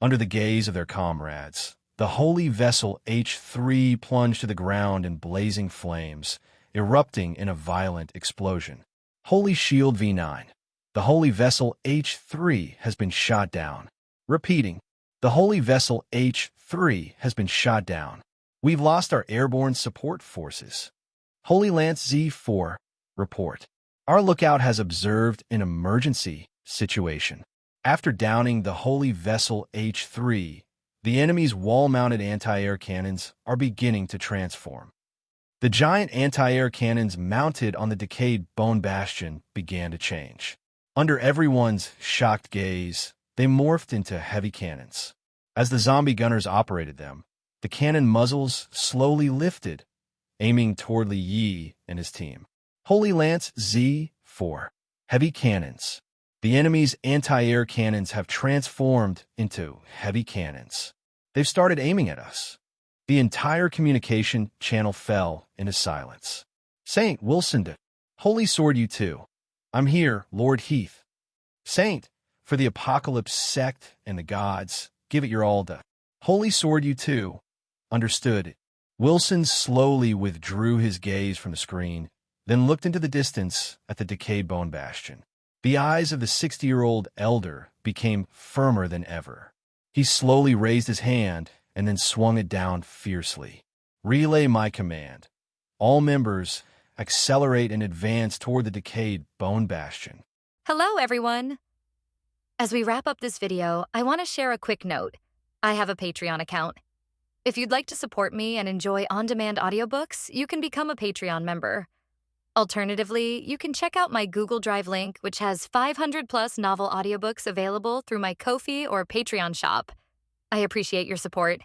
Speaker 2: Under the gaze of their comrades, the holy vessel H3 plunged to the ground in blazing flames, erupting in a violent explosion. Holy Shield V9. The holy vessel H3 has been shot down. Repeating. The holy vessel H3 has been shot down. We've lost our airborne support forces. Holy Lance Z4, report. Our lookout has observed an emergency situation. After downing the holy vessel H3, the enemy's wall-mounted anti-air cannons are beginning to transform. The giant anti-air cannons mounted on the decayed bone bastion began to change. Under everyone's shocked gaze, they morphed into heavy cannons. As the zombie gunners operated them, the cannon muzzles slowly lifted, aiming toward Li Yi and his team. Holy Lance Z4. Heavy cannons. The enemy's anti-air cannons have transformed into heavy cannons. They've started aiming at us. The entire communication channel fell into silence. Saint Wilson, Holy Sword you too. I'm here, Lord Heath. Saint, for the apocalypse sect and the gods, give it your all to. Holy Sword you too. Understood. Wilson slowly withdrew his gaze from the screen, then looked into the distance at the decayed bone bastion. The eyes of the 60-year-old elder became firmer than ever. He slowly raised his hand and then swung it down fiercely. Relay my command. All members, accelerate and advance toward the decayed bone bastion.
Speaker 3: Hello, everyone. As we wrap up this video, I want to share a quick note. I have a Patreon account. If you'd like to support me and enjoy on-demand audiobooks, you can become a Patreon member. Alternatively, you can check out my Google Drive link, which has 500-plus novel audiobooks available through my Ko-fi or Patreon shop. I appreciate your support.